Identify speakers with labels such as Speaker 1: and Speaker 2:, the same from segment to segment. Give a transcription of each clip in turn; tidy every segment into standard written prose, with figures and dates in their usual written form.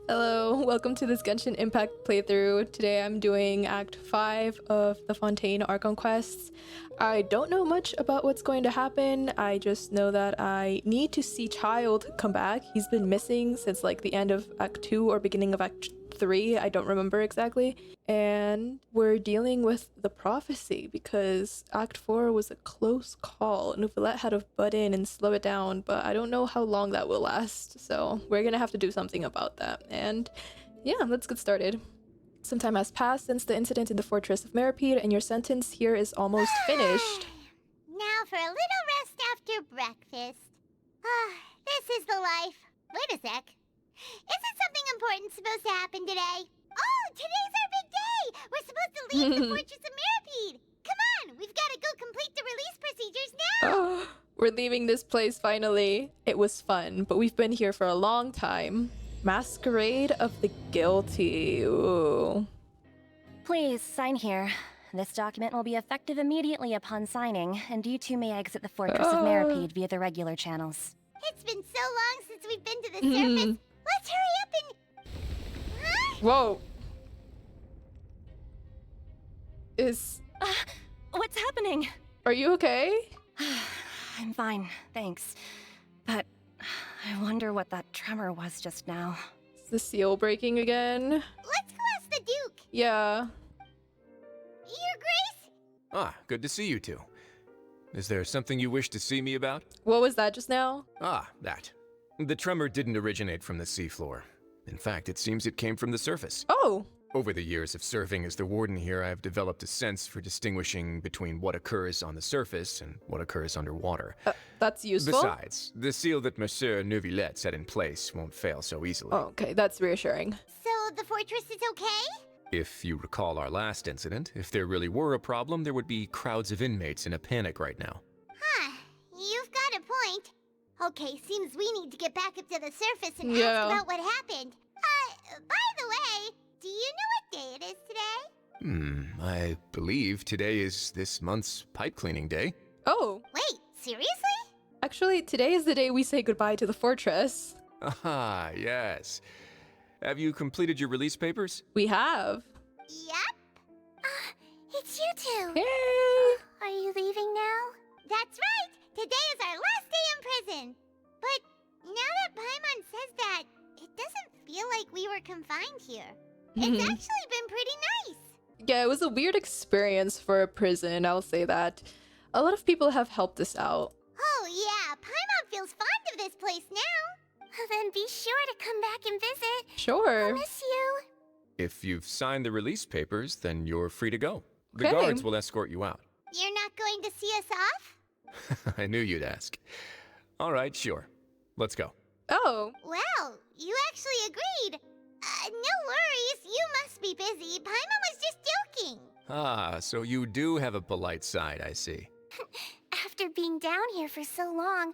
Speaker 1: Hello, welcome to this Genshin Impact playthrough. Today I'm doing Act 5 of the Fontaine Archon quests. I don't know much about what's going to happen. I just know that I need to see Child come back. He's been missing since like the end of Act 2 or beginning of Act 3. I don't remember exactly. And we're dealing with the prophecy because Act 4 was a close call. Neuvillette had to butt in and slow it down, but I don't know how long that will last. So we're gonna have to do something about that. And yeah, let's get started. Some time has passed since the incident in the Fortress of Meripede, and your sentence here is almost finished.
Speaker 2: Now for a little rest after breakfast. This is the life. Wait a sec. Isn't something important supposed to happen today? Oh, today's our big day! We're supposed to leave the Fortress of Meripede! Come on, we've got to go complete the release procedures now!
Speaker 1: We're leaving this place finally. It was fun, but we've been here for a long time. Masquerade of the Guilty. Ooh.
Speaker 3: Please, sign here. This document will be effective immediately upon signing, and you two may exit the Fortress of Meripede via the regular channels.
Speaker 2: It's been so long since we've been to the surface. Let's hurry up and... Huh?
Speaker 1: Whoa.
Speaker 3: What's happening?
Speaker 1: Are you okay?
Speaker 3: I'm fine, thanks. But I wonder what that tremor was just now.
Speaker 1: Is the seal breaking again?
Speaker 2: Let's go ask the Duke.
Speaker 1: Yeah.
Speaker 2: Your Grace?
Speaker 4: Ah, good to see you two. Is there something you wish to see me about?
Speaker 1: What was that just now?
Speaker 4: Ah, that. The tremor didn't originate from the seafloor. In fact, it seems it came from the surface.
Speaker 1: Oh.
Speaker 4: Over the years of serving as the warden here, I've developed a sense for distinguishing between what occurs on the surface and what occurs underwater.
Speaker 1: That's useful.
Speaker 4: Besides, the seal that Monsieur Neuvillette set in place won't fail so easily.
Speaker 1: Oh, okay, that's reassuring.
Speaker 2: So the fortress is okay?
Speaker 4: If you recall our last incident, if there really were a problem, there would be crowds of inmates in a panic right now.
Speaker 2: Huh, you've got a point. Okay, seems we need to get back up to the surface and
Speaker 1: Yeah.
Speaker 2: ask about what happened. By the way, do you know what day it is today?
Speaker 4: I believe today is this month's pipe cleaning day.
Speaker 1: Oh.
Speaker 2: Wait, seriously?
Speaker 1: Actually, today is the day we say goodbye to the fortress.
Speaker 4: Ah, yes. Have you completed your release papers?
Speaker 1: We have.
Speaker 2: Yep. It's you two.
Speaker 1: Yay!
Speaker 2: Are you leaving now? That's right. Today is our last day in prison. But now that Paimon says that, it doesn't feel like we were confined here. It's actually been pretty nice.
Speaker 1: Yeah, it was a weird experience for a prison, I'll say that. A lot of people have helped us out.
Speaker 2: Oh yeah, Paimon feels fond of this place now. Then be sure to come back and visit.
Speaker 1: Sure.
Speaker 2: I miss you.
Speaker 4: If you've signed the release papers, then you're free to go. The
Speaker 1: Okay.
Speaker 4: guards will escort you out.
Speaker 2: You're not going to see us off?
Speaker 4: I knew you'd ask. All right, sure. Let's go.
Speaker 1: Oh.
Speaker 2: Well, you actually agreed. No worries, you must be busy. Paimon was just joking.
Speaker 4: Ah, so you do have a polite side, I see.
Speaker 2: After being down here for so long,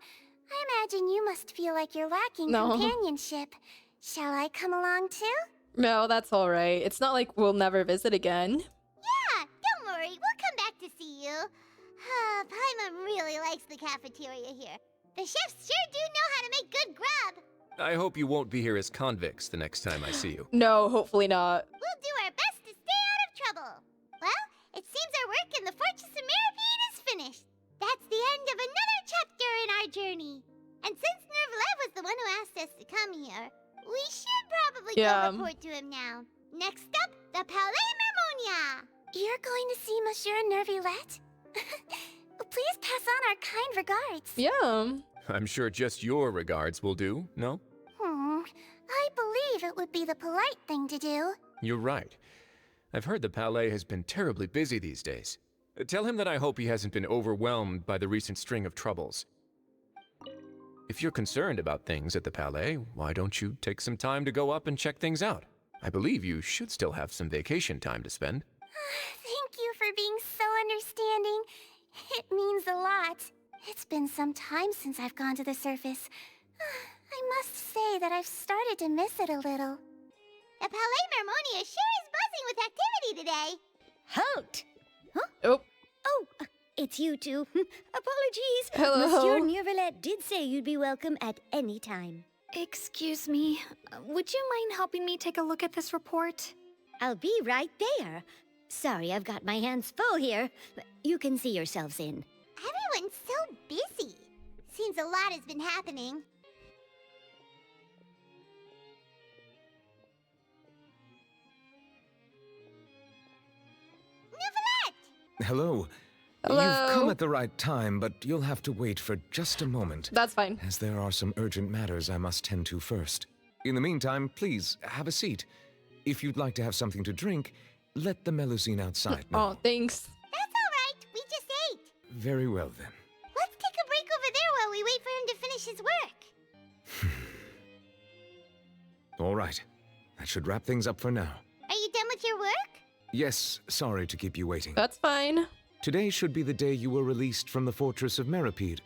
Speaker 2: I imagine you must feel like you're lacking
Speaker 1: No.
Speaker 2: companionship. Shall I come along too?
Speaker 1: No, that's all right. It's not like we'll never visit again.
Speaker 2: Yeah, don't worry, we'll come back to see you. Paimon really likes the cafeteria here. The chefs sure do know how to make good grub.
Speaker 4: I hope you won't be here as convicts the next time I see you.
Speaker 1: No, hopefully not.
Speaker 2: We'll do our best to stay out of trouble. Well, it seems our work in the Fortress of Meripede is finished. That's the end of another chapter in our journey. And since Neuvillette was the one who asked us to come here, we should probably
Speaker 1: Yeah.
Speaker 2: go report to him now. Next up, the Palais Mermonia. You're going to see Monsieur Neuvillette? Please pass on our kind regards.
Speaker 1: Yeah.
Speaker 4: I'm sure just your regards will do, no?
Speaker 2: I believe it would be the polite thing to do.
Speaker 4: You're right. I've heard the Palais has been terribly busy these days. Tell him that I hope he hasn't been overwhelmed by the recent string of troubles. If you're concerned about things at the Palais, why don't you take some time to go up and check things out? I believe you should still have some vacation time to spend.
Speaker 2: Thank you for being so understanding. It means a lot. It's been some time since I've gone to the surface. I must say that I've started to miss it a little. The Palais Mermonia sure is buzzing with activity today.
Speaker 5: Halt!
Speaker 1: Oh.
Speaker 5: Oh, it's you two. Apologies.
Speaker 1: Hello.
Speaker 5: Monsieur Neuvillette did say you'd be welcome at any time.
Speaker 6: Excuse me, would you mind helping me take a look at this report?
Speaker 5: I'll be right there. Sorry, I've got my hands full here. You can see yourselves in.
Speaker 2: Everyone's so busy. Seems a lot has been happening. Neuvillette!
Speaker 7: Hello.
Speaker 1: Hello.
Speaker 7: You've come at the right time, but you'll have to wait for just a moment,
Speaker 1: That's fine.
Speaker 7: as there are some urgent matters I must tend to first. In the meantime, please, have a seat. If you'd like to have something to drink, let the Melusine outside now.
Speaker 1: Oh, thanks.
Speaker 2: That's alright, we just ate.
Speaker 7: Very well, then.
Speaker 2: Let's take a break over there while we wait for him to finish his work.
Speaker 7: All right. That should wrap things up for now.
Speaker 2: Are you done with your work?
Speaker 7: Yes, sorry to keep you waiting.
Speaker 1: That's fine.
Speaker 7: Today should be the day you were released from the Fortress of Meripede,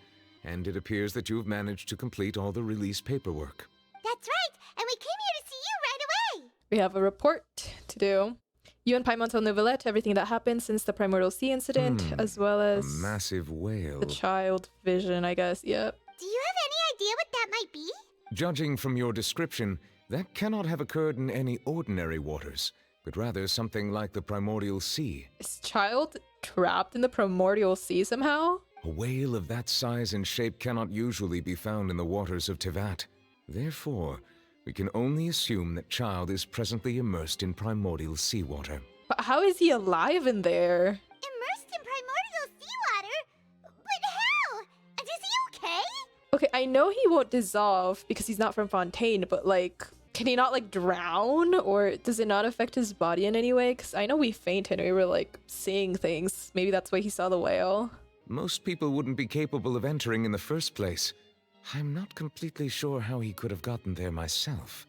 Speaker 7: and it appears that you have managed to complete all the release paperwork.
Speaker 2: That's right, and we came here to see you right away.
Speaker 1: We have a report to do. You and Paimon told Neuvillette everything that happened since the Primordial Sea incident, as well
Speaker 7: A
Speaker 1: as
Speaker 7: massive whale.
Speaker 1: the child vision, I guess. Yep.
Speaker 2: Do you have any idea what that might be?
Speaker 7: Judging from your description, that cannot have occurred in any ordinary waters, but rather something like the Primordial Sea.
Speaker 1: Is child trapped in the Primordial Sea somehow?
Speaker 7: A whale of that size and shape cannot usually be found in the waters of Tevat. Therefore, we can only assume that Child is presently immersed in primordial seawater.
Speaker 1: But how is he alive in there?
Speaker 2: Immersed in primordial seawater? But how? And is he okay?
Speaker 1: Okay, I know he won't dissolve because he's not from Fontaine, but like, can he not like drown? Or does it not affect his body in any way? Because I know we fainted and we were like seeing things. Maybe that's why he saw the whale.
Speaker 7: Most people wouldn't be capable of entering in the first place. I'm not completely sure how he could have gotten there myself.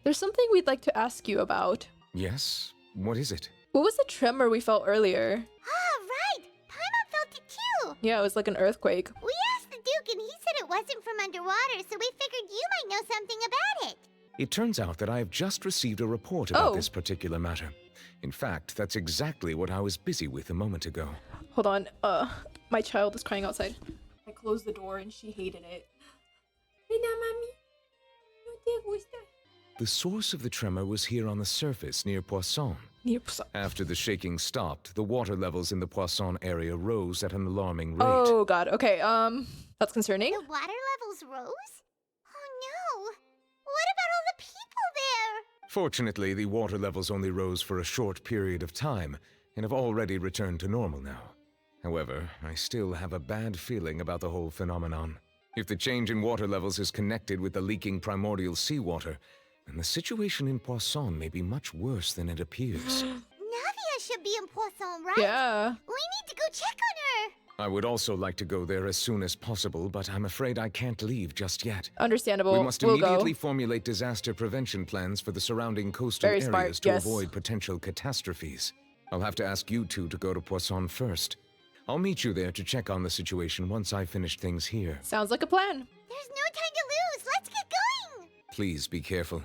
Speaker 1: There's something we'd like to ask you about.
Speaker 7: Yes? What is it?
Speaker 1: What was the tremor we felt earlier?
Speaker 2: Ah, right. Paimon felt it too.
Speaker 1: Yeah, it was like an earthquake.
Speaker 2: We asked the Duke and he said it wasn't from underwater, so we figured you might know something about it.
Speaker 7: It turns out that I have just received a report about
Speaker 1: Oh.
Speaker 7: this particular matter. In fact, that's exactly what I was busy with a moment ago.
Speaker 1: Hold on. My child is crying outside. I closed the door and she hated it.
Speaker 7: The source of the tremor was here on the surface near Poisson. After the shaking stopped, the water levels in the Poisson area rose at an alarming rate.
Speaker 1: Oh god. Okay. That's concerning.
Speaker 2: The water levels rose? Oh no. What about all the people there?
Speaker 7: Fortunately, the water levels only rose for a short period of time and have already returned to normal now. However, I still have a bad feeling about the whole phenomenon. If the change in water levels is connected with the leaking primordial seawater, then the situation in Poisson may be much worse than it appears.
Speaker 2: Navia should be in Poisson, right?
Speaker 1: Yeah.
Speaker 2: We need to go check on her.
Speaker 7: I would also like to go there as soon as possible, but I'm afraid I can't leave just yet.
Speaker 1: Understandable.
Speaker 7: We must
Speaker 1: We'll
Speaker 7: immediately
Speaker 1: go.
Speaker 7: formulate disaster prevention plans for the surrounding coastal
Speaker 1: Very
Speaker 7: areas
Speaker 1: smart,
Speaker 7: to
Speaker 1: yes.
Speaker 7: avoid potential catastrophes. I'll have to ask you two to go to Poisson first. I'll meet you there to check on the situation once I finish things here.
Speaker 1: Sounds like a plan.
Speaker 2: There's no time to lose. Let's get going.
Speaker 7: Please be careful.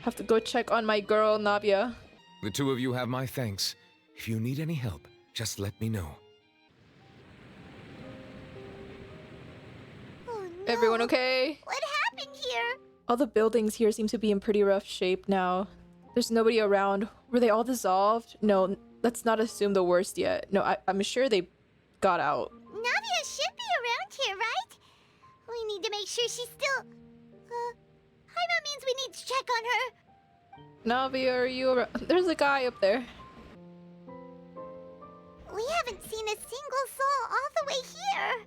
Speaker 1: Have to go check on my girl, Navia.
Speaker 7: The two of you have my thanks. If you need any help, just let me know.
Speaker 2: Oh no.
Speaker 1: Everyone okay?
Speaker 2: What happened here?
Speaker 1: All the buildings here seem to be in pretty rough shape now. There's nobody around. Were they all dissolved? No, let's not assume the worst yet. No, I'm sure they got out.
Speaker 2: Navia should be around here, right? We need to make sure she's still... Paimon means we need to check on her.
Speaker 1: Navia, are you around? There's a guy up there.
Speaker 2: We haven't seen a single soul all the way here.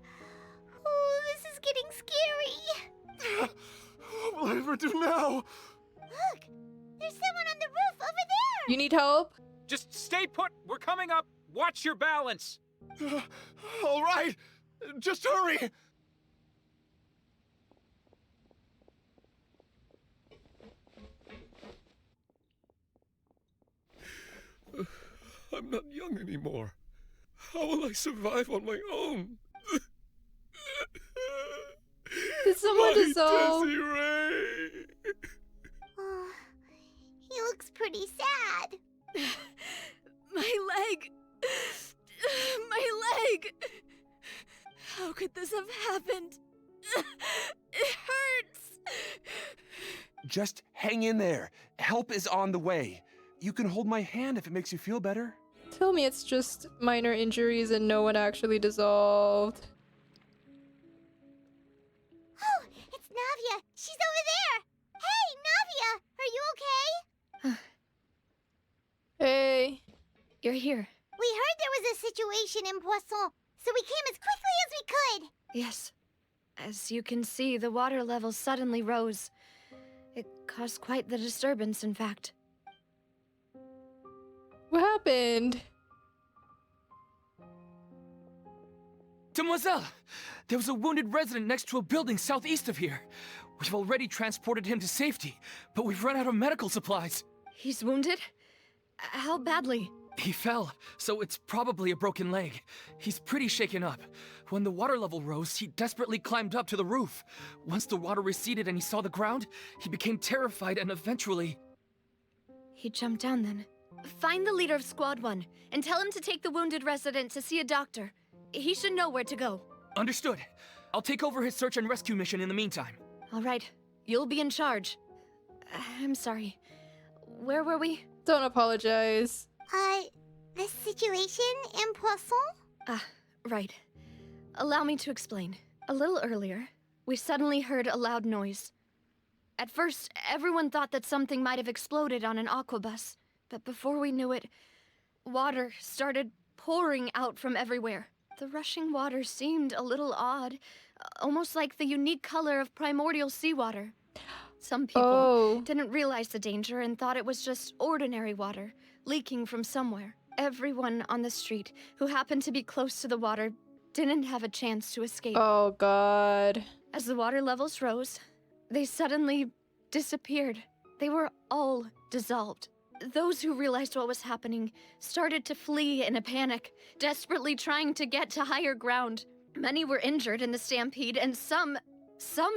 Speaker 2: Oh, this is getting scary.
Speaker 8: What will I ever do now?
Speaker 2: Look, there's someone on the roof over there.
Speaker 1: You need help?
Speaker 9: Just stay put. We're coming up. Watch your balance.
Speaker 8: All right, just hurry. I'm not young anymore. How will I survive on my own?
Speaker 1: Did someone
Speaker 8: My
Speaker 1: dissolve?
Speaker 8: Desiree!
Speaker 2: Oh, he looks pretty sad.
Speaker 6: My leg! My leg! How could this have happened? It hurts!
Speaker 10: Just hang in there. Help is on the way. You can hold my hand if it makes you feel better.
Speaker 1: Tell me it's just minor injuries and no one actually dissolved.
Speaker 2: Oh, it's Navia. She's over there. Hey, Navia, are you okay?
Speaker 1: Hey.
Speaker 6: You're here.
Speaker 2: We heard there was a situation in Poisson, so we came as quickly as we could.
Speaker 6: Yes. As you can see, the water level suddenly rose. It caused quite the disturbance, in fact.
Speaker 1: What happened?
Speaker 9: Demoiselle! There was a wounded resident next to a building southeast of here. We've already transported him to safety, but we've run out of medical supplies.
Speaker 6: He's wounded? How badly?
Speaker 9: He fell, so it's probably a broken leg. He's pretty shaken up. When the water level rose, he desperately climbed up to the roof. Once the water receded and he saw the ground, he became terrified and eventually...
Speaker 6: He jumped down then. Find the leader of Squad 1 and tell him to take the wounded resident to see a doctor. He should know where to go.
Speaker 9: Understood. I'll take over his search and rescue mission in the meantime.
Speaker 6: All right. You'll be in charge. I'm sorry. Where were we?
Speaker 1: Don't apologize.
Speaker 2: The situation in Poisson?
Speaker 6: Right. Allow me to explain. A little earlier, we suddenly heard a loud noise. At first, everyone thought that something might have exploded on an aquabus, but before we knew it, water started pouring out from everywhere. The rushing water seemed a little odd, almost like the unique color of primordial seawater. Some people didn't realize the danger and thought it was just ordinary water, leaking from somewhere. Everyone on the street who happened to be close to the water didn't have a chance to escape.
Speaker 1: Oh god.
Speaker 6: As the water levels rose, they suddenly disappeared. They were all dissolved. Those who realized what was happening started to flee in a panic, desperately trying to get to higher ground. Many were injured in the stampede, and some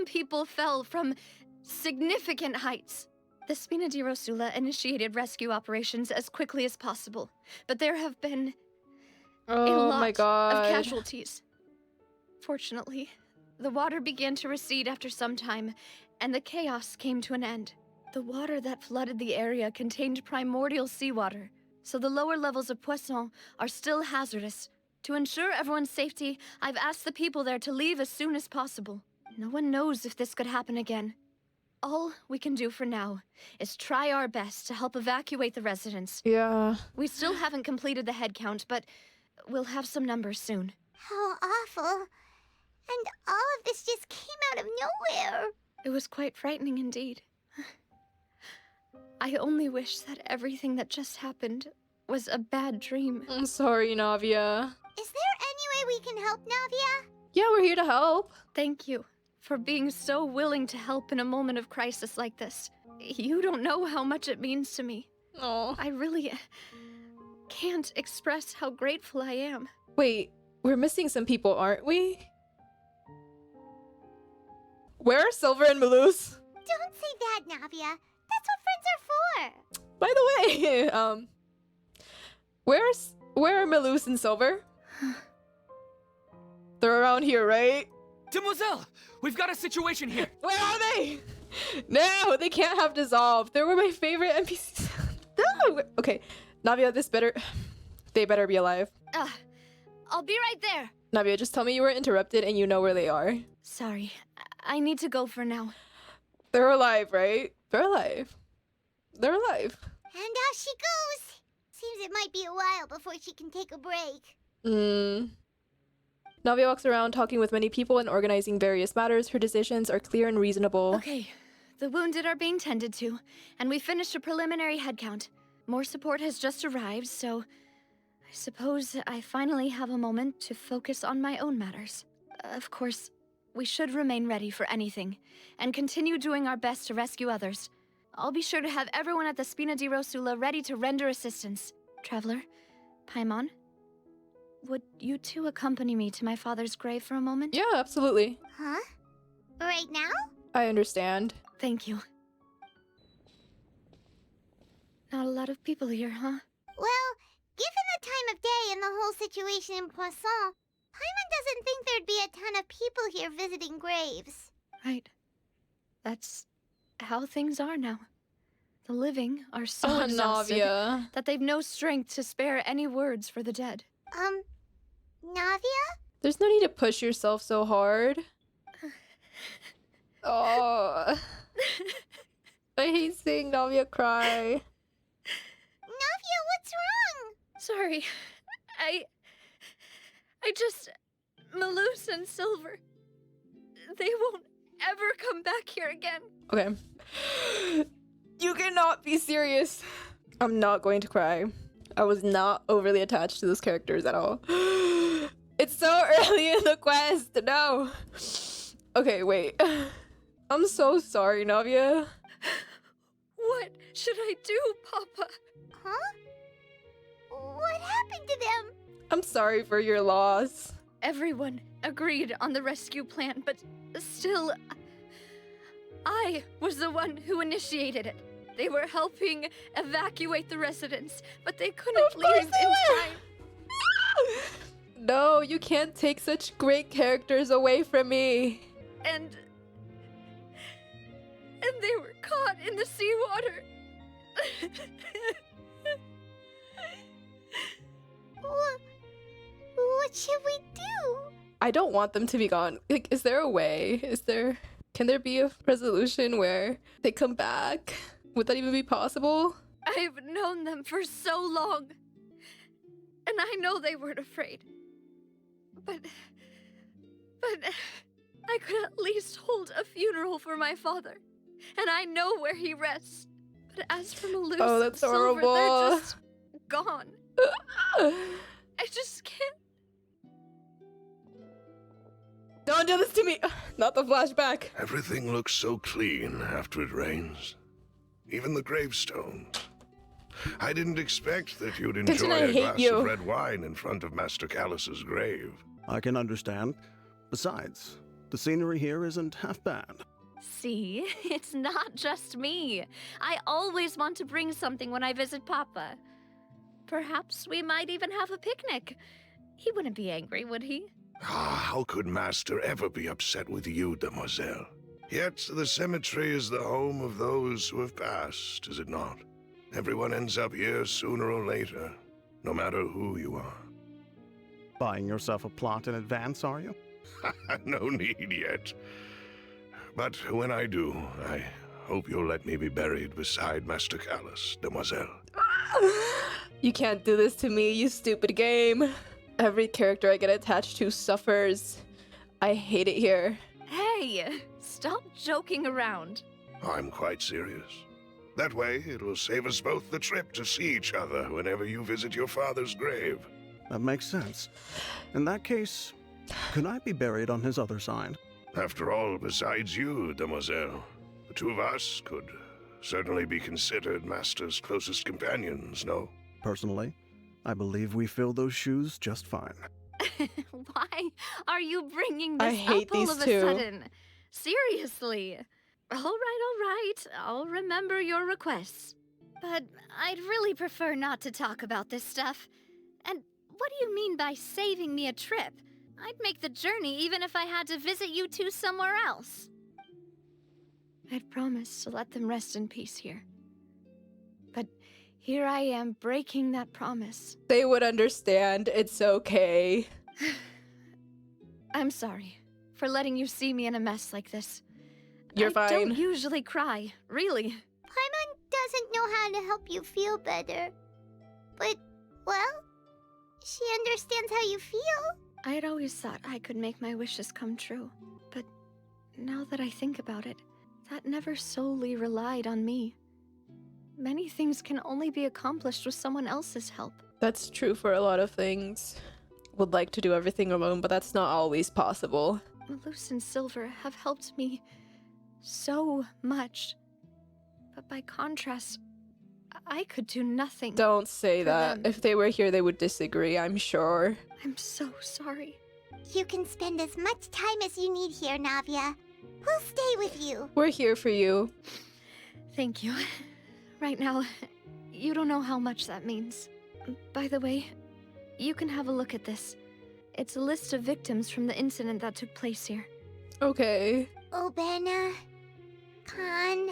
Speaker 6: people fell from significant heights. The Spina di Rosula initiated rescue operations as quickly as possible, but there have been a lot of casualties. Fortunately, the water began to recede after some time, and the chaos came to an end. The water that flooded the area contained primordial seawater, so the lower levels of Poisson are still hazardous. To ensure everyone's safety, I've asked the people there to leave as soon as possible. No one knows if this could happen again. All we can do for now is try our best to help evacuate the residents.
Speaker 1: Yeah.
Speaker 6: We still haven't completed the head count, but we'll have some numbers soon.
Speaker 2: How awful. And all of this just came out of nowhere.
Speaker 6: It was quite frightening indeed. I only wish that everything that just happened was a bad dream.
Speaker 1: I'm sorry, Navia.
Speaker 2: Is there any way we can help, Navia?
Speaker 1: Yeah, we're here to help.
Speaker 6: Thank you for being so willing to help in a moment of crisis like this. You don't know how much it means to me.
Speaker 1: Oh.
Speaker 6: I really can't express how grateful I am.
Speaker 1: Wait, we're missing some people, aren't we? Where are Silver and Malus?
Speaker 2: Don't say that, Navia. That's what friends are for.
Speaker 1: By the way, where are Malus and Silver? They're around here, right?
Speaker 9: Demoiselle! We've got a situation here!
Speaker 1: Where are they? No, they can't have dissolved. They were my favorite NPCs. No! Okay, Navia, they better be alive.
Speaker 6: I'll be right there.
Speaker 1: Navia, just tell me you were interrupted and you know where they are.
Speaker 6: Sorry, I need to go for now.
Speaker 1: They're alive, right? They're alive. They're alive.
Speaker 2: And off she goes. Seems it might be a while before she can take a break.
Speaker 1: Navia walks around talking with many people and organizing various matters. Her decisions are clear and reasonable.
Speaker 6: Okay, the wounded are being tended to, and we finished a preliminary head count. More support has just arrived, so I suppose I finally have a moment to focus on my own matters. Of course, we should remain ready for anything, and continue doing our best to rescue others. I'll be sure to have everyone at the Spina di Rosula ready to render assistance. Traveler, Paimon, would you two accompany me to my father's grave for a moment?
Speaker 1: Yeah, absolutely.
Speaker 2: Huh? Right now?
Speaker 1: I understand.
Speaker 6: Thank you. Not a lot of people here, huh?
Speaker 2: Well, given the time of day and the whole situation in Poisson, Paimon doesn't think there'd be a ton of people here visiting graves.
Speaker 6: Right. That's how things are now. The living are so exhausted
Speaker 1: Navia.
Speaker 6: that they've no strength to spare any words for the dead.
Speaker 2: Navia?
Speaker 1: There's no need to push yourself so hard. Oh. I hate seeing Navia cry.
Speaker 2: Navia, what's wrong?
Speaker 6: Sorry. I just... Maloose and Silver. They won't ever come back here again.
Speaker 1: Okay. You cannot be serious. I'm not going to cry. I was not overly attached to those characters at all. It's so early in the quest. No. Okay, wait. I'm so sorry, Navia.
Speaker 6: What should I do, Papa?
Speaker 2: Huh? What happened to them?
Speaker 1: I'm sorry for your loss.
Speaker 6: Everyone agreed on the rescue plan, but still, I was the one who initiated it. They were helping evacuate the residents, but they couldn't leave in time.
Speaker 1: No, you can't take such great characters away from me.
Speaker 6: And they were caught in the seawater.
Speaker 2: What should we do?
Speaker 1: I don't want them to be gone. Like, is there a way? Can there be a resolution where they come back? Would that even be possible?
Speaker 6: I've known them for so long, and I know they weren't afraid. But I could at least hold a funeral for my father, and I know where he rests. But as for Maloose
Speaker 1: Oh,
Speaker 6: and
Speaker 1: that's
Speaker 6: Silver,
Speaker 1: horrible.
Speaker 6: they're just gone. I just can't.
Speaker 1: Don't do this to me! Not the flashback.
Speaker 8: Everything looks so clean after it rains. Even the gravestones. I didn't expect that you'd enjoy
Speaker 1: Genshin, I
Speaker 8: a
Speaker 1: hate
Speaker 8: glass
Speaker 1: you.
Speaker 8: of red wine in front of Master Callus's grave.
Speaker 11: I can understand. Besides, the scenery here isn't half bad.
Speaker 12: See, it's not just me. I always want to bring something when I visit Papa. Perhaps we might even have a picnic. He wouldn't be angry, would he?
Speaker 8: Ah, how could Master ever be upset with you, Demoiselle? Yet the cemetery is the home of those who have passed, is it not? Everyone ends up here sooner or later, no matter who you are.
Speaker 11: Buying yourself a plot in advance, are you?
Speaker 8: No need yet. But when I do, I hope you'll let me be buried beside Master Callus, Demoiselle.
Speaker 1: You can't do this to me, you stupid game. Every character I get attached to suffers. I hate it here.
Speaker 12: Hey, stop joking around.
Speaker 8: I'm quite serious. That way, it'll save us both the trip to see each other whenever you visit your father's grave.
Speaker 11: That makes sense. In that case, could I be buried on his other side?
Speaker 8: After all, besides you, Demoiselle, the two of us could certainly be considered Master's closest companions, no?
Speaker 11: Personally, I believe we fill those shoes just fine.
Speaker 12: Why are you bringing
Speaker 1: I
Speaker 12: this
Speaker 1: hate
Speaker 12: up all
Speaker 1: these
Speaker 12: of a
Speaker 1: two.
Speaker 12: sudden? Seriously. All right. I'll remember your requests. But I'd really prefer not to talk about this stuff. And what do you mean by saving me a trip? I'd make the journey even if I had to visit you two somewhere else.
Speaker 6: I'd promised to let them rest in peace here. But here I am breaking that promise.
Speaker 1: They would understand. It's okay.
Speaker 6: I'm sorry for letting you see me in a mess like this.
Speaker 1: You're
Speaker 6: I
Speaker 1: fine.
Speaker 6: don't usually cry, really.
Speaker 2: Paimon doesn't know how to help you feel better. But, well, she understands how you feel.
Speaker 6: I had always thought I could make my wishes come true. But now that I think about it, that never solely relied on me. Many things can only be accomplished with someone else's help.
Speaker 1: That's true for a lot of things. Would like to do everything alone, but that's not always possible.
Speaker 6: Maloose and Silver have helped me so much. But by contrast, I could do nothing.
Speaker 1: Don't say
Speaker 6: for
Speaker 1: that.
Speaker 6: them.
Speaker 1: If they were here, they would disagree, I'm sure.
Speaker 6: I'm so sorry.
Speaker 2: You can spend as much time as you need here, Navia. We'll stay with you.
Speaker 1: We're here for you.
Speaker 6: Thank you. Right now, you don't know how much that means. By the way, you can have a look at this. It's a list of victims from the incident that took place here.
Speaker 1: Okay.
Speaker 2: Obena, Khan,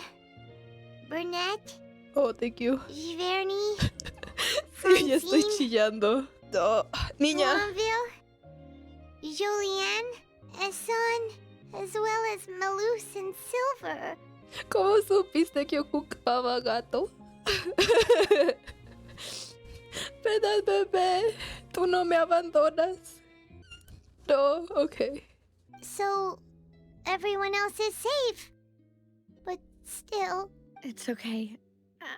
Speaker 2: Burnett,
Speaker 1: Oh, thank you.
Speaker 2: Giverny,
Speaker 1: Sí, ya estoy
Speaker 2: Fontaine,
Speaker 1: chillando. No, niña.
Speaker 2: Granville, Julianne, Esson, as well as Malus and Silver.
Speaker 1: ¿Cómo supiste que ocupaba gato? ¿Verdad, bebé? Tú no me abandonas. No, okay.
Speaker 2: So, everyone else is safe. But still...
Speaker 6: It's okay.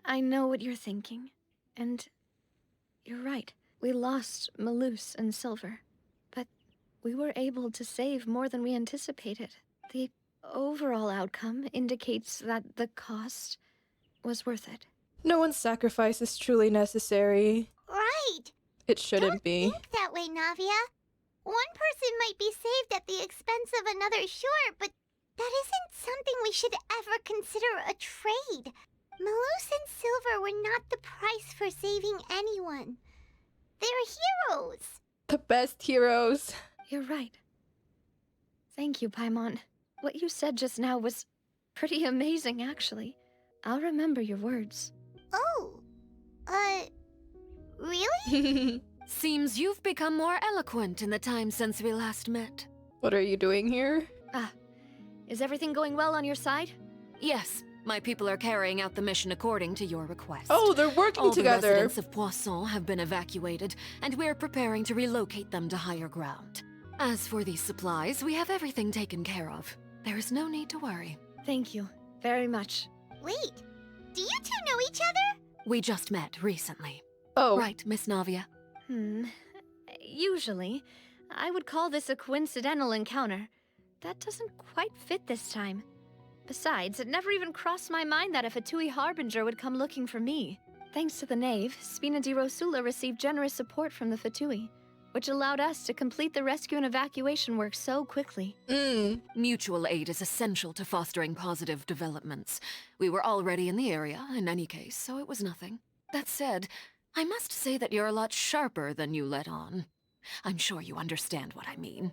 Speaker 6: I know what you're thinking. And you're right. We lost Malus and Silver. But we were able to save more than we anticipated. The overall outcome indicates that the cost was worth it.
Speaker 1: No one's sacrifice is truly necessary.
Speaker 2: Right!
Speaker 1: It shouldn't
Speaker 2: Don't
Speaker 1: be.
Speaker 2: think that way, Navia. One person might be saved at the expense of another, sure, but that isn't something we should ever consider a trade. Malus and Silver were not the price for saving anyone. They're heroes.
Speaker 1: The best heroes.
Speaker 6: You're right. Thank you, Paimon. What you said just now was pretty amazing, actually. I'll remember your words.
Speaker 2: Oh, really?
Speaker 13: Seems you've become more eloquent in the time since we last met.
Speaker 1: What are you doing here?
Speaker 6: Is everything going well on your side?
Speaker 13: Yes, my people are carrying out the mission according to your request.
Speaker 1: Oh, they're working
Speaker 13: All
Speaker 1: together.
Speaker 13: The residents of Poisson have been evacuated, and we're preparing to relocate them to higher ground. As for these supplies, we have everything taken care of. There is no need to worry.
Speaker 6: Thank you very much.
Speaker 2: Wait, do you two know each other?
Speaker 13: We just met recently.
Speaker 1: Oh.
Speaker 13: Right, Miss Navia?
Speaker 6: Usually, I would call this a coincidental encounter. That doesn't quite fit this time. Besides, it never even crossed my mind that a Fatui Harbinger would come looking for me. Thanks to the Knave, Spina di Rosula received generous support from the Fatui, which allowed us to complete the rescue and evacuation work so quickly.
Speaker 13: Mutual aid is essential to fostering positive developments. We were already in the area, in any case, so it was nothing. That said, I must say that you're a lot sharper than you let on. I'm sure you understand what I mean.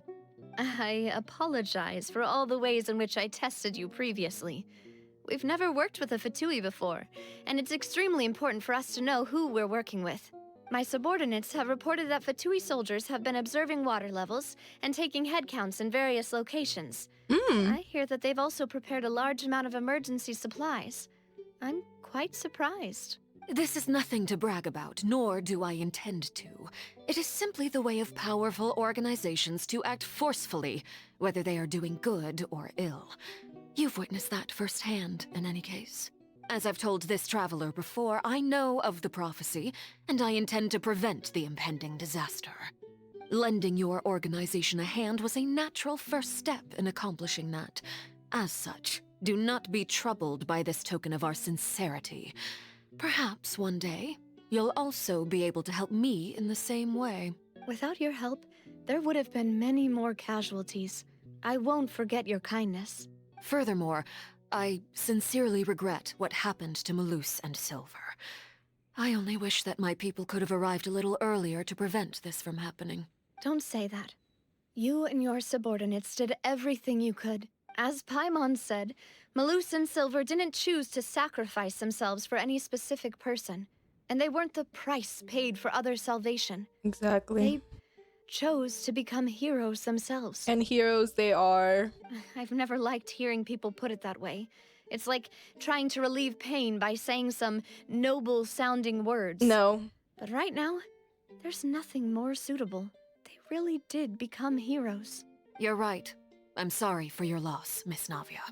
Speaker 6: I apologize for all the ways in which I tested you previously. We've never worked with a Fatui before, and it's extremely important for us to know who we're working with. My subordinates have reported that Fatui soldiers have been observing water levels and taking head counts in various locations. I hear that they've also prepared a large amount of emergency supplies. I'm quite surprised.
Speaker 13: This is nothing to brag about, nor do I intend to. It is simply the way of powerful organizations to act forcefully, whether they are doing good or ill. You've witnessed that firsthand, in any case. As I've told this traveler before, I know of the prophecy, and I intend to prevent the impending disaster. Lending your organization a hand was a natural first step in accomplishing that. As such, do not be troubled by this token of our sincerity. Perhaps one day, you'll also be able to help me in the same way.
Speaker 6: Without your help, there would have been many more casualties. I won't forget your kindness.
Speaker 13: Furthermore, I sincerely regret what happened to Malus and Silver. I only wish that my people could have arrived a little earlier to prevent this from happening.
Speaker 6: Don't say that. You and your subordinates did everything you could. As Paimon said, Malus and Silver didn't choose to sacrifice themselves for any specific person, and they weren't the price paid for other salvation.
Speaker 1: Exactly.
Speaker 6: They chose to become heroes themselves.
Speaker 1: And heroes they are.
Speaker 6: I've never liked hearing people put it that way. It's like trying to relieve pain by saying some noble-sounding words.
Speaker 1: No.
Speaker 6: But right now, there's nothing more suitable. They really did become heroes.
Speaker 13: You're right. I'm sorry for your loss, Miss Navia.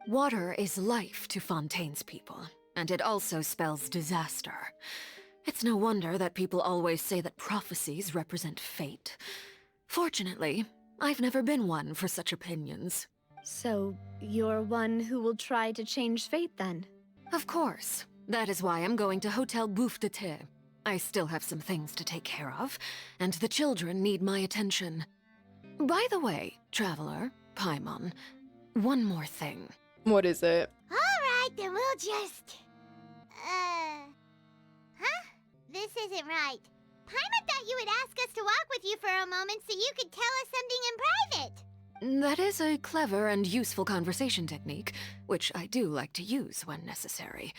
Speaker 13: Water is life to Fontaine's people, and it also spells disaster. It's no wonder that people always say that prophecies represent fate. Fortunately, I've never been one for such opinions.
Speaker 6: So, you're one who will try to change fate, then?
Speaker 13: Of course. That is why I'm going to Hotel Bouffe de Thé. I still have some things to take care of, and the children need my attention. By the way, Traveler, Paimon, one more thing.
Speaker 1: What is it?
Speaker 2: Alright, then we'll just... Huh? This isn't right. Paimon thought you would ask us to walk with you for a moment so you could tell us something in private.
Speaker 13: That is a clever and useful conversation technique, which I do like to use when necessary.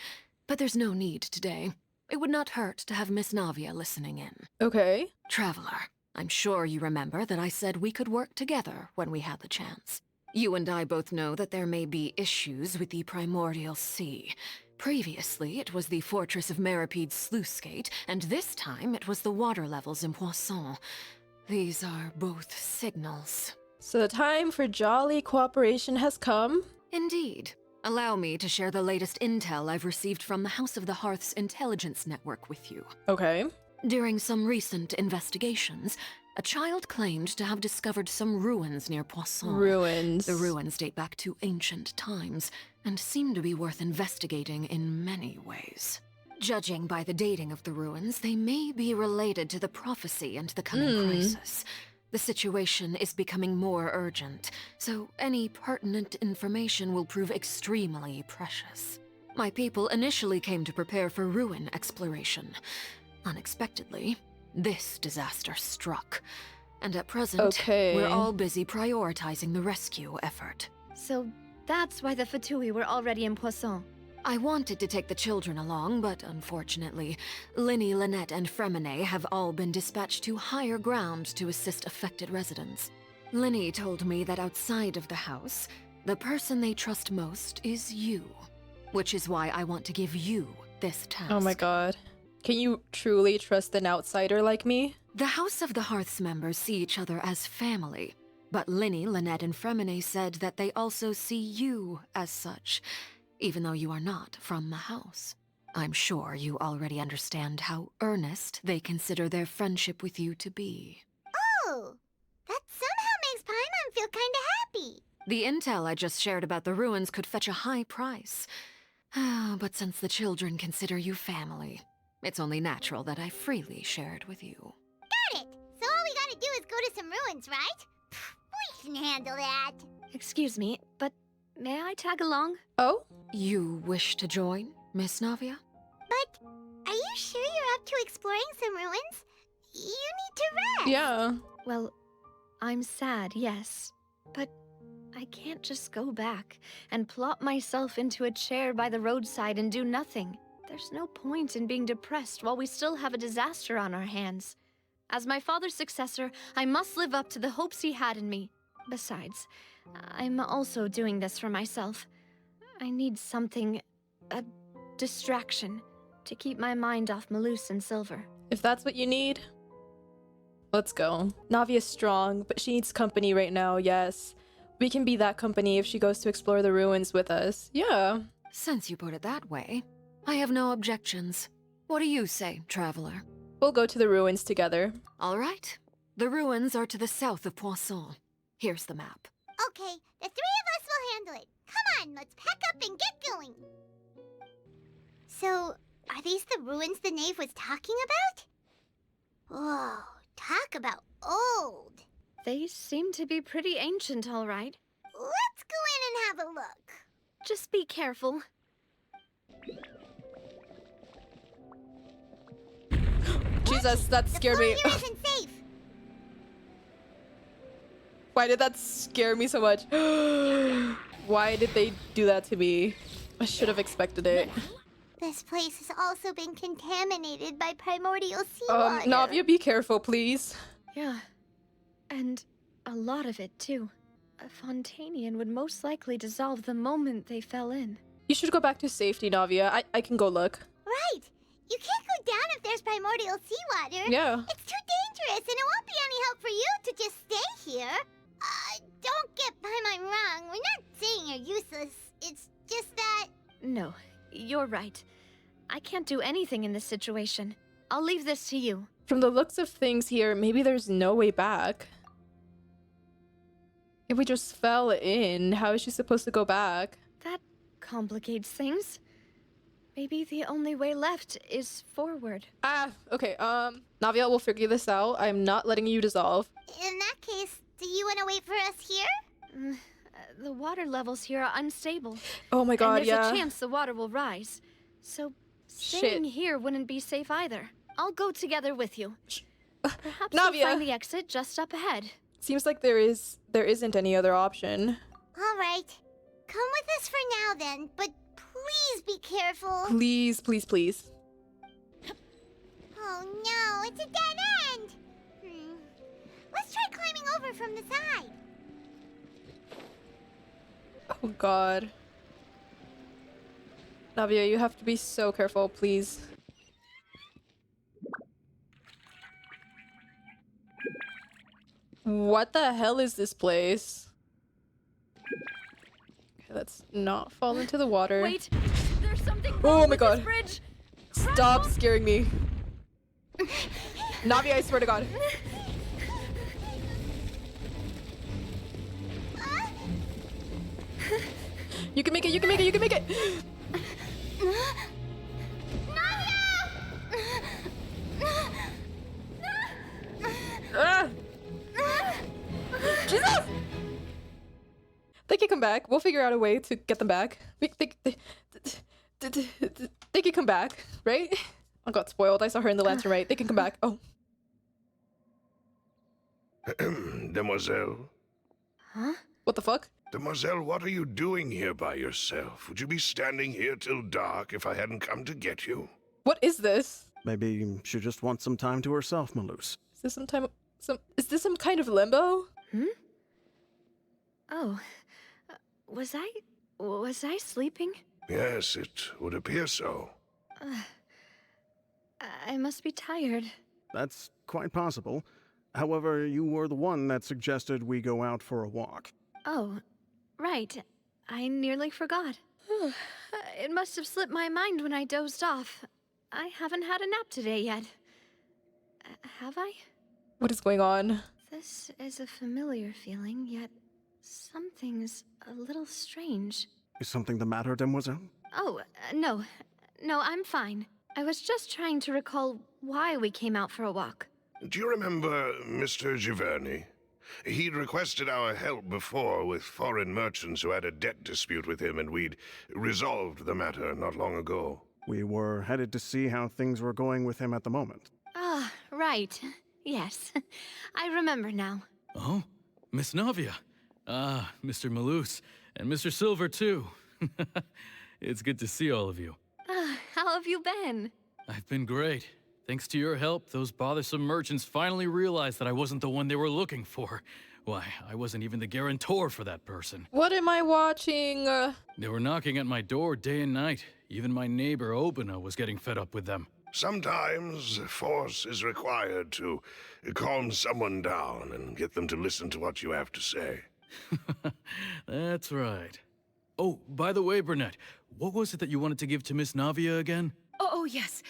Speaker 13: But there's no need today. It would not hurt to have Miss Navia listening in.
Speaker 1: Okay.
Speaker 13: Traveler, I'm sure you remember that I said we could work together when we had the chance. You and I both know that there may be issues with the Primordial Sea. Previously, it was the Fortress of Meripede's sluice gate, and this time it was the water levels in Poisson. These are both signals.
Speaker 1: So the time for jolly cooperation has come?
Speaker 13: Indeed. Allow me to share the latest intel I've received from the House of the Hearth's intelligence network with you.
Speaker 1: Okay.
Speaker 13: During some recent investigations, a child claimed to have discovered some ruins near Poisson.
Speaker 1: Ruins.
Speaker 13: The ruins date back to ancient times, and seem to be worth investigating in many ways. Judging by the dating of the ruins, they may be related to the prophecy and the coming crisis. The situation is becoming more urgent, so any pertinent information will prove extremely precious. My people initially came to prepare for ruin exploration. Unexpectedly, this disaster struck, and at present, we're all busy prioritizing the rescue effort.
Speaker 12: So that's why the Fatui were already in Poisson.
Speaker 13: I wanted to take the children along, but unfortunately, Linny, Lynette, and Fremine have all been dispatched to higher ground to assist affected residents. Linny told me that outside of the house, the person they trust most is you, which is why I want to give you this task.
Speaker 1: Oh my god. Can you truly trust an outsider like me?
Speaker 13: The House of the Hearth's members see each other as family, but Linny, Lynette, and Fremine said that they also see you as such, even though you are not from the house. I'm sure you already understand how earnest they consider their friendship with you to be.
Speaker 2: Oh, that somehow makes Paimon feel kinda happy.
Speaker 13: The intel I just shared about the ruins could fetch a high price. But since the children consider you family, it's only natural that I freely share it with you.
Speaker 2: Got it! So all we gotta do is go to some ruins, right? We can handle that.
Speaker 12: Excuse me, but may I tag along?
Speaker 1: Oh?
Speaker 13: You wish to join, Miss Navia?
Speaker 2: But are you sure you're up to exploring some ruins? You need to rest.
Speaker 1: Yeah.
Speaker 12: Well, I'm sad, yes. But I can't just go back and plop myself into a chair by the roadside and do nothing. There's no point in being depressed while we still have a disaster on our hands. As my father's successor, I must live up to the hopes he had in me. Besides, I'm also doing this for myself. I need something, a distraction, to keep my mind off Malus and Silver.
Speaker 1: If that's what you need, let's go. Navia's strong, but she needs company right now, yes. We can be that company if she goes to explore the ruins with us. Yeah.
Speaker 13: Since you put it that way, I have no objections. What do you say, traveler?
Speaker 1: We'll go to the ruins together.
Speaker 13: All right. The ruins are to the south of Poisson. Here's the map.
Speaker 2: Okay, the three of us will handle it. Come on, let's pack up and get going. So, are these the ruins the knave was talking about? Whoa, talk about old.
Speaker 12: They seem to be pretty ancient, all right.
Speaker 2: Let's go in and have a look.
Speaker 12: Just be careful.
Speaker 1: Jesus, that scared me.
Speaker 2: The floor here isn't safe.
Speaker 1: Why did that scare me so much? Why did they do that to me? I should have expected it.
Speaker 2: This place has also been contaminated by primordial seawater.
Speaker 1: Navia, be careful, please.
Speaker 12: Yeah. And a lot of it, too. A Fontainian would most likely dissolve the moment they fell in.
Speaker 1: You should go back to safety, Navia. I can go look.
Speaker 2: Right. You can't go down if there's primordial seawater.
Speaker 1: Yeah.
Speaker 2: It's too dangerous, and it won't be any help for you to just stay here. Don't get Paimon wrong. We're not saying you're useless. It's just that...
Speaker 12: No, you're right. I can't do anything in this situation. I'll leave this to you.
Speaker 1: From the looks of things here, maybe there's no way back. If we just fell in, how is she supposed to go back?
Speaker 12: That complicates things. Maybe the only way left is forward.
Speaker 1: Okay, Navia, we'll figure this out. I'm not letting you dissolve.
Speaker 2: In that case, do you want to wait for us here?
Speaker 12: The water levels here are unstable.
Speaker 1: Oh my god,
Speaker 12: and there's a chance the water will rise. So staying here wouldn't be safe either. I'll go together with you. Perhaps
Speaker 1: Navia.
Speaker 12: you'll find the exit just up ahead.
Speaker 1: Seems like there isn't any other option.
Speaker 2: All right. Come with us for now then, but please be careful.
Speaker 1: Please, please, please.
Speaker 2: Oh no, it's a dead end. Let's try climbing over from the side.
Speaker 1: Oh god. Navia, you have to be so careful, please. What the hell is this place? Okay, let's not fall into the water.
Speaker 6: Wait, there's something
Speaker 1: Oh
Speaker 6: wrong
Speaker 1: my
Speaker 6: with
Speaker 1: god.
Speaker 6: this bridge.
Speaker 1: Stop scaring me. Navia, I swear to god. You can make it, you can make it, you can make it! Ah! Jesus! They can come back. We'll figure out a way to get them back. They can come back, right? I got spoiled. I saw her in the lantern, right? They can come back. Oh.
Speaker 8: Demoiselle?
Speaker 12: Huh?
Speaker 1: What the fuck?
Speaker 8: Demoiselle, what are you doing here by yourself? Would you be standing here till dark if I hadn't come to get you?
Speaker 1: What is this?
Speaker 11: Maybe she just wants some time to herself, Maloose.
Speaker 1: Is this is this some kind of limbo?
Speaker 6: Oh, was I sleeping?
Speaker 8: Yes, it would appear so.
Speaker 6: I must be tired.
Speaker 11: That's quite possible. However, you were the one that suggested we go out for a walk.
Speaker 6: Oh, right. I nearly forgot. It must have slipped my mind when I dozed off. I haven't had a nap today yet. Have I?
Speaker 1: What is going on?
Speaker 6: This is a familiar feeling, yet something's a little strange.
Speaker 11: Is something the matter, Demoiselle?
Speaker 6: Oh, no. No, I'm fine. I was just trying to recall why we came out for a walk.
Speaker 8: Do you remember Mr. Giverny? He'd requested our help before with foreign merchants who had a debt dispute with him, and we'd resolved the matter not long ago.
Speaker 11: We were headed to see how things were going with him at the moment.
Speaker 6: Ah, right. Yes. I remember now.
Speaker 9: Oh, Miss Navia. Ah, Mr. Maloose. And Mr. Silver, too. It's good to see all of you.
Speaker 6: How have you been?
Speaker 9: I've been great. Thanks to your help, those bothersome merchants finally realized that I wasn't the one they were looking for. Why, I wasn't even the guarantor for that person.
Speaker 1: What am I watching?
Speaker 9: They were knocking at my door day and night. Even my neighbor, Obina, was getting fed up with them.
Speaker 8: Sometimes force is required to calm someone down and get them to listen to what you have to say.
Speaker 9: That's right. Oh, by the way, Burnett, what was it that you wanted to give to Miss Navia again?
Speaker 14: Oh, yes.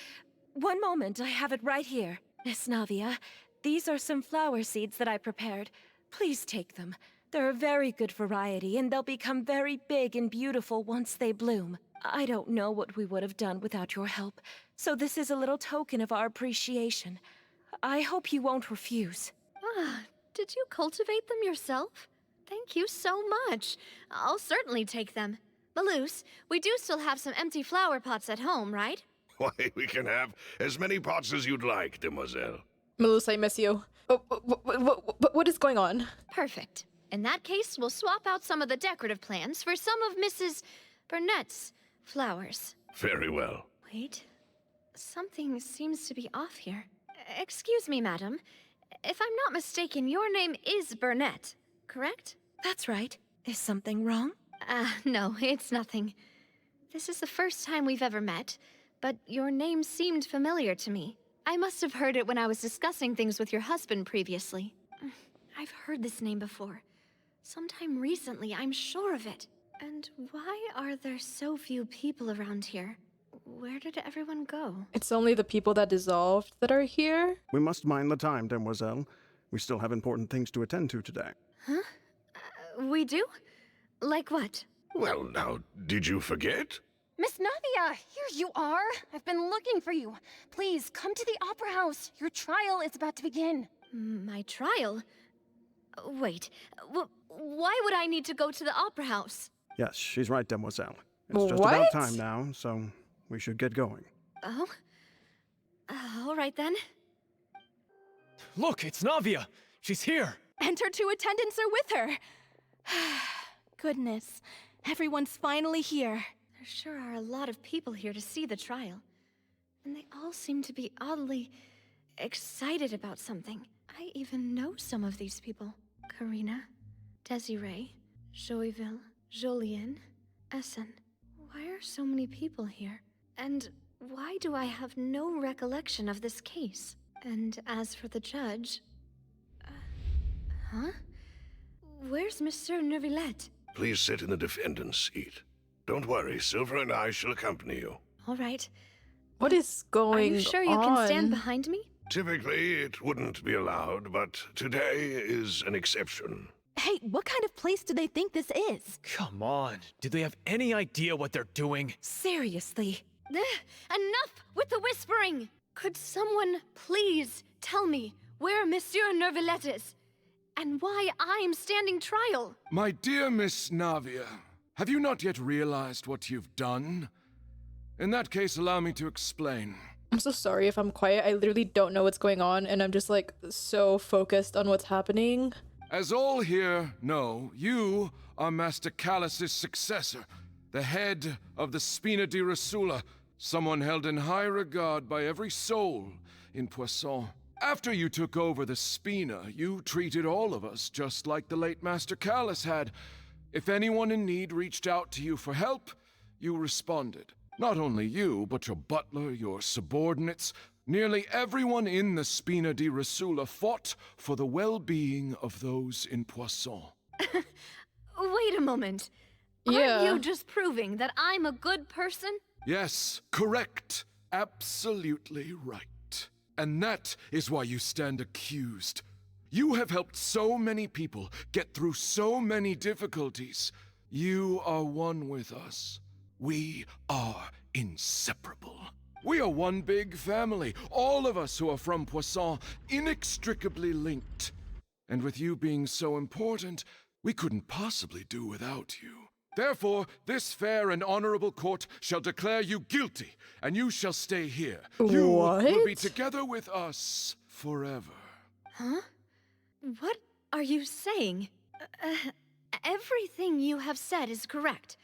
Speaker 14: One moment, I have it right here. Miss Navia, these are some flower seeds that I prepared. Please take them. They're a very good variety, and they'll become very big and beautiful once they bloom. I don't know what we would have done without your help, so this is a little token of our appreciation. I hope you won't refuse.
Speaker 6: Ah, did you cultivate them yourself? Thank you so much. I'll certainly take them. Maloose, we do still have some empty flower pots at home, right?
Speaker 8: Why, we can have as many pots as you'd like, Demoiselle.
Speaker 1: Maloose, I miss you. What is going on?
Speaker 6: Perfect. In that case, we'll swap out some of the decorative plants for some of Mrs. Burnett's flowers.
Speaker 8: Very well.
Speaker 6: Wait. Something seems to be off here. Excuse me, madam. If I'm not mistaken, your name is Burnett, correct?
Speaker 14: That's right. Is something wrong?
Speaker 6: No, it's nothing. This is the first time we've ever met, but your name seemed familiar to me. I must have heard it when I was discussing things with your husband previously. I've heard this name before. Sometime recently, I'm sure of it. And why are there so few people around here? Where did everyone go?
Speaker 1: It's only the people that dissolved that are here?
Speaker 11: We must mind the time, Demoiselle. We still have important things to attend to today.
Speaker 6: Huh? We do? Like what?
Speaker 8: Well, now, did you forget?
Speaker 14: Miss Navia, here you are. I've been looking for you. Please, come to the Opera House. Your trial is about to begin.
Speaker 6: My trial? Wait, why would I need to go to the Opera House?
Speaker 11: Yes, she's right, Demoiselle. It's just
Speaker 1: What?
Speaker 11: about time now, so we should get going.
Speaker 6: Oh? All right then.
Speaker 10: Look, it's Navia. She's here.
Speaker 1: And her two attendants are with her. Goodness, everyone's finally here.
Speaker 6: There sure are a lot of people here to see the trial. And they all seem to be oddly excited about something. I even know some of these people. Karina, Desiree, Joyville, Jolien, Essen. Why are so many people here? And why do I have no recollection of this case? And as for the judge... huh? Where's Monsieur Neuvillette?
Speaker 8: Please sit in the defendant's seat. Don't worry, Silver and I shall accompany you.
Speaker 6: All right.
Speaker 1: What is going on?
Speaker 6: Are you sure you can stand behind me?
Speaker 8: Typically, it wouldn't be allowed, but today is an exception.
Speaker 1: Hey, what kind of place do they think this is?
Speaker 15: Come on, do they have any idea what they're doing?
Speaker 1: Seriously.
Speaker 6: Enough with the whispering! Could someone please tell me where Monsieur Neuvillette is? And why I'm standing trial?
Speaker 16: My dear Miss Navia, have you not yet realized what you've done? In that case, allow me to explain.
Speaker 1: I'm so sorry if I'm quiet. I literally don't know what's going on, and I'm just like so focused on what's happening.
Speaker 16: As all here know, you are Master Callus's successor, the head of the Spina di Rosula, someone held in high regard by every soul in Poisson. After you took over the Spina, you treated all of us just like the late Master Callus had. If anyone in need reached out to you for help, you responded. Not only you, but your butler, your subordinates, nearly everyone in the Spina di Rosula fought for the well-being of those in Poisson.
Speaker 6: Wait a moment.
Speaker 1: Yeah.
Speaker 6: Aren't you just proving that I'm a good person?
Speaker 16: Yes, correct. Absolutely right. And that is why you stand accused. You have helped so many people get through so many difficulties. You are one with us. We are inseparable. We are one big family, all of us who are from Poisson, inextricably linked. And with you being so important, we couldn't possibly do without you. Therefore, this fair and honorable court shall declare you guilty, and you shall stay here. You will be together with us forever.
Speaker 6: Huh? What are you saying? Everything you have said is correct.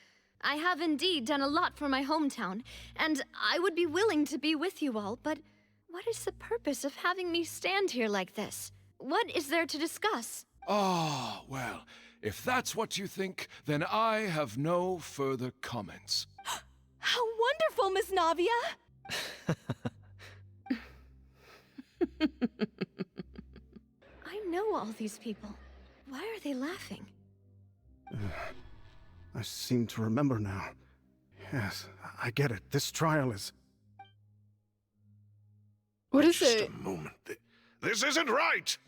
Speaker 6: I have indeed done a lot for my hometown, and I would be willing to be with you all, but what is the purpose of having me stand here like this? What is there to discuss?
Speaker 16: Ah, well, if that's what you think, then I have no further comments.
Speaker 1: How wonderful, Miss Navia!
Speaker 6: I know all these people. Why are they laughing?
Speaker 11: I seem to remember now. Yes, I get it. This trial is...
Speaker 1: What is
Speaker 8: Just
Speaker 1: it?
Speaker 8: a moment. This isn't right!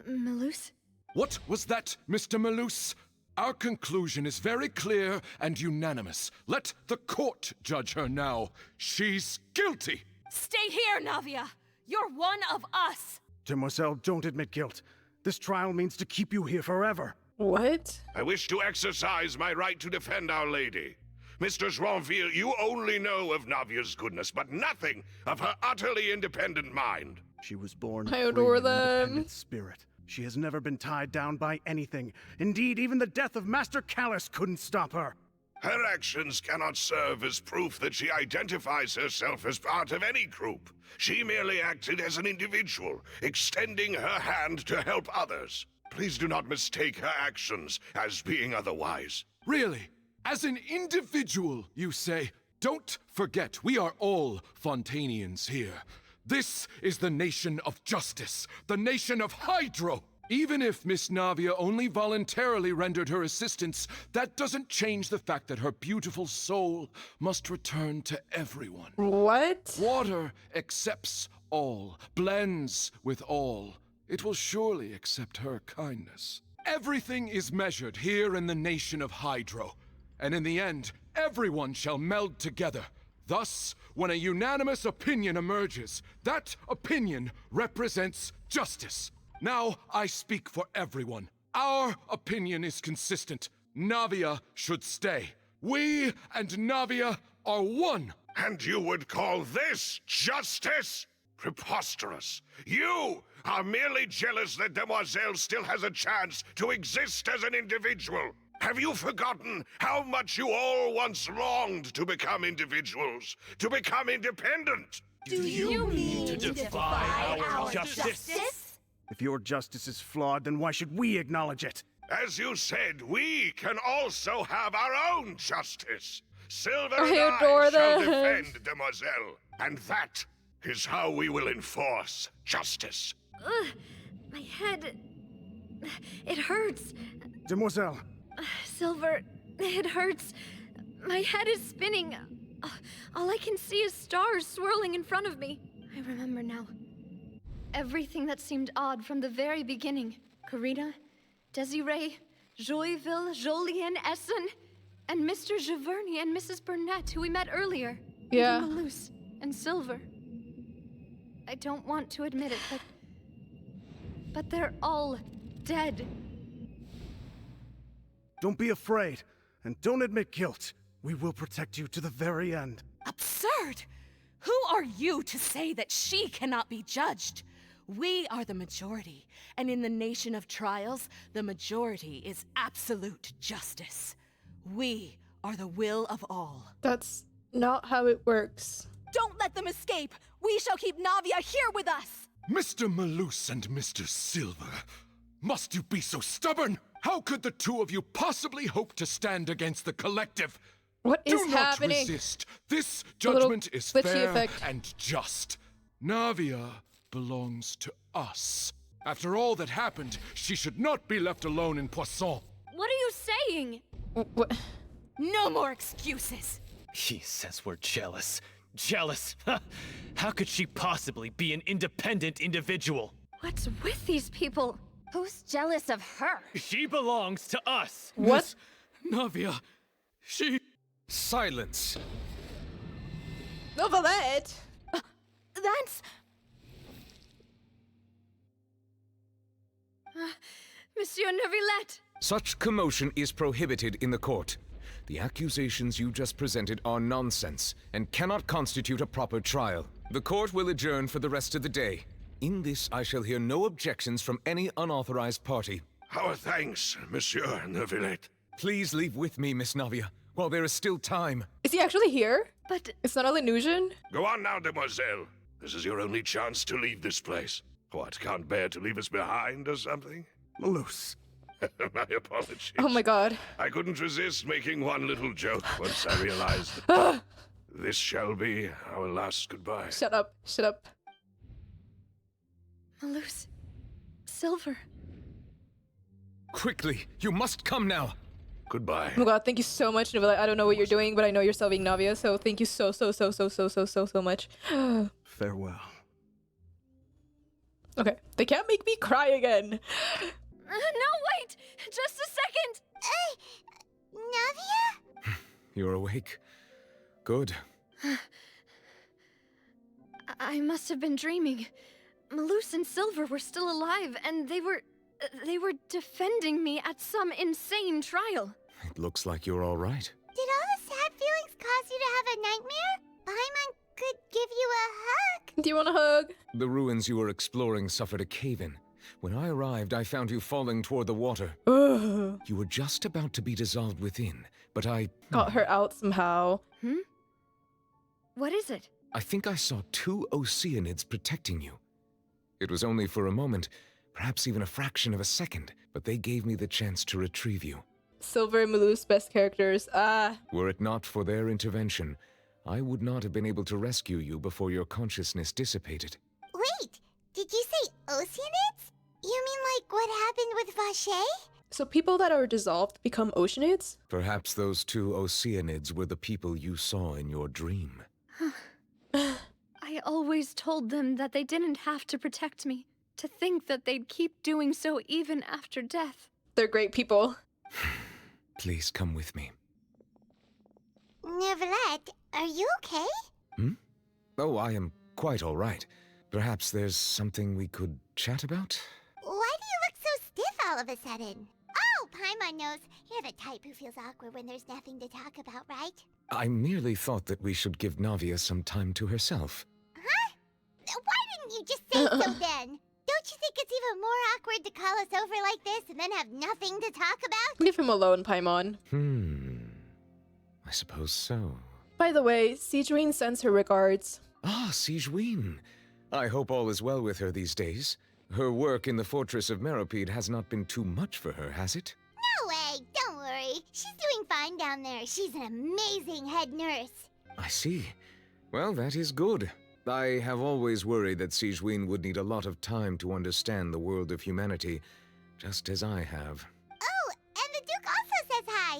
Speaker 6: Malus?
Speaker 16: What was that, Mr. Malus? Our conclusion is very clear and unanimous. Let the court judge her now. She's guilty!
Speaker 14: Stay here, Navia! You're one of us!
Speaker 11: Demoiselle, don't admit guilt. This trial means to keep you here forever.
Speaker 1: What?
Speaker 8: I wish to exercise my right to defend Our Lady. Mr. Joinville, you only know of Navia's goodness, but nothing of her utterly independent mind.
Speaker 11: She was born
Speaker 1: I
Speaker 11: a
Speaker 1: adore
Speaker 11: free and
Speaker 1: them.
Speaker 11: independent spirit. She has never been tied down by anything. Indeed, even the death of Master Callus couldn't stop her.
Speaker 8: Her actions cannot serve as proof that she identifies herself as part of any group. She merely acted as an individual, extending her hand to help others. Please do not mistake her actions as being otherwise.
Speaker 16: Really? As an individual, you say? Don't forget, we are all Fontainians here. This is the nation of justice, the nation of Hydro. Even if Miss Navia only voluntarily rendered her assistance, that doesn't change the fact that her beautiful soul must return to everyone.
Speaker 1: What?
Speaker 16: Water accepts all, blends with all. It will surely accept her kindness. Everything is measured here in the nation of Hydro, and in the end, everyone shall meld together. Thus, when a unanimous opinion emerges, that opinion represents justice. Now I speak for everyone. Our opinion is consistent. Navia should stay. We and Navia are one.
Speaker 8: And you would call this justice? Preposterous! You are merely jealous that Demoiselle still has a chance to exist as an individual. Have you forgotten how much you all once longed to become individuals, to become independent?
Speaker 12: Do you mean to defy our justice?
Speaker 11: If your justice is flawed, then why should we acknowledge it?
Speaker 8: As you said, we can also have our own justice. Silver
Speaker 1: I
Speaker 8: and
Speaker 1: adore
Speaker 8: I shall
Speaker 1: this.
Speaker 8: defend Demoiselle, and that is how we will enforce justice.
Speaker 6: Ugh, my head. It hurts.
Speaker 11: Demoiselle.
Speaker 6: Silver, it hurts. My head is spinning. All I can see is stars swirling in front of me. I remember now. Everything that seemed odd from the very beginning. Karina, Desiree, Joyville, Jolien, Essen, and Mr. Giverny and Mrs. Burnett, who we met earlier.
Speaker 1: Yeah.
Speaker 6: Even Malus and Silver. I don't want to admit it, but they're all dead.
Speaker 11: Don't be afraid, and don't admit guilt. We will protect you to the very end.
Speaker 17: Absurd! Who are you to say that she cannot be judged? We are the majority, and in the nation of trials, the majority is absolute justice. We are the will of all.
Speaker 1: That's not how it works.
Speaker 17: Don't let them escape! We shall keep Navia here with us!
Speaker 16: Mr. Malus and Mr. Silver, must you be so stubborn? How could the two of you possibly hope to stand against the collective?
Speaker 1: What is
Speaker 16: Do not
Speaker 1: happening?
Speaker 16: resist. This
Speaker 1: A little
Speaker 16: judgment is
Speaker 1: glitchy
Speaker 16: fair
Speaker 1: effect.
Speaker 16: and just. Navia belongs to us. After all that happened, she should not be left alone in Poisson.
Speaker 6: What are you saying?
Speaker 1: What?
Speaker 17: No more excuses!
Speaker 15: He says we're jealous. Jealous? Huh? How could she possibly be an independent individual?
Speaker 6: What's with these people?
Speaker 3: Who's jealous of her?
Speaker 15: She belongs to us.
Speaker 1: What?
Speaker 9: Navia, she...
Speaker 7: Silence.
Speaker 1: Novelette!
Speaker 17: That's...
Speaker 6: Monsieur Neuvillette!
Speaker 7: Such commotion is prohibited in the court. The accusations you just presented are nonsense and cannot constitute a proper trial. The court will adjourn for the rest of the day. In this, I shall hear no objections from any unauthorized party.
Speaker 8: Our thanks, Monsieur Neuvillette.
Speaker 7: Please leave with me, Miss Navia, while there is still time.
Speaker 1: Is he actually here?
Speaker 6: But
Speaker 1: it's not an illusion?
Speaker 8: Go on now, Demoiselle. This is your only chance to leave this place. What, can't bear to leave us behind or something?
Speaker 11: Malus.
Speaker 8: My apologies.
Speaker 1: Oh my god.
Speaker 8: I couldn't resist making one little joke once I realized this shall be our last goodbye.
Speaker 1: Shut up. Shut up.
Speaker 6: Malus. Silver.
Speaker 7: Quickly, you must come now.
Speaker 8: Goodbye.
Speaker 1: Oh my god, thank you so much, Novelette. I don't know what you're doing, but I know you're solving Navia, so thank you so much.
Speaker 11: Farewell.
Speaker 1: Okay, they can't make me cry again.
Speaker 6: No, wait! Just a second!
Speaker 2: Navia?
Speaker 7: You're awake. Good.
Speaker 6: I must have been dreaming. Malus and Silver were still alive, and they were defending me at some insane trial.
Speaker 7: It looks like you're all right.
Speaker 2: Did all the sad feelings cause you to have a nightmare? Paimon could give you a hug.
Speaker 1: Do you want a hug?
Speaker 7: The ruins you were exploring suffered a cave-in. When I arrived, I found you falling toward the water.
Speaker 1: Ugh.
Speaker 7: You were just about to be dissolved within, but I...
Speaker 1: Got her out somehow.
Speaker 6: What is it?
Speaker 7: I think I saw 2 Oceanids protecting you. It was only for a moment, perhaps even a fraction of a second, but they gave me the chance to retrieve you.
Speaker 1: Silver and Malus, best characters.
Speaker 7: Were it not for their intervention, I would not have been able to rescue you before your consciousness dissipated.
Speaker 2: Wait, did you say Oceanids? You mean like what happened with Vache?
Speaker 1: So people that are dissolved become Oceanids?
Speaker 7: Perhaps those 2 Oceanids were the people you saw in your dream.
Speaker 6: I always told them that they didn't have to protect me. To think that they'd keep doing so even after death.
Speaker 1: They're great people.
Speaker 7: Please come with me.
Speaker 2: Neuvillette, are you okay?
Speaker 7: Oh, I am quite all right. Perhaps there's something we could chat about?
Speaker 2: Why do you look so stiff all of a sudden? Oh, Paimon knows. You're the type who feels awkward when there's nothing to talk about, right?
Speaker 7: I merely thought that we should give Navia some time to herself.
Speaker 2: Huh? Why just say so then. Don't you think it's even more awkward to call us over like this and then have nothing to talk about?
Speaker 1: Leave him alone, Paimon.
Speaker 7: I suppose so.
Speaker 1: By the way, Sigewinne sends her regards.
Speaker 7: Ah, Sigewinne. I hope all is well with her these days. Her work in the Fortress of Meropide has not been too much for her, has it?
Speaker 2: No way, don't worry. She's doing fine down there. She's an amazing head nurse.
Speaker 7: I see. Well, that is good. I have always worried that Sigewinne would need a lot of time to understand the world of humanity, just as I have.
Speaker 2: Oh, and the Duke also says hi.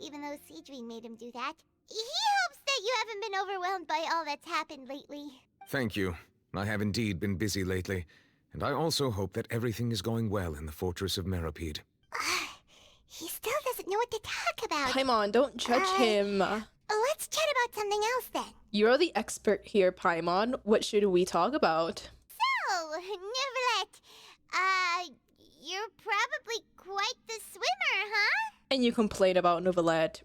Speaker 2: Even though Sigewinne made him do that. He hopes that you haven't been overwhelmed by all that's happened lately.
Speaker 7: Thank you. I have indeed been busy lately, and I also hope that everything is going well in the Fortress of Meropide.
Speaker 2: He still doesn't know what to talk about.
Speaker 1: Paimon, don't judge him.
Speaker 2: Let's chat about something else then.
Speaker 1: You're the expert here, Paimon. What should we talk about?
Speaker 2: So, Neuvillette, you're probably quite the swimmer, huh?
Speaker 1: And you complain about Neuvillette.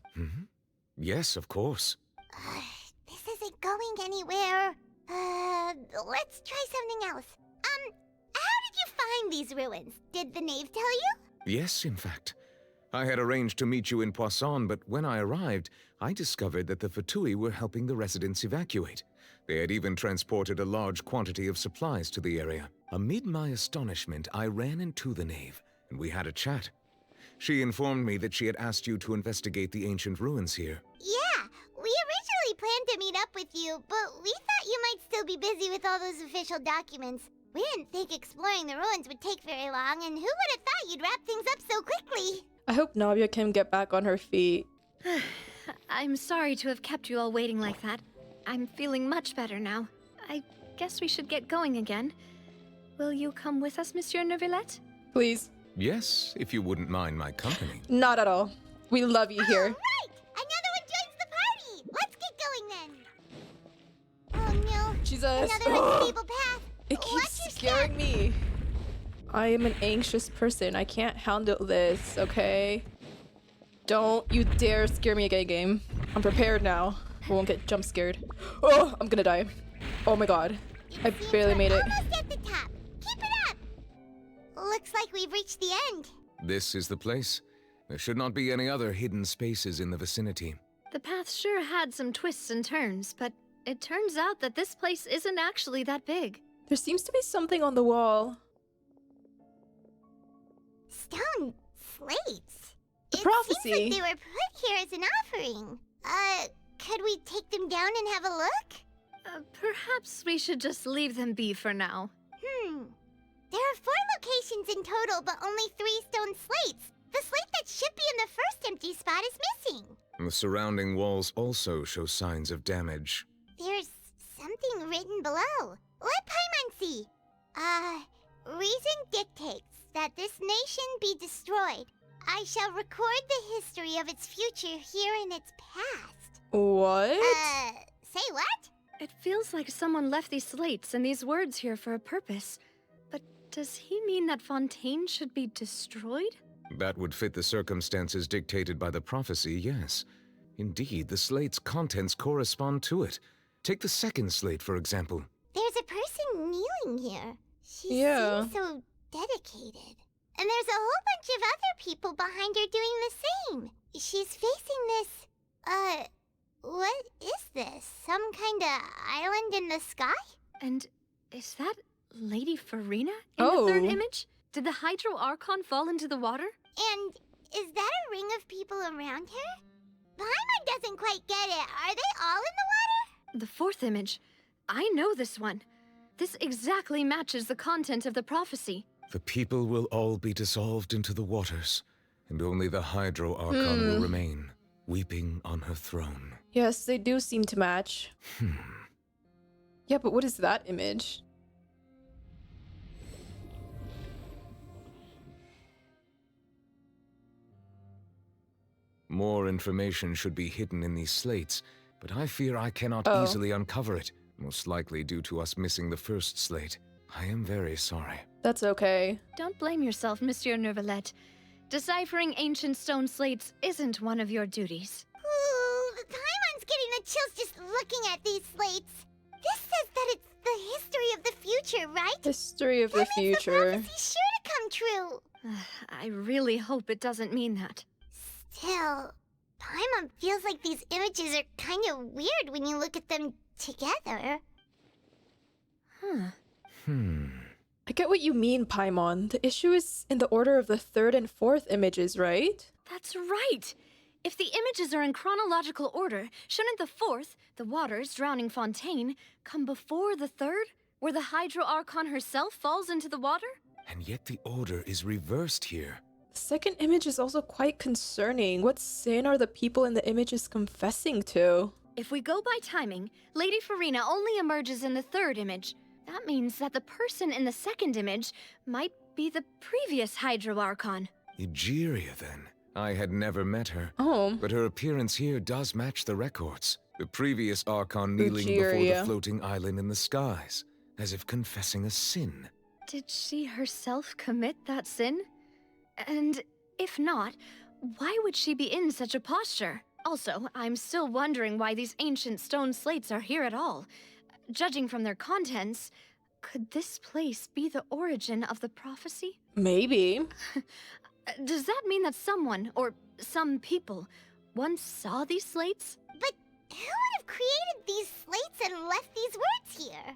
Speaker 7: Yes, of course.
Speaker 2: This isn't going anywhere. Let's try something else. How did you find these ruins? Did the knave tell you?
Speaker 7: Yes, in fact. I had arranged to meet you in Poisson, but when I arrived, I discovered that the Fatui were helping the residents evacuate. They had even transported a large quantity of supplies to the area. Amid my astonishment, I ran into the knave, and we had a chat. She informed me that she had asked you to investigate the ancient ruins here.
Speaker 2: Yeah, we originally planned to meet up with you, but we thought you might still be busy with all those official documents. We didn't think exploring the ruins would take very long, and who would have thought you'd wrap things up so quickly?
Speaker 1: I hope Navia can get back on her feet.
Speaker 6: I'm sorry to have kept you all waiting like that. I'm feeling much better now. I guess we should get going again. Will you come with us, Monsieur Neuvillette?
Speaker 1: Please.
Speaker 7: Yes, if you wouldn't mind my company.
Speaker 1: Not at all. We love you here.
Speaker 2: Right! Another one joins the party! Let's get going then! Oh no.
Speaker 1: Jesus.
Speaker 2: Another unstable path.
Speaker 1: It keeps scaring me. I am an anxious person. I can't handle this, okay? Don't you dare scare me again, game. I'm prepared now. I won't get jump scared. Oh, I'm gonna die. Oh my god. I barely made it.
Speaker 2: Almost at the top. Keep it up! Looks like we've reached the end.
Speaker 7: This is the place. There should not be any other hidden spaces in the vicinity.
Speaker 6: The path sure had some twists and turns, but it turns out that this place isn't actually that big.
Speaker 1: There seems to be something on the wall.
Speaker 2: Stone slates.
Speaker 1: The
Speaker 2: It
Speaker 1: prophecy.
Speaker 2: seems like they were put here as an offering. Could we take them down and have a look?
Speaker 6: Perhaps we should just leave them be for now.
Speaker 2: There are 4 locations in total, but only 3 stone slates. The slate that should be in the first empty spot is missing.
Speaker 7: The surrounding walls also show signs of damage.
Speaker 2: There's something written below. Let Paimon see. Reason dictates that this nation be destroyed. I shall record the history of its future here in its past.
Speaker 1: What?
Speaker 2: Say what?
Speaker 6: It feels like someone left these slates and these words here for a purpose. But does he mean that Fontaine should be destroyed?
Speaker 7: That would fit the circumstances dictated by the prophecy, yes. Indeed, the slate's contents correspond to it. Take the second slate, for example.
Speaker 2: There's a person kneeling here. She
Speaker 1: Yeah.
Speaker 2: seems so dedicated. And there's a whole bunch of other people behind her doing the same. She's facing this, what is this? Some kind of island in the sky?
Speaker 6: And is that Lady Farina in the third image? Did the Hydro Archon fall into the water?
Speaker 2: And is that a ring of people around her? Paimon doesn't quite get it. Are they all in the water?
Speaker 6: The fourth image. I know this one. This exactly matches the content of the prophecy.
Speaker 7: The people will all be dissolved into the waters, and only the Hydro Archon will remain, weeping on her throne.
Speaker 1: Yes, they do seem to match. Yeah, but what is that image?
Speaker 7: More information should be hidden in these slates, but I fear I cannot
Speaker 1: Oh.
Speaker 7: easily uncover it, most likely due to us missing the first slate. I am very sorry.
Speaker 1: That's okay.
Speaker 6: Don't blame yourself, Monsieur Neuvillette. Deciphering ancient stone slates isn't one of your duties.
Speaker 2: Ooh, Paimon's getting the chills just looking at these slates. This says that it's the history of the future. future, right?
Speaker 1: History of the future.
Speaker 2: Prophecy's sure to come true.
Speaker 6: I really hope it doesn't mean that.
Speaker 2: Still, Paimon feels like these images are kind of weird when you look at them together.
Speaker 1: I get what you mean, Paimon. The issue is in the order of the third and fourth images, right?
Speaker 6: That's right! If the images are in chronological order, shouldn't the fourth, the waters drowning Fontaine, come before the third, where the Hydro Archon herself falls into the water?
Speaker 7: And yet the order is reversed here.
Speaker 1: The second image is also quite concerning. What sin are the people in the images confessing to?
Speaker 6: If we go by timing, Lady Farina only emerges in the third image. That means that the person in the second image might be the previous Hydro Archon.
Speaker 7: Egeria, then. I had never met her.
Speaker 1: Oh.
Speaker 7: But her appearance here does match the records. The previous Archon kneeling before the floating island in the skies, as if confessing a sin.
Speaker 6: Did she herself commit that sin? And if not, why would she be in such a posture? Also, I'm still wondering why these ancient stone slates are here at all. Judging from their contents, could this place be the origin of the prophecy?
Speaker 1: Maybe.
Speaker 6: Does that mean that someone, or some people, once saw these slates?
Speaker 2: But who would have created these slates and left these words here?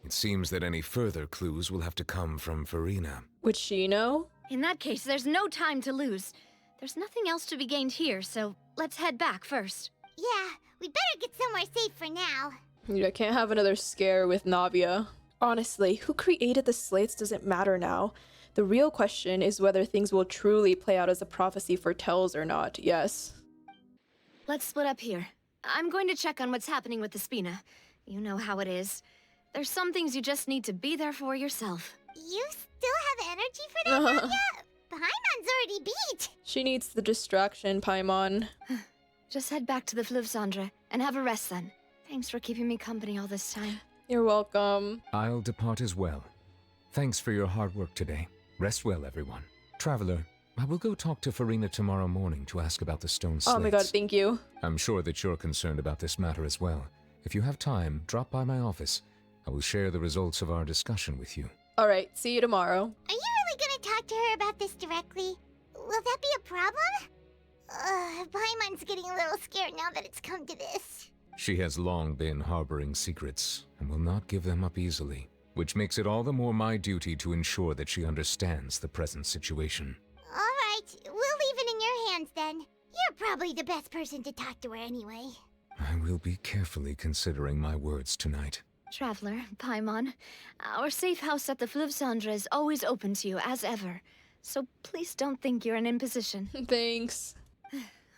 Speaker 7: It seems that any further clues will have to come from Farina.
Speaker 1: Would she know?
Speaker 6: In that case, there's no time to lose. There's nothing else to be gained here, so let's head back first.
Speaker 2: Yeah, we better get somewhere safe for now.
Speaker 1: I can't have another scare with Navia. Honestly, who created the slates doesn't matter now. The real question is whether things will truly play out as the prophecy foretells or not, yes.
Speaker 6: Let's split up here. I'm going to check on what's happening with the Spina. You know how it is. There's some things you just need to be there for yourself.
Speaker 2: You still have energy for that, Navia? Paimon's already beat!
Speaker 1: She needs the distraction, Paimon.
Speaker 6: Just head back to the Fleuve Cendre and have a rest then. Thanks for keeping me company all this time.
Speaker 1: You're welcome.
Speaker 7: I'll depart as well. Thanks for your hard work today. Rest well, everyone. Traveler, I will go talk to Farina tomorrow morning to ask about the stone slates.
Speaker 1: Oh my god, thank you.
Speaker 7: I'm sure that you're concerned about this matter as well. If you have time, drop by my office. I will share the results of our discussion with you.
Speaker 1: Alright, see you tomorrow.
Speaker 2: Are you really gonna talk to her about this directly? Will that be a problem? Paimon's getting a little scared now that it's come to this.
Speaker 7: She has long been harboring secrets, and will not give them up easily, which makes it all the more my duty to ensure that she understands the present situation.
Speaker 2: Alright, we'll leave it in your hands then. You're probably the best person to talk to her anyway.
Speaker 7: I will be carefully considering my words tonight.
Speaker 6: Traveler, Paimon, our safe house at the Fleuve Cendre is always open to you, as ever. So please don't think you're an imposition.
Speaker 1: Thanks.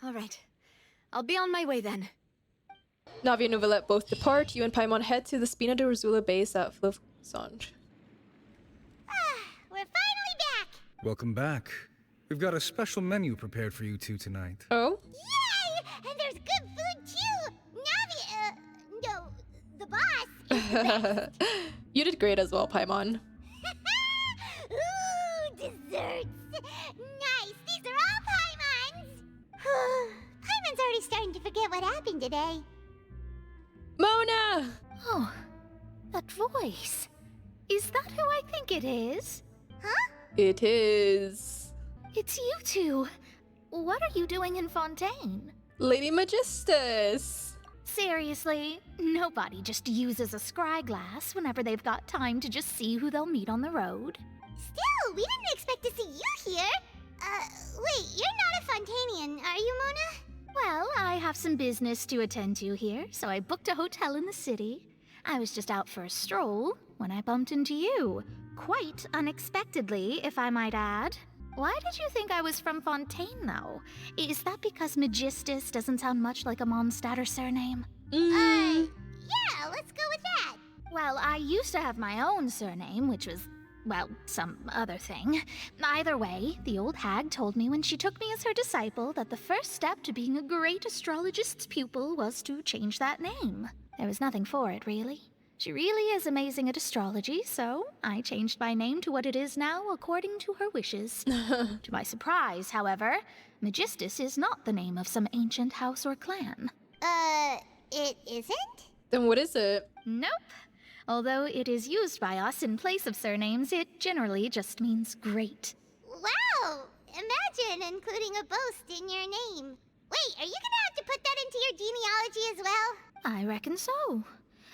Speaker 6: Alright. I'll be on my way then.
Speaker 1: Navia and Novelette both depart. You and Paimon head to the Spina de Rosula base at Fleuve Cendre.
Speaker 2: We're finally back!
Speaker 18: Welcome back. We've got a special menu prepared for you two tonight.
Speaker 1: Oh?
Speaker 2: Yay! And there's good food too! Navia, no, the boss is the best.
Speaker 1: You did great as well, Paimon.
Speaker 2: Ooh, desserts! Nice! These are all Paimon's! Paimon's already starting to forget what happened today.
Speaker 1: Mona!
Speaker 12: Oh, that voice. Is that who I think it is?
Speaker 2: Huh?
Speaker 1: It is.
Speaker 12: It's you two. What are you doing in Fontaine?
Speaker 1: Lady Magistus!
Speaker 12: Seriously, nobody just uses a scryglass whenever they've got time to just see who they'll meet on the road.
Speaker 2: Still, we didn't expect to see you here. Wait, you're not a Fontainian, are you, Mona?
Speaker 12: Well, I have some business to attend to here, so I booked a hotel in the city. I was just out for a stroll when I bumped into you. Quite unexpectedly, if I might add. Why did you think I was from Fontaine, though? Is that because Magistus doesn't sound much like a Mondstatter surname?
Speaker 2: Yeah, let's go with that.
Speaker 12: Well, I used to have my own surname, which was, well, some other thing. Either way, the old hag told me when she took me as her disciple that the first step to being a great astrologist's pupil was to change that name. There was nothing for it, really. She really is amazing at astrology, so I changed my name to what it is now according to her wishes. To my surprise, however, Magistus is not the name of some ancient house or clan.
Speaker 2: It isn't?
Speaker 1: Then what is it?
Speaker 12: Nope. Although it is used by us in place of surnames, it generally just means great.
Speaker 2: Wow! Imagine including a boast in your name. Wait, are you gonna have to put that into your genealogy as well?
Speaker 12: I reckon so.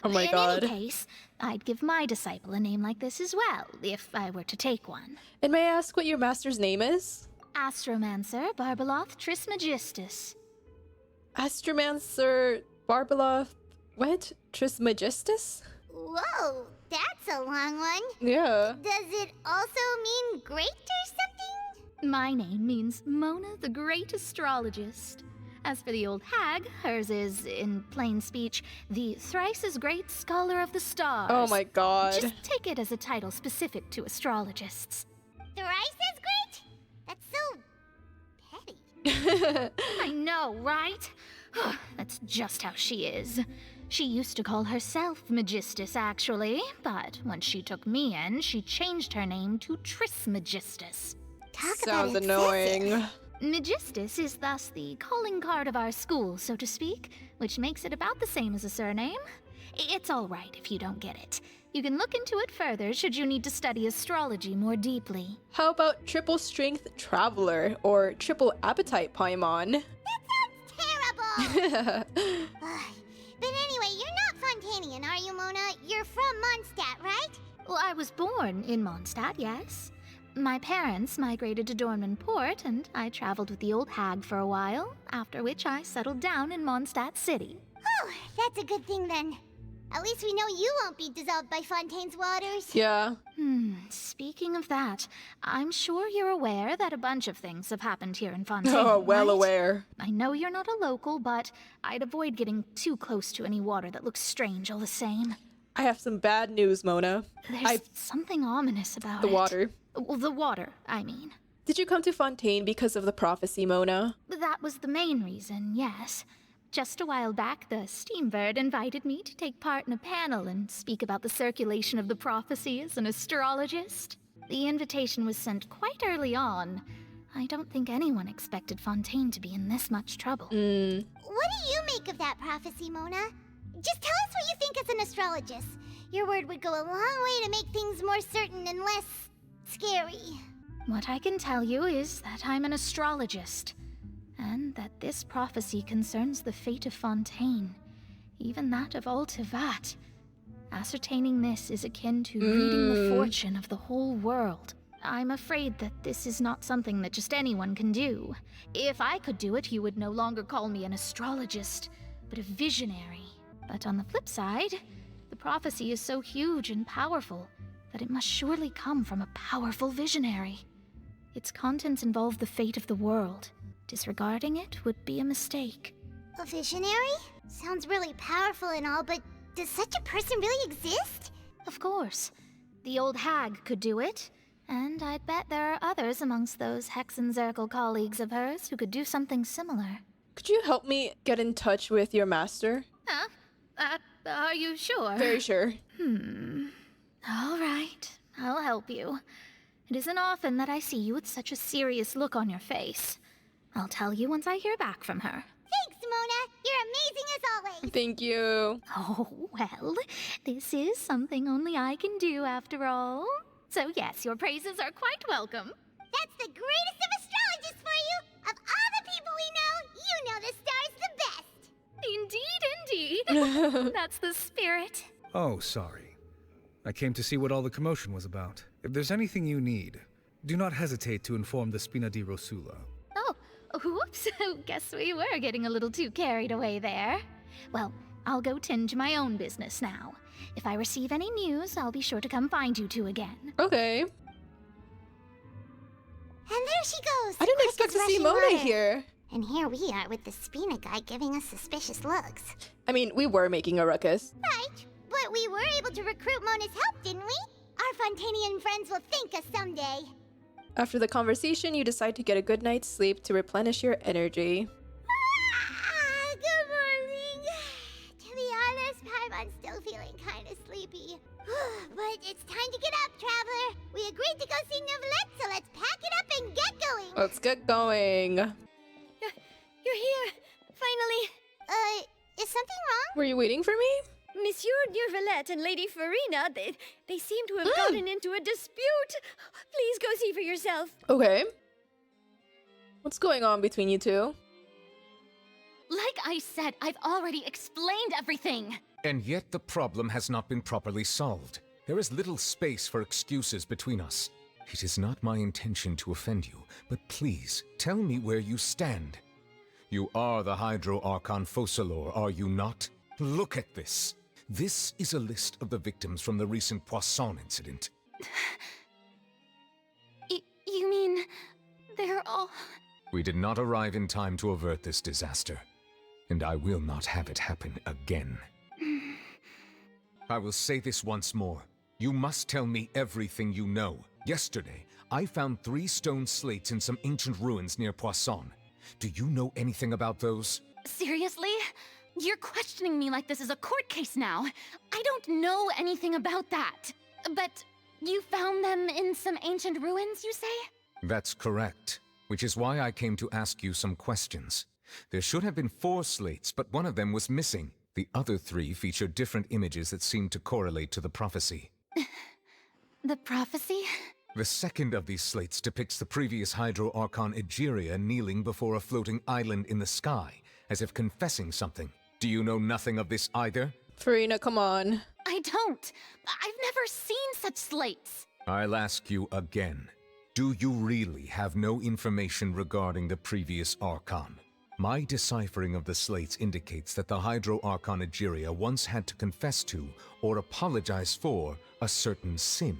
Speaker 1: Oh my god.
Speaker 12: In any case, I'd give my disciple a name like this as well, if I were to take one.
Speaker 1: And may I ask what your master's name is?
Speaker 12: Astromancer Barbeloth Trismegistus.
Speaker 1: Astromancer Barbeloth... What? Trismegistus?
Speaker 2: Whoa, that's a long one.
Speaker 1: Yeah.
Speaker 2: Does it also mean great or something?
Speaker 12: My name means Mona the Great Astrologist. As for the old hag, hers is, in plain speech, the thrice-as-great Scholar of the Stars.
Speaker 1: Oh my god.
Speaker 12: Just take it as a title specific to astrologists.
Speaker 2: Thrice as great? That's so petty.
Speaker 12: I know, right? That's just how she is. She used to call herself Megistus, actually, but when she took me in, she changed her name to Trismegistus.
Speaker 1: Sounds annoying.
Speaker 12: Megistus is thus the calling card of our school, so to speak, which makes it about the same as a surname. It's all right if you don't get it. You can look into it further should you need to study astrology more deeply.
Speaker 1: How about triple strength traveler or triple appetite Paimon?
Speaker 2: Terrible! But anyway, you're not Fontanian, are you, Mona? You're from Mondstadt, right?
Speaker 12: Well, I was born in Mondstadt, yes. My parents migrated to Dornman Port, and I traveled with the old hag for a while, after which I settled down in Mondstadt City.
Speaker 2: Oh, that's a good thing then. At least we know you won't be dissolved by Fontaine's waters.
Speaker 1: Yeah.
Speaker 12: Speaking of that, I'm sure you're aware that a bunch of things have happened here in Fontaine,
Speaker 1: Oh, well
Speaker 12: right?
Speaker 1: aware.
Speaker 12: I know you're not a local, but I'd avoid getting too close to any water that looks strange all the same.
Speaker 1: I have some bad news, Mona.
Speaker 12: There's something ominous about
Speaker 1: The
Speaker 12: it.
Speaker 1: water.
Speaker 12: Well, the water, I mean.
Speaker 1: Did you come to Fontaine because of the prophecy, Mona?
Speaker 12: That was the main reason, yes. Just a while back, the Steambird invited me to take part in a panel and speak about the circulation of the prophecy as an astrologist. The invitation was sent quite early on. I don't think anyone expected Fontaine to be in this much trouble.
Speaker 2: What do you make of that prophecy, Mona? Just tell us what you think as an astrologist. Your word would go a long way to make things more certain and less scary.
Speaker 12: What I can tell you is that I'm an astrologist, and that this prophecy concerns the fate of Fontaine, even that of all Tevat. Ascertaining this is akin to reading the fortune of the whole world. I'm afraid that this is not something that just anyone can do. If I could do it, you would no longer call me an astrologist, but a visionary. But on the flip side, the prophecy is so huge and powerful that it must surely come from a powerful visionary. Its contents involve the fate of the world. Disregarding it would be a mistake.
Speaker 2: A visionary? Sounds really powerful and all, but does such a person really exist?
Speaker 12: Of course. The old hag could do it, and I'd bet there are others amongst those Hexenzirkel colleagues of hers who could do something similar.
Speaker 1: Could you help me get in touch with your master?
Speaker 12: Huh? Are you sure?
Speaker 1: Very sure.
Speaker 12: All right, I'll help you. It isn't often that I see you with such a serious look on your face. I'll tell you once I hear back from her.
Speaker 2: Thanks, Mona. You're amazing as always.
Speaker 1: Thank you.
Speaker 12: Oh, well, this is something only I can do after all. So yes, your praises are quite welcome.
Speaker 2: That's the greatest of astrologists for you. Of all the people we know, you know the star's the best.
Speaker 12: Indeed. That's the spirit.
Speaker 18: Oh, sorry. I came to see what all the commotion was about. If there's anything you need, do not hesitate to inform the Spina di Rosula.
Speaker 12: Oh, whoops. Guess we were getting a little too carried away there. Well, I'll go tend to my own business now. If I receive any news, I'll be sure to come find you two again.
Speaker 1: Okay.
Speaker 2: And there she goes.
Speaker 1: I didn't expect to see Mona here.
Speaker 2: And here we are with the Spina guy giving us suspicious looks.
Speaker 1: I mean, we were making a ruckus.
Speaker 2: Right, but we were able to recruit Mona's help, didn't we? Our Fontanian friends will thank us someday.
Speaker 1: After the conversation, you decide to get a good night's sleep to replenish your energy.
Speaker 2: Good morning. To be honest, Paimon's still feeling kind of sleepy. But it's time to get up, Traveler. We agreed to go see Neuvillette, so let's pack it up and get going.
Speaker 1: Let's get going.
Speaker 5: You're here, finally.
Speaker 2: Is something wrong?
Speaker 1: Were you waiting for me?
Speaker 5: Monsieur Neurvalette and Lady Farina, they seem to have gotten into a dispute. Please go see for yourself.
Speaker 1: Okay. What's going on between you two?
Speaker 19: Like I said, I've already explained everything.
Speaker 7: And yet the problem has not been properly solved. There is little space for excuses between us. It is not my intention to offend you, but please, tell me where you stand. You are the Hydro Archon Focalor, are you not? Look at this. This is a list of the victims from the recent Poisson incident.
Speaker 19: You mean they're all...
Speaker 7: We did not arrive in time to avert this disaster, and I will not have it happen again. I will say this once more. You must tell me everything you know. Yesterday, I found 3 stone slates in some ancient ruins near Poisson. Do you know anything about those?
Speaker 19: Seriously? You're questioning me like this is a court case now. I don't know anything about that. But you found them in some ancient ruins, you say?
Speaker 7: That's correct, which is why I came to ask you some questions. There should have been 4 slates, but one of them was missing. The other 3 feature different images that seem to correlate to the prophecy.
Speaker 19: The prophecy?
Speaker 7: The second of these slates depicts the previous Hydro Archon Egeria kneeling before a floating island in the sky, as if confessing something. Do you know nothing of this either?
Speaker 1: Farina, come on.
Speaker 19: I don't. I've never seen such slates.
Speaker 7: I'll ask you again. Do you really have no information regarding the previous Archon? My deciphering of the slates indicates that the Hydro Archon Egeria once had to confess to, or apologize for, a certain sin.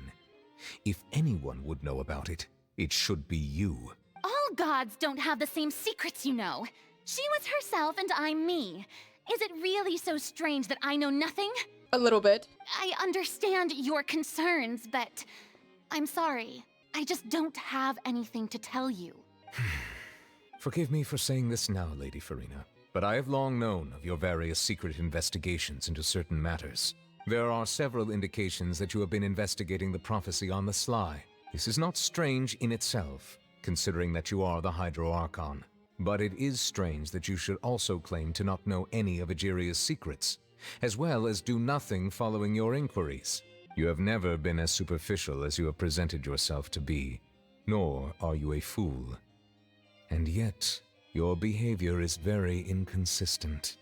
Speaker 7: If anyone would know about it, it should be you.
Speaker 19: All gods don't have the same secrets, you know. She was herself and I'm me. Is it really so strange that I know nothing?
Speaker 1: A little bit.
Speaker 19: I understand your concerns, but I'm sorry. I just don't have anything to tell you.
Speaker 7: Forgive me for saying this now, Lady Farina, but I have long known of your various secret investigations into certain matters. There are several indications that you have been investigating the prophecy on the sly. This is not strange in itself, considering that you are the Hydro Archon. But it is strange that you should also claim to not know any of Egeria's secrets, as well as do nothing following your inquiries. You have never been as superficial as you have presented yourself to be, nor are you a fool. And yet, your behavior is very inconsistent.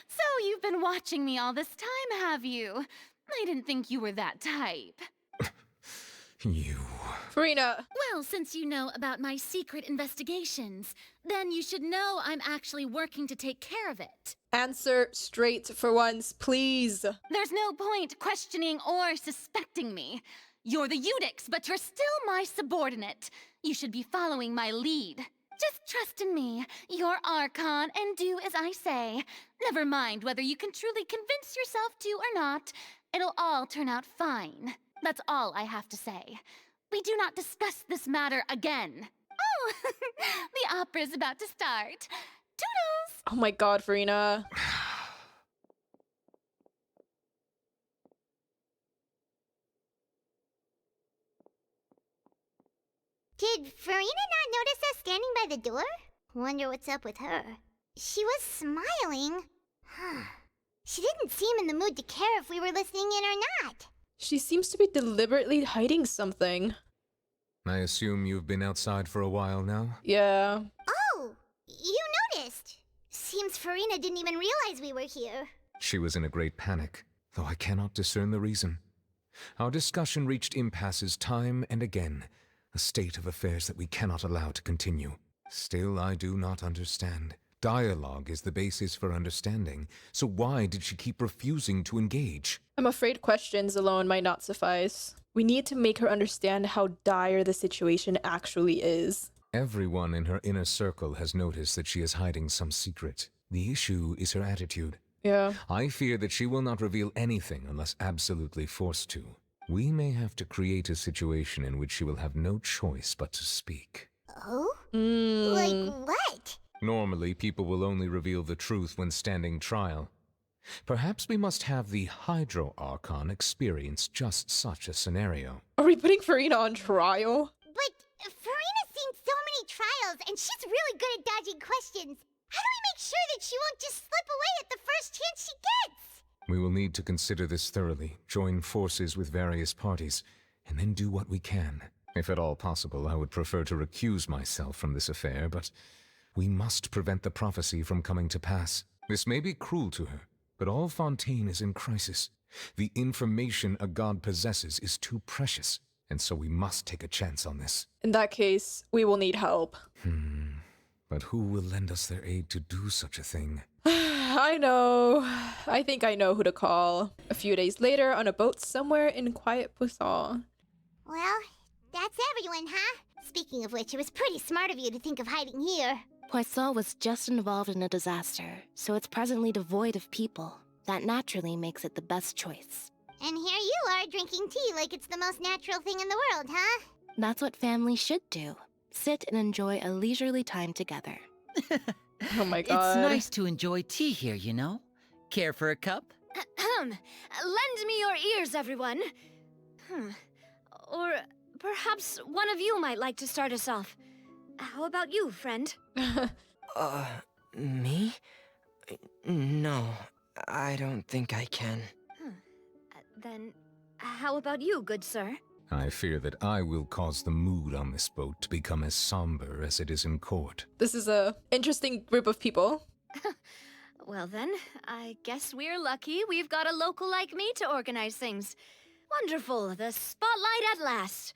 Speaker 19: So you've been watching me all this time, have you? I didn't think you were that type.
Speaker 7: You...
Speaker 1: Farina!
Speaker 19: Well, since you know about my secret investigations, then you should know I'm actually working to take care of it.
Speaker 1: Answer straight for once, please.
Speaker 19: There's no point questioning or suspecting me. You're the Eudix, but you're still my subordinate. You should be following my lead. Just trust in me. You're Archon, and do as I say. Never mind whether you can truly convince yourself to or not. It'll all turn out fine. That's all I have to say. We do not discuss this matter again. Oh, the opera's about to start. Toodles!
Speaker 1: Oh my god, Farina.
Speaker 2: Did Farina not notice us standing by the door? Wonder what's up with her. She was smiling. She didn't seem in the mood to care if we were listening in or not.
Speaker 1: She seems to be deliberately hiding something.
Speaker 7: I assume you've been outside for a while now?
Speaker 1: Yeah.
Speaker 2: Oh, you noticed. Seems Farina didn't even realize we were here.
Speaker 7: She was in a great panic, though I cannot discern the reason. Our discussion reached impasses time and again, a state of affairs that we cannot allow to continue. Still, I do not understand. Dialogue is the basis for understanding, so why did she keep refusing to engage?
Speaker 1: I'm afraid questions alone might not suffice. We need to make her understand how dire the situation actually is.
Speaker 7: Everyone in her inner circle has noticed that she is hiding some secret. The issue is her attitude.
Speaker 1: Yeah.
Speaker 7: I fear that she will not reveal anything unless absolutely forced to. We may have to create a situation in which she will have no choice but to speak.
Speaker 2: Oh? Like what?
Speaker 7: Normally, people will only reveal the truth when standing trial. Perhaps we must have the Hydro Archon experience just such a scenario.
Speaker 1: Are we putting Farina on trial?
Speaker 2: But Farina's seen so many trials, and she's really good at dodging questions. How do we sure that she won't just slip away at the first chance she gets.
Speaker 7: We will need to consider this thoroughly, join forces with various parties, and then do what we can. If at all possible, I would prefer to recuse myself from this affair, but we must prevent the prophecy from coming to pass. This may be cruel to her, but all Fontaine is in crisis. The information a god possesses is too precious, and so we must take a chance on this.
Speaker 1: In that case, we will need help.
Speaker 7: But who will lend us their aid to do such a thing?
Speaker 1: I know. I think I know who to call. A few days later, on a boat somewhere in quiet Poisson.
Speaker 2: Well, that's everyone, huh? Speaking of which, it was pretty smart of you to think of hiding here.
Speaker 20: Poisson was just involved in a disaster, so it's presently devoid of people. That naturally makes it the best choice.
Speaker 2: And here you are drinking tea like it's the most natural thing in the world, huh?
Speaker 20: That's what families should do. Sit and enjoy a leisurely time together.
Speaker 1: Oh my god.
Speaker 21: It's nice to enjoy tea here, you know? Care for a cup?
Speaker 6: Lend me your ears, everyone. Or perhaps one of you might like to start us off. How about you, friend?
Speaker 22: Me? No, I don't think I can.
Speaker 6: Then, how about you, good sir?
Speaker 7: I fear that I will cause the mood on this boat to become as somber as it is in court.
Speaker 1: This is a interesting group of people.
Speaker 6: Well then, I guess we're lucky we've got a local like me to organize things. Wonderful, the spotlight at last.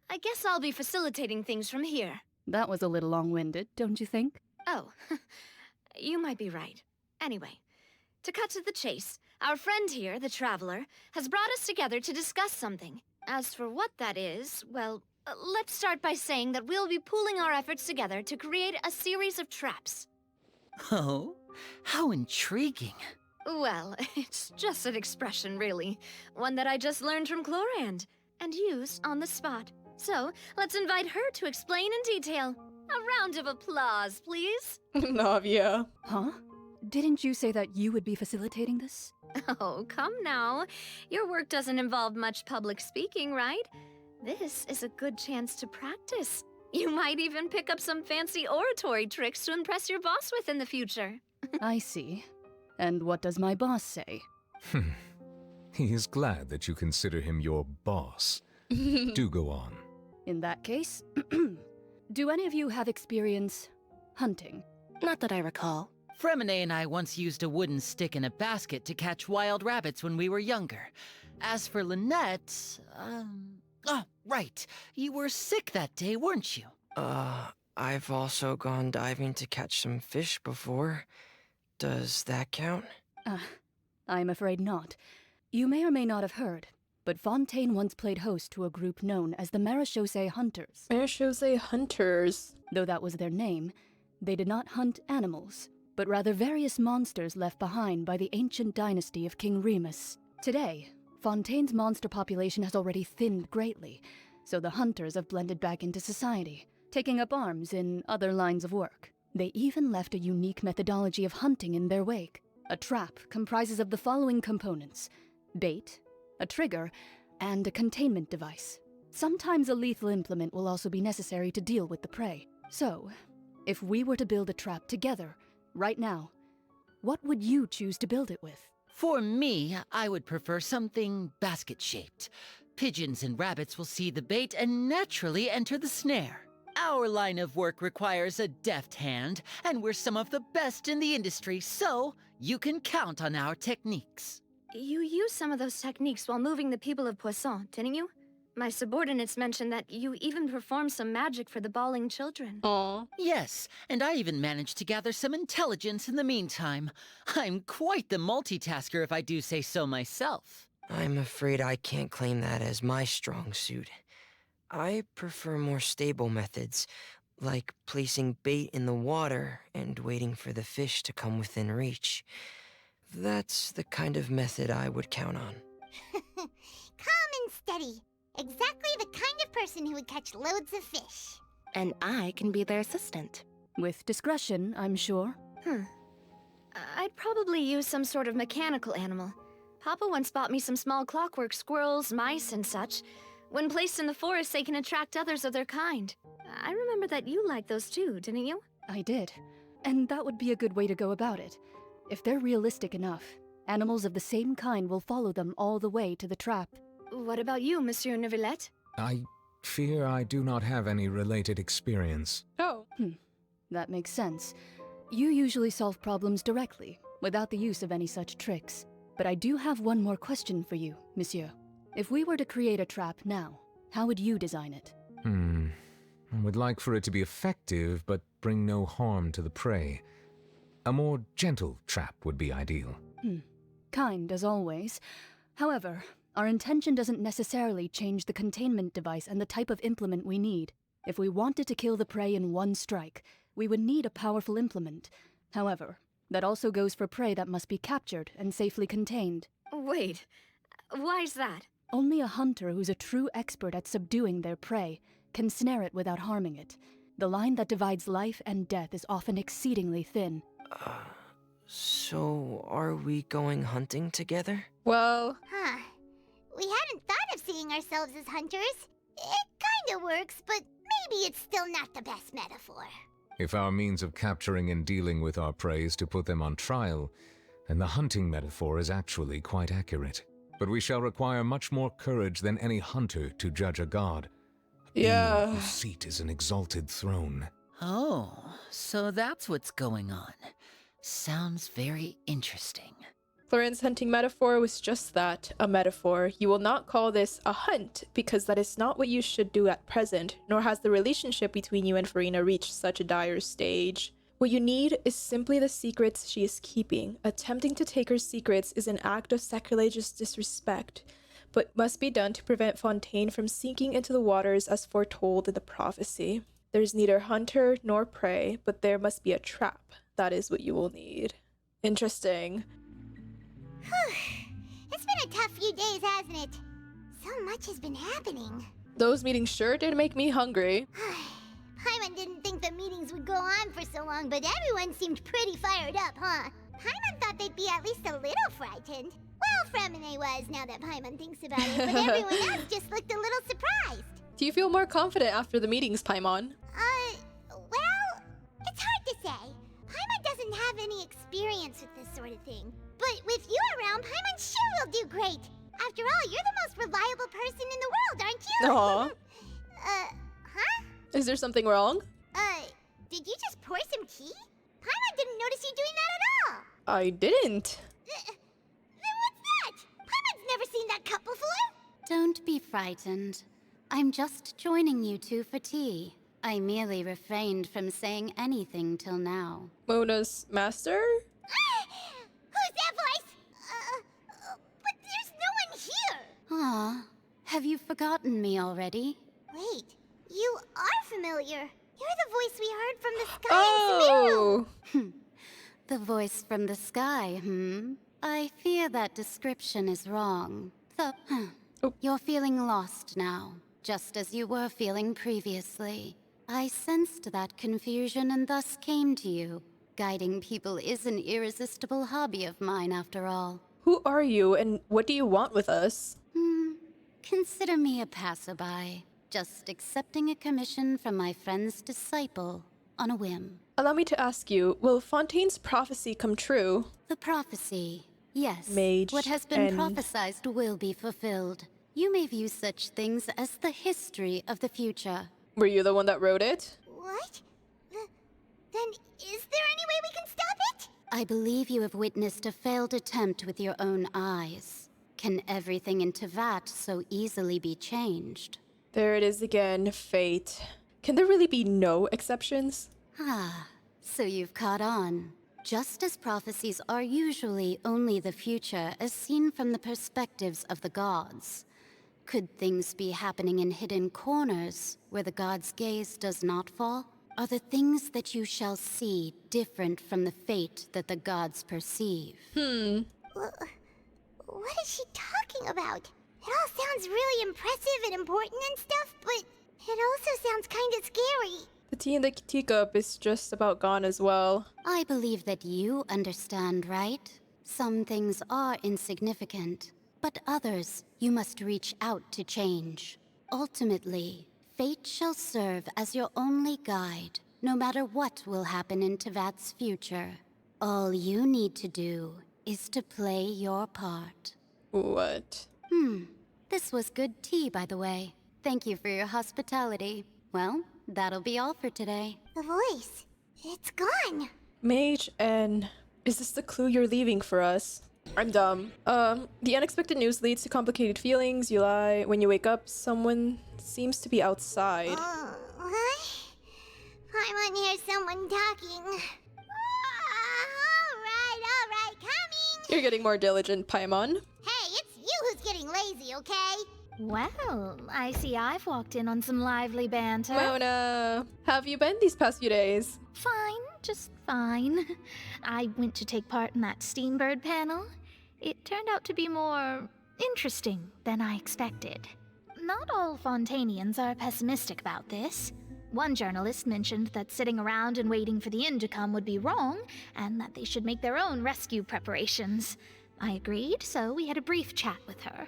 Speaker 6: I guess I'll be facilitating things from here.
Speaker 23: That was a little long-winded, don't you think?
Speaker 6: Oh, you might be right. Anyway, to cut to the chase, our friend here, the Traveler, has brought us together to discuss something. As for what that is, well, let's start by saying that we'll be pooling our efforts together to create a series of traps.
Speaker 21: Oh, how intriguing.
Speaker 6: Well, it's just an expression, really. One that I just learned from Chlorand, and used on the spot. So, let's invite her to explain in detail. A round of applause, please.
Speaker 1: Navia.
Speaker 23: Huh? Didn't you say that you would be facilitating this?
Speaker 6: Oh, come now. Your work doesn't involve much public speaking, right? This is a good chance to practice. You might even pick up some fancy oratory tricks to impress your boss with in the future.
Speaker 23: I see. And what does my boss say?
Speaker 7: He is glad that you consider him your boss. Do go on.
Speaker 23: In that case, do any of you have experience hunting?
Speaker 20: Not that I recall.
Speaker 21: Fremine and I once used a wooden stick in a basket to catch wild rabbits when we were younger. As for Lynette, oh, right. You were sick that day, weren't you?
Speaker 22: I've also gone diving to catch some fish before. Does that count?
Speaker 23: I'm afraid not. You may or may not have heard, but Fontaine once played host to a group known as the Marechaussee Hunters.
Speaker 1: Marechaussee Hunters.
Speaker 23: Though that was their name, they did not hunt animals, but rather various monsters left behind by the ancient dynasty of King Remus. Today, Fontaine's monster population has already thinned greatly, so the hunters have blended back into society, taking up arms in other lines of work. They even left a unique methodology of hunting in their wake. A trap comprises of the following components: bait, a trigger, and a containment device. Sometimes a lethal implement will also be necessary to deal with the prey. So, if we were to build a trap together, right now, what would you choose to build it with?
Speaker 21: For me, I would prefer something basket-shaped. Pigeons and rabbits will see the bait and naturally enter the snare. Our line of work requires a deft hand, and we're some of the best in the industry, so you can count on our techniques.
Speaker 6: You used some of those techniques while moving the people of Poisson, didn't you? My subordinates mentioned that you even performed some magic for the bawling children.
Speaker 1: Aww.
Speaker 21: Yes, and I even managed to gather some intelligence in the meantime. I'm quite the multitasker if I do say so myself.
Speaker 22: I'm afraid I can't claim that as my strong suit. I prefer more stable methods, like placing bait in the water and waiting for the fish to come within reach. That's the kind of method I would count on.
Speaker 2: Calm and steady. Exactly the kind of person who would catch loads of fish.
Speaker 20: And I can be their assistant.
Speaker 23: With discretion, I'm sure.
Speaker 6: I'd probably use some sort of mechanical animal. Papa once bought me some small clockwork squirrels, mice, and such. When placed in the forest, they can attract others of their kind. I remember that you liked those too, didn't you?
Speaker 23: I did. And that would be a good way to go about it. If they're realistic enough, animals of the same kind will follow them all the way to the trap.
Speaker 6: What about you, Monsieur Neuvillette?
Speaker 7: I fear I do not have any related experience.
Speaker 1: Oh.
Speaker 23: That makes sense. You usually solve problems directly, without the use of any such tricks. But I do have one more question for you, Monsieur. If we were to create a trap now, how would you design it?
Speaker 7: I would like for it to be effective, but bring no harm to the prey. A more gentle trap would be ideal.
Speaker 23: Kind, as always. However, our intention doesn't necessarily change the containment device and the type of implement we need. If we wanted to kill the prey in one strike, we would need a powerful implement. However, that also goes for prey that must be captured and safely contained.
Speaker 6: Wait, why's that?
Speaker 23: Only a hunter who's a true expert at subduing their prey can snare it without harming it. The line that divides life and death is often exceedingly thin.
Speaker 22: So are we going hunting together?
Speaker 1: Well...
Speaker 2: Huh. We hadn't thought of seeing ourselves as hunters. It kinda works, but maybe it's still not the best metaphor.
Speaker 7: If our means of capturing and dealing with our prey is to put them on trial, then the hunting metaphor is actually quite accurate. But we shall require much more courage than any hunter to judge a god.
Speaker 1: Yeah.
Speaker 7: Being whose seat is an exalted throne.
Speaker 21: Oh, so that's what's going on. Sounds very interesting.
Speaker 1: Florian's hunting metaphor was just that, a metaphor. You will not call this a hunt, because that is not what you should do at present, nor has the relationship between you and Farina reached such a dire stage. What you need is simply the secrets she is keeping. Attempting to take her secrets is an act of sacrilegious disrespect, but must be done to prevent Fontaine from sinking into the waters as foretold in the prophecy. There is neither hunter nor prey, but there must be a trap. That is what you will need. Interesting.
Speaker 2: It's been a tough few days, hasn't it? So much has been happening.
Speaker 1: Those meetings sure did make me hungry.
Speaker 2: Paimon didn't think the meetings would go on for so long, but everyone seemed pretty fired up, huh? Paimon thought they'd be at least a little frightened. Well, Fremine was, now that Paimon thinks about it, but everyone else just looked a little surprised.
Speaker 1: Do you feel more confident after the meetings, Paimon?
Speaker 2: Well, it's hard to say. Paimon doesn't have any experience with this sort of thing. But with you around, Paimon sure will do great. After all, you're the most reliable person in the world, aren't you?
Speaker 1: Aw.
Speaker 2: Huh?
Speaker 1: Is there something wrong?
Speaker 2: Did you just pour some tea? Paimon didn't notice you doing that at all.
Speaker 1: I didn't.
Speaker 2: Then what's that? Paimon's never seen that cup before.
Speaker 4: Don't be frightened. I'm just joining you two for tea. I merely refrained from saying anything till now.
Speaker 1: Mona's master?
Speaker 2: Who's that voice? But there's no one here.
Speaker 4: Ah, have you forgotten me already?
Speaker 2: Wait, you are familiar. You're the voice we heard from the sky
Speaker 1: Oh!
Speaker 2: in Sumeru.
Speaker 4: The voice from the sky, I fear that description is wrong. You're feeling lost now, just as you were feeling previously. I sensed that confusion and thus came to you. Guiding people is an irresistible hobby of mine, after all.
Speaker 1: Who are you, and what do you want with us?
Speaker 4: Consider me a passerby, just accepting a commission from my friend's disciple on a whim.
Speaker 1: Allow me to ask you, will Fontaine's prophecy come true?
Speaker 4: The prophecy, yes.
Speaker 1: Mage
Speaker 4: what has been
Speaker 1: and...
Speaker 4: prophesized will be fulfilled. You may view such things as the history of the future.
Speaker 1: Were you the one that wrote it?
Speaker 2: What? Then is there any way we can stop it?
Speaker 4: I believe you have witnessed a failed attempt with your own eyes. Can everything in Tevat so easily be changed?
Speaker 1: There it is again, fate. Can there really be no exceptions?
Speaker 4: Ah, so you've caught on. Just as prophecies are usually only the future as seen from the perspectives of the gods, could things be happening in hidden corners where the gods' gaze does not fall? Are the things that you shall see different from the fate that the gods perceive?
Speaker 2: What is she talking about? It all sounds really impressive and important and stuff, but it also sounds kinda scary.
Speaker 1: The tea in the teacup is just about gone as well.
Speaker 4: I believe that you understand, right? Some things are insignificant, but others you must reach out to change. Ultimately, fate shall serve as your only guide, no matter what will happen in Tevat's future. All you need to do is to play your part.
Speaker 1: What?
Speaker 4: This was good tea, by the way. Thank you for your hospitality. Well, that'll be all for today.
Speaker 2: The voice. It's gone.
Speaker 1: Mage N. Is this the clue you're leaving for us? I'm dumb. The unexpected news leads to complicated feelings. You lie. When you wake up, someone seems to be outside.
Speaker 2: What? I want to hear someone talking. Alright, coming!
Speaker 1: You're getting more diligent, Paimon.
Speaker 2: Hey, it's you who's getting lazy, okay?
Speaker 12: Well, I see I've walked in on some lively banter.
Speaker 1: Mona, how have you been these past few days?
Speaker 12: Fine, just fine. I went to take part in that Steambird panel. It turned out to be more interesting than I expected. Not all Fontainians are pessimistic about this. One journalist mentioned that sitting around and waiting for the end to come would be wrong, and that they should make their own rescue preparations. I agreed, so we had a brief chat with her.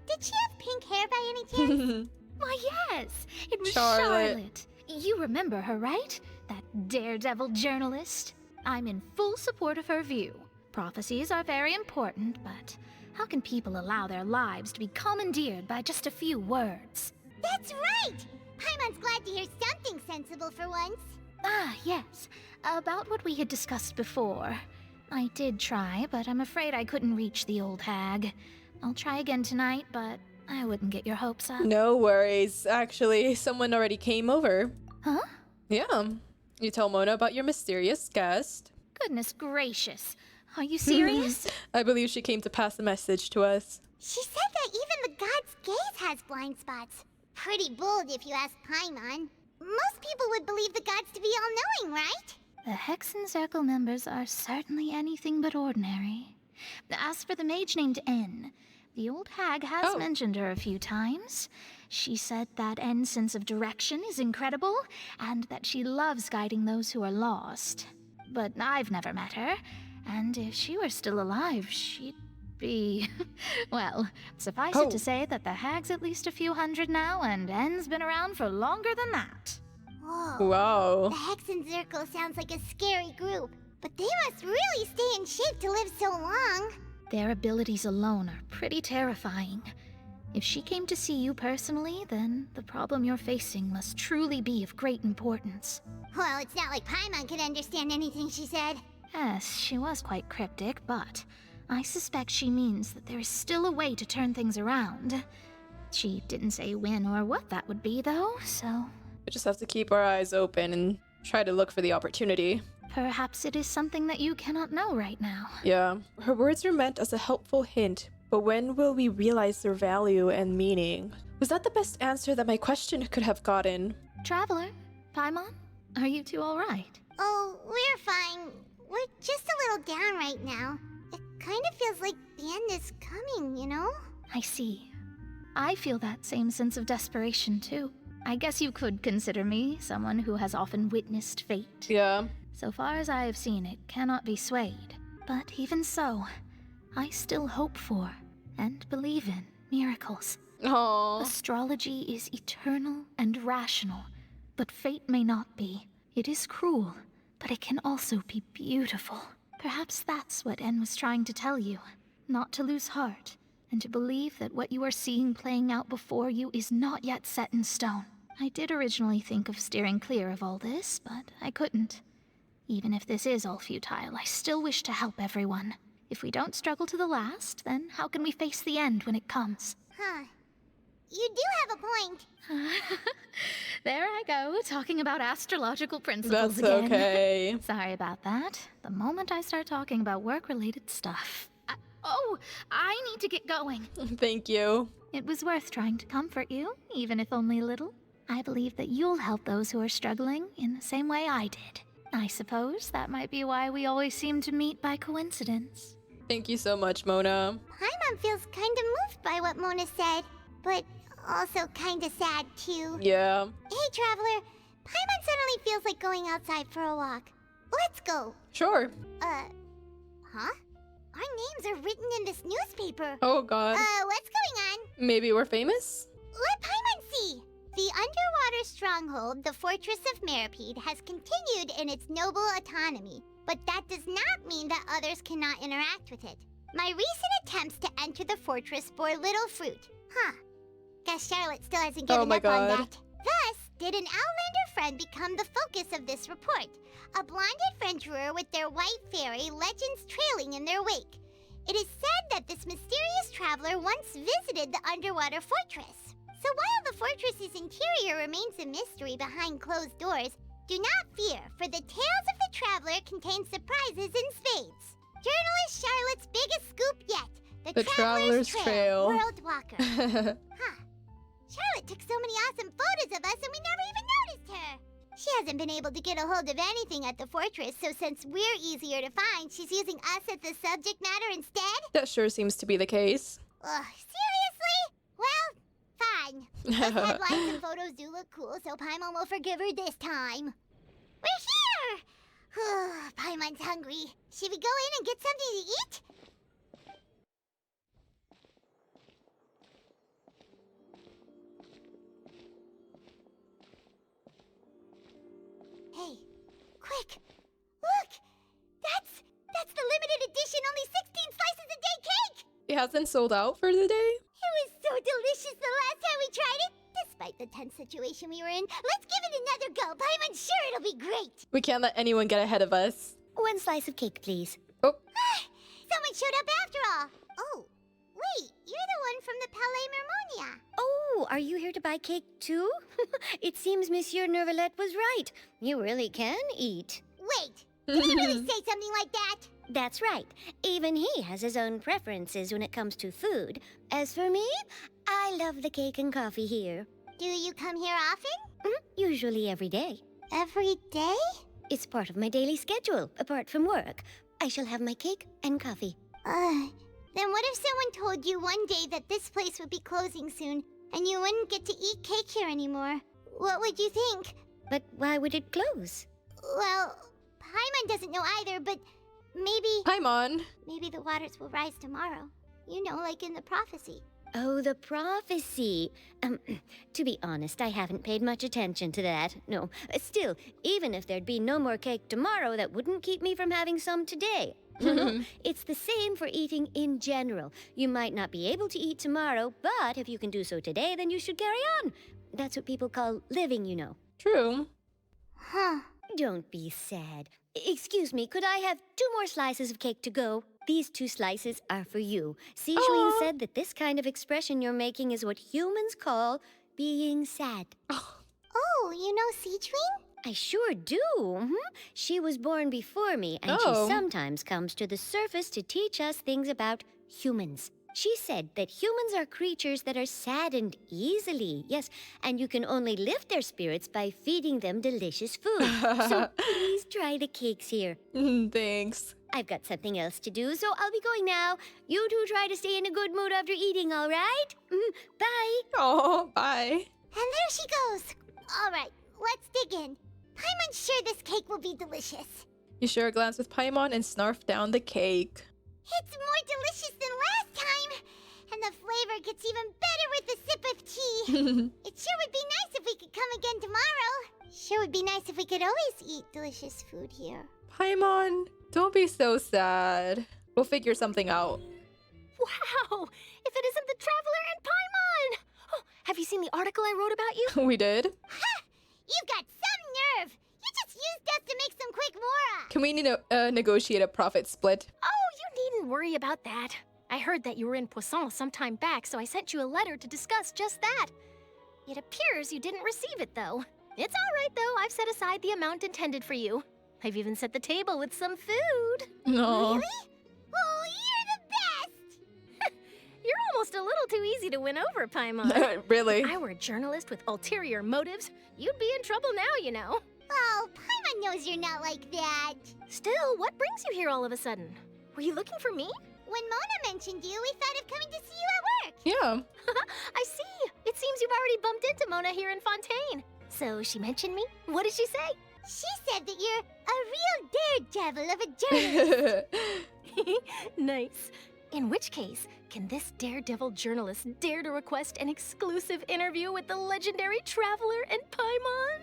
Speaker 2: Did she have pink hair by any chance?
Speaker 12: Why, yes! It was
Speaker 1: Charlotte.
Speaker 12: Charlotte. You remember her, right? That daredevil journalist? I'm in full support of her view. Prophecies are very important, but how can people allow their lives to be commandeered by just a few words?
Speaker 2: That's right! Paimon's glad to hear something sensible for once.
Speaker 12: Ah, yes. About what we had discussed before. I did try, but I'm afraid I couldn't reach the old hag. I'll try again tonight, but I wouldn't get your hopes up.
Speaker 1: No worries. Actually, someone already came over.
Speaker 12: Huh?
Speaker 1: Yeah. You tell Mona about your mysterious guest.
Speaker 12: Goodness gracious. Are you serious?
Speaker 1: I believe she came to pass a message to us.
Speaker 2: She said that even the god's gaze has blind spots. Pretty bold if you ask Paimon. Most people would believe the gods to be all-knowing, right?
Speaker 12: The Hexen Circle members are certainly anything but ordinary. As for the mage named N, the old hag has mentioned her a few times. She said that N's sense of direction is incredible, and that she loves guiding those who are lost. But I've never met her, and if she were still alive, she'd be... well, suffice it to say that the hag's at least a few hundred now, and N's been around for longer than that.
Speaker 2: Whoa.
Speaker 1: Wow.
Speaker 2: The Hexen Circle sounds like a scary group, but they must really stay in shape to live so long.
Speaker 12: Their abilities alone are pretty terrifying. If she came to see you personally, then the problem you're facing must truly be of great importance.
Speaker 2: Well, it's not like Paimon could understand anything she said.
Speaker 12: Yes, she was quite cryptic, but I suspect she means that there is still a way to turn things around. She didn't say when or what that would be, though, so...
Speaker 1: We just have to keep our eyes open and try to look for the opportunity.
Speaker 12: Perhaps it is something that you cannot know right now.
Speaker 1: Yeah, her words were meant as a helpful hint, but when will we realize their value and meaning? Was that the best answer that my question could have gotten?
Speaker 12: Traveler, Paimon, are you two all right?
Speaker 2: Oh, we're fine. We're just a little down right now. It kind of feels like the end is coming, you know?
Speaker 12: I see. I feel that same sense of desperation, too. I guess you could consider me someone who has often witnessed fate.
Speaker 1: Yeah.
Speaker 12: So far as I have seen, it cannot be swayed. But even so, I still hope for and believe in miracles.
Speaker 1: Aww.
Speaker 12: Astrology is eternal and rational, but fate may not be. It is cruel, but it can also be beautiful. Perhaps that's what En was trying to tell you. Not to lose heart, and to believe that what you are seeing playing out before you is not yet set in stone. I did originally think of steering clear of all this, but I couldn't. Even if this is all futile, I still wish to help everyone. If we don't struggle to the last, then how can we face the end when it comes?
Speaker 2: Huh. You do have a point.
Speaker 12: There I go, talking about astrological principles
Speaker 1: That's
Speaker 12: again.
Speaker 1: okay.
Speaker 12: Sorry about that. The moment I start talking about work-related stuff... I need to get going.
Speaker 1: Thank you.
Speaker 12: It was worth trying to comfort you, even if only a little. I believe that you'll help those who are struggling in the same way I did. I suppose that might be why we always seem to meet by coincidence.
Speaker 1: Thank you so much, Mona.
Speaker 2: Paimon feels kind of moved by what Mona said, but also kind of sad too.
Speaker 1: Yeah.
Speaker 2: Hey, Traveler. Paimon suddenly feels like going outside for a walk. Let's go.
Speaker 1: Sure.
Speaker 2: Huh? Our names are written in this newspaper.
Speaker 1: Oh, God.
Speaker 2: What's going on?
Speaker 1: Maybe we're famous?
Speaker 2: Let Paimon see. The underwater stronghold, the Fortress of Meripede, has continued in its noble autonomy, but that does not mean that others cannot interact with it. My recent attempts to enter the fortress bore little fruit. Guess Charlotte still hasn't given up on that. Thus, did an Outlander friend become the focus of this report. A blonde adventurer with their white fairy legends trailing in their wake. It is said that this mysterious traveler once visited the underwater fortress. So while the fortress's interior remains a mystery behind closed doors, do not fear, for the tales of the traveler contain surprises in spades. Journalist Charlotte's biggest scoop yet, the Traveler's Trail, World Walker. Charlotte took so many awesome photos of us and we never even noticed her. She hasn't been able to get a hold of anything at the fortress, so since we're easier to find, she's using us as the subject matter instead?
Speaker 1: That sure seems to be the case.
Speaker 2: Ugh, seriously? Well, fine. Those headlines and photos do look cool, so Paimon will forgive her this time. We're here! Paimon's hungry. Should we go in and get something to eat? Hey, quick! Look! That's the limited edition only 16 slices a day cake!
Speaker 1: It hasn't sold out for the day?
Speaker 2: It was so delicious the last time we tried it! Despite the tense situation we were in, let's give it another go. Paimon's sure it'll be great!
Speaker 1: We can't let anyone get ahead of us.
Speaker 2: One slice of cake, please.
Speaker 1: Oh.
Speaker 2: Someone showed up after all! Oh, wait, you're the one from the Palais Mermonia.
Speaker 5: Oh, are you here to buy cake too? It seems Monsieur Nervalette was right. You really can eat.
Speaker 2: Wait, did he really say something like that?
Speaker 5: That's right. Even he has his own preferences when it comes to food. As for me, I love the cake and coffee here.
Speaker 2: Do you come here often?
Speaker 5: Usually every day.
Speaker 2: Every day?
Speaker 5: It's part of my daily schedule, apart from work. I shall have my cake and coffee.
Speaker 2: Then what if someone told you one day that this place would be closing soon, and you wouldn't get to eat cake here anymore? What would you think?
Speaker 5: But why would it close?
Speaker 2: Well, Paimon doesn't know either, but maybe...
Speaker 1: Paimon!
Speaker 2: Maybe the waters will rise tomorrow. You know, like in the prophecy.
Speaker 5: Oh, the prophecy. To be honest, I haven't paid much attention to that. No. Still, even if there'd be no more cake tomorrow, that wouldn't keep me from having some today. It's the same for eating in general. You might not be able to eat tomorrow, but if you can do so today, then you should carry on. That's what people call living, you know.
Speaker 1: True.
Speaker 5: Don't be sad. Excuse me, could I have 2 more slices of cake to go? These 2 slices are for you. Sichuan said that this kind of expression you're making is what humans call being sad.
Speaker 2: Oh, you know Sichuan?
Speaker 5: I sure do. She was born before me, and she sometimes comes to the surface to teach us things about humans. She said that humans are creatures that are saddened easily, yes, and you can only lift their spirits by feeding them delicious food. So please try the cakes here.
Speaker 1: Thanks.
Speaker 5: I've got something else to do, so I'll be going now. You two try to stay in a good mood after eating, all right? Bye.
Speaker 1: Oh, bye.
Speaker 2: And there she goes. All right, let's dig in. Paimon's sure this cake will be delicious.
Speaker 1: You share a glance with Paimon and snarf down the cake.
Speaker 2: It's more delicious than last time. And the flavor gets even better with a sip of tea. It sure would be nice if we could come again tomorrow. Sure would be nice if we could always eat delicious food here.
Speaker 1: Paimon, don't be so sad. We'll figure something out.
Speaker 12: Wow! If it isn't the Traveler and Paimon! Oh, have you seen the article I wrote about you?
Speaker 1: We did.
Speaker 2: Ha! You've got some nerve! You just used us to make some quick mora!
Speaker 1: Can we negotiate a profit split?
Speaker 12: Oh, you needn't worry about that. I heard that you were in Poisson some time back, so I sent you a letter to discuss just that. It appears you didn't receive it, though. It's all right, though. I've set aside the amount intended for you. I've even set the table with some food.
Speaker 1: No.
Speaker 2: Really? Oh, you're the best!
Speaker 12: You're almost a little too easy to win over, Paimon.
Speaker 1: Really?
Speaker 12: If I were a journalist with ulterior motives, you'd be in trouble now, you know.
Speaker 2: Oh, Paimon knows you're not like that.
Speaker 12: Still, what brings you here all of a sudden? Were you looking for me?
Speaker 2: When Mona mentioned you, we thought of coming to see you at work.
Speaker 1: Yeah.
Speaker 12: I see. It seems you've already bumped into Mona here in Fontaine. So she mentioned me? What did she say?
Speaker 2: She said that you're a real daredevil of a journalist.
Speaker 12: Nice.
Speaker 3: In which case, can this daredevil journalist dare to request an exclusive interview with the legendary traveler and Paimon?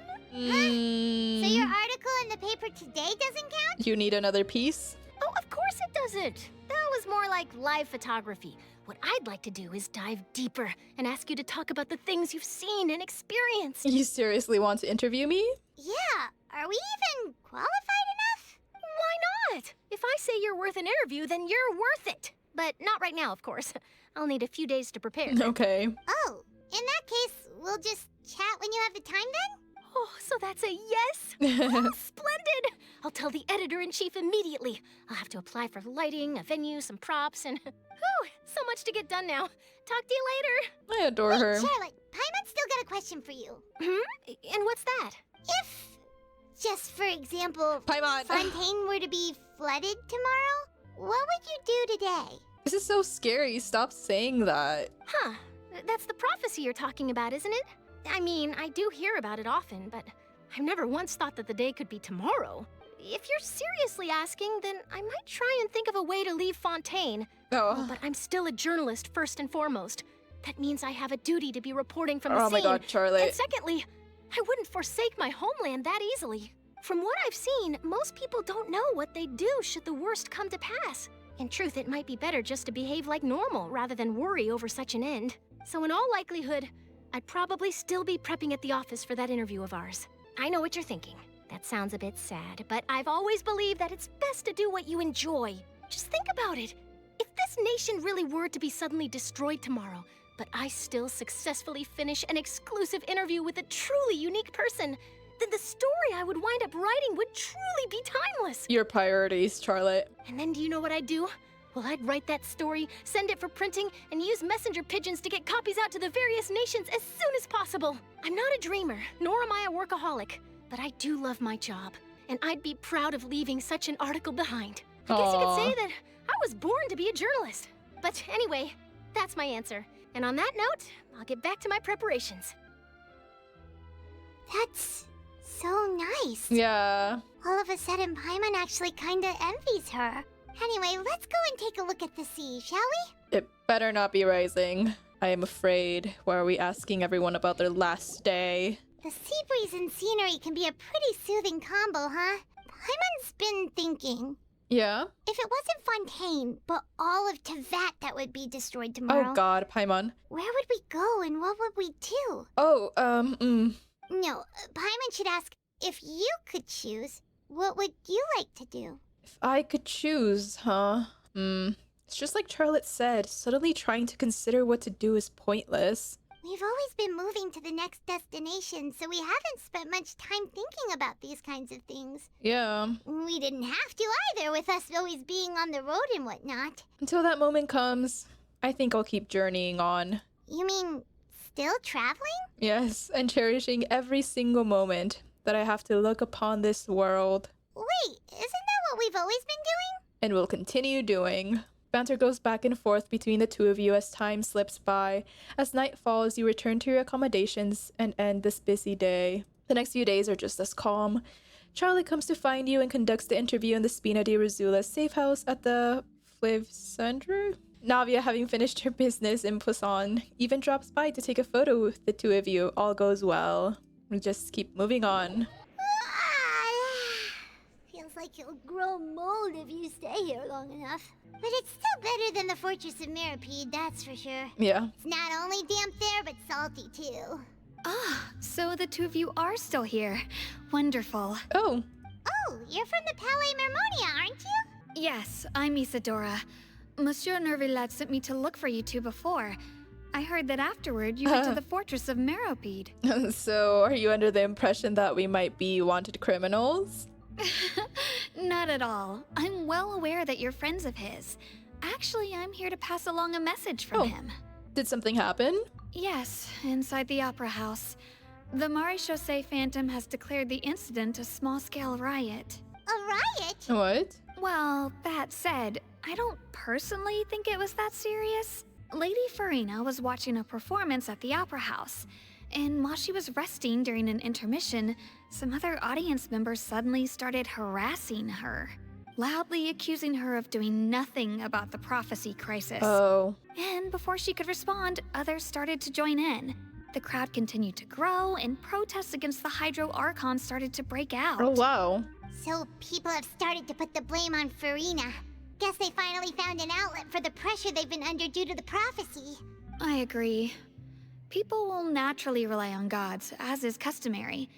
Speaker 2: So your article in the paper today doesn't count?
Speaker 1: You need another piece?
Speaker 3: Oh, of course it doesn't. That was more like live photography. What I'd like to do is dive deeper and ask you to talk about the things you've seen and experienced.
Speaker 1: You seriously want to interview me?
Speaker 2: Yeah, are we even qualified enough?
Speaker 3: Why not? If I say you're worth an interview, then you're worth it. But not right now, of course. I'll need a few days to prepare.
Speaker 1: Okay.
Speaker 2: Oh, in that case, we'll just chat when you have the time then?
Speaker 3: Oh, so that's a yes? Oh, splendid! I'll tell the editor-in-chief immediately. I'll have to apply for lighting, a venue, some props, and... Whew, so much to get done now. Talk to you later.
Speaker 1: I adore her.
Speaker 2: Charlotte, Paimon's still got a question for you.
Speaker 3: And what's that?
Speaker 2: If, just for example,
Speaker 1: Paimon.
Speaker 2: Fontaine were to be flooded tomorrow, what would you do today?
Speaker 1: This is so scary. Stop saying that.
Speaker 3: Huh. That's the prophecy you're talking about, isn't it? I mean, I do hear about it often, but I've never once thought that the day could be tomorrow. If you're seriously asking, then I might try and think of a way to leave Fontaine.
Speaker 1: Oh.
Speaker 3: But I'm still a journalist first and foremost. That means I have a duty to be reporting from the scene.
Speaker 1: Oh my god, Charlotte.
Speaker 3: And secondly, I wouldn't forsake my homeland that easily. From what I've seen, most people don't know what they'd do should the worst come to pass. In truth, it might be better just to behave like normal rather than worry over such an end. So in all likelihood, I'd probably still be prepping at the office for that interview of ours. I know what you're thinking. That sounds a bit sad, but I've always believed that it's best to do what you enjoy. Just think about it. If this nation really were to be suddenly destroyed tomorrow, but I still successfully finish an exclusive interview with a truly unique person, then the story I would wind up writing would truly be timeless.
Speaker 1: Your priorities, Charlotte.
Speaker 3: And then do you know what I'd do? Well, I'd write that story, send it for printing, and use messenger pigeons to get copies out to the various nations as soon as possible. I'm not a dreamer, nor am I a workaholic, but I do love my job, and I'd be proud of leaving such an article behind. I guess you could say that I was born to be a journalist. But anyway, that's my answer. And on that note, I'll get back to my preparations.
Speaker 2: That's so nice.
Speaker 1: Yeah.
Speaker 2: All of a sudden, Paimon actually kinda envies her. Anyway, let's go and take a look at the sea, shall we?
Speaker 1: It better not be rising. I am afraid. Why are we asking everyone about their last day?
Speaker 2: The sea breeze and scenery can be a pretty soothing combo, huh? Paimon's been thinking.
Speaker 1: Yeah?
Speaker 2: If it wasn't Fontaine, but all of Tevat that would be destroyed tomorrow.
Speaker 1: Oh god, Paimon.
Speaker 2: Where would we go and what would we do?
Speaker 1: Oh,
Speaker 2: No, Paimon should ask, if you could choose, what would you like to do?
Speaker 1: If I could choose, huh? It's just like Charlotte said, suddenly trying to consider what to do is pointless.
Speaker 2: We've always been moving to the next destination, so we haven't spent much time thinking about these kinds of things.
Speaker 1: Yeah.
Speaker 2: We didn't have to either, with us always being on the road and whatnot.
Speaker 1: Until that moment comes, I think I'll keep journeying on.
Speaker 2: You mean, still traveling?
Speaker 1: Yes, and cherishing every single moment that I have to look upon this world.
Speaker 2: Wait, isn't that what we've always been doing?
Speaker 1: And will continue doing. Banter goes back and forth between the two of you as time slips by. As night falls, you return to your accommodations and end this busy day. The next few days are just as calm. Charlie comes to find you and conducts the interview in the Spina di Rosula's safe house at the Center. Navia, having finished her business in Poisson, even drops by to take a photo with the two of you. All goes well. We just keep moving on.
Speaker 2: Feels like you'll grow mold if you stay here long enough. But it's still better than the Fortress of Meripede, that's for sure.
Speaker 1: Yeah.
Speaker 2: It's not only damp there, but salty too.
Speaker 12: Ah, so the two of you are still here. Wonderful.
Speaker 1: Oh.
Speaker 2: Oh, you're from the Palais Mermonia, aren't you?
Speaker 12: Yes, I'm Isadora. Monsieur Nervillat sent me to look for you two before. I heard that afterward you went to the Fortress of Meripede.
Speaker 1: So, are you under the impression that we might be wanted criminals?
Speaker 12: Not at all. I'm well aware that you're friends of his. Actually, I'm here to pass along a message from him.
Speaker 1: Did something happen?
Speaker 12: Yes, inside the Opera House. The Maréchaussée Phantom has declared the incident a small-scale riot.
Speaker 2: A riot?
Speaker 1: What?
Speaker 12: Well, that said, I don't personally think it was that serious. Lady Farina was watching a performance at the Opera House, and while she was resting during an intermission, some other audience members suddenly started harassing her. loudly accusing her of doing nothing about the prophecy crisis.
Speaker 1: Oh.
Speaker 12: And before she could respond, others started to join in. The crowd continued to grow, and protests against the Hydro Archon started to break out.
Speaker 1: Oh, wow.
Speaker 2: So people have started to put the blame on Farina. Guess they finally found an outlet for the pressure they've been under due to the prophecy.
Speaker 12: I agree. People will naturally rely on gods, as is customary.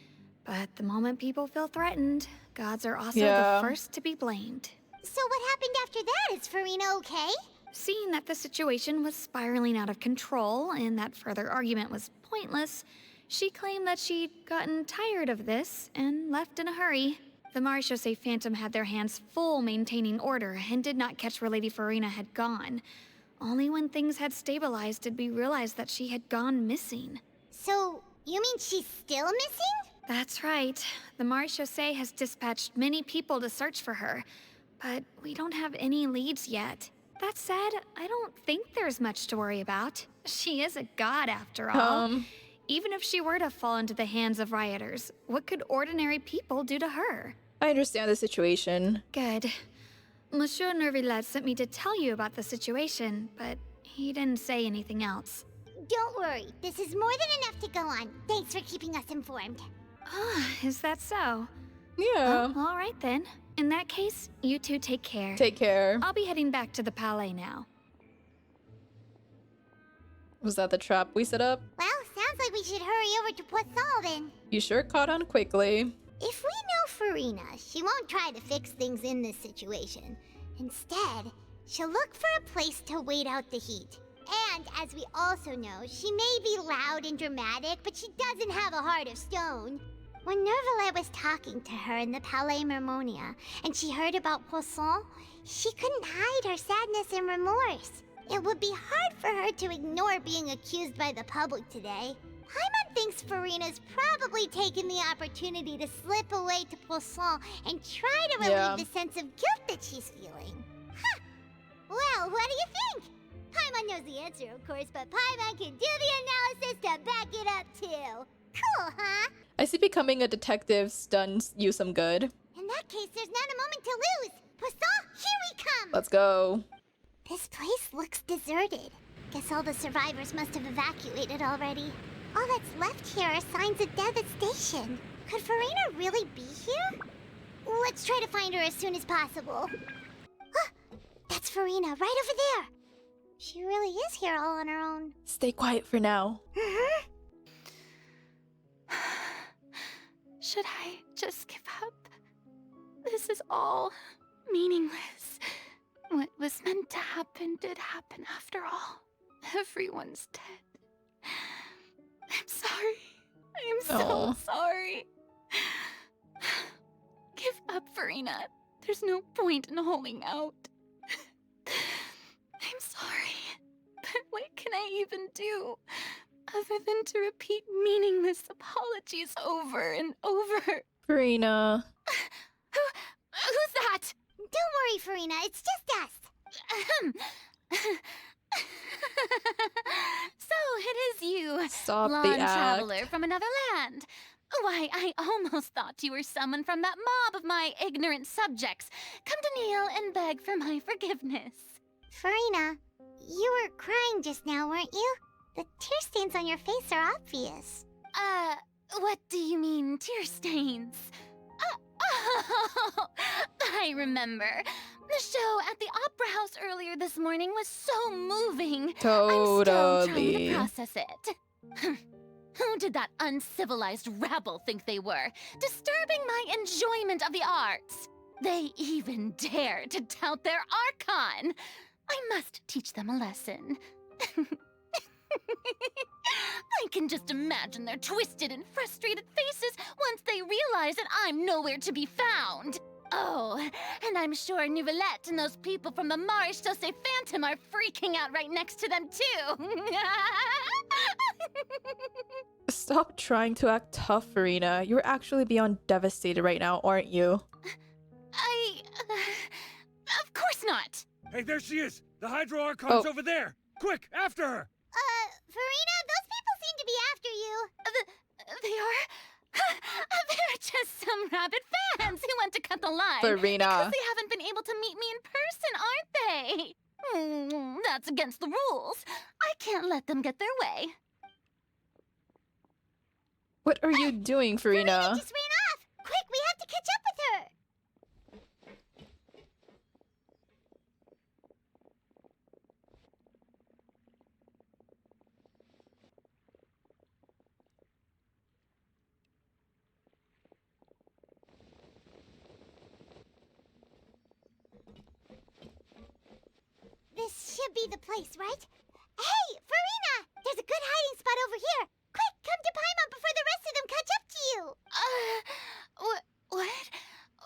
Speaker 12: But the moment people feel threatened, gods are also the first to be blamed.
Speaker 2: So what happened after that? Is Farina okay?
Speaker 12: Seeing that the situation was spiraling out of control and that further argument was pointless, she claimed that she'd gotten tired of this and left in a hurry. The Marechaussee Phantom had their hands full maintaining order and did not catch where Lady Farina had gone. Only when things had stabilized did we realize that she had gone missing.
Speaker 2: So, you mean she's still missing?
Speaker 12: That's right. The Marechaussee has dispatched many people to search for her, but we don't have any leads yet. That said, I don't think there's much to worry about. She is a god after all. Even if she were to fall into the hands of rioters, what could ordinary people do to her?
Speaker 1: I understand the situation.
Speaker 12: Good. Monsieur Nervillette sent me to tell you about the situation, but he didn't say anything else.
Speaker 2: Don't worry, this is more than enough to go on. Thanks for keeping us informed.
Speaker 12: Ah, is that so?
Speaker 1: Yeah.
Speaker 12: Oh, all right then. In that case, you two take care.
Speaker 1: Take care.
Speaker 12: I'll be heading back to the palais now.
Speaker 1: Was that the trap we set up?
Speaker 2: Well, sounds like we should hurry over to Poisson then.
Speaker 1: You sure caught on quickly.
Speaker 2: If we know Farina, she won't try to fix things in this situation. Instead, she'll look for a place to wait out the heat. And, as we also know, she may be loud and dramatic, but she doesn't have a heart of stone. When Nervillette was talking to her in the Palais Mermonia, and she heard about Poisson, she couldn't hide her sadness and remorse. It would be hard for her to ignore being accused by the public today. Paimon thinks Farina's probably taken the opportunity to slip away to Poisson and try to relieve the sense of guilt that she's feeling. Huh. Well, what do you think? Paimon knows the answer, of course, but Paimon can do the analysis to back it up, too. Cool, huh?
Speaker 1: I see becoming a detective stuns you some good.
Speaker 2: In that case, there's not a moment to lose. Poisson, here we come!
Speaker 1: Let's go.
Speaker 2: This place looks deserted. Guess all the survivors must have evacuated already. All that's left here are signs of devastation. Could Farina really be here? Let's try to find her as soon as possible. Ah, that's Farina, right over there. She really is here all on her own.
Speaker 1: Stay quiet for now.
Speaker 19: Should I just give up? This is all meaningless. What was meant to happen did happen after all. Everyone's dead. I'm sorry. I am so sorry. Give up, Farina. There's no point in holding out. I'm sorry, but what can I even do other than to repeat meaningless apologies over and over?
Speaker 1: Farina.
Speaker 19: Who's that?
Speaker 2: Don't worry, Farina. It's just us.
Speaker 19: So it is you,
Speaker 1: Stop
Speaker 19: blonde
Speaker 1: the act.
Speaker 19: traveler from another land. Why, I almost thought you were summoned from that mob of my ignorant subjects. Come to kneel and beg for my forgiveness.
Speaker 2: Farina, you were crying just now, weren't you? The tear stains on your face are obvious.
Speaker 19: What do you mean, tear stains? Oh, I remember. The show at the Opera House earlier this morning was so moving.
Speaker 1: Totally.
Speaker 19: I'm still trying to process it. Who did that uncivilized rabble think they were, disturbing my enjoyment of the arts? They even dare to tout their Archon. I must teach them a lesson. I can just imagine their twisted and frustrated faces once they realize that I'm nowhere to be found. Oh, and I'm sure Neuvillette and those people from the Marechaussee Phantom are freaking out right next to them, too.
Speaker 1: Stop trying to act tough, Farina. You're actually beyond devastated right now, aren't you?
Speaker 19: Of course not.
Speaker 11: Hey, there she is! The Hydro Archon's over there! Quick, after her!
Speaker 2: Farina, those people seem to be after you.
Speaker 19: They are? They're just some rabid fans who want to cut the line.
Speaker 1: Farina.
Speaker 19: Because they haven't been to meet me in person, aren't they? That's against the rules. I can't let them get their way.
Speaker 1: What are you doing, Farina?
Speaker 2: Just ran off! Quick, we have to catch up with her! This should be the place, right? Hey, Farina! There's a good hiding spot over here! Quick, come to Paimon before the rest of them catch up to you!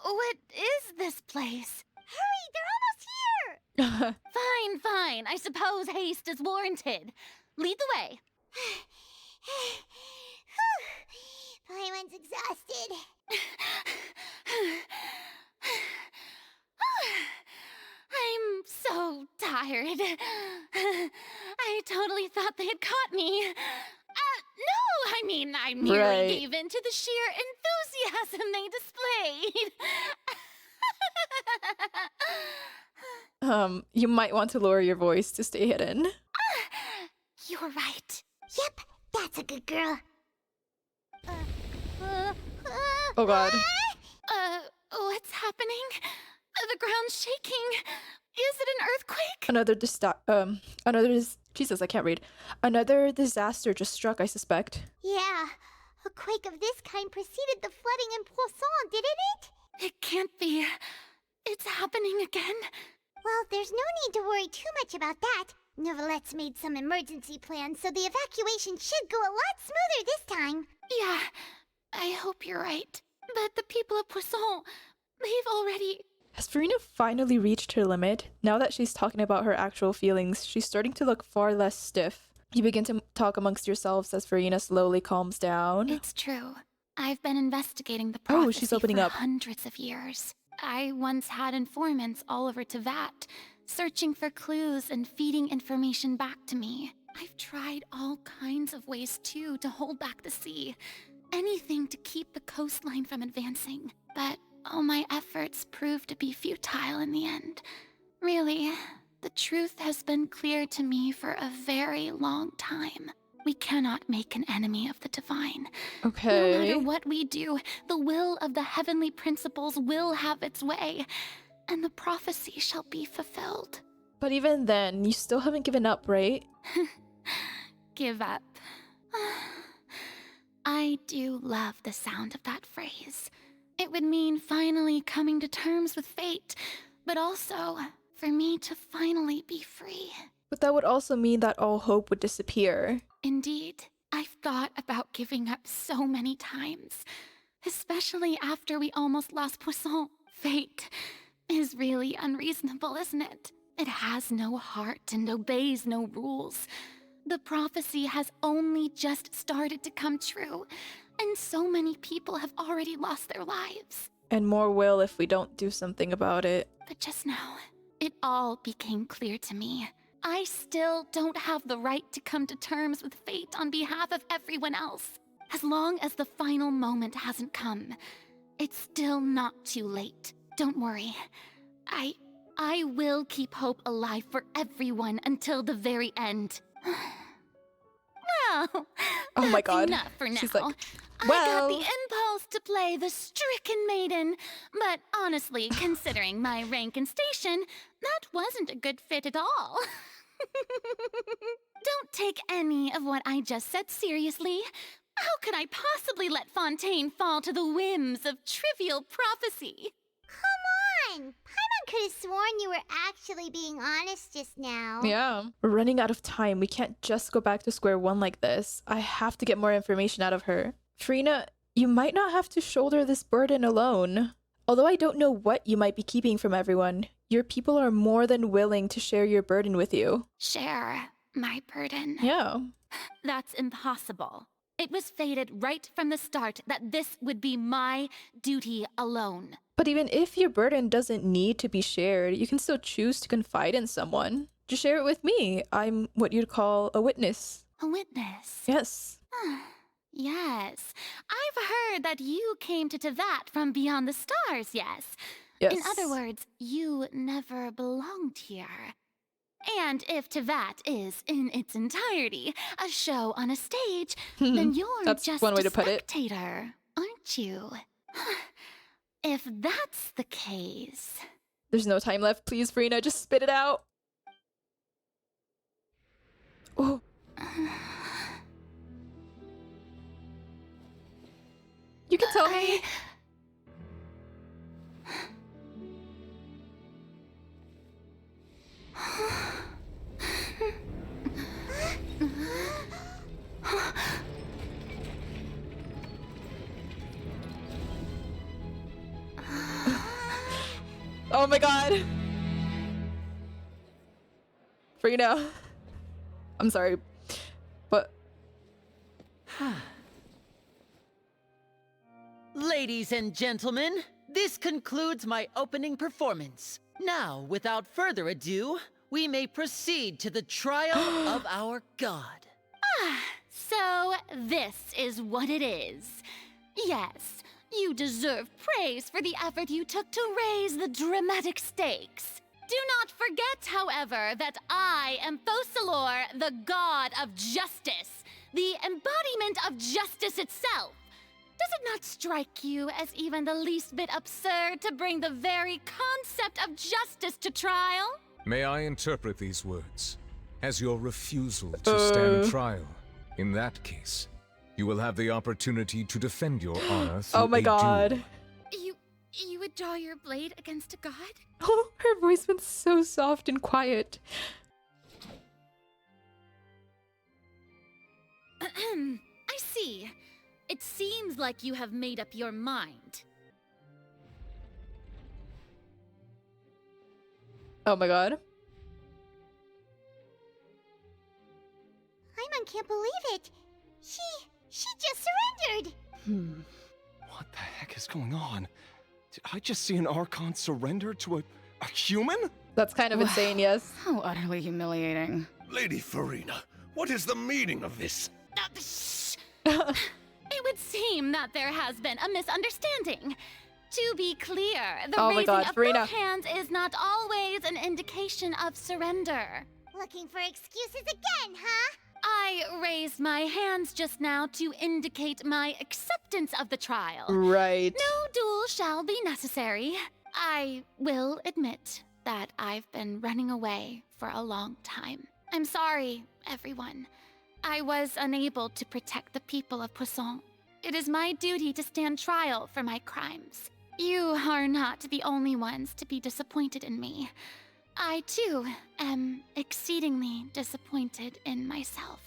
Speaker 19: What is this place?
Speaker 2: Hurry, they're almost here!
Speaker 19: Fine. I suppose haste is warranted. Lead the way.
Speaker 2: Paimon's exhausted.
Speaker 19: I'm so tired. I totally thought they had caught me. No, I mean, I merely gave in to the sheer enthusiasm they displayed.
Speaker 1: You might want to lower your voice to stay hidden.
Speaker 2: You're right. Yep, that's a good girl.
Speaker 1: Oh god.
Speaker 19: What's happening? The ground's shaking. Is it an earthquake?
Speaker 1: Jesus, I can't read. Another disaster just struck, I suspect.
Speaker 2: Yeah, a quake of this kind preceded the flooding in Poisson, didn't it?
Speaker 19: It can't be. It's happening again.
Speaker 2: Well, there's no need to worry too much about that. Neuvillette made some emergency plans, so the evacuation should go a lot smoother this time.
Speaker 19: Yeah, I hope you're right. But the people of Poisson, they've already...
Speaker 1: Has Farina finally reached her limit? Now that she's talking about her actual feelings, she's starting to look far less stiff. You begin to talk amongst yourselves as Farina slowly calms down.
Speaker 19: It's true. I've been investigating the prophecy
Speaker 1: she's opening
Speaker 19: for
Speaker 1: up.
Speaker 19: hundreds of years. I once had informants all over Tevat, searching for clues and feeding information back to me. I've tried all kinds of ways, too, to hold back the sea. Anything to keep the coastline from advancing. But all my efforts proved to be futile in the end. Really, the truth has been clear to me for a very long time. We cannot make an enemy of the divine.
Speaker 1: Okay.
Speaker 19: No matter what we do, the will of the heavenly principles will have its way, and the prophecy shall be fulfilled.
Speaker 1: But even then, you still haven't given up, right?
Speaker 19: Give up. I do love the sound of that phrase. It would mean finally coming to terms with fate, but also for me to finally be free.
Speaker 1: But that would also mean that all hope would disappear.
Speaker 19: Indeed, I've thought about giving up so many times, especially after we almost lost Poisson. Fate is really unreasonable, isn't it? It has no heart and obeys no rules. The prophecy has only just started to come true, and so many people have already lost their lives.
Speaker 1: And more will if we don't do something about it.
Speaker 19: But just now, it all became clear to me. I still don't have the right to come to terms with fate on behalf of everyone else. As long as the final moment hasn't come, it's still not too late. Don't worry. I will keep hope alive for everyone until the very end. Well,
Speaker 1: oh my god.
Speaker 19: Enough for now.
Speaker 1: She's like,
Speaker 19: I got the impulse to play the stricken maiden, but honestly, considering my rank and station, that wasn't a good fit at all. Don't take any of what I just said seriously. How could I possibly let Fontaine fall to the whims of trivial prophecy?
Speaker 2: Come on! Paimon could have sworn you were actually being honest just now.
Speaker 1: Yeah. We're running out of time. We can't just go back to square one like this. I have to get more information out of her. Farina, you might not have to shoulder this burden alone. Although I don't know what you might be keeping from everyone, your people are more than willing to share your burden with you.
Speaker 19: Share my burden?
Speaker 1: Yeah.
Speaker 19: That's impossible. It was fated right from the start that this would be my duty alone.
Speaker 1: But even if your burden doesn't need to be shared, you can still choose to confide in someone. Just share it with me. I'm what you'd call a witness.
Speaker 19: A witness?
Speaker 1: Yes.
Speaker 19: Yes. I've heard that you came to Tevat from beyond the stars, yes.
Speaker 1: Yes.
Speaker 19: In other words, you never belonged here. And if Tevat is, in its entirety, a show on a stage, then you're
Speaker 1: That's
Speaker 19: just
Speaker 1: one way
Speaker 19: a
Speaker 1: to put it.
Speaker 19: spectator, aren't you? If that's the case...
Speaker 1: There's no time left. Please, Farina, just spit it out. Oh. You can tell me. Oh my god. Farina. I'm sorry, but...
Speaker 21: Ladies and gentlemen, this concludes my opening performance. Now, without further ado, we may proceed to the trial of our god.
Speaker 19: So this is what it is. Yes, you deserve praise for the effort you took to raise the dramatic stakes. Do not forget, however, that I am Fosalor, the god of justice, the embodiment of justice itself. Does it not strike you as even the least bit absurd to bring the very concept of justice to trial?
Speaker 7: May I interpret these words as your refusal to stand trial? In that case, you will have the opportunity to defend your honor through
Speaker 1: Oh my
Speaker 7: a
Speaker 1: god.
Speaker 7: duel.
Speaker 12: You would draw your blade against a god?
Speaker 1: Oh, her voice went so soft and quiet.
Speaker 19: I see. It seems like you have made up your mind.
Speaker 1: Oh my god.
Speaker 2: Paimon can't believe it. She just surrendered.
Speaker 16: What the heck is going on? Did I just see an Archon surrender to a human?
Speaker 1: That's kind of insane, yes.
Speaker 10: How utterly humiliating.
Speaker 8: Lady Farina, what is the meaning of this?
Speaker 19: It would seem that there has been a misunderstanding. To be clear, the
Speaker 1: Oh my
Speaker 19: raising
Speaker 1: God,
Speaker 19: of
Speaker 1: Farina.
Speaker 19: both hands is not always an indication of surrender.
Speaker 2: Looking for excuses again, huh?
Speaker 19: I raised my hands just now to indicate my acceptance of the trial.
Speaker 1: Right.
Speaker 19: No duel shall be necessary. I will admit that I've been running away for a long time. I'm sorry, everyone. I was unable to protect the people of Poisson. It is my duty to stand trial for my crimes. You are not the only ones to be disappointed in me. I, too, am exceedingly disappointed in myself.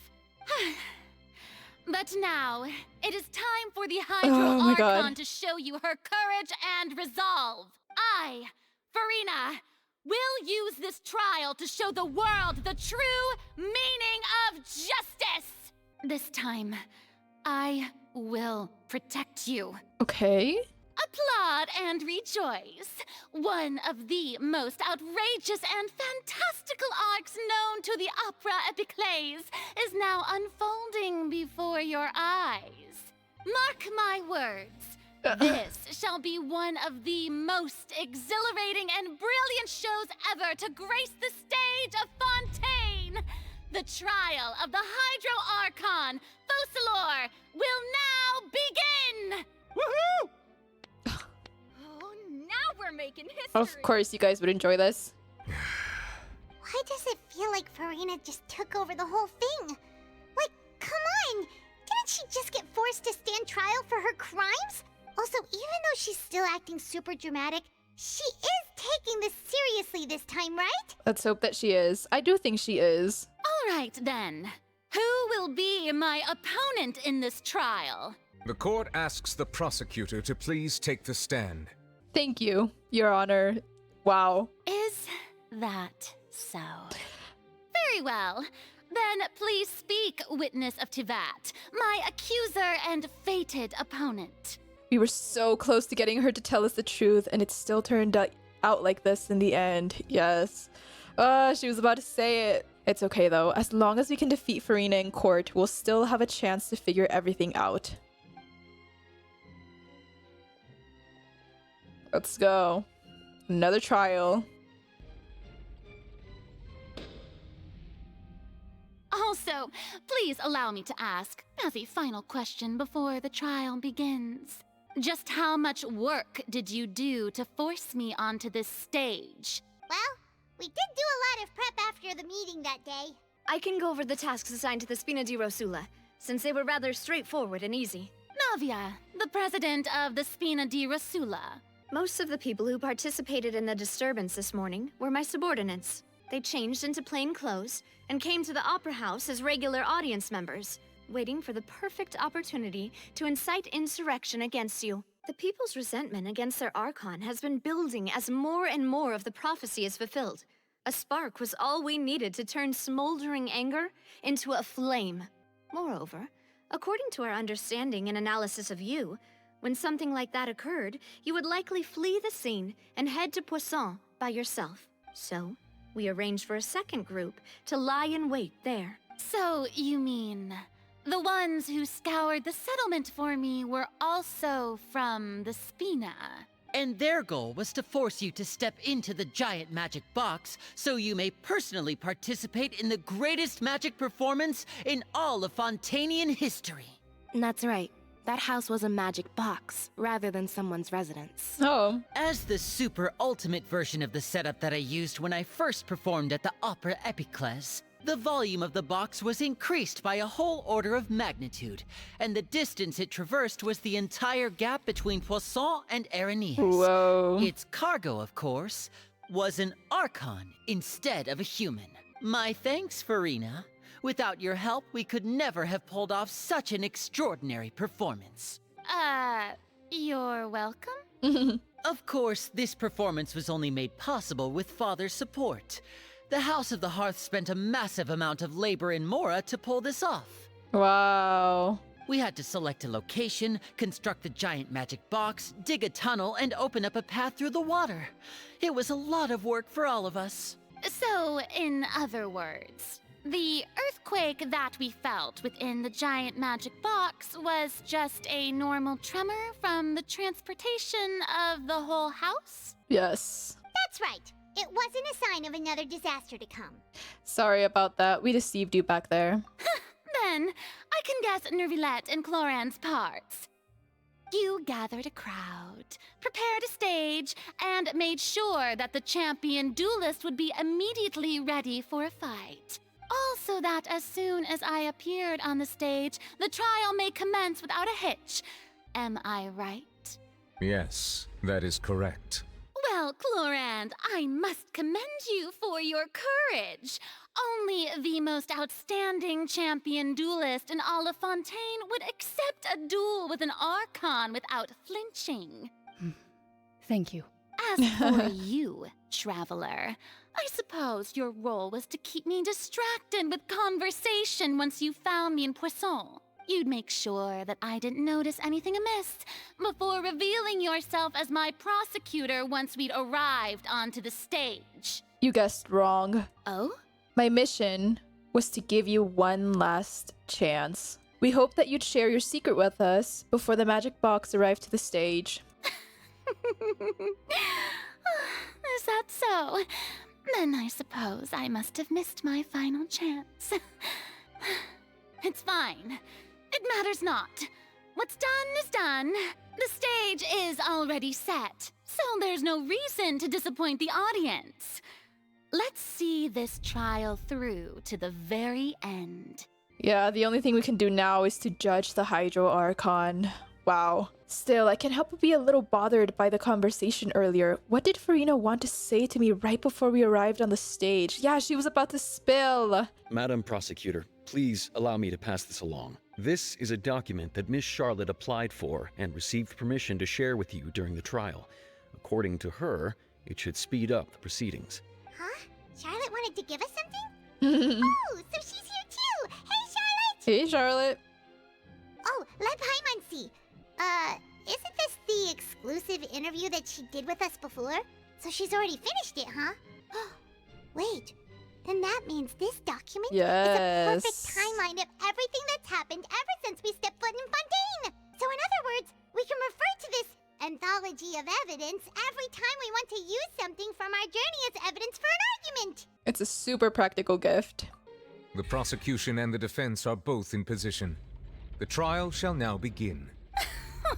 Speaker 19: But now, it is time for the Hydro
Speaker 1: Oh my God.
Speaker 19: Archon to show you her courage and resolve. I, Farina, will use this trial to show the world the true meaning of justice. This time, I will protect you.
Speaker 1: Okay.
Speaker 19: Applaud and rejoice. One of the most outrageous and fantastical arcs known to the opera epiclese is now unfolding before your eyes. Mark my words. This shall be one of the most exhilarating and brilliant shows ever to grace the stage of Fontaine. The trial of the Hydro Archon, Fosalor, will now begin!
Speaker 16: Woohoo!
Speaker 12: Oh, now we're making history.
Speaker 1: Of course you guys would enjoy this.
Speaker 2: Why does it feel like Farina just took over the whole thing? Like, come on! Didn't she just get forced to stand trial for her crimes? Also, even though she's still acting super dramatic, she is taking this seriously this time, right?
Speaker 1: Let's hope that she is. I do think she is.
Speaker 19: All right, then. Who will be my opponent in this trial?
Speaker 7: The court asks the prosecutor to please take the stand.
Speaker 1: Thank you, Your Honor. Wow.
Speaker 19: Is that so? Very well. Then please speak, witness of Tevat, my accuser and fated opponent.
Speaker 1: We were so close to getting her to tell us the truth, and it still turned out like this in the end. Yes. She was about to say it. It's okay, though. As long as we can defeat Farina in court, we'll still have a chance to figure everything out. Let's go. Another trial.
Speaker 19: Also, please allow me to ask, as a final question before the trial begins, just how much work did you do to force me onto this stage?
Speaker 2: Well, we did do a lot of prep after the meeting that day.
Speaker 6: I can go over the tasks assigned to the Spina di Rosula, since they were rather straightforward and easy.
Speaker 19: Navia, the president of the Spina di Rosula.
Speaker 6: Most of the people who participated in the disturbance this morning were my subordinates. They changed into plain clothes and came to the Opera House as regular audience members, waiting for the perfect opportunity to incite insurrection against you. The people's resentment against their Archon has been building as more and more of the prophecy is fulfilled. A spark was all we needed to turn smoldering anger into a flame. Moreover, according to our understanding and analysis of you, when something like that occurred, you would likely flee the scene and head to Poisson by yourself. So, we arranged for a second group to lie in wait there.
Speaker 19: So, you mean the ones who scoured the settlement for me were also from the Spina?
Speaker 21: And their goal was to force you to step into the giant magic box so you may personally participate in the greatest magic performance in all of Fontainian history.
Speaker 20: That's right. That house was a magic box, rather than someone's residence.
Speaker 1: Oh.
Speaker 21: As the super ultimate version of the setup that I used when I first performed at the Opera Epiclese, the volume of the box was increased by a whole order of magnitude, and the distance it traversed was the entire gap between Poisson and Arenis.
Speaker 1: Whoa.
Speaker 21: Its cargo, of course, was an Archon instead of a human. My thanks, Farina. Without your help, we could never have pulled off such an extraordinary performance.
Speaker 19: You're welcome?
Speaker 21: Of course, this performance was only made possible with Father's support. The House of the Hearth spent a massive amount of labor in Mora to pull this off.
Speaker 1: Wow.
Speaker 21: We had to select a location, construct the giant magic box, dig a tunnel, and open up a path through the water. It was a lot of work for all of us.
Speaker 19: So, in other words, the earthquake that we felt within the giant magic box was just a normal tremor from the transportation of the whole house?
Speaker 1: Yes.
Speaker 2: That's right. It wasn't a sign of another disaster to come.
Speaker 1: Sorry about that. We deceived you back there.
Speaker 19: Then, I can guess Nervilette and Cloran's parts. You gathered a crowd, prepared a stage, and made sure that the champion duelist would be immediately ready for a fight. Also that as soon as I appeared on the stage, the trial may commence without a hitch. Am I right?
Speaker 7: Yes, that is correct.
Speaker 19: Well, Clorand, I must commend you for your courage. Only the most outstanding champion duelist in all of Fontaine would accept a duel with an Archon without flinching.
Speaker 23: Thank you.
Speaker 19: As for you, traveler, I suppose your role was to keep me distracted with conversation once you found me in Poisson. You'd make sure that I didn't notice anything amiss before revealing yourself as my prosecutor once we'd arrived onto the stage.
Speaker 1: You guessed wrong.
Speaker 19: Oh?
Speaker 1: My mission was to give you one last chance. We hoped that you'd share your secret with us before the magic box arrived to the stage.
Speaker 19: Is that so? Then I suppose I must have missed my final chance. It's fine. It matters not. What's done is done. The stage is already set, so there's no reason to disappoint the audience. Let's see this trial through to the very end.
Speaker 1: Yeah, the only thing we can do now is to judge the Hydro Archon. Wow. Still, I can't help but be a little bothered by the conversation earlier. What did Farina want to say to me right before we arrived on the stage? Yeah, she was about to spill.
Speaker 13: Madam Prosecutor, please allow me to pass this along. This is a document that Miss Charlotte applied for and received permission to share with you during the trial. According to her, it should speed up the proceedings.
Speaker 2: Huh? Charlotte wanted to give us something? Oh, so she's here too! Hey, Charlotte!
Speaker 1: Hey, Charlotte.
Speaker 2: Oh, let Paimon see. Isn't this the exclusive interview that she did with us before? So she's already finished it, huh? Wait, then that means this document is a perfect timeline of everything that's happened ever since we stepped foot in Fontaine! So in other words, we can refer to this anthology of evidence every time we want to use something from our journey as evidence for an argument.
Speaker 1: It's a super practical gift.
Speaker 7: The prosecution and the defense are both in position. The trial shall now begin.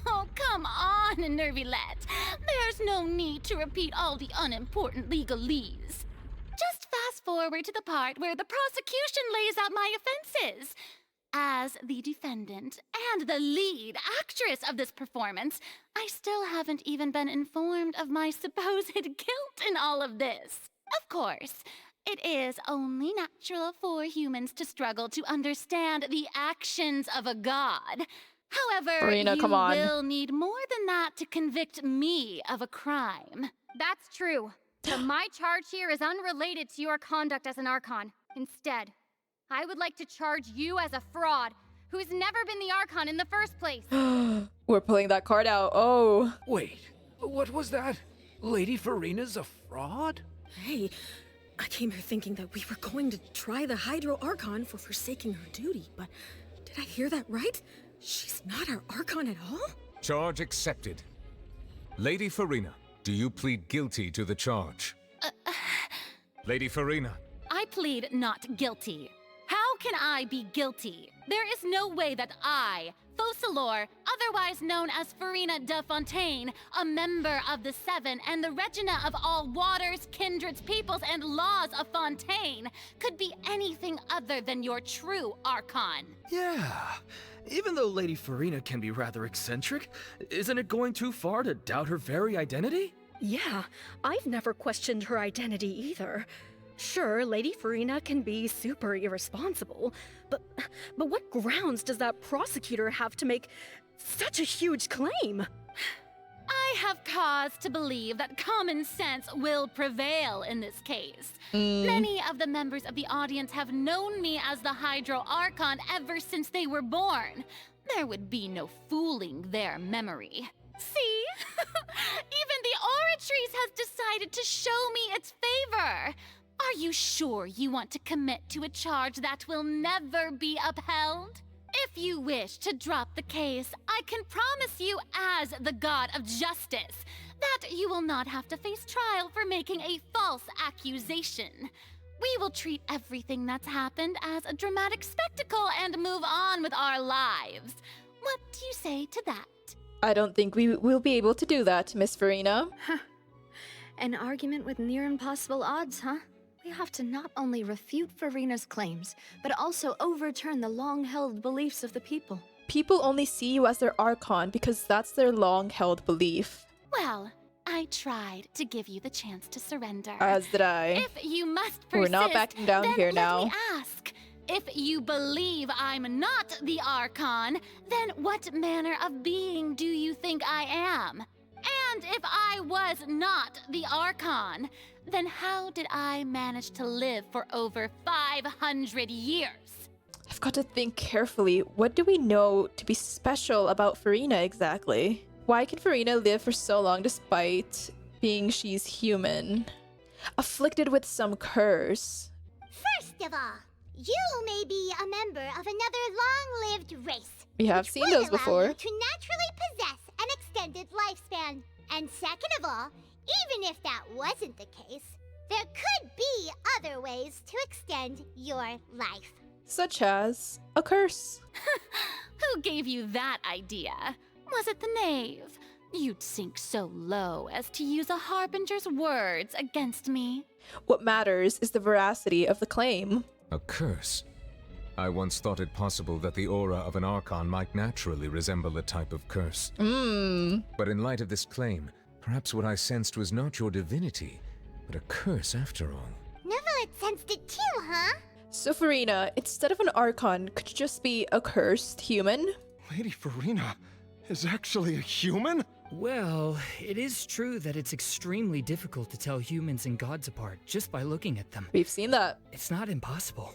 Speaker 19: Oh, come on, Nervylette. There's no need to repeat all the unimportant legalese. Just fast forward to the part where the prosecution lays out my offenses. As the defendant and the lead actress of this performance, I still haven't even been informed of my supposed guilt in all of this. Of course, it is only natural for humans to struggle to understand the actions of a god. However,
Speaker 1: Farina, come on.
Speaker 19: you will need more than that to convict me of a crime.
Speaker 9: That's true. But my charge here is unrelated to your conduct as an Archon. Instead, I would like to charge you as a fraud who's never been the Archon in the first place.
Speaker 1: We're pulling that card out. Oh.
Speaker 14: Wait, what was that? Lady Farina's a fraud?
Speaker 15: Hey, I came here thinking that we were going to try the Hydro Archon for forsaking her duty, but did I hear that right? She's not our Archon at all?
Speaker 7: Charge accepted. Lady Farina, do you plead guilty to the charge? Lady Farina.
Speaker 19: I plead not guilty. How can I be guilty? There is no way that I, Focalor, otherwise known as Farina de Fontaine, a member of the Seven and the Regina of all waters, kindreds, peoples, and laws of Fontaine, could be anything other than your true Archon.
Speaker 14: Yeah. Even though Lady Farina can be rather eccentric, isn't it going too far to doubt her very identity?
Speaker 15: Yeah, I've never questioned her identity either. Sure, Lady Farina can be super irresponsible, but what grounds does that prosecutor have to make such a huge claim?
Speaker 19: I have cause to believe that common sense will prevail in this case. Many of the members of the audience have known me as the Hydro Archon ever since they were born. There would be no fooling their memory. See? Even the Oratrice has decided to show me its favor. Are you sure you want to commit to a charge that will never be upheld? If you wish to drop the case, I can promise you as the God of Justice that you will not have to face trial for making a false accusation. We will treat everything that's happened as a dramatic spectacle and move on with our lives. What do you say to that?
Speaker 1: I don't think we will be able to do that, Miss Farina.
Speaker 6: An argument with near impossible odds, huh? We have to not only refute Farina's claims, but also overturn the long-held beliefs of the people.
Speaker 1: People only see you as their Archon because that's their long-held belief.
Speaker 19: Well, I tried to give you the chance to surrender.
Speaker 1: As did I.
Speaker 19: If you must persist,
Speaker 1: We're not backing down
Speaker 19: then
Speaker 1: here
Speaker 19: let
Speaker 1: now.
Speaker 19: me ask. If you believe I'm not the Archon, then what manner of being do you think I am? And if I was not the Archon, then how did I manage to live for over 500 years?
Speaker 1: I've got to think carefully. What do we know to be special about Farina exactly? Why can Farina live for so long despite being she's human? Afflicted with some curse.
Speaker 2: First of all, you may be a member of another long-lived race.
Speaker 1: We have
Speaker 2: which
Speaker 1: seen
Speaker 2: would
Speaker 1: those
Speaker 2: allow
Speaker 1: before.
Speaker 2: you to naturally possess an extended lifespan. And second of all, even if that wasn't the case, there could be other ways to extend your life.
Speaker 1: Such as a curse.
Speaker 19: Who gave you that idea? Was it the knave? You'd sink so low as to use a harbinger's words against me.
Speaker 1: What matters is the veracity of the claim.
Speaker 7: A curse? I once thought it possible that the aura of an Archon might naturally resemble a type of curse. But in light of this claim, perhaps what I sensed was not your divinity, but a curse after all.
Speaker 2: Nervylette sensed it too, huh?
Speaker 1: So Farina, instead of an Archon, could you just be a cursed human?
Speaker 14: Lady Farina is actually a human?
Speaker 24: Well, it is true that it's extremely difficult to tell humans and gods apart just by looking at them.
Speaker 1: We've seen that.
Speaker 24: It's not impossible.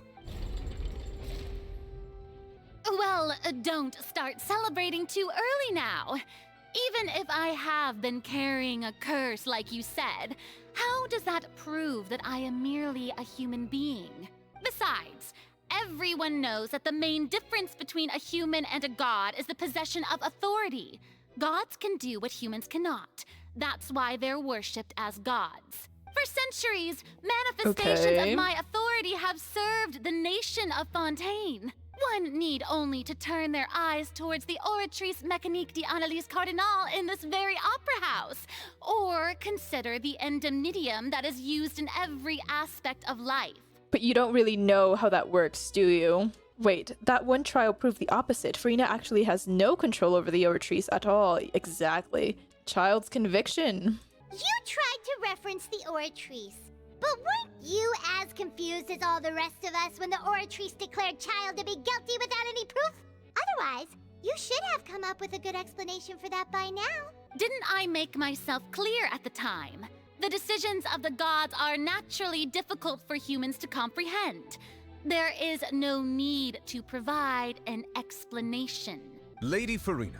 Speaker 19: Well, don't start celebrating too early now. Even if I have been carrying a curse like you said, how does that prove that I am merely a human being? Besides, everyone knows that the main difference between a human and a god is the possession of authority. Gods can do what humans cannot. That's why they're worshipped as gods. For centuries, manifestations of my authority have served the nation of Fontaine. One need only to turn their eyes towards the Oratrice Mécanique d'Analyse Cardinal in this very opera house, or consider the indemnitium that is used in every aspect of life.
Speaker 1: But you don't really know how that works, do you? Wait, that one trial proved the opposite. Farina actually has no control over the Oratrice at all. Exactly. Child's conviction.
Speaker 2: You tried to reference the Oratrice, but weren't you as confused as all the rest of us when the Oratrice declared Child to be guilty without any proof? Otherwise, you should have come up with a good explanation for that by now.
Speaker 19: Didn't I make myself clear at the time? The decisions of the gods are naturally difficult for humans to comprehend. There is no need to provide an explanation.
Speaker 7: Lady Farina,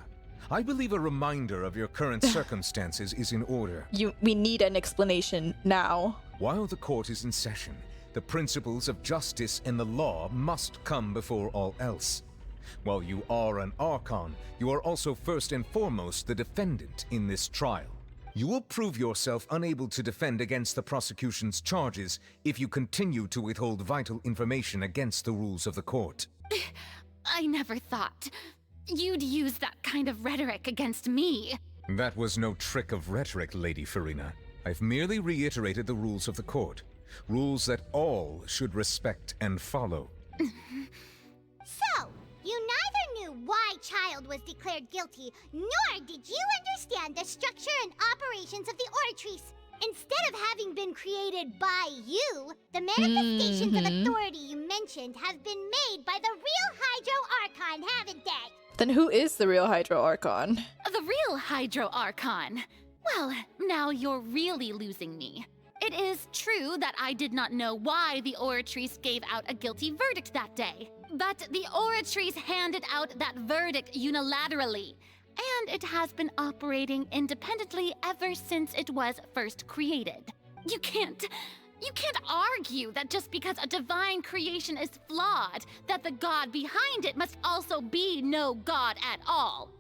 Speaker 7: I believe a reminder of your current circumstances is in order.
Speaker 1: We need an explanation now.
Speaker 7: While the court is in session, the principles of justice and the law must come before all else. While you are an Archon, you are also first and foremost the defendant in this trial. You will prove yourself unable to defend against the prosecution's charges if you continue to withhold vital information against the rules of the court.
Speaker 19: I never thought you'd use that kind of rhetoric against me.
Speaker 7: That was no trick of rhetoric, Lady Farina. I've merely reiterated the rules of the court. Rules that all should respect and follow.
Speaker 2: So, you neither knew why Child was declared guilty, nor did you understand the structure and operations of the Oratrice. Instead of having been created by you, the manifestations of authority you mentioned have been made by the real Hydro Archon, haven't they?
Speaker 1: Then who is the real Hydro Archon?
Speaker 19: The real Hydro Archon. Well, now you're really losing me. It is true that I did not know why the Oratrice gave out a guilty verdict that day. But the Oratrice handed out that verdict unilaterally, and it has been operating independently ever since it was first created. You can't argue that just because a divine creation is flawed, that the god behind it must also be no god at all.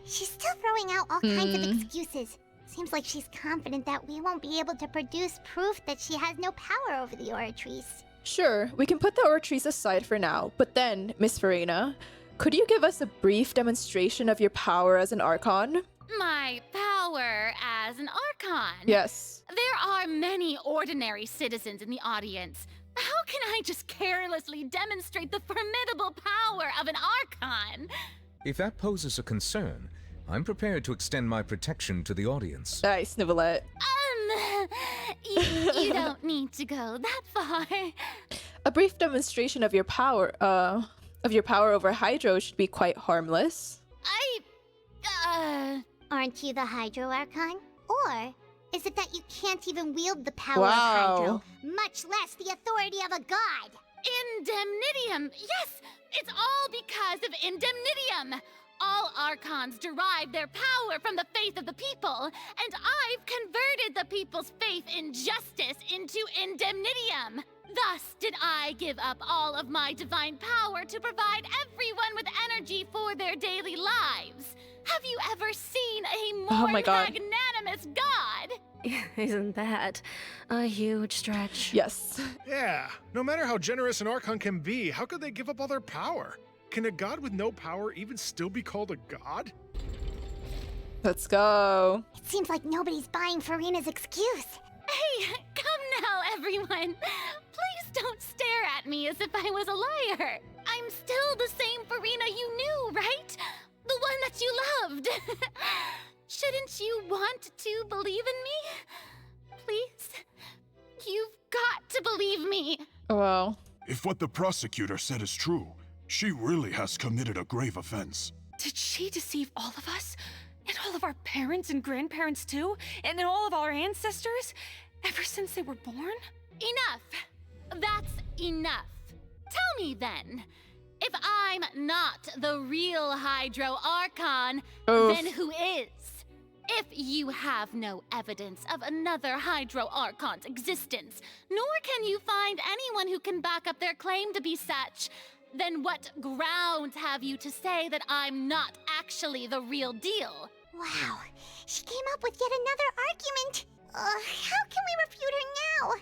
Speaker 2: She's still throwing out all kinds of excuses. Seems like she's confident that we won't be able to produce proof that she has no power over the Oratrice.
Speaker 1: Sure, we can put the Oratrice aside for now, but then, Miss Farina, could you give us a brief demonstration of your power as an Archon?
Speaker 19: My power as an Archon?
Speaker 1: Yes.
Speaker 19: There are many ordinary citizens in the audience. How can I just carelessly demonstrate the formidable power of an Archon?
Speaker 7: If that poses a concern, I'm prepared to extend my protection to the audience.
Speaker 1: Aye, Snivelette.
Speaker 19: You don't need to go that far.
Speaker 1: A brief demonstration of your power over Hydro should be quite harmless.
Speaker 2: Aren't you the Hydro Archon? Or is it that you can't even wield the power
Speaker 1: Wow.
Speaker 2: of Hydro, much less the authority of a god?
Speaker 19: Indemnitium! Yes! It's all because of Indemnitium! All Archons derive their power from the faith of the people, and I've converted the people's faith in justice into Indemnitium. Thus did I give up all of my divine power to provide everyone with energy for their daily lives. Have you ever seen a more magnanimous god?
Speaker 15: Isn't that a huge stretch?
Speaker 1: Yes.
Speaker 4: Yeah, no matter how generous an Archon can be, how could they give up all their power? Can a god with no power even still be called a god?
Speaker 1: Let's go.
Speaker 2: It seems like nobody's buying Farina's excuse.
Speaker 19: Hey, come now, everyone. Please don't stare at me as if I was a liar. I'm still the same Farina you knew, right? The one that you loved. Shouldn't you want to believe in me? Please? You've got to believe me.
Speaker 1: Wow.
Speaker 16: If what the prosecutor said is true, she really has committed a grave offense.
Speaker 6: Did she deceive all of us? And all of our parents and grandparents too? And then all of our ancestors? Ever since they were born?
Speaker 19: Enough. That's enough. Tell me then, if I'm not the real Hydro Archon, then who is? If you have no evidence of another Hydro Archon's existence, nor can you find anyone who can back up their claim to be such, then what grounds have you to say that I'm not actually the real deal?
Speaker 2: Wow, she came up with yet another argument. How can we refute her now?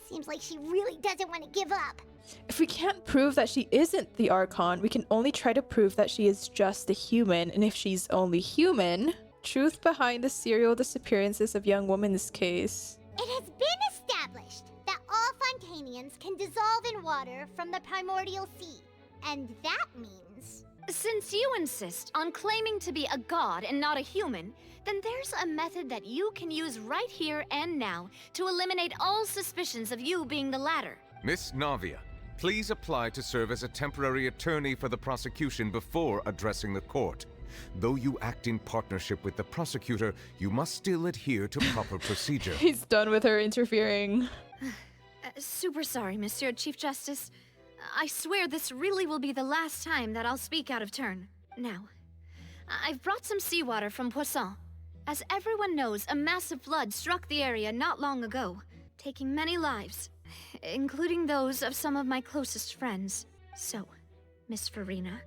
Speaker 2: Seems like she really doesn't want to give up.
Speaker 1: If we can't prove that she isn't the Archon, we can only try to prove that she is just a human, and if she's only human, truth behind the serial disappearances of young women's case.
Speaker 2: It has been established that all Fontainians can dissolve in water from the primordial sea, and that means...
Speaker 6: Since you insist on claiming to be a god and not a human, then there's a method that you can use right here and now to eliminate all suspicions of you being the latter.
Speaker 7: Miss Navia, please apply to serve as a temporary attorney for the prosecution before addressing the court. Though you act in partnership with the prosecutor, you must still adhere to proper procedure.
Speaker 1: He's done with her interfering.
Speaker 6: Super sorry, Monsieur Chief Justice. I swear this really will be the last time that I'll speak out of turn. Now, I've brought some seawater from Poisson. As everyone knows, a massive flood struck the area not long ago, taking many lives, including those of some of my closest friends. So, Miss Farina,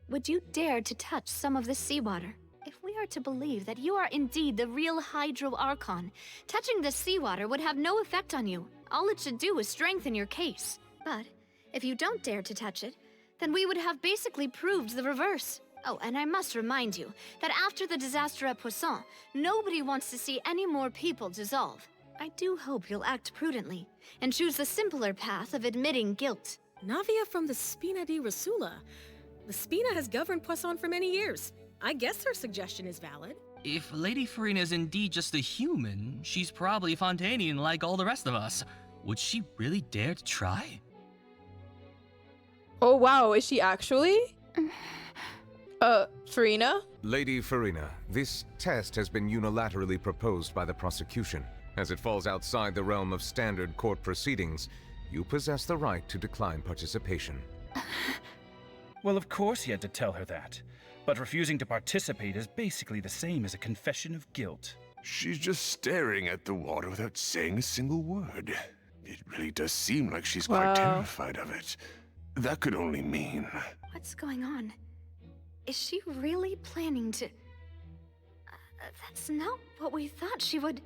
Speaker 6: would you dare to touch some of this seawater? If we are to believe that you are indeed the real Hydro Archon, touching this seawater would have no effect on you. All it should do is strengthen your case. But if you don't dare to touch it, then we would have basically proved the reverse. Oh, and I must remind you that after the disaster at Poisson, nobody wants to see any more people dissolve. I do hope you'll act prudently and choose the simpler path of admitting guilt.
Speaker 5: Navia from the Spina di Rasula. The Spina has governed Poisson for many years. I guess her suggestion is valid.
Speaker 17: If Lady Farina is indeed just a human, she's probably Fontainian like all the rest of us. Would she really dare to try?
Speaker 1: Oh wow, is she actually? Farina?
Speaker 7: Lady Farina, this test has been unilaterally proposed by the prosecution. As it falls outside the realm of standard court proceedings, you possess the right to decline participation.
Speaker 18: Well, of course he had to tell her that. But refusing to participate is basically the same as a confession of guilt.
Speaker 8: She's just staring at the water without saying a single word. It really does seem like she's quite terrified of it. That could only mean...
Speaker 6: What's going on? Is she really planning to... that's not what we thought she would...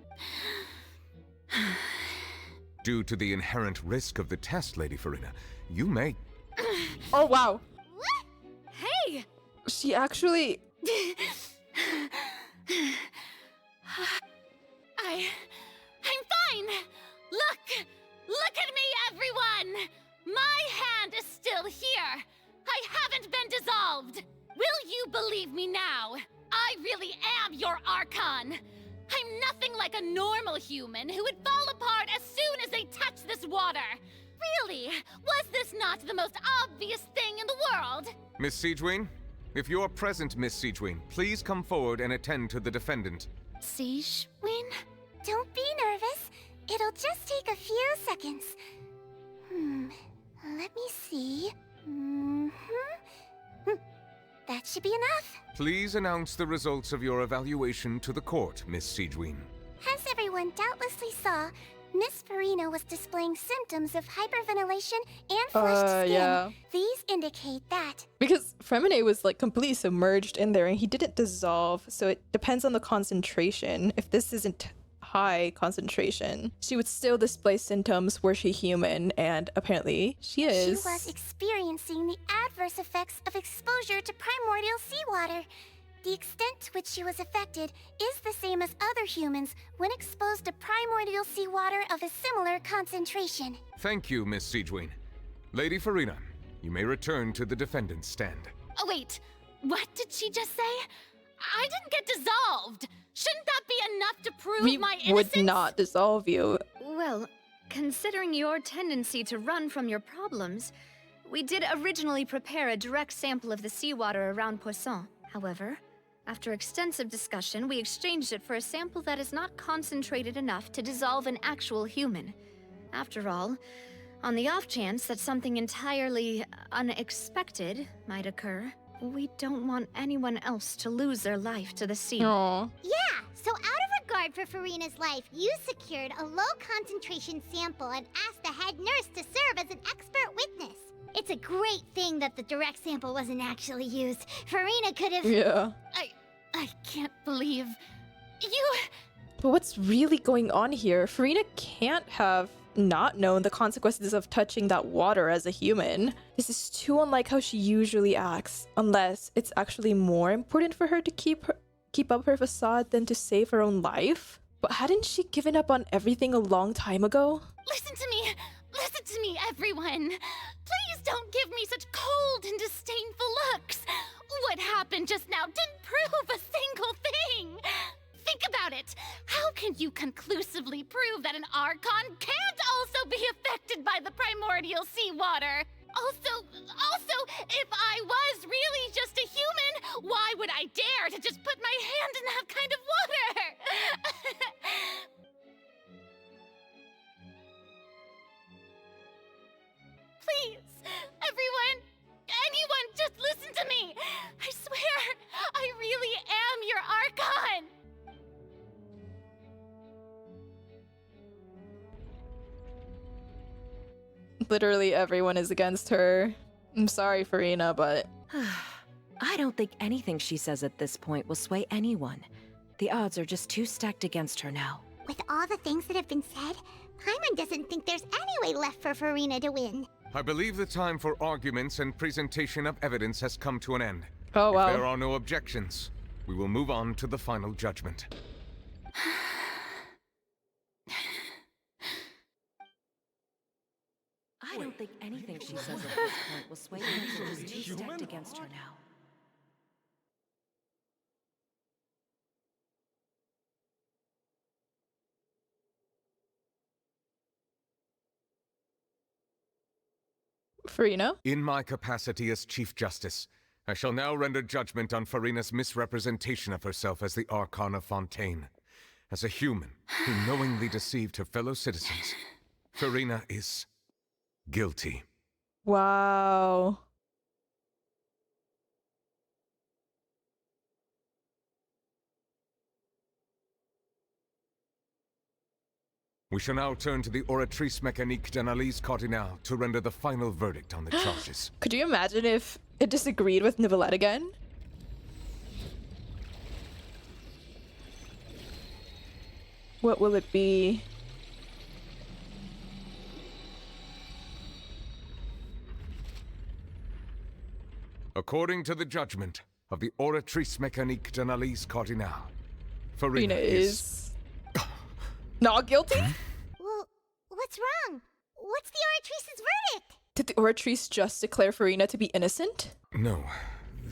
Speaker 7: Due to the inherent risk of the test, Lady Farina, you may...
Speaker 1: Oh wow!
Speaker 6: Hey!
Speaker 1: She actually...
Speaker 19: I'm fine! Look at me, everyone! My hand is still here! I haven't been dissolved! Will you believe me now? I really am your Archon! I'm nothing like a normal human who would fall apart as soon as they touch this water! Really? Was this not the most obvious thing in the world?
Speaker 7: Miss Siegewin? If you're present, Miss Siegewin, please come forward and attend to the defendant.
Speaker 2: Siegewin? Don't be nervous. It'll just take a few seconds. Let me see. That should be enough.
Speaker 7: Please announce the results of your evaluation to the court, Miss Siegewin.
Speaker 2: As everyone doubtlessly saw, Miss Farina was displaying symptoms of hyperventilation and flushed skin.
Speaker 1: Yeah.
Speaker 2: These indicate that...
Speaker 1: Because Fremine was like completely submerged in there and he didn't dissolve, so it depends on the concentration. If this isn't high concentration, she would still display symptoms were she human, and apparently she is.
Speaker 2: She was experiencing the adverse effects of exposure to primordial seawater. The extent to which she was affected is the same as other humans when exposed to primordial seawater of a similar concentration.
Speaker 7: Thank you, Miss Siegewin. Lady Farina, you may return to the defendant's stand.
Speaker 19: Oh wait, what did she just say? I didn't get dissolved! Shouldn't that be enough to prove my innocence?
Speaker 1: We would not dissolve you.
Speaker 6: Well, considering your tendency to run from your problems, we did originally prepare a direct sample of the seawater around Poisson. However, after extensive discussion, we exchanged it for a sample that is not concentrated enough to dissolve an actual human. After all, on the off chance that something entirely unexpected might occur, we don't want anyone else to lose their life to the sea.
Speaker 1: Aww.
Speaker 2: Yeah, so out of regard for Farina's life, you secured a low-concentration sample and asked the head nurse to serve as an expert witness. It's a great thing that the direct sample wasn't actually used. Farina could have...
Speaker 1: Yeah.
Speaker 19: I can't believe you.
Speaker 1: But what's really going on here? Farina can't have not known the consequences of touching that water as a human. This is too unlike how she usually acts, unless it's actually more important for her to keep up her facade than to save her own life. But hadn't she given up on everything a long time ago?
Speaker 19: Listen to me, everyone. Please don't give me such cold and disdainful looks. What happened just now didn't prove a single thing. Think about it. How can you conclusively prove that an Archon can't also be affected by the primordial seawater? Also, if I was really just a human, why would I dare to just put my hand in that kind of water? Please, anyone, just listen to me. I swear, I really am your Archon.
Speaker 1: Literally everyone is against her. I'm sorry, Farina, but...
Speaker 3: I don't think anything she says at this point will sway anyone. The odds are just too stacked against her now.
Speaker 2: With all the things that have been said, Paimon doesn't think there's any way left for Farina to win.
Speaker 7: I believe the time for arguments and presentation of evidence has come to an end.
Speaker 1: Oh, wow.
Speaker 7: If there are no objections, we will move on to the final judgment.
Speaker 3: I don't think anything she says at this point will sway anyone. She's too stacked against her now.
Speaker 1: Farina?
Speaker 7: In my capacity as Chief Justice, I shall now render judgment on Farina's misrepresentation of herself as the Archon of Fontaine. As a human who knowingly deceived her fellow citizens, Farina is guilty.
Speaker 1: Wow.
Speaker 7: We shall now turn to the Oratrice Mécanique d'Analyse Cardinale to render the final verdict on the charges.
Speaker 1: Could you imagine if it disagreed with Nivelette again? What will it be?
Speaker 7: According to the judgment of the Oratrice Mécanique d'Analyse Cardinale,
Speaker 1: Farina is not guilty?
Speaker 2: Well, what's wrong? What's the Oratrice's verdict?
Speaker 1: Did the Oratrice just declare Farina to be innocent?
Speaker 7: No.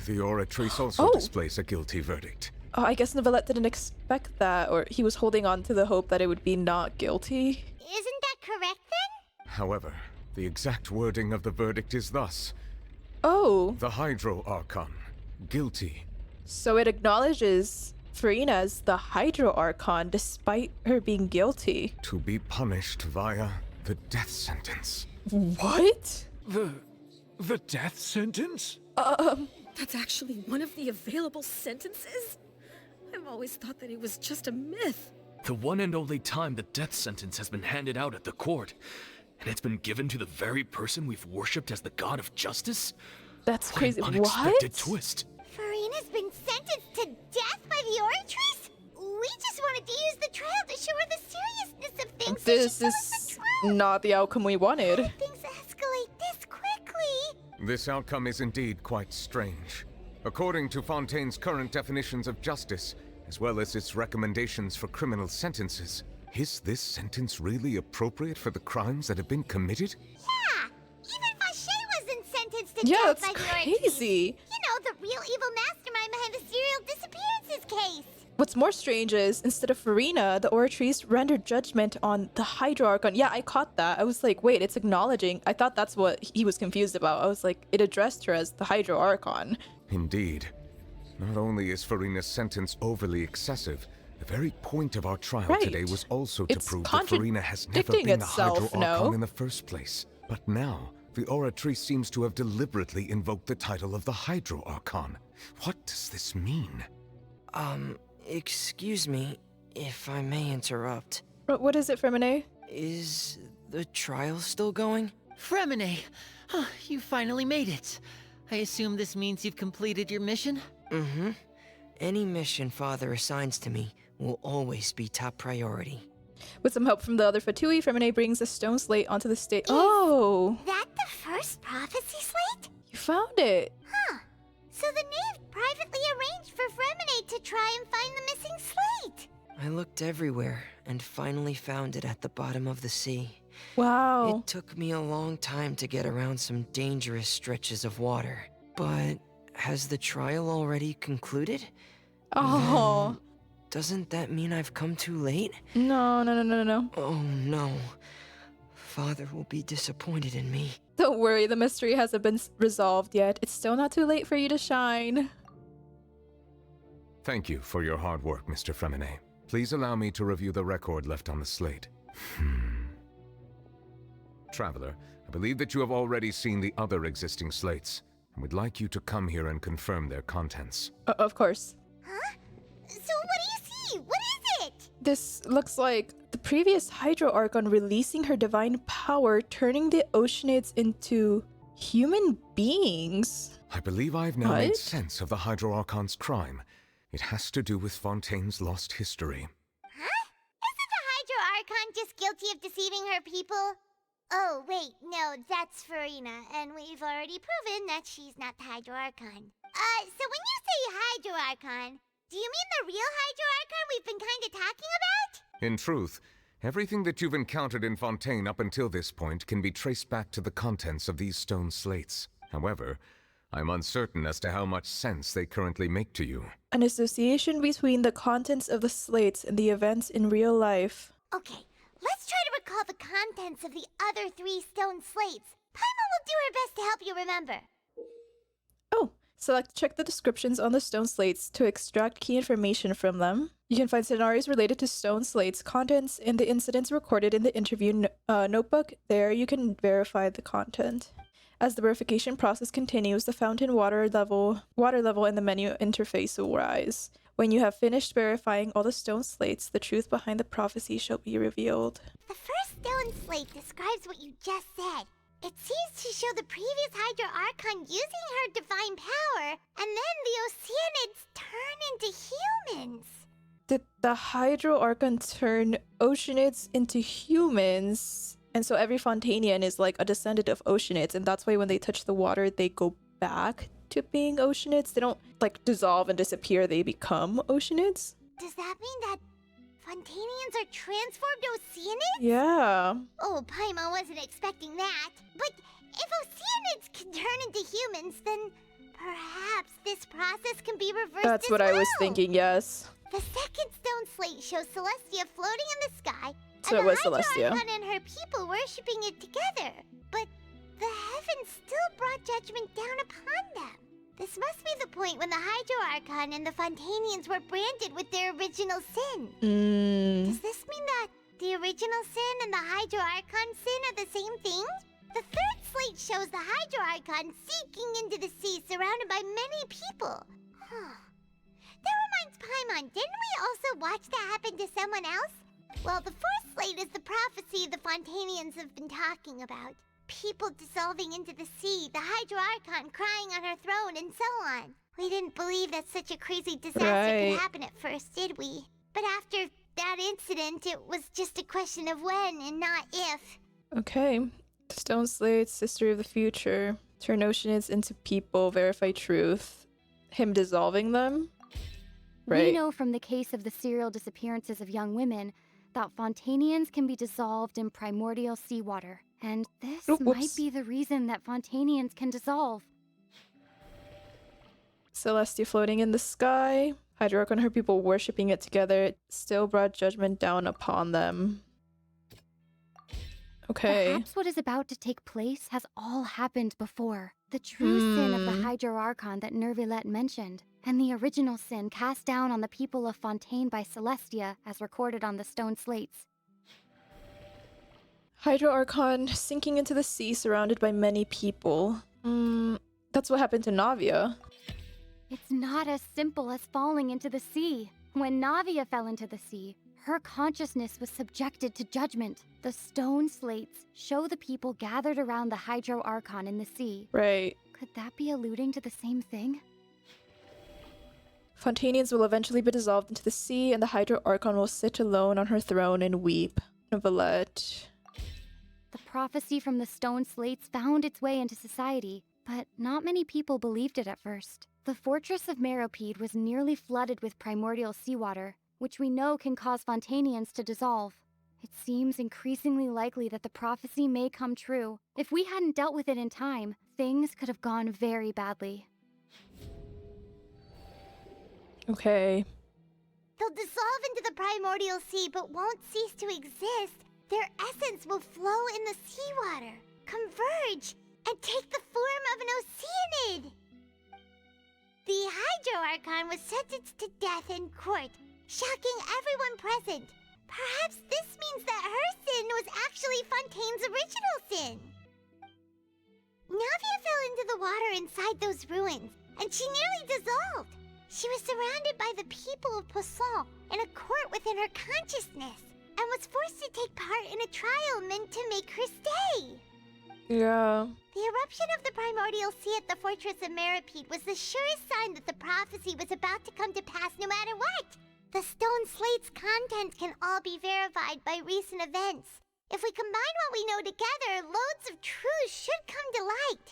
Speaker 7: The Oratrice also displays a guilty verdict.
Speaker 1: Oh, I guess Nivelette didn't expect that, or he was holding on to the hope that it would be not guilty.
Speaker 2: Isn't that correct then?
Speaker 7: However, the exact wording of the verdict is thus.
Speaker 1: Oh.
Speaker 7: The Hydro Archon. Guilty.
Speaker 1: So it acknowledges Farina as the Hydro Archon despite her being guilty.
Speaker 7: To be punished via the death sentence.
Speaker 1: What?
Speaker 16: The death sentence?
Speaker 5: That's actually one of the available sentences? I've always thought that it was just a myth.
Speaker 14: The one and only time the death sentence has been handed out at the court. And it's been given to the very person we've worshipped as the god of justice?
Speaker 1: That's crazy.
Speaker 14: What an unexpected
Speaker 1: What?
Speaker 14: twist.
Speaker 2: Farina's been sentenced to death by the Oratrice? We just wanted to use the trial to show her the seriousness of things.
Speaker 1: This is not the outcome we wanted.
Speaker 2: Things escalate this quickly.
Speaker 7: This outcome is indeed quite strange. According to Fontaine's current definitions of justice, as well as its recommendations for criminal sentences, is this sentence really appropriate for the crimes that have been committed?
Speaker 2: Yeah, even Fache wasn't sentenced to
Speaker 1: Yeah,
Speaker 2: death
Speaker 1: that's
Speaker 2: by the Oratrice.
Speaker 1: crazy.
Speaker 2: You know, the real evil mastermind behind the serial disappearances case.
Speaker 1: What's more strange is, instead of Farina, the Oratrice rendered judgment on the Hydro Archon. Yeah, I caught that. I was like, wait, it's acknowledging. I thought that's what he was confused about. I was like, it addressed her as the Hydro Archon.
Speaker 7: Indeed. Not only is Farina's sentence overly excessive, the very point of our trial today was also to prove that Farina has never been the Hydro Archon in the first place. But now, the Oratrice seems to have deliberately invoked the title of the Hydro Archon. What does this mean?
Speaker 10: Excuse me, if I may interrupt.
Speaker 1: What is it, Fremine?
Speaker 10: Is the trial still going?
Speaker 21: Fremine! You finally made it. I assume this means you've completed your mission?
Speaker 10: Mm-hmm. Any mission Father assigns to me will always be top priority.
Speaker 1: With some help from the other Fatui, Fremine brings a stone slate onto the stage. Oh!
Speaker 2: That the first prophecy slate?
Speaker 1: You found it!
Speaker 2: Huh. So the knave privately arranged for Fremine to try and find the missing slate.
Speaker 10: I looked everywhere and finally found it at the bottom of the sea.
Speaker 1: Wow.
Speaker 10: It took me a long time to get around some dangerous stretches of water. But has the trial already concluded?
Speaker 1: Oh.
Speaker 10: Then doesn't that mean I've come too late?
Speaker 1: No.
Speaker 10: Oh no. Father will be disappointed in me.
Speaker 1: Don't worry, the mystery hasn't been resolved yet. It's still not too late for you to shine.
Speaker 7: Thank you for your hard work, Mr. Fremine. Please allow me to review the record left on the slate. Traveler, I believe that you have already seen the other existing slates, and would like you to come here and confirm their contents.
Speaker 1: Of course.
Speaker 2: Huh? So what do you see? What is it?
Speaker 1: This looks like the previous Hydro Archon releasing her divine power, turning the Oceanids into human beings.
Speaker 7: I believe I've now made sense of the Hydro Archon's crime. It has to do with Fontaine's lost history.
Speaker 2: Huh? Isn't the Hydro Archon just guilty of deceiving her people? Oh, wait, no, that's Farina, and we've already proven that she's not the Hydro Archon. So when you say Hydro Archon, do you mean the real Hydro Archon we've been kinda talking about?
Speaker 7: In truth, everything that you've encountered in Fontaine up until this point can be traced back to the contents of these stone slates. However, I'm uncertain as to how much sense they currently make to you.
Speaker 1: An association between the contents of the slates and the events in real life.
Speaker 2: Okay, let's try to recall the contents of the other 3 stone slates. Paimon will do her best to help you remember.
Speaker 1: Check the descriptions on the stone slates to extract key information from them. You can find scenarios related to stone slates, contents, and the incidents recorded in the interview notebook. There you can verify the content. As the verification process continues, the fountain water level in the menu interface will rise. When you have finished verifying all the stone slates, the truth behind the prophecy shall be revealed.
Speaker 2: The first stone slate describes what you just said. It seems to show the previous Hydro Archon using her divine power, and then the Oceanids turn into humans.
Speaker 1: Did the Hydro Archon turn Oceanids into humans? And so every Fontanian is like a descendant of Oceanids, and that's why when they touch the water, they go back to being Oceanids. They don't like dissolve and disappear, they become Oceanids.
Speaker 2: Does that mean that Fontanians are transformed Oceanids?
Speaker 1: Yeah.
Speaker 2: Oh, Paimon wasn't expecting that. But if Oceanids can turn into humans, then perhaps this process can be reversed.
Speaker 1: That's what I was thinking, yes.
Speaker 2: The second stone slate shows Celestia floating in the sky,
Speaker 1: So
Speaker 2: and
Speaker 1: it was
Speaker 2: the Hydro
Speaker 1: Celestia.
Speaker 2: Archon and her people worshipping it together. But the heavens still brought judgment down upon them. This must be the point when the Hydro Archon and the Fontanians were branded with their original sin. Does this mean that the original sin and the Hydro Archon sin are the same thing? The third slate shows the Hydro Archon sinking into the sea surrounded by many people. That reminds Paimon, didn't we also watch that happen to someone else? Well, the fourth slate is the prophecy the Fontanians have been talking about. People dissolving into the sea, the Hydro Archon crying on her throne, and so on. We didn't believe that such a crazy disaster could happen at first, did we? But after that incident, it was just a question of when and not if.
Speaker 1: Okay. Stone slates, history of the future. Turn Oceanids into people, verify truth. Him dissolving them? Right.
Speaker 9: We know from the case of the serial disappearances of young women that Fontanians can be dissolved in primordial seawater. And this might be the reason that Fontanians can dissolve.
Speaker 1: Celestia floating in the sky. Hydro Archon and her people worshipping it together. It still brought judgment down upon them. Okay.
Speaker 9: Perhaps what is about to take place has all happened before. The true sin of the Hydro Archon that Nervilette mentioned, and the original sin cast down on the people of Fontaine by Celestia as recorded on the stone slates.
Speaker 1: Hydro Archon sinking into the sea surrounded by many people. That's what happened to Navia.
Speaker 9: It's not as simple as falling into the sea. When Navia fell into the sea, her consciousness was subjected to judgment. The stone slates show the people gathered around the Hydro Archon in the sea.
Speaker 1: Right.
Speaker 9: Could that be alluding to the same thing?
Speaker 1: Fontanians will eventually be dissolved into the sea, and the Hydro Archon will sit alone on her throne and weep. Novelette.
Speaker 9: The prophecy from the stone slates found its way into society, but not many people believed it at first. The fortress of Meropide was nearly flooded with primordial seawater, which we know can cause Fontanians to dissolve. It seems increasingly likely that the prophecy may come true. If we hadn't dealt with it in time, things could have gone very badly.
Speaker 1: Okay.
Speaker 2: They'll dissolve into the primordial sea but won't cease to exist. Their essence will flow in the seawater, converge, and take the form of an Oceanid. The Hydro Archon was sentenced to death in court, shocking everyone present. Perhaps this means that her sin was actually Fontaine's original sin. Navia fell into the water inside those ruins, and she nearly dissolved. She was surrounded by the people of Poisson in a court within her consciousness, and was forced to take part in a trial meant to make her stay.
Speaker 1: Yeah.
Speaker 2: The eruption of the primordial sea at the fortress of Meropide was the surest sign that the prophecy was about to come to pass no matter what. The stone slate's content can all be verified by recent events. If we combine what we know together, loads of truths should come to light.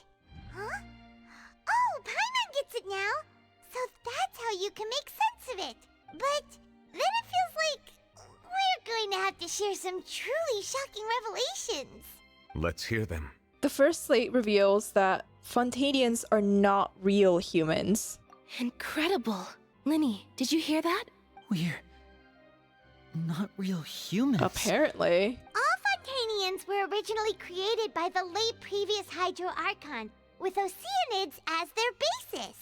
Speaker 2: Huh? Oh, Paimon gets it now! So that's how you can make sense of it. But then it feels like we're going to have to share some truly shocking revelations.
Speaker 7: Let's hear them.
Speaker 1: The first slate reveals that Fontanians are not real humans.
Speaker 5: Incredible. Linny, did you hear that?
Speaker 21: We're not real humans.
Speaker 1: Apparently.
Speaker 2: All Fontanians were originally created by the late previous Hydro Archon, with Oceanids as their basis.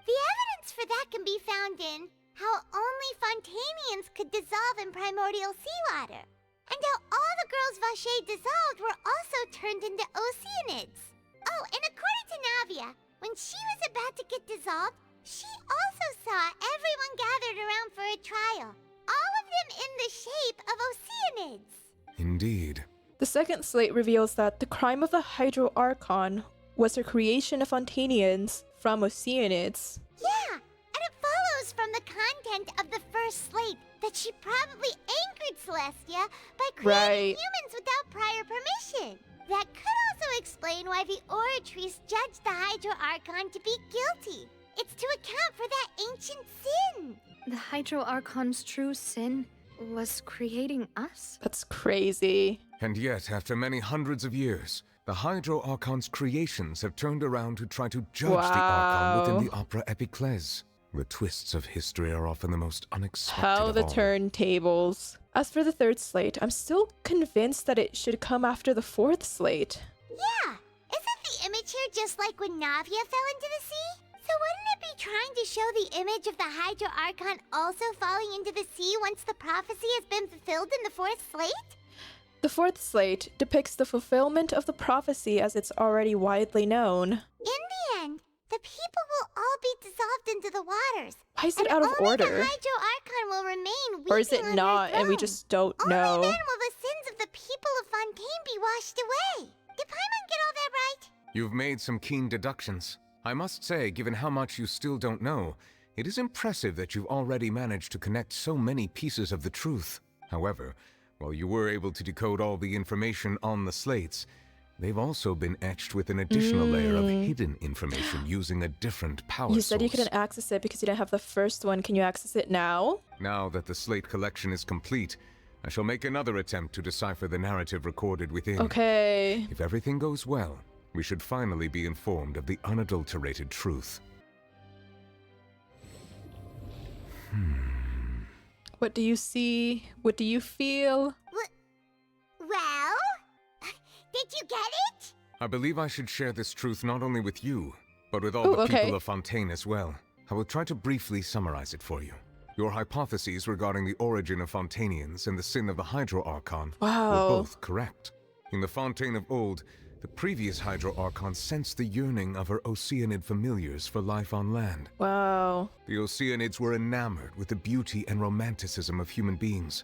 Speaker 2: The evidence for that can be found in how only Fontanians could dissolve in primordial seawater, and how all the girls Vacher dissolved were also turned into Oceanids. Oh, and according to Navia, when she was about to get dissolved, she also saw everyone gathered around for a trial, all of them in the shape of Oceanids.
Speaker 7: Indeed.
Speaker 1: The second slate reveals that the crime of the Hydro Archon was her creation of Fontanians from Oceanids.
Speaker 2: Yeah, and it follows from the content of the first slate that she probably angered Celestia by creating humans without prior permission. That could also explain why the Oratrice judged the Hydro Archon to be guilty. It's to account for that ancient sin.
Speaker 6: The Hydro Archon's true sin was creating us?
Speaker 1: That's crazy.
Speaker 7: And yet, after many hundreds of years, the Hydro Archon's creations have turned around to try to judge the Archon within the Opera Epiclese. The twists of history are often the most unexpected
Speaker 1: How
Speaker 7: of
Speaker 1: the
Speaker 7: all.
Speaker 1: turntables. As for the third slate, I'm still convinced that it should come after the fourth slate.
Speaker 2: Yeah, isn't the image here just like when Navia fell into the sea? So wouldn't it be trying to show the image of the Hydro Archon also falling into the sea once the prophecy has been fulfilled in the fourth slate?
Speaker 1: The fourth slate depicts the fulfillment of the prophecy as it's already widely known.
Speaker 2: In the end, the people will all be dissolved into the waters.
Speaker 1: Why is it out of order?
Speaker 2: The Hydro Archon will remain
Speaker 1: Or is it
Speaker 2: weeping on
Speaker 1: not
Speaker 2: her
Speaker 1: and we
Speaker 2: throne.
Speaker 1: just don't know?
Speaker 2: Only then will the sins of the people of Fontaine be washed away. Did Paimon get all that right?
Speaker 7: You've made some keen deductions. I must say, given how much you still don't know, it is impressive that you've already managed to connect so many pieces of the truth. However, while you were able to decode all the information on the slates, they've also been etched with an additional layer of hidden information using a different power source.
Speaker 1: You said you couldn't access it because you didn't have the first one. Can you access it now?
Speaker 7: Now that the slate collection is complete, I shall make another attempt to decipher the narrative recorded within.
Speaker 1: Okay.
Speaker 7: If everything goes well, we should finally be informed of the unadulterated truth.
Speaker 1: What do you see? What do you feel?
Speaker 2: Well, did you get it?
Speaker 7: I believe I should share this truth not only with you, but with all
Speaker 1: Ooh,
Speaker 7: the
Speaker 1: okay.
Speaker 7: people of Fontaine as well. I will try to briefly summarize it for you. Your hypotheses regarding the origin of Fontanians and the sin of the Hydro Archon were both correct. In the Fontaine of old, the previous Hydro Archon sensed the yearning of her Oceanid familiars for life on land.
Speaker 1: Wow.
Speaker 7: The Oceanids were enamored with the beauty and romanticism of human beings,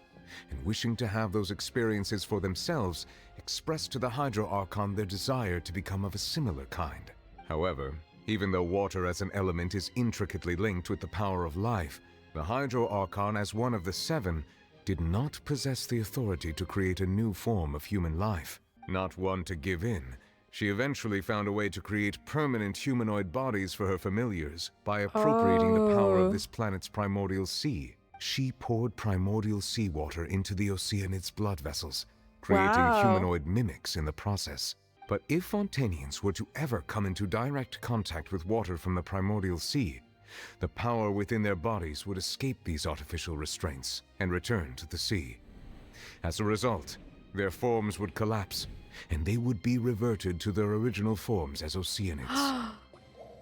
Speaker 7: and wishing to have those experiences for themselves, expressed to the Hydro Archon their desire to become of a similar kind. However, Even though water as an element is intricately linked with the power of life, the Hydro Archon, as one of the seven, did not possess the authority to create a new form of human life. Not one to give in, she eventually found a way to create permanent humanoid bodies for her familiars by appropriating the power of this planet's primordial sea. She poured primordial seawater into the Oceanid's blood vessels, creating humanoid mimics in the process. But if Fontainians were to ever come into direct contact with water from the primordial sea, the power within their bodies would escape these artificial restraints and return to the sea. As a result, their forms would collapse, and they would be reverted to their original forms as Oceanids.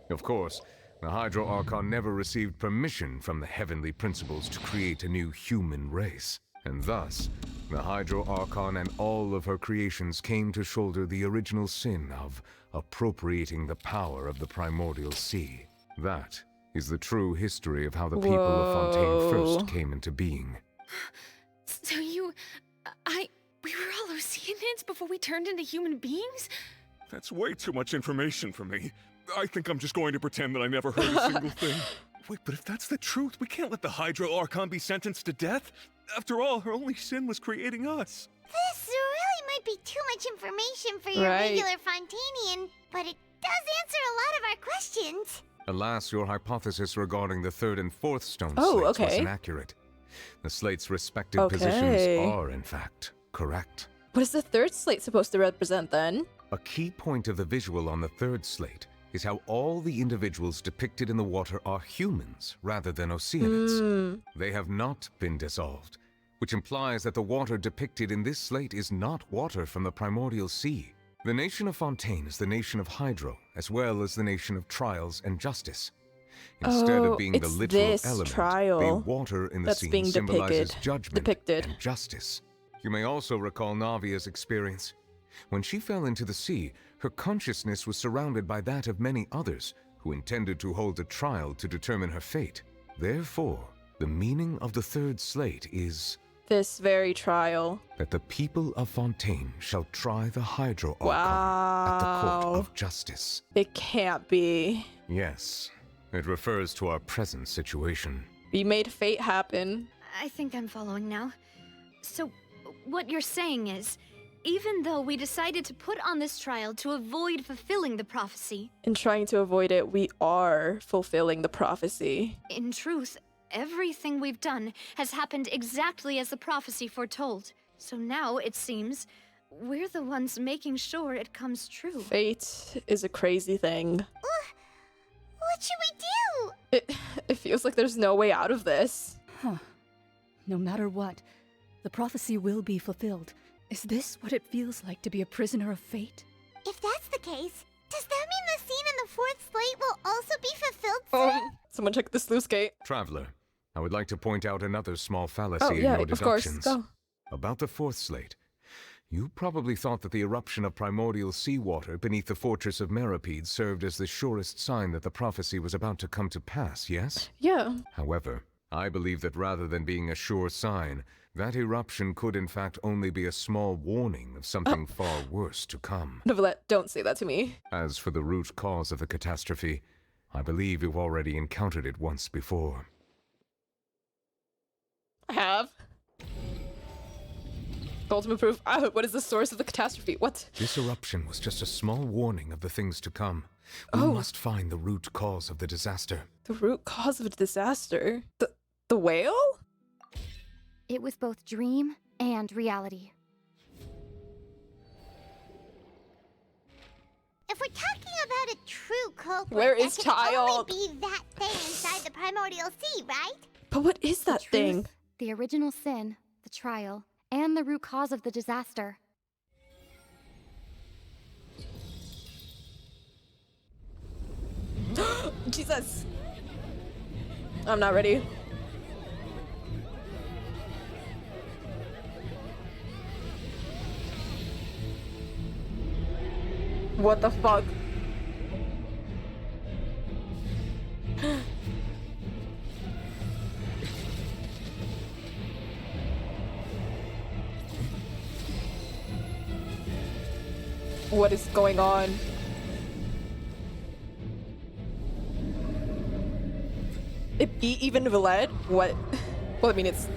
Speaker 7: Of course, the Hydro Archon never received permission from the heavenly principles to create a new human race, and thus, the Hydro Archon and all of her creations came to shoulder the original sin of appropriating the power of the primordial sea. That is the true history of how the people of Fontaine first came into being.
Speaker 6: So we were all Oceanids before we turned into human beings?
Speaker 16: That's way too much information for me. I think I'm just going to pretend that I never heard a single thing. Wait, but if that's the truth, we can't let the Hydro Archon be sentenced to death. After all, her only sin was creating us.
Speaker 2: This really might be too much information for your regular Fontainian, but it does answer a lot of our questions.
Speaker 7: Alas, your hypothesis regarding the third and fourth stone slates was inaccurate. The slates' respective positions are, in fact, correct.
Speaker 1: What is the third slate supposed to represent then?
Speaker 7: A key point of the visual on the third slate is how all the individuals depicted in the water are humans rather than Oceanids. They have not been dissolved, which implies that the water depicted in this slate is not water from the primordial sea. The nation of Fontaine is the nation of Hydro, as well as the nation of trials and justice. Instead of being the literal element, the water in the scene symbolizes judgment and justice. You may also recall Navia's experience. When she fell into the sea, her consciousness was surrounded by that of many others who intended to hold a trial to determine her fate. Therefore, the meaning of the third slate is
Speaker 1: this very trial.
Speaker 7: That the people of Fontaine shall try the Hydro Archon at the court of justice.
Speaker 1: It can't be.
Speaker 7: Yes, it refers to our present situation.
Speaker 1: We made fate happen.
Speaker 6: I think I'm following now. So, what you're saying is, even though we decided to put on this trial to avoid fulfilling the prophecy...
Speaker 1: In trying to avoid it, we are fulfilling the prophecy.
Speaker 6: In truth, everything we've done has happened exactly as the prophecy foretold. So now, it seems, we're the ones making sure it comes true.
Speaker 1: Fate is a crazy thing.
Speaker 2: What should we do?
Speaker 1: It feels like there's no way out of this.
Speaker 23: No matter what, the prophecy will be fulfilled. Is this what it feels like to be a prisoner of fate?
Speaker 2: If that's the case, does that mean the scene in the fourth slate will also be fulfilled soon?
Speaker 1: Someone check the sluice gate.
Speaker 7: Traveler, I would like to point out another small fallacy in your deductions.
Speaker 1: Of course. Go.
Speaker 7: About the fourth slate. You probably thought that the eruption of primordial seawater beneath the fortress of Meripede served as the surest sign that the prophecy was about to come to pass, yes?
Speaker 1: Yeah.
Speaker 7: However, I believe that rather than being a sure sign, that eruption could in fact only be a small warning of something far worse to come.
Speaker 1: Novelette, don't say that to me.
Speaker 7: As for the root cause of the catastrophe, I believe you've already encountered it once before.
Speaker 1: I have. Ultimate proof. What is the source of the catastrophe? What?
Speaker 7: This eruption was just a small warning of the things to come. We must find the root cause of the disaster.
Speaker 1: The root cause of a disaster? The whale?
Speaker 9: It was both dream and reality.
Speaker 2: If we're talking about a true culprit,
Speaker 1: where is
Speaker 2: that can
Speaker 1: Child?
Speaker 2: only be that thing inside the primordial sea, right?
Speaker 1: But what is that thing?
Speaker 9: The original sin, the trial, and the root cause of the disaster.
Speaker 1: Jesus! I'm not ready. What the fuck? What is going on? it be even Villette? What? Well, I mean, it's...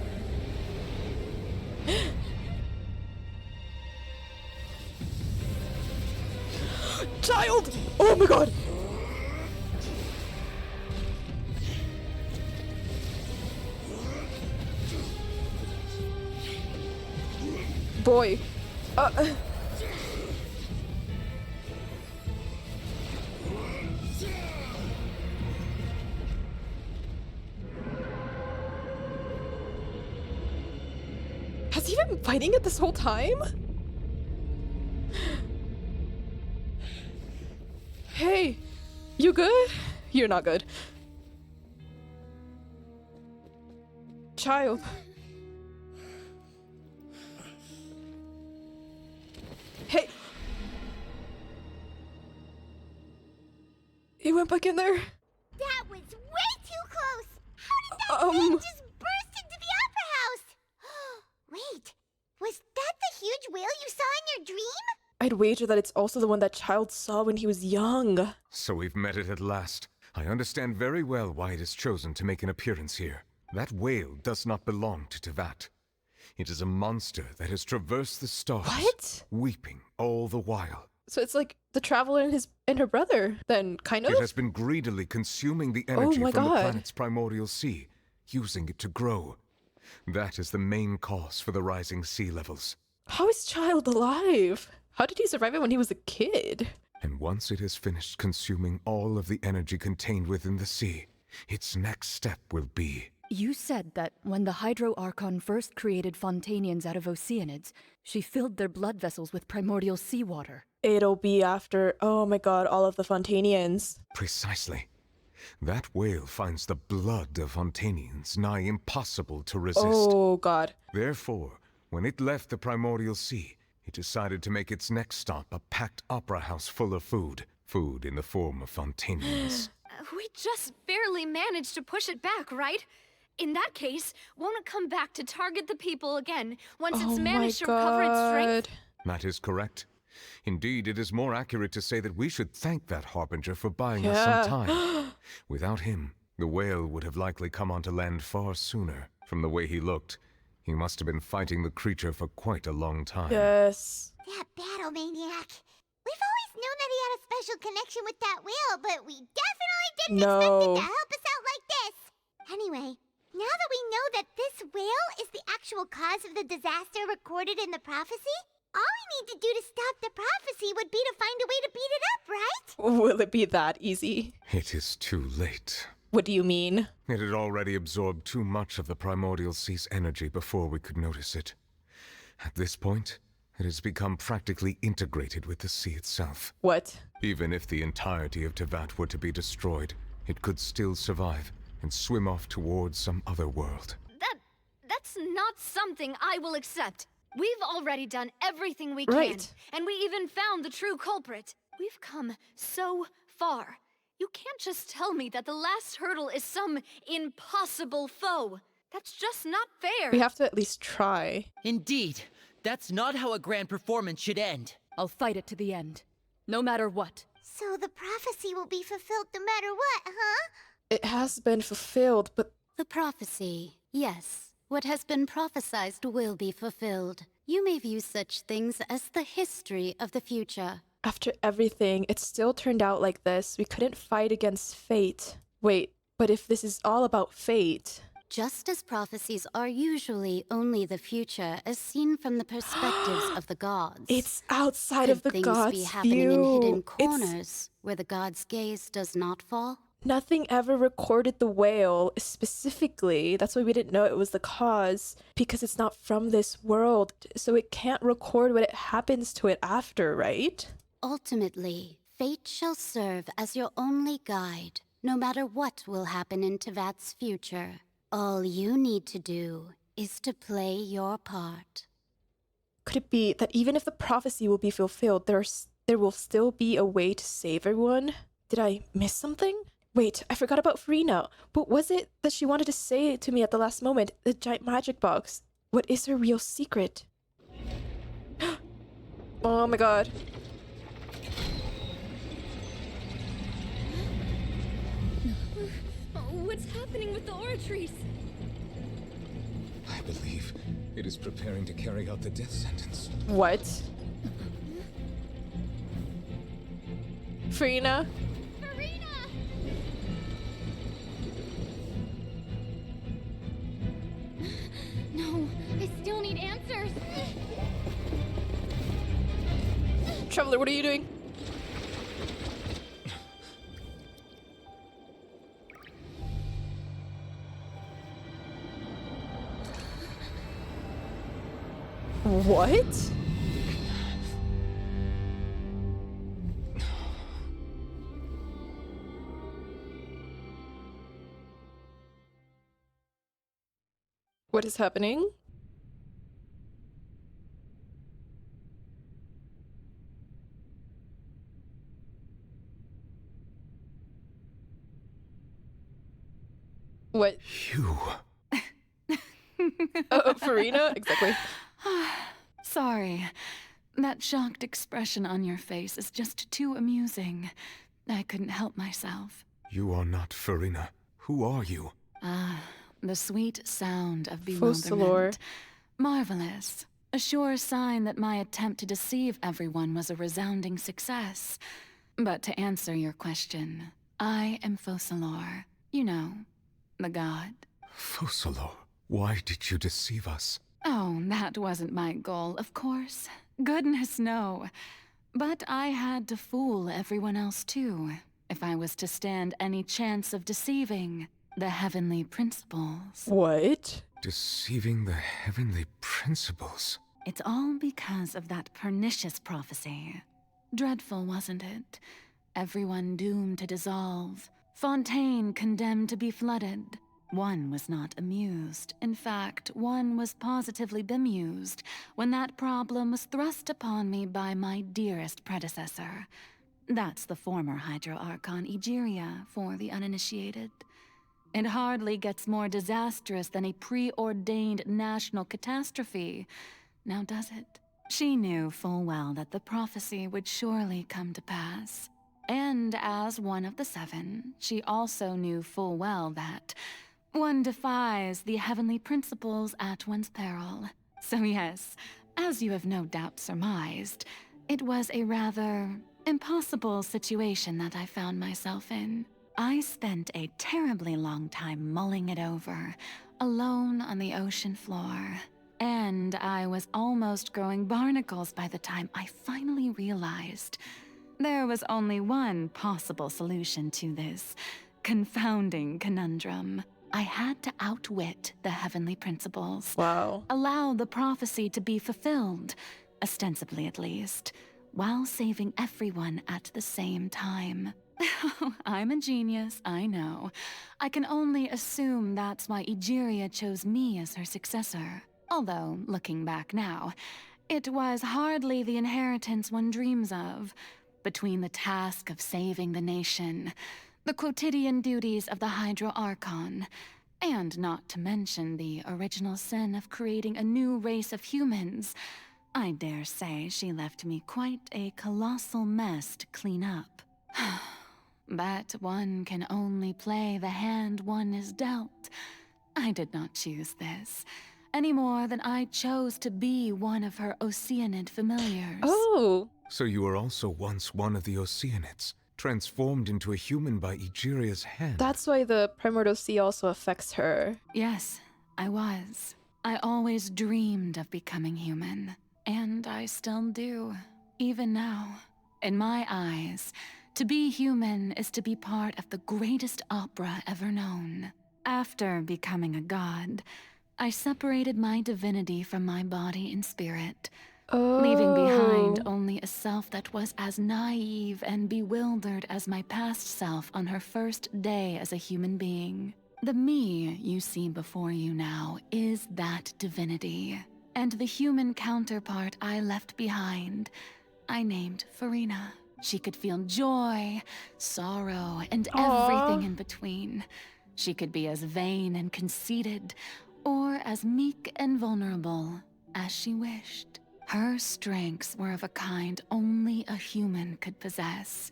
Speaker 1: Child! Oh my god! Boy. Has he been fighting it this whole time? Hey, you good? You're not good. Child. Hey. He went back in there.
Speaker 2: That was way too close. How did that thing just burst into the opera house? Wait, was that the huge whale you saw in your dream?
Speaker 1: I'd wager that it's also the one that Child saw when he was young.
Speaker 7: So we've met it at last. I understand very well why it has chosen to make an appearance here. That whale does not belong to Tevat. It is a monster that has traversed the stars.
Speaker 1: What?
Speaker 7: Weeping all the while.
Speaker 1: So it's like the Traveler and her brother, then, kind of?
Speaker 7: It has been greedily consuming the energy
Speaker 1: my
Speaker 7: from the
Speaker 1: God.
Speaker 7: planet's primordial sea, using it to grow. That is the main cause for the rising sea levels.
Speaker 1: How is Child alive? How did he survive it when he was a kid?
Speaker 7: And once it has finished consuming all of the energy contained within the sea, its next step will be...
Speaker 23: You said that when the Hydro Archon first created Fontainians out of Oceanids, she filled their blood vessels with primordial seawater.
Speaker 1: It'll be after, oh my god, all of the Fontainians.
Speaker 7: Precisely. That whale finds the blood of Fontainians nigh impossible to resist.
Speaker 1: Oh god.
Speaker 7: Therefore, when it left the primordial sea, it decided to make its next stop a packed opera house full of food. Food in the form of Fontainians.
Speaker 6: We just barely managed to push it back, right? In that case, won't it come back to target the people again once it's managed to recover its strength?
Speaker 7: That is correct. Indeed, it is more accurate to say that we should thank that Harbinger for buying us some time. Without him, the whale would have likely come onto land far sooner. From the way he looked, he must have been fighting the creature for quite a long time.
Speaker 1: Yes.
Speaker 2: That battle maniac. We've always known that he had a special connection with that whale, but we definitely didn't expect it to help us out like this. Anyway, now that we know that this whale is the actual cause of the disaster recorded in the prophecy, all we need to do to stop the prophecy would be to find a way to beat it up, right?
Speaker 1: Will it be that easy?
Speaker 7: It is too late.
Speaker 1: What do you mean?
Speaker 7: It had already absorbed too much of the primordial sea's energy before we could notice it. At this point, it has become practically integrated with the sea itself.
Speaker 1: What?
Speaker 7: Even if the entirety of Tevat were to be destroyed, it could still survive and swim off towards some other world.
Speaker 6: That's not something I will accept. We've already done everything we can,
Speaker 1: Right.
Speaker 6: and we even found the true culprit. We've come so far. You can't just tell me that the last hurdle is some impossible foe. That's just not fair.
Speaker 1: We have to at least try.
Speaker 21: Indeed. That's not how a grand performance should end.
Speaker 23: I'll fight it to the end, no matter what.
Speaker 2: So the prophecy will be fulfilled no matter what, huh?
Speaker 1: It has been fulfilled, but...
Speaker 9: The prophecy, yes. What has been prophesied will be fulfilled. You may view such things as the history of the future.
Speaker 1: After everything, it still turned out like this. We couldn't fight against fate. Wait, but if this is all about fate...
Speaker 9: Just as prophecies are usually only the future as seen from the perspectives of the gods.
Speaker 1: It's outside of the
Speaker 9: Could
Speaker 1: gods'
Speaker 9: things be happening in
Speaker 1: view.
Speaker 9: hidden corners where the gods' gaze does not fall?
Speaker 1: Nothing ever recorded the whale specifically. That's why we didn't know it was the cause, because it's not from this world. So it can't record what it happens to it after, right?
Speaker 9: Ultimately, fate shall serve as your only guide, no matter what will happen in Tevat's future. All you need to do is to play your part.
Speaker 1: Could it be that even if the prophecy will be fulfilled, there will still be a way to save everyone? Did I miss something? Wait, I forgot about Farina. What was it that she wanted to say to me at the last moment? The giant magic box. What is her real secret? Oh my god.
Speaker 6: what's happening with the oratories.
Speaker 7: I believe it is preparing to carry out the death sentence.
Speaker 1: What? Farina?
Speaker 6: No, I still need answers.
Speaker 1: Traveler, what are you doing? What? What is happening? What?
Speaker 7: You.
Speaker 1: Farina? Exactly.
Speaker 11: Sorry. That shocked expression on your face is just too amusing. I couldn't help myself.
Speaker 7: You are not Farina. Who are you?
Speaker 11: The sweet sound of
Speaker 1: Focalor.
Speaker 11: bewilderment. Marvelous. A sure sign that my attempt to deceive everyone was a resounding success. But to answer your question, I am Focalor. You know, the god.
Speaker 7: Focalor, why did you deceive us?
Speaker 11: Oh, that wasn't my goal, of course. Goodness, no. But I had to fool everyone else too, if I was to stand any chance of deceiving the heavenly principles.
Speaker 1: What?
Speaker 7: Deceiving the heavenly principles?
Speaker 11: It's all because of that pernicious prophecy. Dreadful, wasn't it? Everyone doomed to dissolve. Fontaine condemned to be flooded. One was not amused. In fact, one was positively bemused when that problem was thrust upon me by my dearest predecessor. That's the former Hydro Archon Egeria, for the uninitiated. It hardly gets more disastrous than a preordained national catastrophe, now does it? She knew full well that the prophecy would surely come to pass. And as one of the seven, she also knew full well that one defies the heavenly principles at one's peril. So yes, as you have no doubt surmised, it was a rather impossible situation that I found myself in. I spent a terribly long time mulling it over, alone on the ocean floor. And I was almost growing barnacles by the time I finally realized there was only one possible solution to this confounding conundrum. I had to outwit the heavenly principles.
Speaker 1: Wow.
Speaker 11: Allow the prophecy to be fulfilled, ostensibly at least, while saving everyone at the same time. I'm a genius, I know. I can only assume that's why Egeria chose me as her successor. Although, looking back now, it was hardly the inheritance one dreams of. Between the task of saving the nation, the quotidian duties of the Hydro Archon, and not to mention the original sin of creating a new race of humans, I dare say she left me quite a colossal mess to clean up. But one can only play the hand one is dealt. I did not choose this, any more than I chose to be one of her Oceanid familiars.
Speaker 1: Oh!
Speaker 7: So you were also once one of the Oceanids, transformed into a human by Egeria's hand.
Speaker 1: That's why the Primordial Sea also affects her.
Speaker 11: Yes, I was. I always dreamed of becoming human. And I still do, even now. In my eyes, to be human is to be part of the greatest opera ever known. After becoming a god, I separated my divinity from my body and spirit, leaving behind only a self that was as naive and bewildered as my past self on her first day as a human being. The me you see before you now is that divinity, and the human counterpart I left behind, I named Farina. She could feel joy, sorrow, and everything in between. She could be as vain and conceited, or as meek and vulnerable as she wished. Her strengths were of a kind only a human could possess,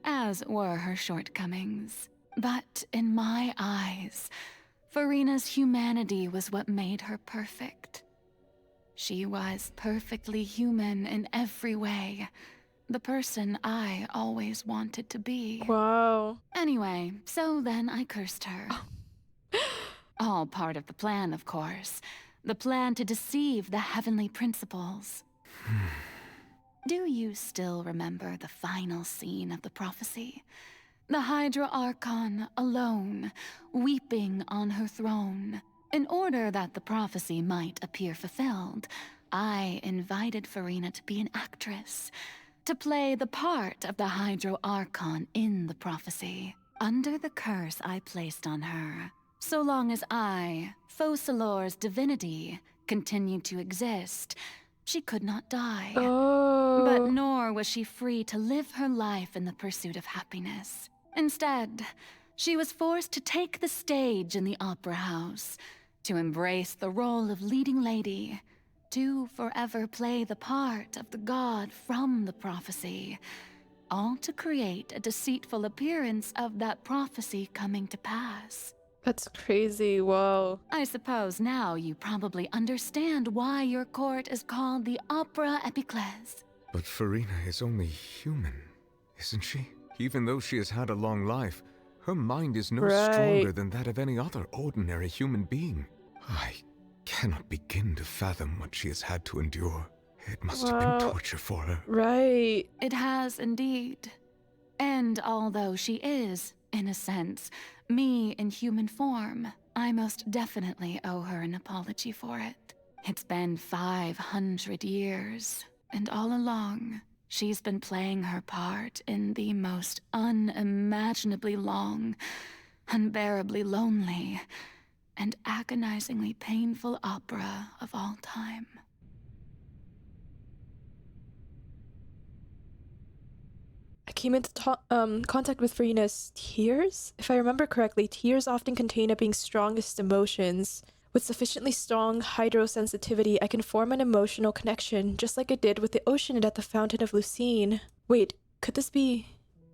Speaker 11: as were her shortcomings. But in my eyes, Farina's humanity was what made her perfect. She was perfectly human in every way. The person I always wanted to be.
Speaker 1: Wow.
Speaker 11: Anyway, so then I cursed her. All part of the plan, of course. The plan to deceive the heavenly principles. Do you still remember the final scene of the prophecy? The Hydra Archon alone, weeping on her throne. In order that the prophecy might appear fulfilled, I invited Farina to be an actress, to play the part of the Hydro Archon in the prophecy, under the curse I placed on her. So long as I, Focalor's divinity, continued to exist, she could not die.
Speaker 1: Oh.
Speaker 11: But nor was she free to live her life in the pursuit of happiness. Instead, she was forced to take the stage in the opera house, to embrace the role of leading lady, to forever play the part of the god from the prophecy, all to create a deceitful appearance of that prophecy coming to pass.
Speaker 1: That's crazy, whoa.
Speaker 11: I suppose now you probably understand why your court is called the Opera Epiclese.
Speaker 7: But Farina is only human, isn't she? Even though she has had a long life, her mind is no stronger than that of any other ordinary human being. I cannot begin to fathom what she has had to endure. It must have been torture for her.
Speaker 1: Right.
Speaker 11: It has indeed. And although she is, in a sense, me in human form, I most definitely owe her an apology for it. It's been 500 years, and all along, she's been playing her part in the most unimaginably long, unbearably lonely, and agonizingly painful opera of all time.
Speaker 1: I came into contact with Farina's tears. If I remember correctly, tears often contain a being's strongest emotions. With sufficiently strong hydrosensitivity, I can form an emotional connection, just like I did with the ocean at the Fountain of Lucine. Wait, could this be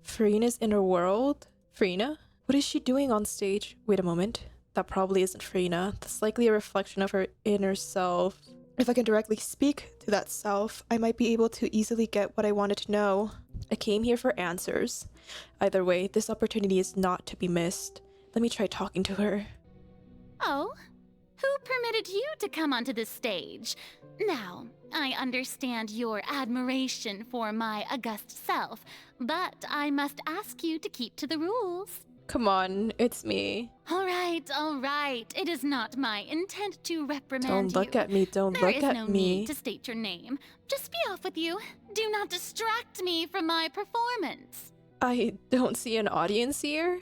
Speaker 1: Farina's inner world? Farina? What is she doing on stage? Wait a moment. That probably isn't Farina. That's likely a reflection of her inner self. If I can directly speak to that self, I might be able to easily get what I wanted to know. I came here for answers. Either way, this opportunity is not to be missed. Let me try talking to her.
Speaker 19: Oh? Who permitted you to come onto the stage? Now, I understand your admiration for my august self, but I must ask you to keep to the rules.
Speaker 1: Come on, it's me.
Speaker 19: All right. It is not my intent to reprimand you.
Speaker 1: Don't look at me, don't look at me.
Speaker 19: There is no need to state your name. Just be off with you. Do not distract me from my performance.
Speaker 1: I don't see an audience here.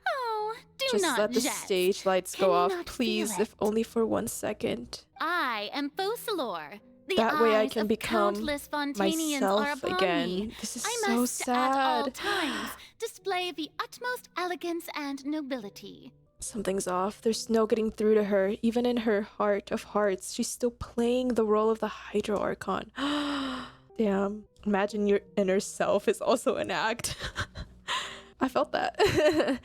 Speaker 19: Oh, do
Speaker 1: Just
Speaker 19: not
Speaker 1: let the
Speaker 19: jest.
Speaker 1: stage lights
Speaker 19: Can
Speaker 1: go
Speaker 19: you
Speaker 1: off,
Speaker 19: not
Speaker 1: please,
Speaker 19: feel
Speaker 1: if only for 1 second.
Speaker 19: I am Focalor. The
Speaker 1: That way I
Speaker 19: eyes
Speaker 1: can
Speaker 19: of
Speaker 1: become
Speaker 19: countless Fontanians are
Speaker 1: myself
Speaker 19: upon
Speaker 1: again.
Speaker 19: me.
Speaker 1: This is
Speaker 19: I
Speaker 1: so
Speaker 19: must at all
Speaker 1: sad.
Speaker 19: times display the utmost elegance and nobility.
Speaker 1: Something's off. There's no getting through to her. Even in her heart of hearts, she's still playing the role of the Hydro Archon. Damn. Imagine your inner self is also an act. I felt that.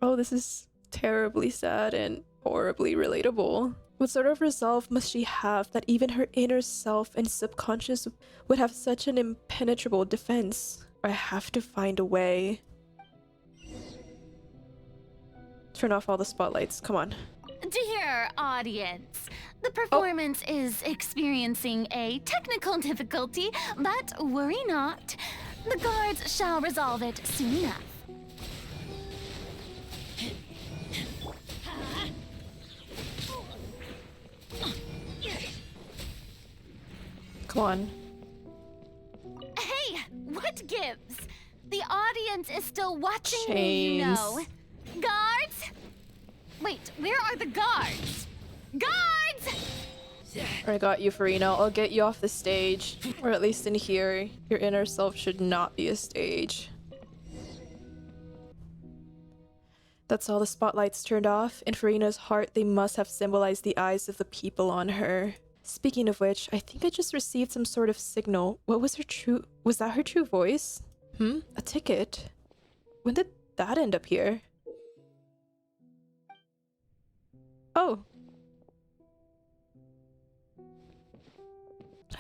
Speaker 1: Oh, this is terribly sad and horribly relatable. What sort of resolve must she have that even her inner self and subconscious would have such an impenetrable defense? I have to find a way. Turn off all the spotlights, come on.
Speaker 19: Dear audience, the performance is experiencing a technical difficulty, but worry not. The guards shall resolve it soon enough.
Speaker 1: Come on.
Speaker 19: Hey, what gives? The audience is still watching me, you know. Guards? Wait, where are the guards? Guards!
Speaker 1: I got you, Farina. I'll get you off the stage. Or at least in here. Your inner self should not be a stage. That's all the spotlights turned off. In Farina's heart, they must have symbolized the eyes of the people on her. Speaking of which, I think I just received some sort of signal. What was her was that her true voice? A ticket? When did that end up here? Oh.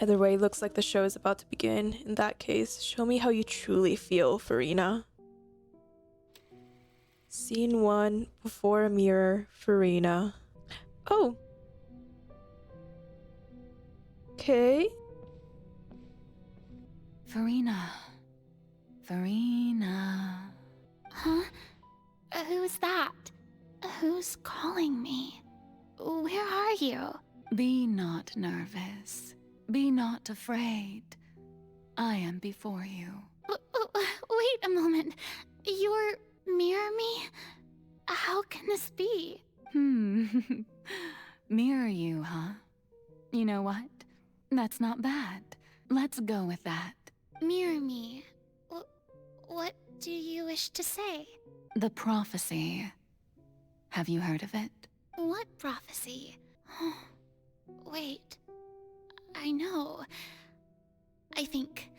Speaker 1: Either way, looks like the show is about to begin. In that case, show me how you truly feel, Farina. Scene 1, before a mirror, Farina. Oh. Okay.
Speaker 11: Farina. Farina.
Speaker 19: Huh? Who's that? Who's calling me? Where are you?
Speaker 11: Be not nervous. Be not afraid. I am before you.
Speaker 19: Wait a moment. You're mirror me? How can this be?
Speaker 11: Mirror you, huh? You know what? That's not bad. Let's go with that.
Speaker 19: Mirror me? What do you wish to say?
Speaker 11: The prophecy. Have you heard of it?
Speaker 19: What prophecy? Wait. I know. I think.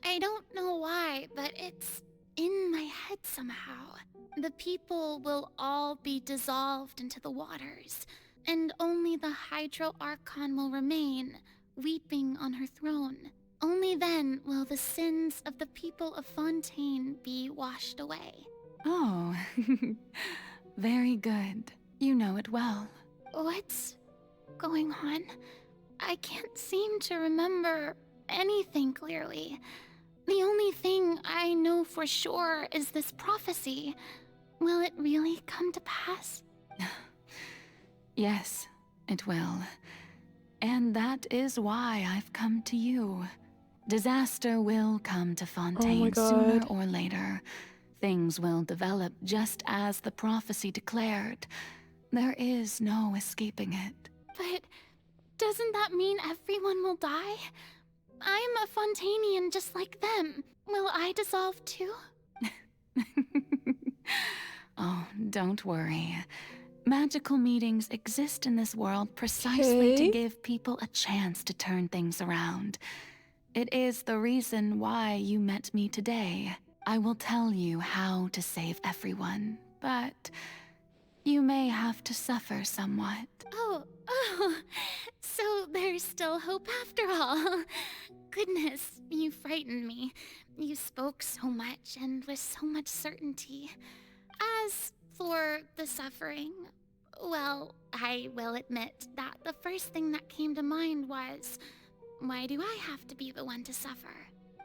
Speaker 19: I don't know why, but it's in my head somehow. The people will all be dissolved into the waters, and only the Hydro Archon will remain, weeping on her throne. Only then will the sins of the people of Fontaine be washed away.
Speaker 11: Oh, very good. You know it well.
Speaker 19: What's going on? I can't seem to remember anything clearly. The only thing I know for sure is this prophecy. Will it really come to pass?
Speaker 11: Yes, it will. And that is why I've come to you. Disaster will come to Fontaine sooner or later. Things will develop just as the prophecy declared. There is no escaping it.
Speaker 19: But doesn't that mean everyone will die? I'm a Fontainian just like them. Will I dissolve too?
Speaker 11: Oh, don't worry. Magical meetings exist in this world precisely to give people a chance to turn things around. It is the reason why you met me today. I will tell you how to save everyone, but you may have to suffer somewhat.
Speaker 19: Oh, so there's still hope after all. Goodness, you frightened me. You spoke so much and with so much certainty. As for the suffering, well, I will admit that the first thing that came to mind was, why do I have to be the one to suffer?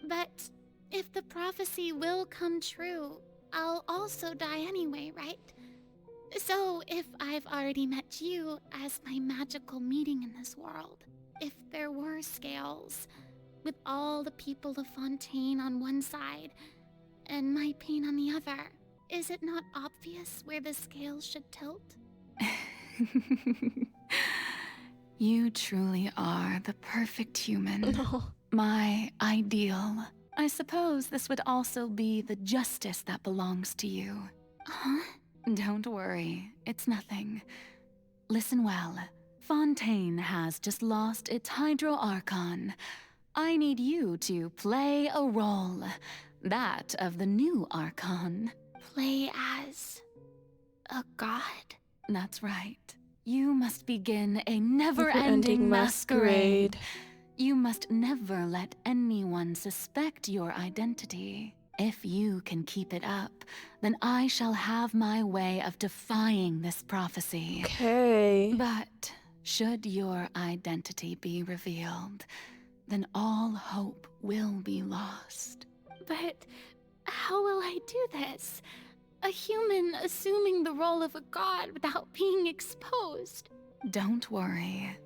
Speaker 19: But if the prophecy will come true, I'll also die anyway, right? So if I've already met you as my magical meeting in this world, if there were scales, with all the people of Fontaine on one side and my pain on the other, is it not obvious where the scales should tilt?
Speaker 11: You truly are the perfect human. My ideal. I suppose this would also be the justice that belongs to you.
Speaker 19: Huh?
Speaker 11: Don't worry, it's nothing. Listen well. Fontaine has just lost its Hydro Archon. I need you to play a role. That of the new Archon.
Speaker 19: Play as a god?
Speaker 11: That's right. You must begin a never-ending masquerade. You must never let anyone suspect your identity. If you can keep it up, then I shall have my way of defying this prophecy.
Speaker 1: Okay.
Speaker 11: But should your identity be revealed, then all hope will be lost.
Speaker 19: But how will I do this? A human assuming the role of a god without being exposed.
Speaker 11: Don't worry.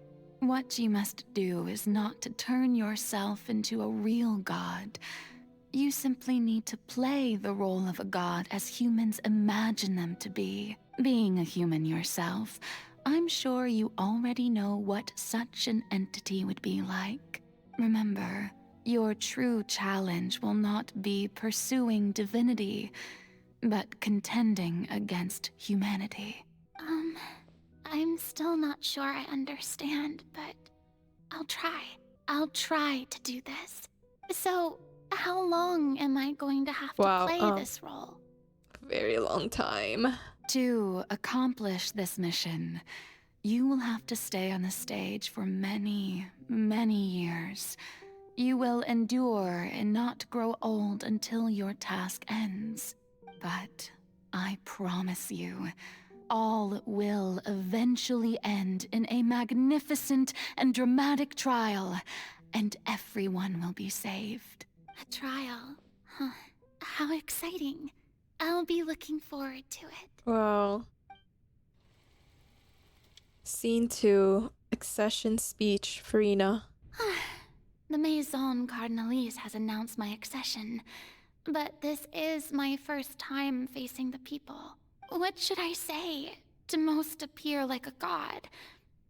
Speaker 11: What you must do is not to turn yourself into a real god. You simply need to play the role of a god as humans imagine them to be. Being a human yourself, I'm sure you already know what such an entity would be like. Remember, your true challenge will not be pursuing divinity, but contending against humanity.
Speaker 19: I'm still not sure I understand, but I'll try. I'll try to do this. So, How long am I going to have to play this role?
Speaker 1: Very long time.
Speaker 11: To accomplish this mission, you will have to stay on the stage for many, many years. You will endure and not grow old until your task ends. But I promise you, all will eventually end in a magnificent and dramatic trial, and everyone will be saved.
Speaker 19: A trial? Huh. How exciting. I'll be looking forward to it.
Speaker 1: Wow. Scene 2. Accession speech, Farina.
Speaker 19: The Maison Cardinalise has announced my accession, but this is my first time facing the people. What should I say to most appear like a god?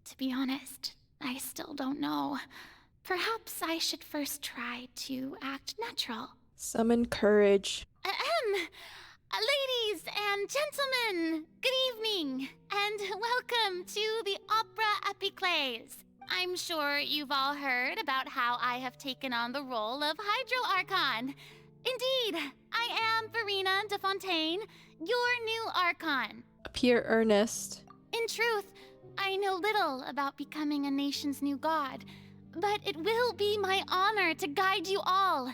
Speaker 19: To be honest, I still don't know. Perhaps I should first try to act natural.
Speaker 1: Summon courage.
Speaker 19: Ladies and gentlemen, good evening, and welcome to the Opera Epiclese. I'm sure you've all heard about how I have taken on the role of Hydro Archon. Indeed, I am Farina de Fontaine, your new Archon.
Speaker 1: Appear earnest.
Speaker 19: In truth, I know little about becoming a nation's new god, but it will be my honor to guide you all.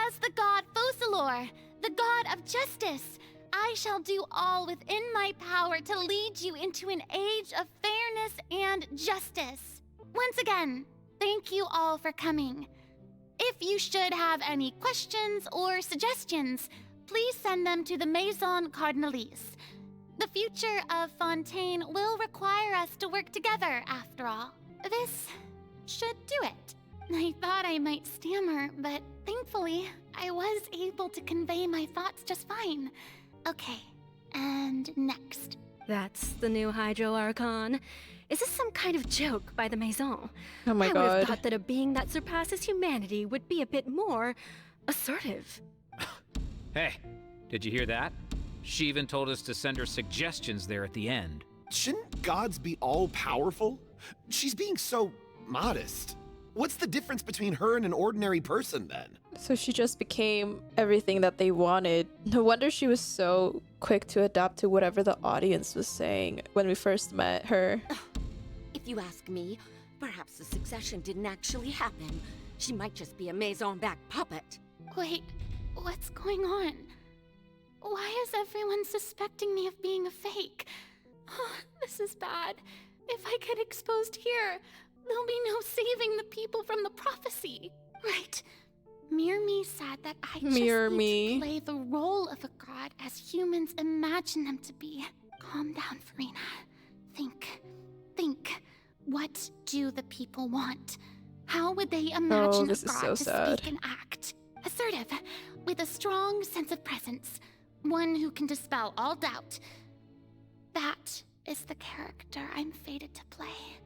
Speaker 19: As the god Focalor, the god of justice, I shall do all within my power to lead you into an age of fairness and justice. Once again, thank you all for coming. If you should have any questions or suggestions, please send them to the Maison Cardinalise. The future of Fontaine will require us to work together, after all. This should do it. I thought I might stammer, but thankfully, I was able to convey my thoughts just fine. Okay, and next.
Speaker 15: That's the new Hydro Archon. Is this some kind of joke by the Maison?
Speaker 1: Oh my god.
Speaker 15: I would have thought that a being that surpasses humanity would be a bit more assertive.
Speaker 12: Hey, did you hear that? She even told us to send her suggestions there at the end.
Speaker 13: Shouldn't gods be all-powerful? She's being so modest. What's the difference between her and an ordinary person, then?
Speaker 1: So she just became everything that they wanted. No wonder she was so quick to adapt to whatever the audience was saying when we first met her.
Speaker 20: If you ask me, perhaps the succession didn't actually happen. She might just be a Maison-back puppet.
Speaker 19: Wait, what's going on? Why is everyone suspecting me of being a fake? Oh, this is bad. If I get exposed here, there'll be no saving the people from the prophecy. Right. Mirme said that I just need to play the role of a god as humans imagine them to be. Calm down, Farina. Think. What do the people want? How would they imagine a god to speak and act? Assertive, with a strong sense of presence. One who can dispel all doubt. That is the character I'm fated to play.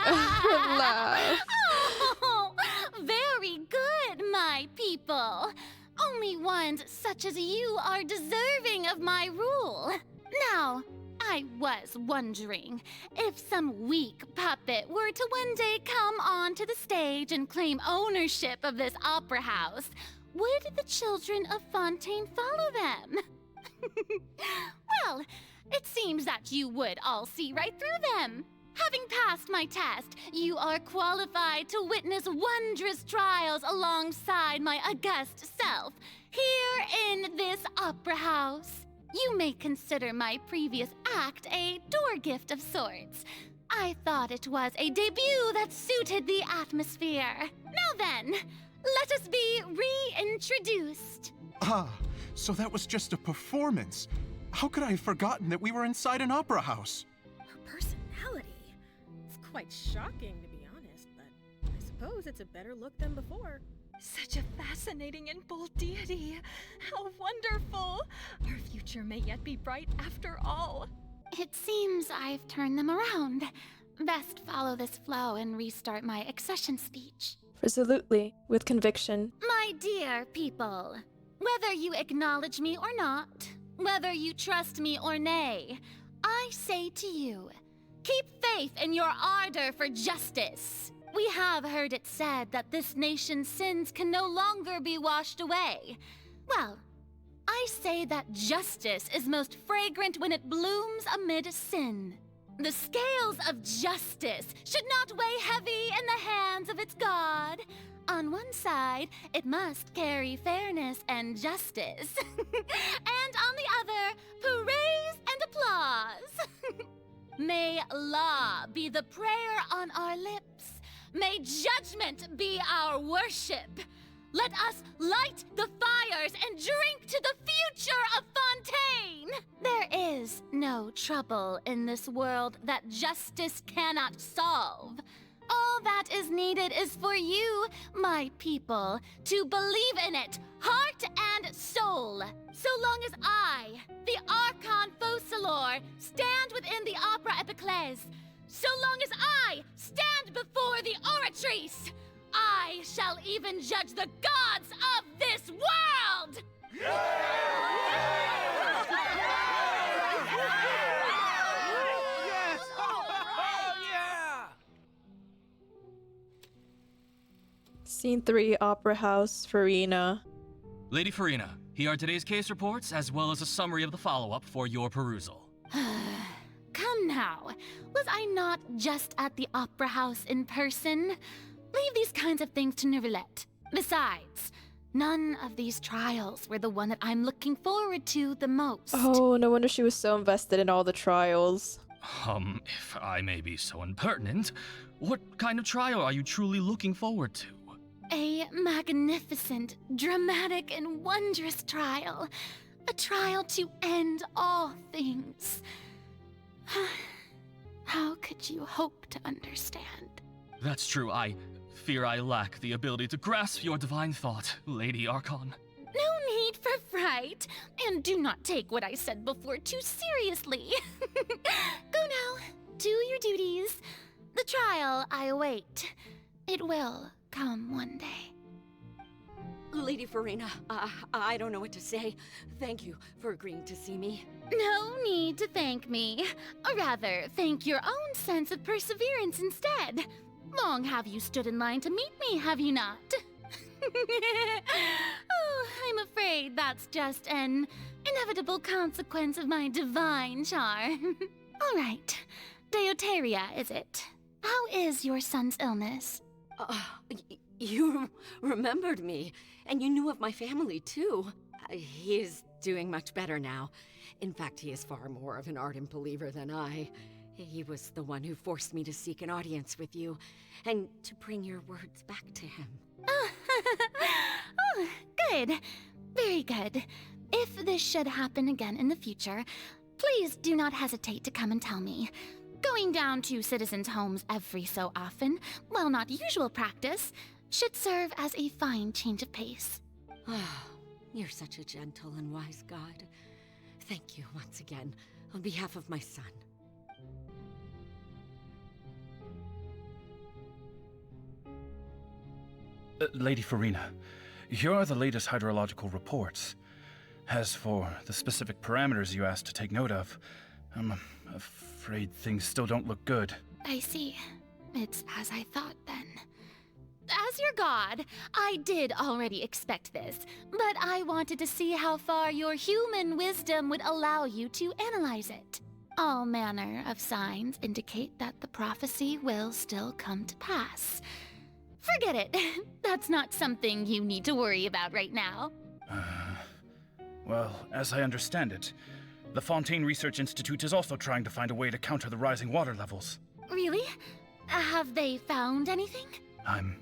Speaker 1: Laugh.
Speaker 19: Oh, very good, my people. Only ones such as you are deserving of my rule. Now, I was wondering if some weak puppet were to one day come onto the stage and claim ownership of this opera house, would the children of Fontaine follow them? Well, it seems that you would all see right through them. Having passed my test, you are qualified to witness wondrous trials alongside my august self, here in this opera house. You may consider my previous act a door gift of sorts. I thought it was a debut that suited the atmosphere. Now then, let us be reintroduced.
Speaker 22: Ah, so that was just a performance. How could I have forgotten that we were inside an opera house?
Speaker 5: Her personality. It's quite shocking, to be honest, but I suppose it's a better look than before.
Speaker 6: Such a fascinating and bold deity. How wonderful! Our future may yet be bright after all.
Speaker 19: It seems I've turned them around. Best follow this flow and restart my accession speech.
Speaker 1: Resolutely, with conviction.
Speaker 19: My dear people, whether you acknowledge me or not, whether you trust me or nay, I say to you, keep faith in your ardor for justice. We have heard it said that this nation's sins can no longer be washed away. Well, I say that justice is most fragrant when it blooms amid sin. The scales of justice should not weigh heavy in the hands of its god. On one side, it must carry fairness and justice. And on the other, praise and applause. May law be the prayer on our lips. May judgment be our worship. Let us light the fires and drink to the future of Fontaine! There is no trouble in this world that justice cannot solve. All that is needed is for you, my people, to believe in it, heart and soul. So long as I, the Archon Focalor, stand within the Opera Epiclese, so long as I stand before the Oratrice, I shall even judge the gods of this world!
Speaker 1: Scene 3, Opera House, Farina.
Speaker 4: Lady Farina, here are today's case reports, as well as a summary of the follow-up for your perusal.
Speaker 19: Come now, was I not just at the Opera House in person? Leave these kinds of things to Neuvillette. Besides, none of these trials were the one that I'm looking forward to the most.
Speaker 1: Oh, no wonder she was so invested in all the trials.
Speaker 4: If I may be so impertinent, what kind of trial are you truly looking forward to?
Speaker 19: A magnificent, dramatic, and wondrous trial. A trial to end all things. How could you hope to understand?
Speaker 4: That's true. I fear I lack the ability to grasp your divine thought, Lady Archon.
Speaker 19: No need for fright, and do not take what I said before too seriously. Go now, do your duties. The trial I await. It will come one day.
Speaker 20: Lady Farina, I don't know what to say. Thank you for agreeing to see me.
Speaker 19: No need to thank me. Or rather, thank your own sense of perseverance instead. Long have you stood in line to meet me, have you not? Oh, I'm afraid that's just an inevitable consequence of my divine charm. All right, Deoteria, is it? How is your son's illness?
Speaker 20: You remembered me, and you knew of my family, too. He is doing much better now. In fact, he is far more of an ardent believer than I. He was the one who forced me to seek an audience with you, and to bring your words back to him.
Speaker 19: Oh, good. Very good. If this should happen again in the future, please do not hesitate to come and tell me. Going down to citizens' homes every so often, while not usual practice, should serve as a fine change of pace.
Speaker 20: You're such a gentle and wise god. Thank you once again, on behalf of my son.
Speaker 14: Lady Farina, here are the latest hydrological reports. As for the specific parameters you asked to take note of, I'm afraid things still don't look good.
Speaker 19: I see. It's as I thought then. As your god, I did already expect this, but I wanted to see how far your human wisdom would allow you to analyze it. All manner of signs indicate that the prophecy will still come to pass. Forget it. That's not something you need to worry about right now.
Speaker 14: Well, as I understand it, the Fontaine Research Institute is also trying to find a way to counter the rising water levels.
Speaker 19: Really? Have they found anything?
Speaker 14: I'm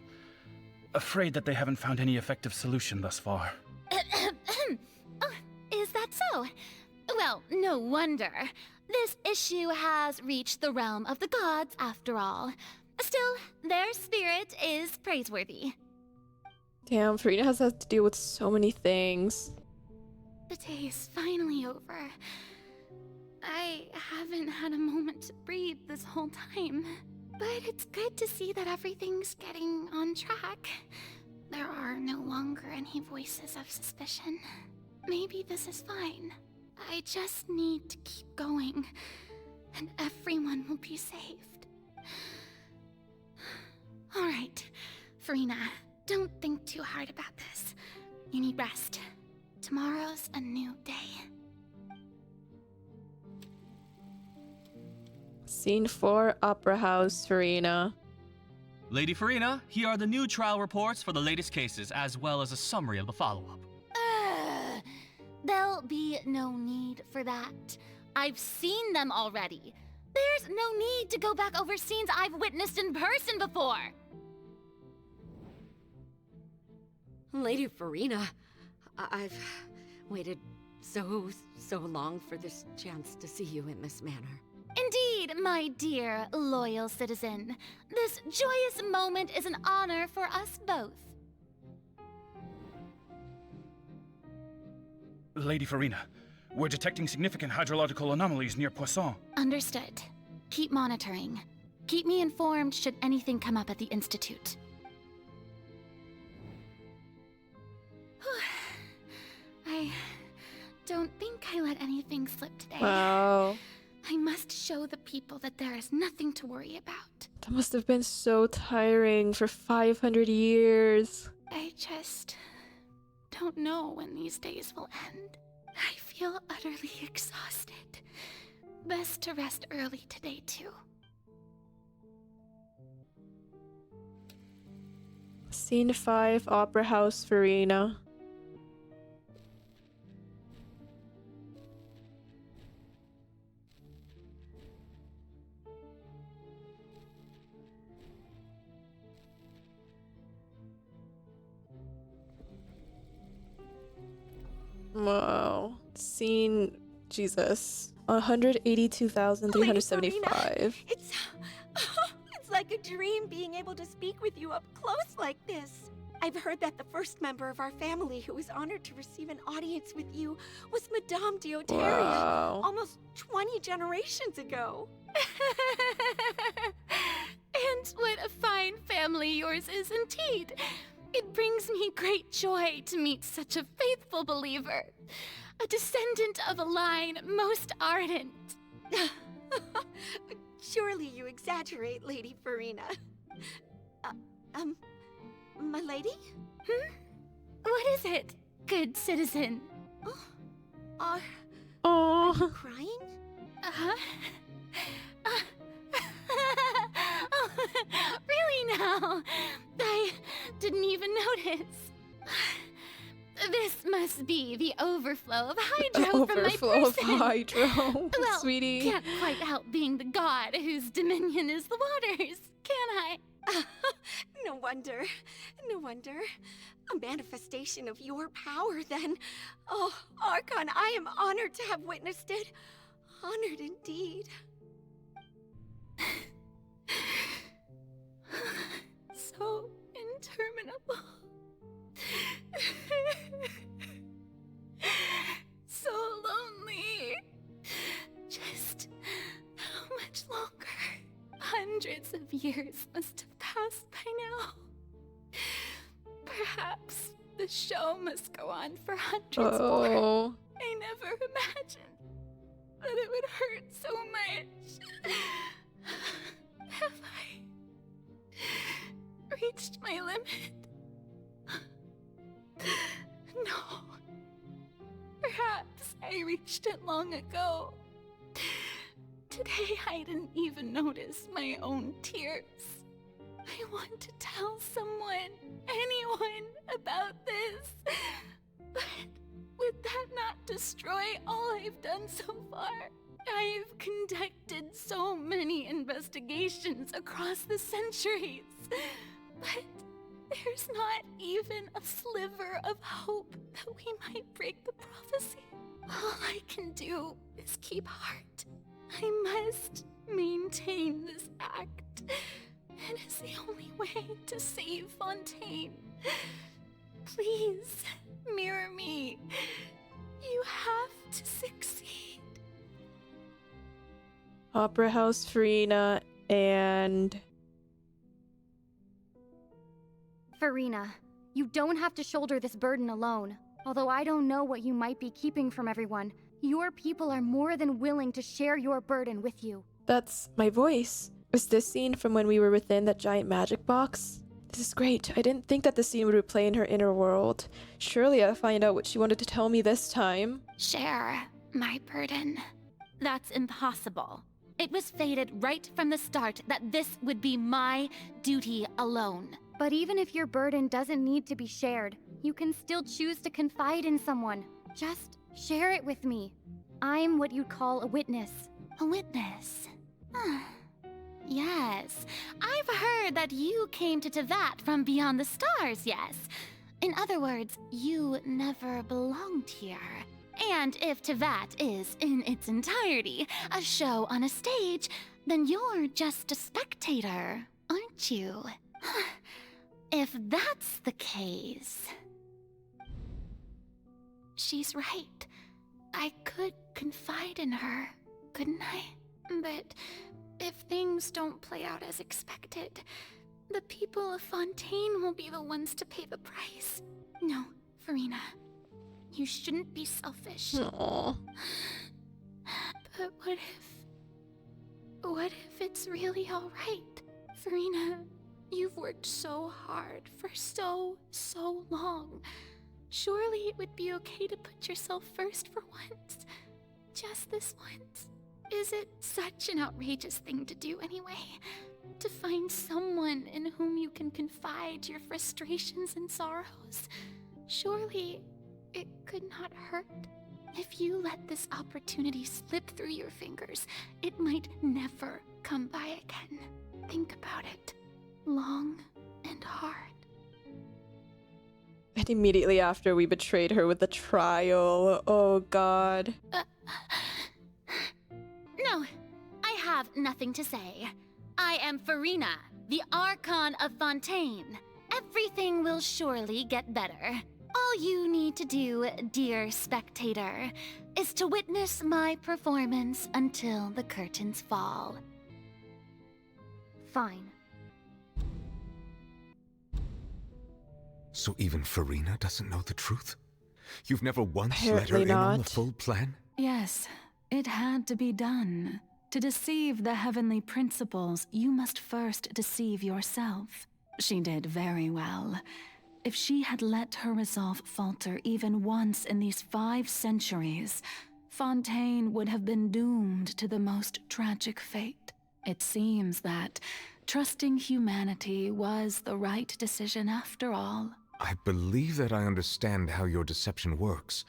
Speaker 14: afraid that they haven't found any effective solution thus far.
Speaker 19: Oh, is that so? Well, no wonder. This issue has reached the realm of the gods, after all. Still, their spirit is praiseworthy.
Speaker 1: Damn, Farina has had to deal with so many things.
Speaker 19: The day is finally over. I haven't had a moment to breathe this whole time. But it's good to see that everything's getting on track. There are no longer any voices of suspicion. Maybe this is fine. I just need to keep going, and everyone will be saved. All right, Farina, don't think too hard about this. You need rest. Tomorrow's a new day.
Speaker 1: Scene 4, Opera House, Farina.
Speaker 4: Lady Farina, here are the new trial reports for the latest cases, as well as a summary of the follow-up.
Speaker 19: There'll be no need for that. I've seen them already. There's no need to go back over scenes I've witnessed in person before.
Speaker 20: Lady Farina, I've waited so long for this chance to see you in this manner.
Speaker 19: Indeed, my dear, loyal citizen. This joyous moment is an honor for us both.
Speaker 14: Lady Farina, we're detecting significant hydrological anomalies near Poisson.
Speaker 19: Understood. Keep monitoring. Keep me informed should anything come up at the Institute. I don't think I let anything slip today.
Speaker 1: Wow.
Speaker 19: I must show the people that there is nothing to worry about.
Speaker 1: That must have been so tiring for 500 years.
Speaker 19: I just don't know when these days will end. I feel utterly exhausted. Best to rest early today, too.
Speaker 1: Scene 5, Opera House, Farina. Wow. Scene, Jesus. 182,375.
Speaker 8: It's like a dream being able to speak with you up close like this. I've heard that the first member of our family who was honored to receive an audience with you was Madame Deotaria,
Speaker 1: Wow.
Speaker 8: almost 20 generations ago.
Speaker 19: And what a fine family yours is indeed. It brings me great joy to meet such a faithful believer, a descendant of a line most ardent.
Speaker 8: Surely you exaggerate, Lady Farina. My lady?
Speaker 19: What is it, good citizen?
Speaker 8: Are
Speaker 1: Oh.
Speaker 8: you crying?
Speaker 19: Uh-huh. Really now? I didn't even notice. This must be the overflow of hydro from my
Speaker 1: Overflow of
Speaker 19: person.
Speaker 1: hydro,
Speaker 19: Well,
Speaker 1: sweetie.
Speaker 19: can't quite help being the god whose dominion is the waters, can I?
Speaker 8: No wonder. No wonder. A manifestation of your power, then. Oh, Archon, I am honored to have witnessed it. Honored indeed.
Speaker 19: So interminable. So lonely. Just how much longer? Hundreds of years must have passed by now. Perhaps the show must go on for hundreds more. I never imagined that it would hurt so much. Have I reached my limit? No. Perhaps I reached it long ago. Today I didn't even notice my own tears. I want to tell someone, anyone, about this. But would that not destroy all I've done so far? I've conducted so many investigations across the centuries, but there's not even a sliver of hope that we might break the prophecy. All I can do is keep heart. I must maintain this act. It is the only way to save Fontaine. Please, mirror me. You have to succeed.
Speaker 1: Opera House, Farina, and...
Speaker 9: Farina, you don't have to shoulder this burden alone. Although I don't know what you might be keeping from everyone, your people are more than willing to share your burden with you.
Speaker 1: That's my voice. Was this scene from when we were within that giant magic box? This is great. I didn't think that the scene would replay in her inner world. Surely I'll find out what she wanted to tell me this time.
Speaker 19: Share my burden. That's impossible. It was fated right from the start that this would be my duty alone.
Speaker 9: But even if your burden doesn't need to be shared, you can still choose to confide in someone. Just share it with me. I'm what you'd call a witness.
Speaker 19: A witness? Yes. I've heard that you came to Tevat from beyond the stars, yes. In other words, you never belonged here. And if Tevat is, in its entirety, a show on a stage, then you're just a spectator, aren't you? If that's the case... She's right. I could confide in her, couldn't I? But if things don't play out as expected, the people of Fontaine will be the ones to pay the price. No, Farina. You shouldn't be selfish.
Speaker 1: Aww.
Speaker 19: But what if it's really alright? Farina, you've worked so hard for so long. Surely it would be okay to put yourself first for once. Just this once. Is it such an outrageous thing to do anyway? To find someone in whom you can confide your frustrations and sorrows? Surely it could not hurt. If you let this opportunity slip through your fingers, it might never come by again. Think about it. Long and hard.
Speaker 1: And immediately after, we betrayed her with the trial. Oh god.
Speaker 19: No, I have nothing to say. I am Farina, the Archon of Fontaine. Everything will surely get better. All you need to do, dear spectator, is to witness my performance until the curtains fall.
Speaker 9: Fine.
Speaker 7: So even Farina doesn't know the truth? You've never once
Speaker 1: Apparently
Speaker 7: let her in on the
Speaker 1: not.
Speaker 7: full plan?
Speaker 11: Yes, it had to be done. To deceive the heavenly principles, you must first deceive yourself. She did very well. If she had let her resolve falter even once in these 5 centuries, Fontaine would have been doomed to the most tragic fate. It seems that trusting humanity was the right decision after all.
Speaker 7: I believe that I understand how your deception works,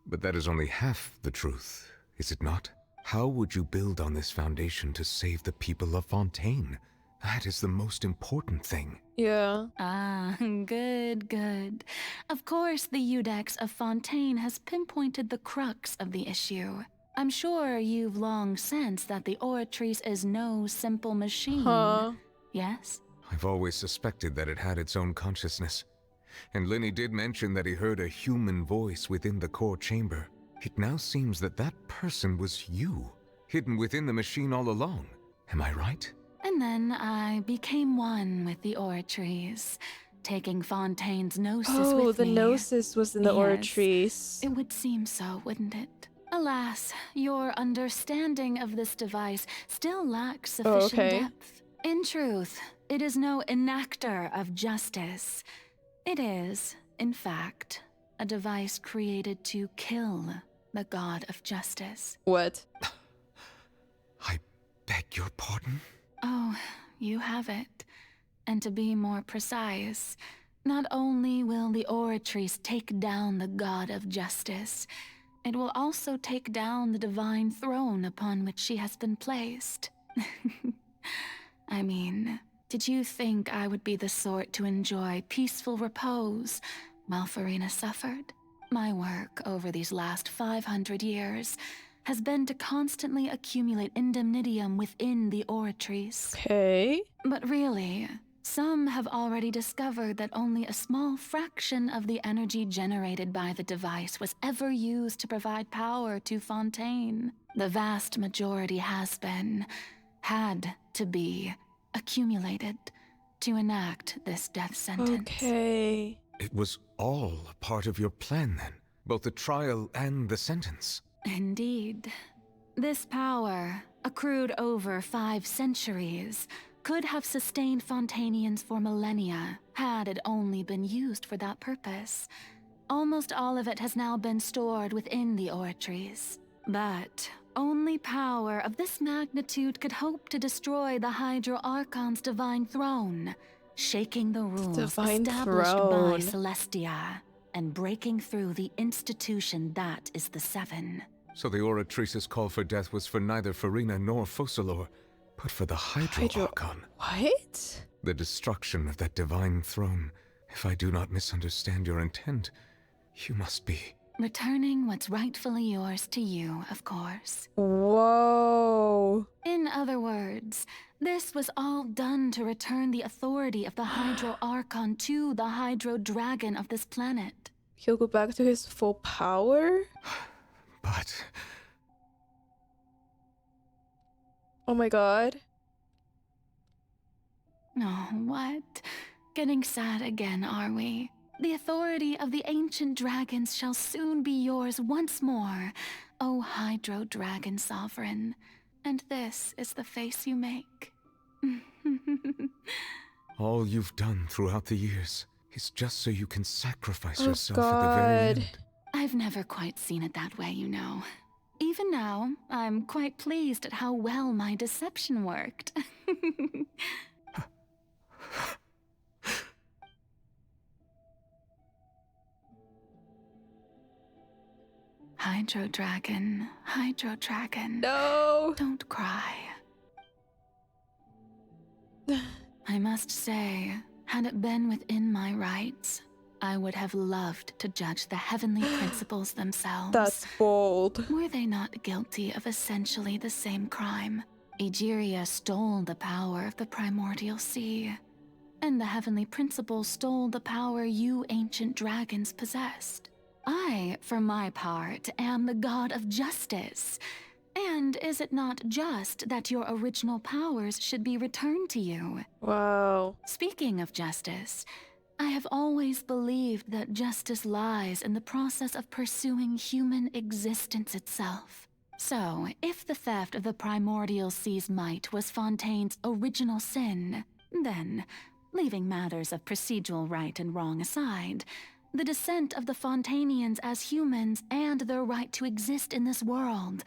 Speaker 7: but that is only half the truth, is it not? How would you build on this foundation to save the people of Fontaine? That is the most important thing.
Speaker 1: Yeah.
Speaker 11: Ah, good. Of course, the Iudex of Fontaine has pinpointed the crux of the issue. I'm sure you've long sensed that the Oratrice is no simple machine.
Speaker 1: Huh.
Speaker 11: Yes?
Speaker 7: I've always suspected that it had its own consciousness. And Lenny did mention that he heard a human voice within the core chamber. It now seems that that person was you, hidden within the machine all along. Am I right?
Speaker 11: And then I became one with the Oratrice, taking Fontaine's gnosis with me.
Speaker 1: Oh, the gnosis was in the
Speaker 11: Yes.
Speaker 1: Oratrice.
Speaker 11: It would seem so, wouldn't it? Alas, your understanding of this device still lacks sufficient
Speaker 1: okay.
Speaker 11: depth. In truth, it is no enactor of justice. It is, in fact, a device created to kill the god of justice.
Speaker 1: What?
Speaker 7: I beg your pardon?
Speaker 11: Oh, you have it. And to be more precise, not only will the Oratrice take down the god of justice, it will also take down the divine throne upon which she has been placed. I mean, did you think I would be the sort to enjoy peaceful repose while Farina suffered? My work over these last 500 years has been to constantly accumulate indemnitium within the Oratrice.
Speaker 1: Okay.
Speaker 11: But really, some have already discovered that only a small fraction of the energy generated by the device was ever used to provide power to Fontaine. The vast majority had to be accumulated to enact this death sentence.
Speaker 1: Okay.
Speaker 7: It was all a part of your plan then, both the trial and the sentence.
Speaker 11: Indeed. This power, accrued over 5 centuries, could have sustained Fontainians for millennia had it only been used for that purpose. Almost all of it has now been stored within the oratories. But only power of this magnitude could hope to destroy the Hydro Archon's divine throne, shaking the rules
Speaker 1: Divine
Speaker 11: established by
Speaker 1: throne.
Speaker 11: Celestia, and breaking through the institution that is the Seven.
Speaker 7: So the Oratrice's call for death was for neither Farina nor Focalor, but for the Hydro Archon.
Speaker 1: What?
Speaker 7: The destruction of that divine throne. If I do not misunderstand your intent, you must be...
Speaker 11: Returning what's rightfully yours to you, of course.
Speaker 1: Whoa.
Speaker 11: In other words, this was all done to return the authority of the Hydro Archon to the Hydro Dragon of this planet.
Speaker 1: He'll go back to his full power?
Speaker 7: But...
Speaker 1: Oh my god.
Speaker 11: Oh, what? Getting sad again, are we? The authority of the ancient dragons shall soon be yours once more, O Hydro Dragon Sovereign. And this is the face you make.
Speaker 7: all you've done throughout the years is just so you can sacrifice
Speaker 1: Oh
Speaker 7: yourself at the very
Speaker 1: god.
Speaker 7: end.
Speaker 11: I've never quite seen it that way, you know. Even now, I'm quite pleased at how well my deception worked. Hydro Dragon, Hydro Dragon.
Speaker 1: No!
Speaker 11: Don't cry. I must say, had it been within my rights, I would have loved to judge the heavenly principles themselves.
Speaker 1: That's bold.
Speaker 11: Were they not guilty of essentially the same crime? Egeria stole the power of the primordial sea, and the heavenly principles stole the power you ancient dragons possessed. I, for my part, am the god of justice. And is it not just that your original powers should be returned to you?
Speaker 1: Wow.
Speaker 11: Speaking of justice, I have always believed that justice lies in the process of pursuing human existence itself. So, if the theft of the primordial sea's might was Fontaine's original sin, then, leaving matters of procedural right and wrong aside, the descent of the Fontainians as humans and their right to exist in this world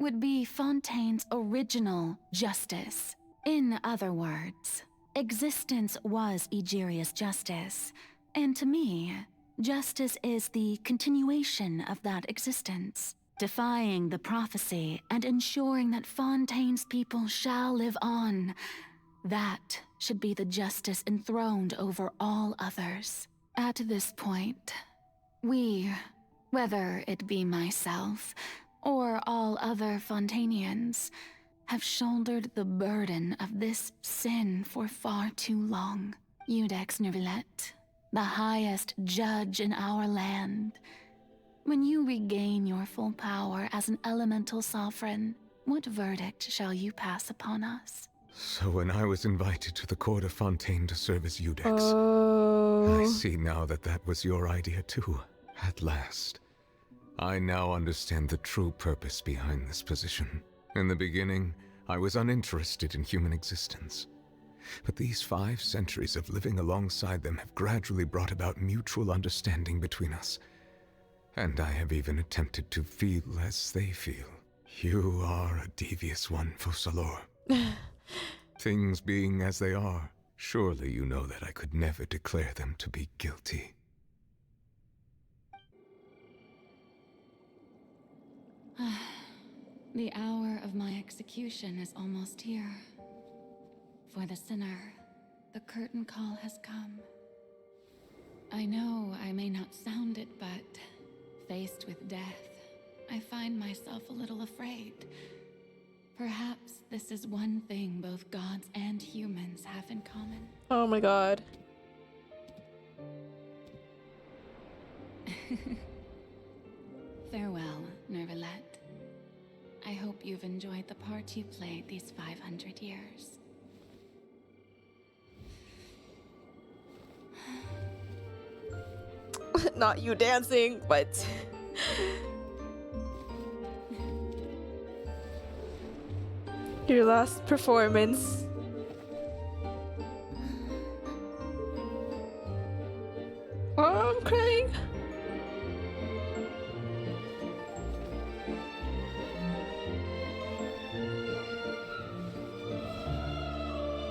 Speaker 11: would be Fontaine's original justice. In other words, existence was Egeria's justice, and to me, justice is the continuation of that existence, defying the prophecy and ensuring that Fontaine's people shall live on. That should be the justice enthroned over all others. At this point, we, whether it be myself or all other Fontainians, have shouldered the burden of this sin for far too long. Iudex Neuvillette, the highest judge in our land. When you regain your full power as an elemental sovereign, what verdict shall you pass upon us?
Speaker 7: So when I was invited to the court of Fontaine to serve as Iudex, I see now that that was your idea too, at last. I now understand the true purpose behind this position. In the beginning, I was uninterested in human existence. But these 5 centuries of living alongside them have gradually brought about mutual understanding between us. And I have even attempted to feel as they feel. You are a devious one, Focalor. Things being as they are, surely you know that I could never declare them to be guilty.
Speaker 11: The hour of my execution is almost here. For the sinner, the curtain call has come. I know I may not sound it, but faced with death, I find myself a little afraid. Perhaps this is one thing both gods and humans have in common.
Speaker 1: Oh my god.
Speaker 11: Farewell, Neuvillette. I hope you've enjoyed the part you played these 500 years.
Speaker 1: Not you dancing, but... Your last performance. Oh, I'm crying.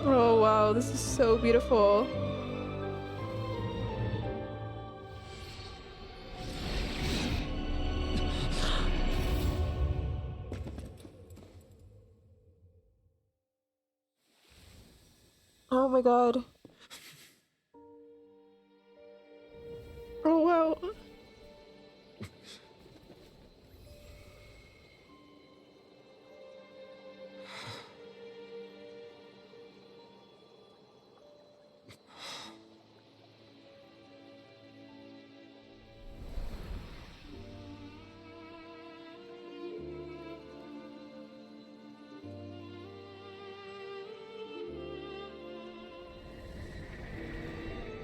Speaker 1: Oh wow, this is so beautiful. Oh my god. Oh wow.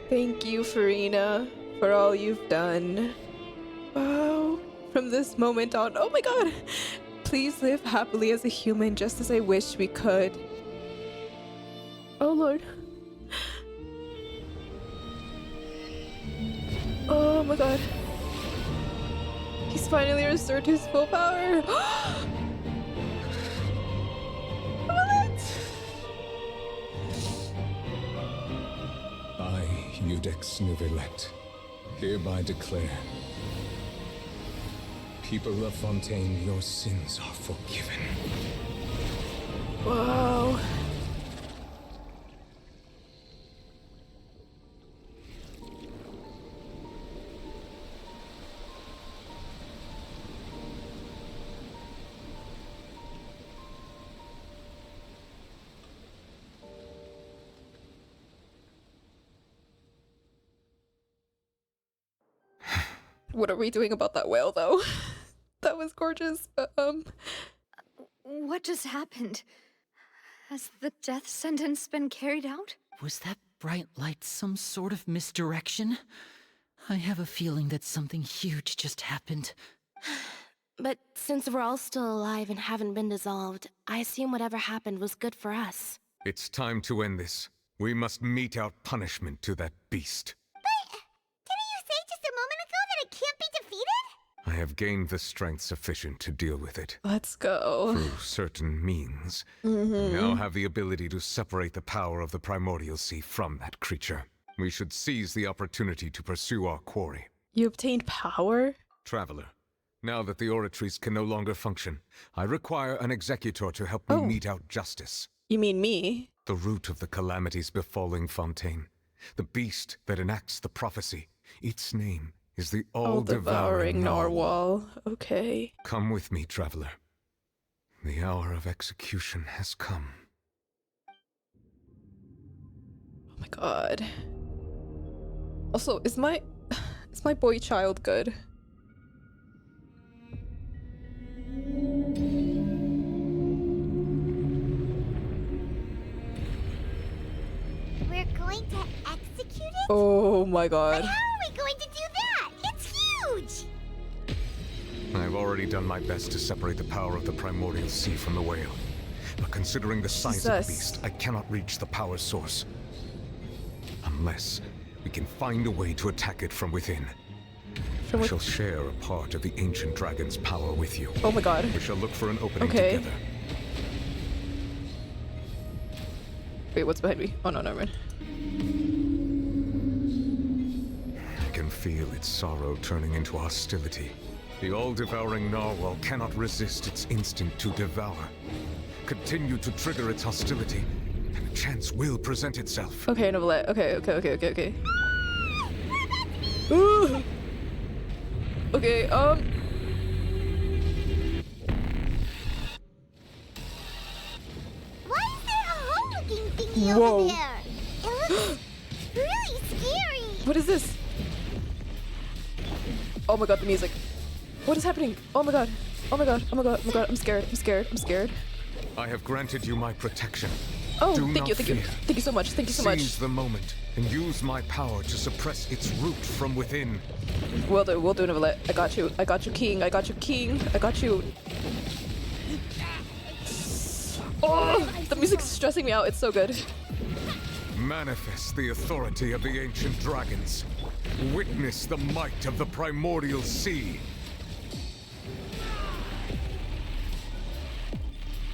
Speaker 1: Thank you, Farina, for all you've done. Wow. From this moment on, oh my god! Please live happily as a human, just as I wish we could. Oh lord. Oh my god. He's finally restored to his full power.
Speaker 7: I, Iudex Neuvillette, hereby declare, people of Fontaine, your sins are forgiven.
Speaker 1: Wow. What are we doing about that whale, though? That was gorgeous, but,
Speaker 6: What just happened? Has the death sentence been carried out?
Speaker 21: Was that bright light some sort of misdirection? I have a feeling that something huge just happened.
Speaker 3: But since we're all still alive and haven't been dissolved, I assume whatever happened was good for us.
Speaker 7: It's time to end this. We must mete out punishment to that beast.
Speaker 2: Didn't you say just a moment ago that it can't be defeated?
Speaker 7: I have gained the strength sufficient to deal with it.
Speaker 1: Let's go.
Speaker 7: Through certain means. I now have the ability to separate the power of the primordial sea from that creature. We should seize the opportunity to pursue our quarry.
Speaker 1: You obtained power?
Speaker 7: Traveler, now that the oratories can no longer function, I require an executor to help me mete out justice.
Speaker 1: You mean me?
Speaker 7: The root of the calamities befalling Fontaine. The beast that enacts the prophecy. Its name is the all-devouring
Speaker 1: narwhal. Okay.
Speaker 7: Come with me, traveler. The hour of execution has come.
Speaker 1: Oh my god. Also, is my boy child good?
Speaker 2: We're going to execute it?
Speaker 1: Oh my god.
Speaker 2: But how are we going to do that? It's huge!
Speaker 7: I've already done my best to separate the power of the primordial sea from the whale. But considering the size of the beast, I cannot reach the power source. Unless we can find a way to attack it from within. I shall share a part of the ancient dragon's power with you.
Speaker 1: Oh my god.
Speaker 7: We shall look for an opening together.
Speaker 1: Wait, what's behind me? Oh no, never mind.
Speaker 7: I can feel its sorrow turning into hostility. The all-devouring narwhal cannot resist its instinct to devour. Continue to trigger its hostility, and a chance will present itself.
Speaker 1: Okay, Neuvillette. Okay. Ooh. Okay,
Speaker 2: Why is there a hole-looking thingy over there? It looks really scary.
Speaker 1: What is this? Oh my god, the music. What is happening? Oh my god. Oh my god. I'm scared.
Speaker 7: I have granted you my protection.
Speaker 1: Oh,
Speaker 7: Do
Speaker 1: thank
Speaker 7: not
Speaker 1: you
Speaker 7: fear.
Speaker 1: Thank you so much.
Speaker 7: Seize the moment and use my power to suppress its root from within.
Speaker 1: We'll do, Neuvillette. I got you, King. I got you. Oh, the music's stressing me out. It's so good.
Speaker 7: Manifest the authority of the ancient dragons. Witness the might of the primordial sea.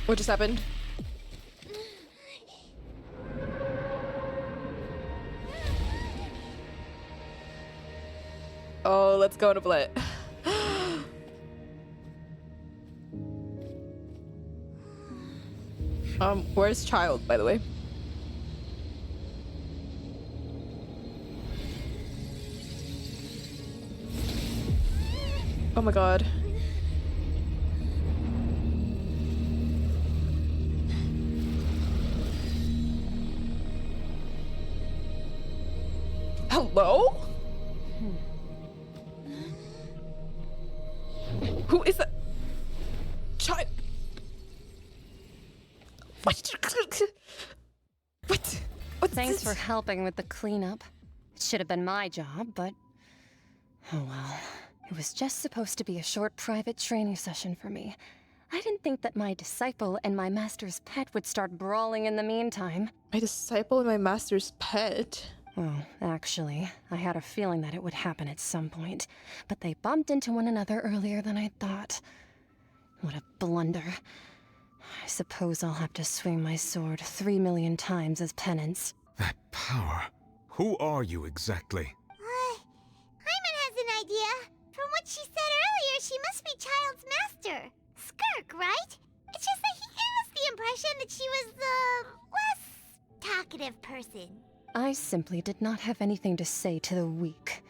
Speaker 1: What just happened? Oh, let's go to Blit. Where's Child, by the way? Oh my god. Hello? Who is that? Child. What? What's
Speaker 10: Thanks
Speaker 1: this?
Speaker 10: for helping with the cleanup. It should have been my job, but oh well. It was just supposed to be a short private training session for me. I didn't think that my disciple and my master's pet would start brawling in the meantime.
Speaker 1: My disciple and my master's pet?
Speaker 10: Well, actually, I had a feeling that it would happen at some point, but they bumped into one another earlier than I thought. What a blunder. I suppose I'll have to swing my sword 3 million times as penance.
Speaker 7: That power. Who are you exactly?
Speaker 2: Hyman has an idea. From what she said earlier, she must be Child's master. Skirk, right? It's just that he gave us the impression that she was the less talkative person.
Speaker 10: I simply did not have anything to say to the weak.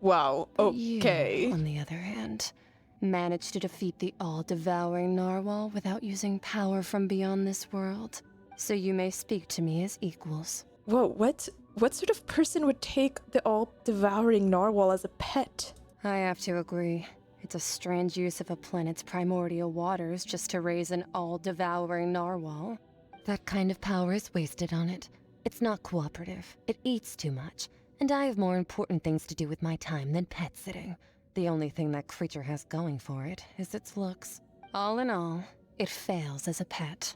Speaker 1: Wow, okay.
Speaker 10: You, on the other hand, managed to defeat the all-devouring narwhal without using power from beyond this world. So you may speak to me as equals.
Speaker 1: Whoa, what sort of person would take the all-devouring narwhal as a pet?
Speaker 10: I have to agree. It's a strange use of a planet's primordial waters just to raise an all-devouring narwhal. That kind of power is wasted on it. It's not cooperative. It eats too much. And I have more important things to do with my time than pet sitting. The only thing that creature has going for it is its looks. All in all, it fails as a pet.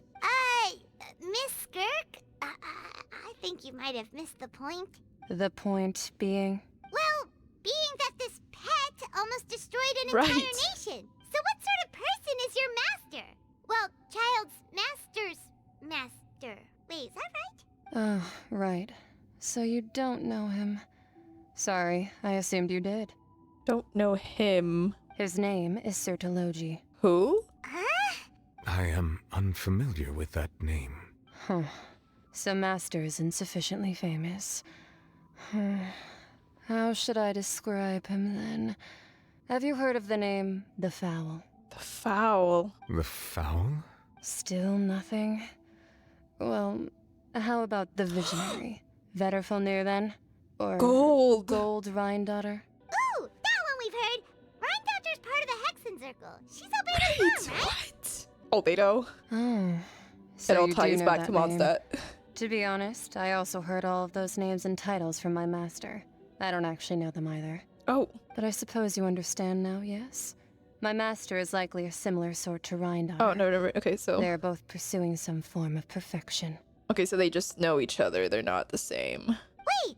Speaker 2: Miss Skirk? I think you might have missed the point.
Speaker 10: The point being?
Speaker 2: Well, being that this pet almost destroyed an entire nation. So what sort of person is your master? Well, Child's master's master. Wait, is that right?
Speaker 10: Oh, right. So you don't know him. Sorry, I assumed you did.
Speaker 1: Don't know him.
Speaker 10: His name is Sir Taloji.
Speaker 1: Who?
Speaker 7: I am unfamiliar with that name.
Speaker 10: Huh. So Master isn't sufficiently famous. How should I describe him then? Have you heard of the name The Fowl?
Speaker 1: The Fowl?
Speaker 7: The Fowl?
Speaker 10: Still nothing? Well, how about the Visionary? Vetterfalnir then? Or
Speaker 1: Gold
Speaker 10: Rhindaughter?
Speaker 2: Ooh, that one we've heard. Rhindaughter's part of the Hexen Circle. She's over in the farm, right?
Speaker 1: What? Albedo.
Speaker 10: Oh. So
Speaker 1: it all
Speaker 10: you
Speaker 1: ties
Speaker 10: do know
Speaker 1: back to
Speaker 10: that name.
Speaker 1: Mondstadt.
Speaker 10: To be honest, I also heard all of those names and titles from my master. I don't actually know them either.
Speaker 1: Oh.
Speaker 10: But I suppose you understand now, yes? My master is likely a similar sort to Rhindaughter.
Speaker 1: Oh, no. Okay, so...
Speaker 10: They're both pursuing some form of perfection.
Speaker 1: Okay, so they just know each other. They're not the same.
Speaker 2: Wait,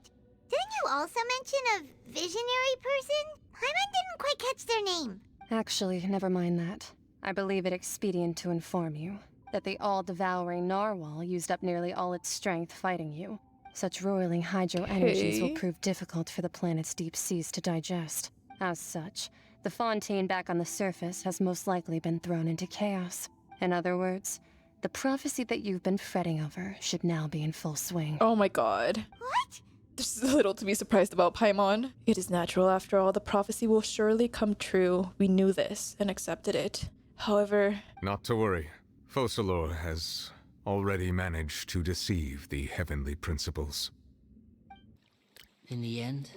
Speaker 2: didn't you also mention a visionary person? Hyman didn't quite catch their name.
Speaker 10: Actually, never mind that. I believe it expedient to inform you that the all-devouring narwhal used up nearly all its strength fighting you. Such roiling hydro energies will prove difficult for the planet's deep seas to digest. As such, the Fontaine back on the surface has most likely been thrown into chaos. In other words, the prophecy that you've been fretting over should now be in full swing.
Speaker 1: Oh my god.
Speaker 2: What?
Speaker 1: There's little to be surprised about, Paimon. It is natural after all. The prophecy will surely come true. We knew this and accepted it. However...
Speaker 7: Not to worry. Focalor has already managed to deceive the heavenly principles.
Speaker 17: In the end,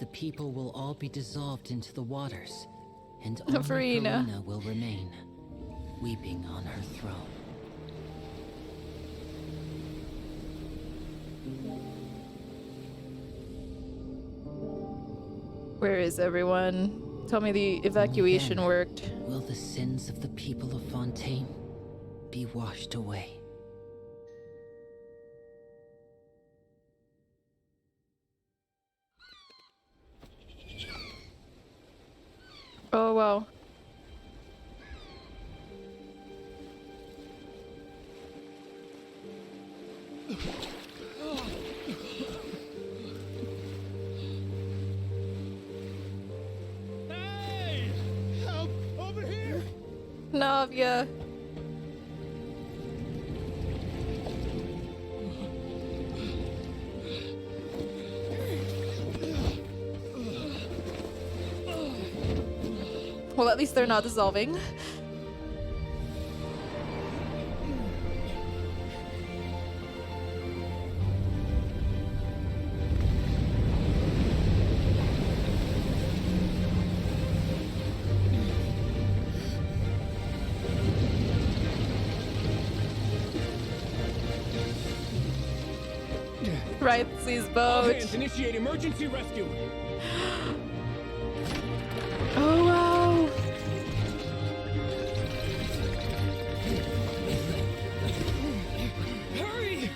Speaker 17: the people will all be dissolved into the waters, and only
Speaker 1: Farina
Speaker 17: Farina will remain, weeping on her throne.
Speaker 1: Where is everyone? Tell me the evacuation worked.
Speaker 17: Will the sins of the people of Fontaine be be washed away.
Speaker 1: Oh, wow.
Speaker 22: Hey! Help! Over here!
Speaker 1: Navia. Well, at least they're not dissolving. Right, C's boat.
Speaker 22: Hands, initiate emergency rescue.
Speaker 1: Oh wow.
Speaker 22: Hurry!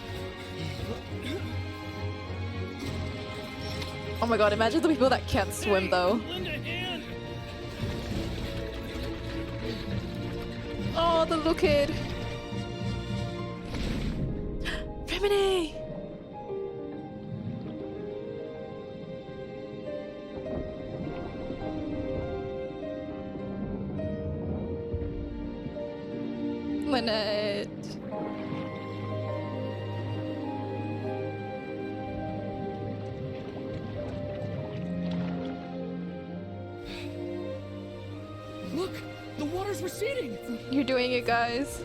Speaker 1: Oh my god, imagine the people that can't swim though. Oh, the little kid. Remini! Lynette.
Speaker 22: Look! The water's receding!
Speaker 1: You're doing it, guys.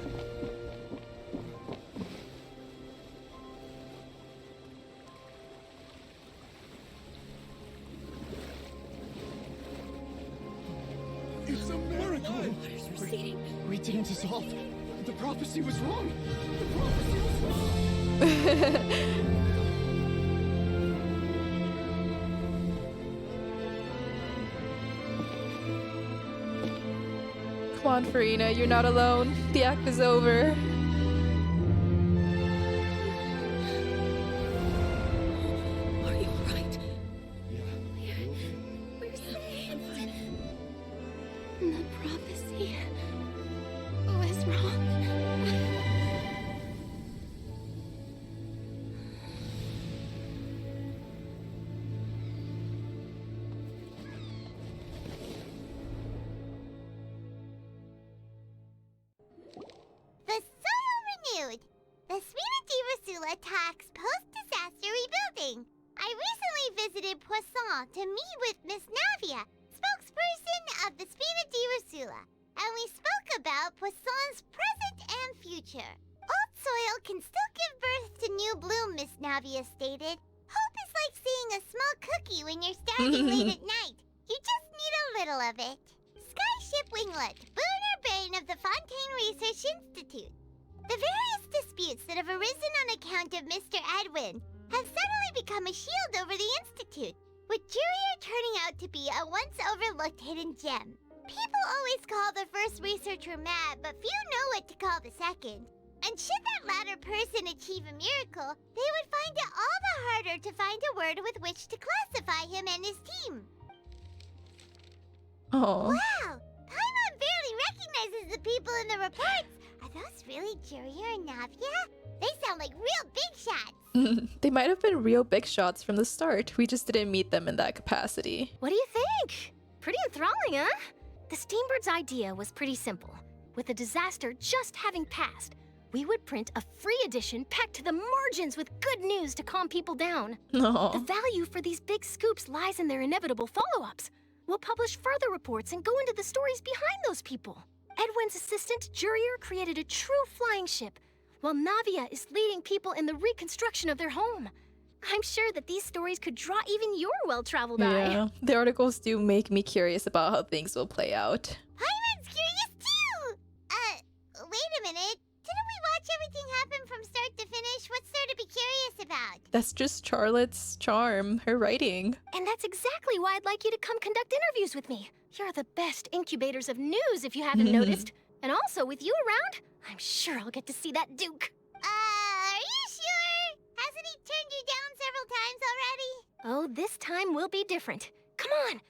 Speaker 22: It's a miracle!
Speaker 6: Water's receding.
Speaker 22: We didn't dissolve. The prophecy was wrong. The prophecy was wrong.
Speaker 1: Come on, Farina, you're not alone. The act is over.
Speaker 6: Are you alright?
Speaker 2: We're safe. The prophecy was wrong. The soil renewed. The Spina di Rosula talks post-disaster rebuilding. I recently visited Poisson to meet with Miss Navia, spokesperson of the Spina di Rosula, and we spoke about Poisson's present and future. Old soil can still give birth to new bloom, Miss Navia stated. Hope is like seeing a small cookie when you're standing late at night. You just need a little of it. Skyship Winglet, boon or bane of the Fontaine Research Institute. The various disputes that have arisen on account of Mr. Edwin have suddenly become a shield over the Institute, with Jurier turning out to be a once overlooked hidden gem. People always call the first researcher mad, but few know what to call the second. And should that latter person achieve a miracle, they would find it all the harder to find a word with which to classify him and his team.
Speaker 1: Oh.
Speaker 2: Wow! Paimon barely recognizes the people in the reports. Are those really Jurier and Navia? They sound like real big shots.
Speaker 1: They might have been real big shots from the start. We just didn't meet them in that capacity.
Speaker 16: What do you think? Pretty enthralling, huh? The Steambird's idea was pretty simple. With the disaster just having passed, we would print a free edition packed to the margins with good news to calm people down.
Speaker 1: No.
Speaker 16: The value for these big scoops lies in their inevitable follow-ups. We'll publish further reports and go into the stories behind those people. Edwin's assistant, Jurier, created a true flying ship, while Navia is leading people in the reconstruction of their home. I'm sure that these stories could draw even your well-traveled eye.
Speaker 1: Yeah, the articles do make me curious about how things will play out.
Speaker 2: Paimon's curious too! Wait a minute. Didn't we watch everything happen from start to finish? What's there to be curious about?
Speaker 1: That's just Charlotte's charm, her writing.
Speaker 16: And that's exactly why I'd like you to come conduct interviews with me. You're the best incubators of news, if you haven't noticed. And also, with you around, I'm sure I'll get to see that Duke.
Speaker 2: Are you sure? Hasn't he turned you down several times already?
Speaker 16: Oh, this time will be different. Come on,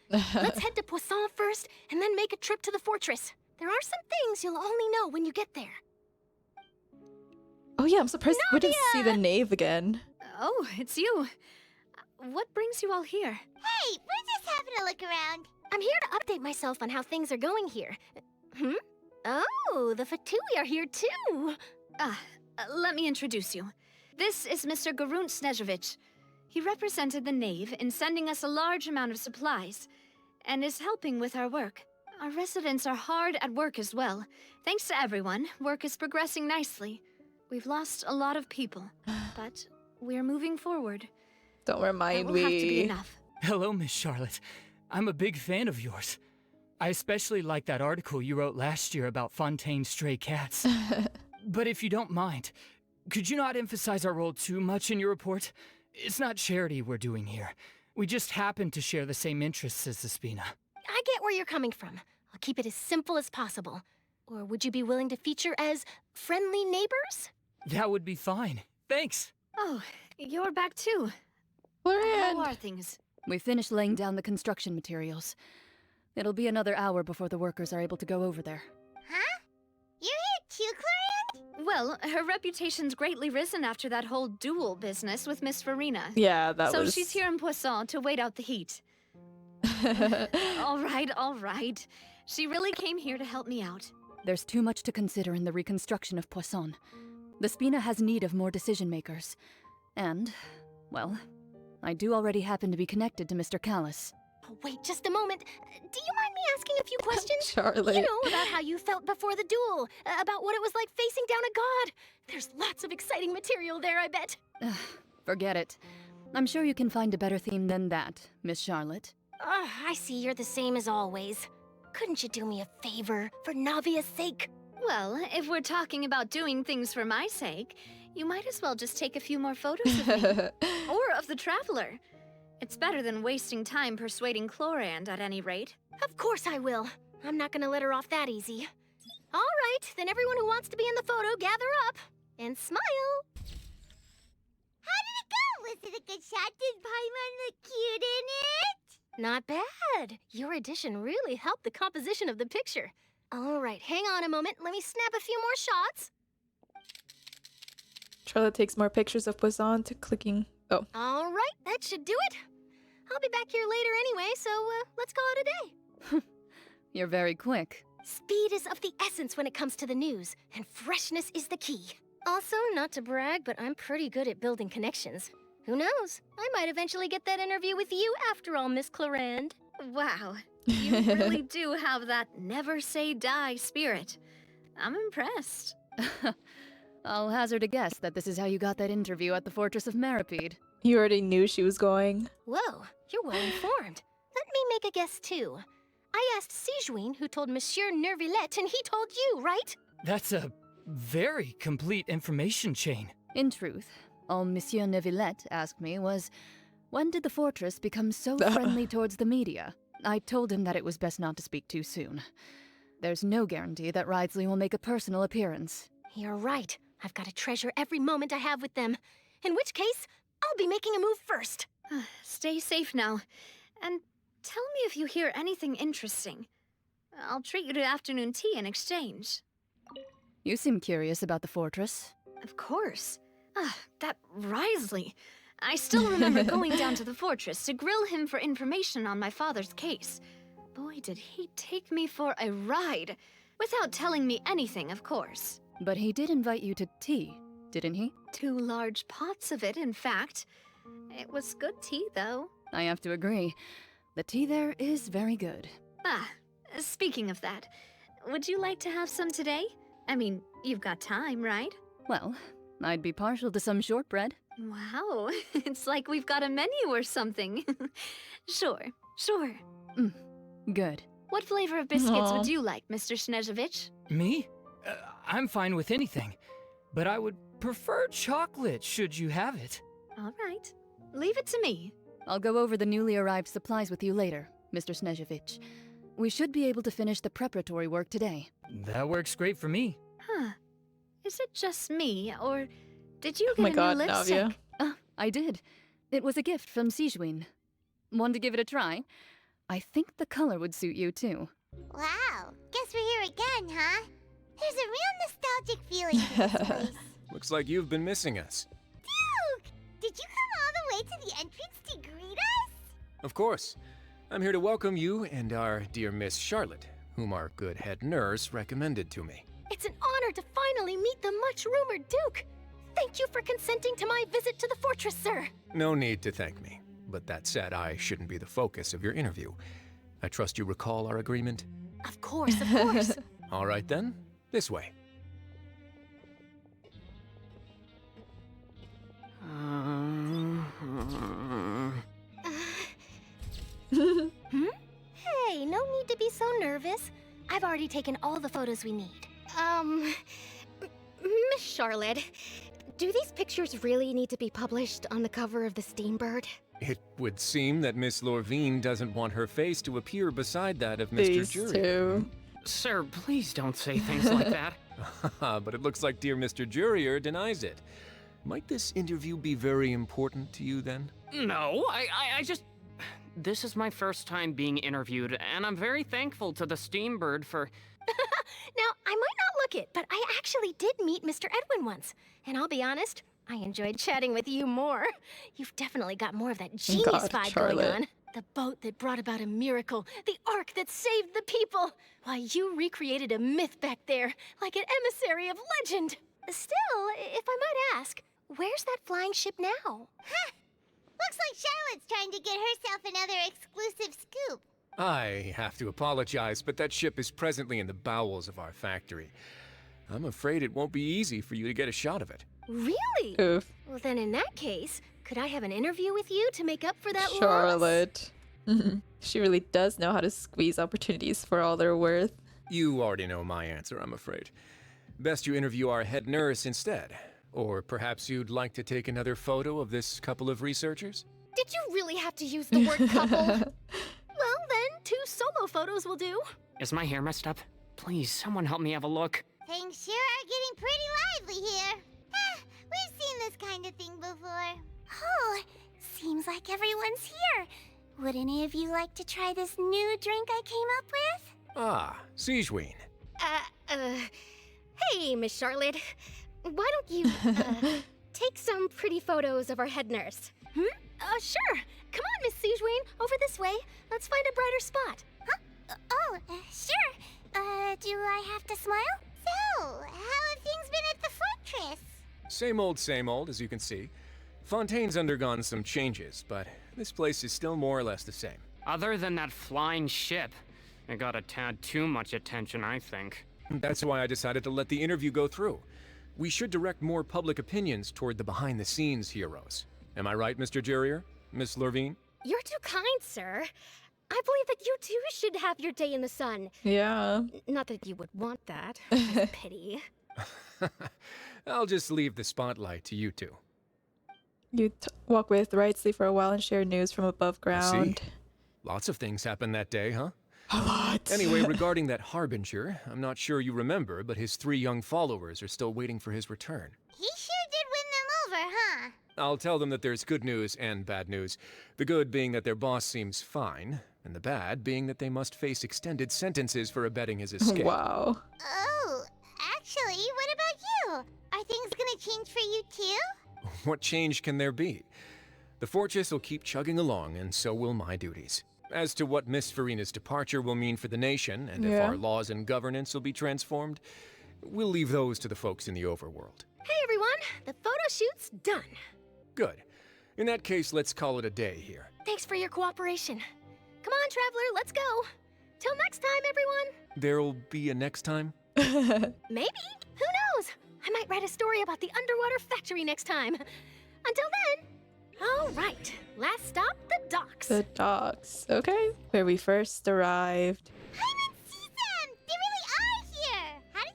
Speaker 16: let's head to Poisson first, and then make a trip to the fortress. There are some things you'll only know when you get there.
Speaker 1: Oh yeah, I'm surprised we didn't see the knave again.
Speaker 6: Oh, it's you. What brings you all here?
Speaker 2: Hey, we're just having a look around.
Speaker 16: I'm here to update myself on how things are going here. Oh, the Fatui are here too.
Speaker 6: Let me introduce you. This is Mr. Garunt Snezhevich. He represented the Knave in sending us a large amount of supplies, and is helping with our work. Our residents are hard at work as well. Thanks to everyone, work is progressing nicely. We've lost a lot of people, but we're moving forward.
Speaker 1: Don't remind
Speaker 6: That will
Speaker 1: me.
Speaker 6: have to be enough.
Speaker 15: Hello, Miss Charlotte. I'm a big fan of yours. I especially like that article you wrote last year about Fontaine's stray cats. But if you don't mind, could you not emphasize our role too much in your report? It's not charity we're doing here. We just happen to share the same interests as the Spina.
Speaker 16: I get where you're coming from. I'll keep it as simple as possible. Or would you be willing to feature as friendly neighbors?
Speaker 15: That would be fine. Thanks.
Speaker 6: Oh, you're back too.
Speaker 1: How
Speaker 6: are things?
Speaker 18: We finished laying down the construction materials. It'll be another hour before the workers are able to go over there.
Speaker 2: Huh? You're here too, Clorian?
Speaker 6: Well, her reputation's greatly risen after that whole duel business with Miss Farina.
Speaker 1: Yeah, that
Speaker 6: so
Speaker 1: was...
Speaker 6: she's here in Poisson to wait out the heat. All right. She really came here to help me out.
Speaker 18: There's too much to consider in the reconstruction of Poisson. The Spina has need of more decision-makers. And, well, I do already happen to be connected to Mr. Callis.
Speaker 16: Oh, wait just a moment. Do you mind me asking a few questions?
Speaker 1: Charlotte.
Speaker 16: You know, about how you felt before the duel, about what it was like facing down a god. There's lots of exciting material there, I bet.
Speaker 18: Forget it. I'm sure you can find a better theme than that, Miss Charlotte.
Speaker 16: I see you're the same as always. Couldn't you do me a favor, for Navia's sake?
Speaker 6: Well, if we're talking about doing things for my sake, you might as well just take a few more photos of me. Or of the Traveler. It's better than wasting time persuading Chlorand, at any rate.
Speaker 16: Of course I will. I'm not gonna let her off that easy. All right, then everyone who wants to be in the photo, gather up. And smile.
Speaker 2: How did it go? Was it a good shot? Did Paimon look cute in it?
Speaker 16: Not bad. Your addition really helped the composition of the picture. All right, hang on a moment. Let me snap a few more shots.
Speaker 1: Charlotte takes more pictures of Poisson to clicking. Oh.
Speaker 16: All right, that should do it. I'll be back here later anyway, so let's call it a day.
Speaker 18: You're very quick.
Speaker 16: Speed is of the essence when it comes to the news, and freshness is the key. Also, not to brag, but I'm pretty good at building connections. Who knows? I might eventually get that interview with you after all, Miss Clorand.
Speaker 6: Wow, you really do have that never say die spirit. I'm impressed.
Speaker 18: I'll hazard a guess that this is how you got that interview at the Fortress of Meripede.
Speaker 1: You already knew she was going.
Speaker 16: Whoa, you're well informed. Let me make a guess too. I asked Sijuin, who told Monsieur Nervillette, and he told you, right?
Speaker 15: That's a very complete information chain.
Speaker 18: In truth, all Monsieur Nervillette asked me was, when did the fortress become so friendly towards the media? I told him that it was best not to speak too soon. There's no guarantee that Ridesley will make a personal appearance.
Speaker 16: You're right. I've got to treasure every moment I have with them. In which case, I'll be making a move first.
Speaker 6: Stay safe now. And tell me if you hear anything interesting. I'll treat you to afternoon tea in exchange.
Speaker 18: You seem curious about the fortress.
Speaker 6: Of course. That Ridesley. I still remember going down to the fortress to grill him for information on my father's case. Boy, did he take me for a ride. Without telling me anything, of course.
Speaker 18: But he did invite you to tea, didn't he?
Speaker 6: 2 large pots of it, in fact. It was good tea, though.
Speaker 18: I have to agree. The tea there is very good.
Speaker 6: Speaking of that, would you like to have some today? I mean, you've got time, right?
Speaker 18: Well, I'd be partial to some shortbread.
Speaker 6: Wow, it's like we've got a menu or something. Sure.
Speaker 18: Good.
Speaker 6: What flavor of biscuits would you like, Mr. Snezhevich?
Speaker 15: Me? I'm fine with anything. But I would prefer chocolate, should you have it.
Speaker 6: All right. Leave it to me.
Speaker 18: I'll go over the newly arrived supplies with you later, Mr. Snezhevich. We should be able to finish the preparatory work today.
Speaker 15: That works great for me.
Speaker 6: Huh. Is it just me, or did you
Speaker 1: Oh my
Speaker 6: get a
Speaker 1: god,
Speaker 6: new lipstick?
Speaker 1: Navia.
Speaker 18: I did. It was a gift from Sijwin. Want to give it a try? I think the color would suit you too.
Speaker 2: Wow, guess we're here again, huh? There's a real nostalgic feeling to this place.
Speaker 7: Looks like you've been missing us.
Speaker 2: Duke! Did you come all the way to the entrance to greet us?
Speaker 7: Of course. I'm here to welcome you and our dear Miss Charlotte, whom our good head nurse recommended to me.
Speaker 16: It's an honor to finally meet the much-rumored Duke. Thank you for consenting to my visit to the fortress, sir.
Speaker 7: No need to thank me. But that said, I shouldn't be the focus of your interview. I trust you recall our agreement?
Speaker 16: Of course, of course.
Speaker 7: All right then, this way.
Speaker 16: Hey, no need to be so nervous. I've already taken all the photos we need.
Speaker 12: Miss Charlotte, do these pictures really need to be published on the cover of the Steambird?
Speaker 7: It would seem that Miss Lorvine doesn't want her face to appear beside that of Mr.
Speaker 1: These
Speaker 7: Jury.
Speaker 1: two.
Speaker 13: Sir, please don't say things like that.
Speaker 7: But it looks like dear Mr. Jurier denies it. Might this interview be very important to you then?
Speaker 13: No, I just... This is my first time being interviewed, and I'm very thankful to the Steambird for...
Speaker 16: Now, I might not look it, but I actually did meet Mr. Edwin once. And I'll be honest, I enjoyed chatting with you more. You've definitely got more of that genius
Speaker 1: God,
Speaker 16: vibe
Speaker 1: Charlotte.
Speaker 16: going on. The boat that brought about a miracle, the ark that saved the people. Why, you recreated a myth back there, like an emissary of legend. Still, if I might ask, where's that flying ship now?
Speaker 2: Huh. Looks like Charlotte's trying to get herself another exclusive scoop.
Speaker 7: I have to apologize, but that ship is presently in the bowels of our factory. I'm afraid it won't be easy for you to get a shot of it.
Speaker 16: Really?
Speaker 1: Oof.
Speaker 16: Well, then in that case, could I have an interview with you to make up for that loss?
Speaker 1: Charlotte. She really does know how to squeeze opportunities for all they're worth.
Speaker 7: You already know my answer, I'm afraid. Best you interview our head nurse instead. Or perhaps you'd like to take another photo of this couple of researchers?
Speaker 12: Did you really have to use the word couple?
Speaker 16: Well, then, 2 solo photos will do.
Speaker 13: Is my hair messed up? Please, someone help me have a look.
Speaker 2: Things sure are getting pretty lively here. We've seen this kind of thing before. Oh, seems like everyone's here. Would any of you like to try this new drink I came up with?
Speaker 7: Ah, Sijwin.
Speaker 12: Hey, Miss Charlotte. Why don't you, take some pretty photos of our head nurse?
Speaker 16: Sure. Come on, Miss Sijwin. Over this way. Let's find a brighter spot.
Speaker 2: Sure. Do I have to smile? So, how have things been at the fortress?
Speaker 7: Same old, as you can see. Fontaine's undergone some changes, but this place is still more or less the same.
Speaker 13: Other than that flying ship, it got a tad too much attention, I think.
Speaker 7: That's why I decided to let the interview go through. We should direct more public opinions toward the behind-the-scenes heroes. Am I right, Mr. Jurier? Miss Lorvine?
Speaker 12: You're too kind, sir. I believe that you too should have your day in the sun.
Speaker 1: Yeah.
Speaker 12: Not that you would want that. That's a pity.
Speaker 7: I'll just leave the spotlight to you two.
Speaker 1: You walk with Wrightsley for a while and share news from above
Speaker 7: I
Speaker 1: ground.
Speaker 7: see. Lots of things happened that day, huh?
Speaker 1: A lot.
Speaker 7: Anyway, regarding that Harbinger, I'm not sure you remember, but his 3 young followers are still waiting for his return.
Speaker 2: He sure did win them over, huh?
Speaker 7: I'll tell them that there's good news and bad news. The good being that their boss seems fine, and the bad being that they must face extended sentences for abetting his escape.
Speaker 1: Wow.
Speaker 2: Oh, actually, what about you? Are things gonna change for you too?
Speaker 7: What change can there be? The fortress will keep chugging along, and so will my duties. As to what Miss Farina's departure will mean for the nation, and if
Speaker 1: Yeah.
Speaker 7: our laws and governance will be transformed, we'll leave those to the folks in the overworld.
Speaker 16: Hey, everyone. The photo shoot's done.
Speaker 7: Good. In that case, let's call it a day here.
Speaker 16: Thanks for your cooperation. Come on, Traveler, let's go. Till next time, everyone.
Speaker 7: There'll be a next time?
Speaker 16: Maybe. Who knows? I might write a story about the underwater factory next time. Until then, all right. Last stop, the docks.
Speaker 1: The docks. Okay. Where we first arrived.
Speaker 2: I didn't see them! They really are here! How did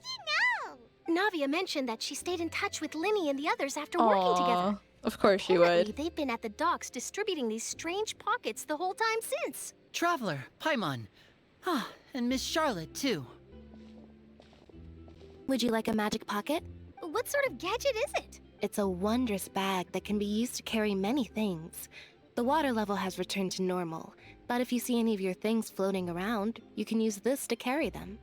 Speaker 2: you know?
Speaker 16: Navia mentioned that she stayed in touch with Linny and the others after working together.
Speaker 1: Of course she
Speaker 16: Apparently,
Speaker 1: would.
Speaker 16: they've been at the docks distributing these strange pockets the whole time since.
Speaker 21: Traveler, Paimon, Ah, and Miss Charlotte, too.
Speaker 3: Would you like a magic pocket?
Speaker 12: What sort of gadget is it?
Speaker 3: It's a wondrous bag that can be used to carry many things. The water level has returned to normal, but if you see any of your things floating around, you can use this to carry them.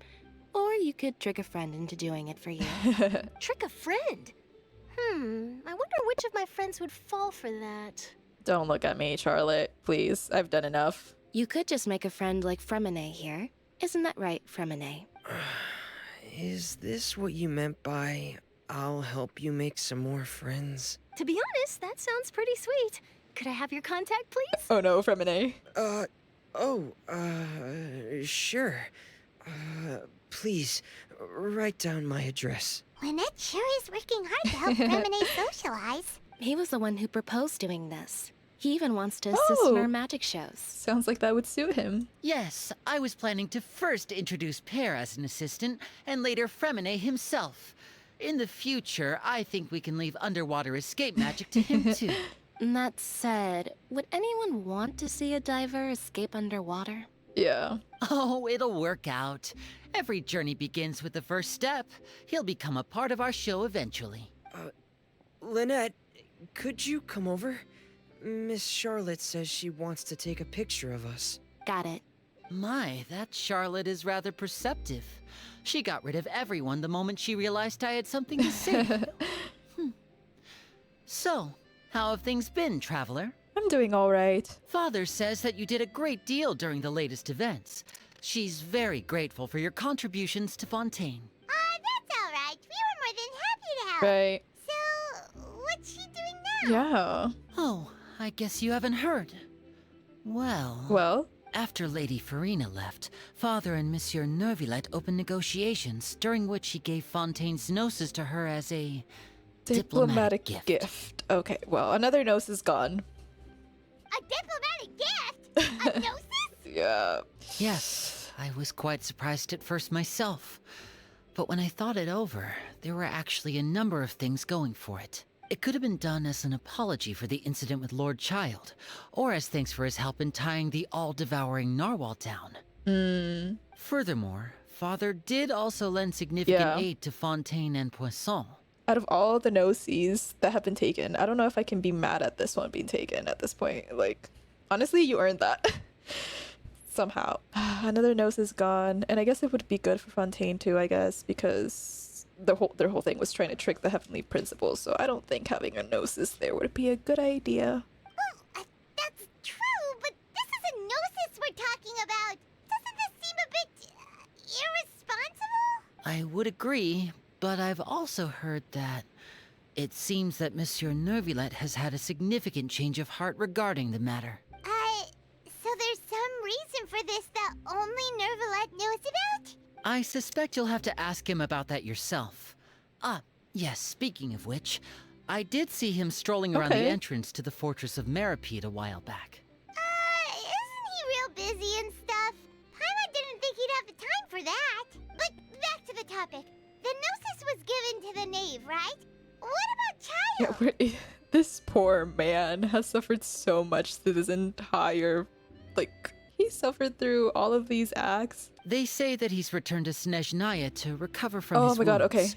Speaker 3: Or you could trick a friend into doing it for you.
Speaker 12: Trick a friend? I wonder which of my friends would fall for that.
Speaker 1: Don't look at me, Charlotte. Please, I've done enough.
Speaker 3: You could just make a friend like Fremine here. Isn't that right, Fremine?
Speaker 4: Is this what you meant by, I'll help you make some more friends?
Speaker 12: To be honest, that sounds pretty sweet. Could I have your contact, please?
Speaker 1: Oh no, Fremine.
Speaker 4: Sure. Please, write down my address.
Speaker 2: Lynette sure is working hard to help Fremine socialize.
Speaker 3: He was the one who proposed doing this. He even wants to assist in our magic shows.
Speaker 1: Sounds like that would suit him.
Speaker 21: Yes, I was planning to first introduce Pear as an assistant, and later Fremine himself. In the future, I think we can leave underwater escape magic to him too.
Speaker 3: That said, would anyone want to see a diver escape underwater?
Speaker 1: Yeah.
Speaker 21: Oh, it'll work out. Every journey begins with the first step. He'll become a part of our show eventually.
Speaker 4: Lynette, could you come over? Miss Charlotte says she wants to take a picture of us.
Speaker 3: Got it.
Speaker 21: My, that Charlotte is rather perceptive. She got rid of everyone the moment she realized I had something to say. So, how have things been, Traveler?
Speaker 1: I'm doing all right.
Speaker 21: Father says that you did a great deal during the latest events. She's very grateful for your contributions to Fontaine.
Speaker 2: That's all right. We were more than happy to help.
Speaker 1: Right.
Speaker 2: So, what's she doing now?
Speaker 1: Yeah.
Speaker 21: Oh, I guess you haven't heard.
Speaker 1: Well?
Speaker 21: After Lady Farina left, Father and Monsieur Neuvillette opened negotiations, during which he gave Fontaine's gnosis to her as a diplomatic gift.
Speaker 1: Okay, well, another nose is gone.
Speaker 2: A diplomatic gift? A gnosis?
Speaker 1: Yeah.
Speaker 21: Yes, I was quite surprised at first myself. But when I thought it over, there were actually a number of things going for it. It could have been done as an apology for the incident with Lord Child, or as thanks for his help in tying the all-devouring narwhal down. Furthermore, Father did also lend significant aid to Fontaine and Poisson.
Speaker 1: Out of all the no-seas that have been taken, I don't know if I can be mad at this one being taken at this point. Like, honestly, you earned that. Somehow. Another nose is gone, and I guess it would be good for Fontaine too, I guess, because their whole thing was trying to trick the heavenly principles, so I don't think having a gnosis there would be a good idea.
Speaker 2: Well, that's true, but this is a gnosis we're talking about. Doesn't this seem a bit irresponsible?
Speaker 21: I would agree, but I've also heard that it seems that Monsieur Neuvillette has had a significant change of heart regarding the matter.
Speaker 2: So there's some reason for this that only Neuvillette knows about?
Speaker 21: I suspect you'll have to ask him about that yourself. Ah, yes, speaking of which, I did see him strolling around the entrance to the Fortress of Meripede a while back.
Speaker 2: Isn't he real busy and stuff? Paimon didn't think he'd have the time for that. But back to the topic. The gnosis was given to the knave, right? What about Child?
Speaker 1: Yeah, this poor man has suffered so much through this entire, he suffered through all of these acts.
Speaker 21: They say that he's returned to Snezhnaya to recover from his wounds.
Speaker 1: Oh my god, okay.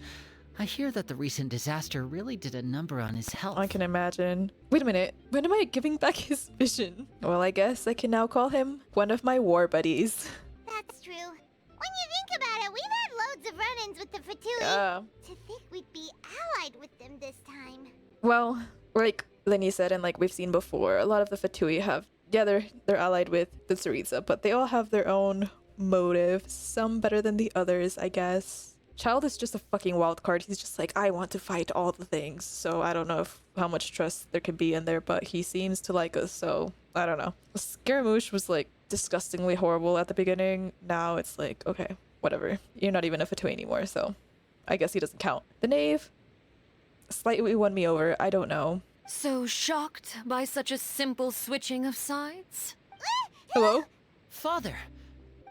Speaker 21: I hear that the recent disaster really did a number on his health.
Speaker 1: I can imagine. Wait a minute, when am I giving back his vision? Well, I guess I can now call him one of my war buddies.
Speaker 2: That's true. When you think about it, we've had loads of run-ins with the Fatui.
Speaker 1: Yeah.
Speaker 2: To think we'd be allied with them this time.
Speaker 1: Well, like Lenny said, and like we've seen before, a lot of the Fatui have, they're allied with the Tsaritsa, but they all have their own motive, some better than the others, I guess. Child is just a fucking wild card. He's just like, I want to fight all the things, so I don't know how much trust there can be in there, but he seems to like us, so I don't know. Scaramouche was like disgustingly horrible at the beginning. Now it's like, okay, whatever. You're not even a Fatui anymore, so I guess he doesn't count. The knave slightly won me over. I don't know.
Speaker 5: So shocked by such a simple switching of sides?
Speaker 1: Hello?
Speaker 21: Father!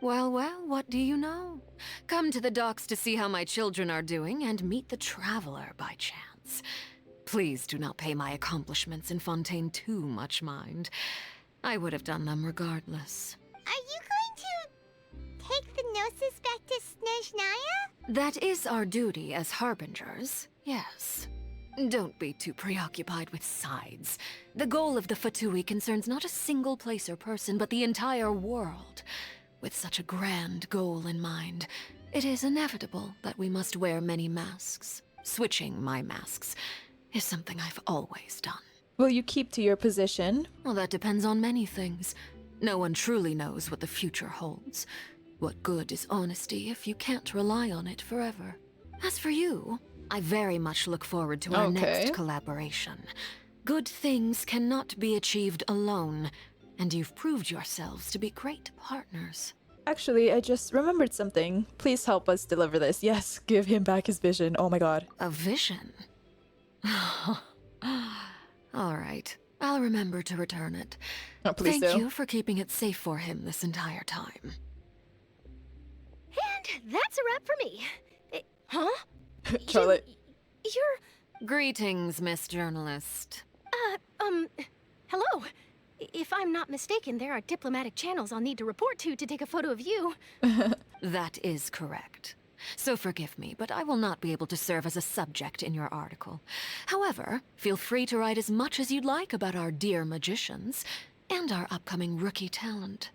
Speaker 5: Well, what do you know? Come to the docks to see how my children are doing and meet the Traveler by chance. Please do not pay my accomplishments in Fontaine too much mind. I would have done them regardless.
Speaker 2: Are you going to diagnosis back to Snezhnaya?
Speaker 5: That is our duty as harbingers, yes. Don't be too preoccupied with sides. The goal of the Fatui concerns not a single place or person, but the entire world. With such a grand goal in mind, it is inevitable that we must wear many masks. Switching my masks is something I've always done.
Speaker 1: Will you keep to your position?
Speaker 5: Well, that depends on many things. No one truly knows what the future holds. What good is honesty if you can't rely on it forever? As for you, I very much look forward to our next collaboration. Good things cannot be achieved alone, and you've proved yourselves to be great partners.
Speaker 1: Actually, I just remembered something. Please help us deliver this. Yes, give him back his vision. Oh my god.
Speaker 5: A vision? All right. I'll remember to return it.
Speaker 1: Oh, please
Speaker 5: Thank
Speaker 1: do.
Speaker 5: you for keeping it safe for him this entire time.
Speaker 12: And that's a wrap for me. Huh?
Speaker 1: Charlotte.
Speaker 12: You're...
Speaker 5: Greetings, Miss Journalist.
Speaker 12: Hello. If I'm not mistaken, there are diplomatic channels I'll need to report to take a photo of you.
Speaker 5: That is correct. So forgive me, but I will not be able to serve as a subject in your article. However, feel free to write as much as you'd like about our dear magicians and our upcoming rookie talent.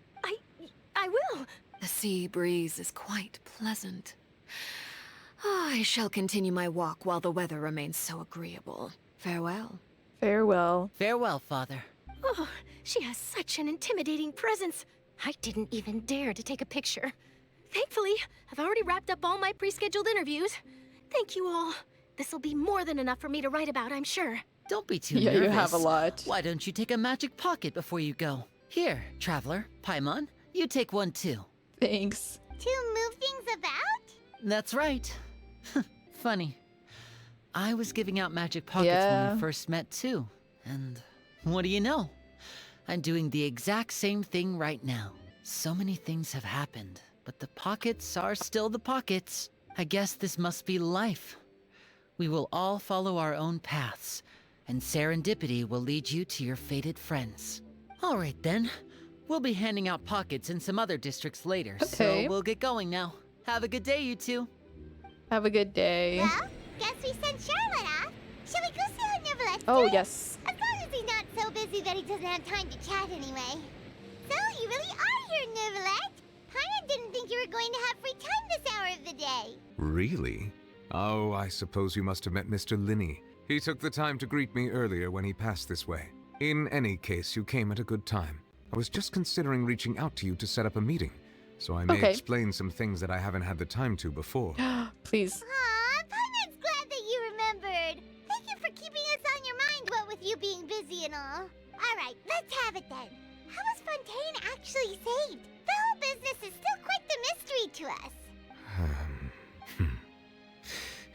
Speaker 12: I will.
Speaker 5: The sea breeze is quite pleasant. I shall continue my walk while the weather remains so agreeable. Farewell.
Speaker 1: Farewell.
Speaker 21: Farewell, Father.
Speaker 12: Oh, she has such an intimidating presence. I didn't even dare to take a picture. Thankfully, I've already wrapped up all my pre-scheduled interviews. Thank you all. This'll be more than enough for me to write about, I'm sure.
Speaker 21: Don't be too nervous.
Speaker 1: Yeah, you have a lot.
Speaker 21: Why don't you take a magic pocket before you go? Here, Traveler, Paimon, you take one too.
Speaker 1: Thanks.
Speaker 2: To move things about?
Speaker 21: That's right. Funny. I was giving out magic pockets when we first met too. And what do you know? I'm doing the exact same thing right now. So many things have happened, but the pockets are still the pockets. I guess this must be life. We will all follow our own paths, and serendipity will lead you to your fated friends. All right then. We'll be handing out pockets in some other districts later, so we'll get going now. Have a good day, you two.
Speaker 1: Have a good day.
Speaker 2: Well, guess we sent Charlotte off. Shall we go see how Neverlet's
Speaker 1: Oh,
Speaker 2: doing?
Speaker 1: yes.
Speaker 2: As long as he's not so busy that he doesn't have time to chat anyway. So, you really are here, Neverlet. Paimon didn't think you were going to have free time this hour of the day.
Speaker 7: Really? Oh, I suppose you must have met Mr. Linney. He took the time to greet me earlier when he passed this way. In any case, you came at a good time. I was just considering reaching out to you to set up a meeting, so I may explain some things that I haven't had the time to before.
Speaker 1: Please.
Speaker 2: Aw, Paimon's glad that you remembered. Thank you for keeping us on your mind, what with you being busy and all. Alright, let's have it then. How was Fontaine actually saved? The whole business is still quite the mystery to us.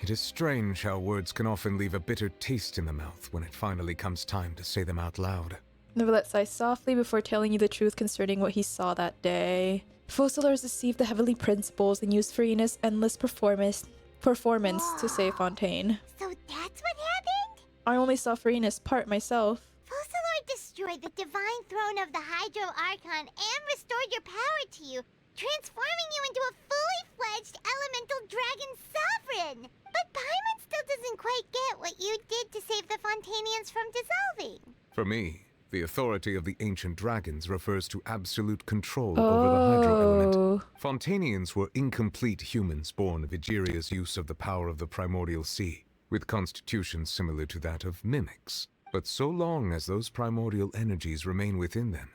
Speaker 7: It is strange how words can often leave a bitter taste in the mouth when it finally comes time to say them out loud.
Speaker 1: Neverlet sighed softly before telling you the truth concerning what he saw that day. Fossilers deceived the heavenly principles and used Farina's endless performance to save Fontaine.
Speaker 2: So that's what happened?
Speaker 1: I only saw Farina's part myself.
Speaker 2: Fossilor destroyed the divine throne of the Hydro Archon and restored your power to you, transforming you into a fully fledged elemental dragon sovereign. But Paimon still doesn't quite get what you did to save the Fontainians from dissolving.
Speaker 7: For me, the authority of the ancient dragons refers to absolute control over the hydro element. Fontainians were incomplete humans born of Egeria's use of the power of the primordial sea, with constitutions similar to that of mimics. But so long as those primordial energies remain within them,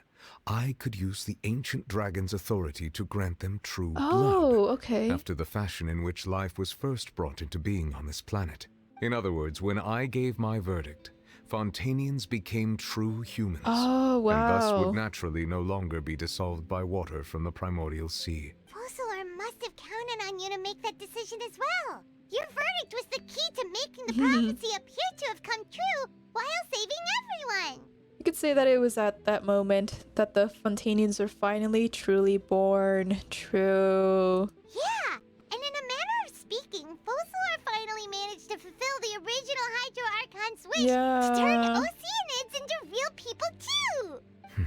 Speaker 7: I could use the ancient dragon's authority to grant them true blood, after the fashion in which life was first brought into being on this planet. In other words, when I gave my verdict, Fontainians became true humans, and thus would naturally no longer be dissolved by water from the primordial sea.
Speaker 2: Fossilor must have counted on you to make that decision as well. Your verdict was the key to making the prophecy appear to have come true while saving everyone.
Speaker 1: You could say that it was at that moment that the Fontainians were finally truly born. True.
Speaker 2: Yeah, and in a manner of speaking, Fossilor finally managed to fulfill the original Hydro Archon's wish to turn Oceanids into real people too!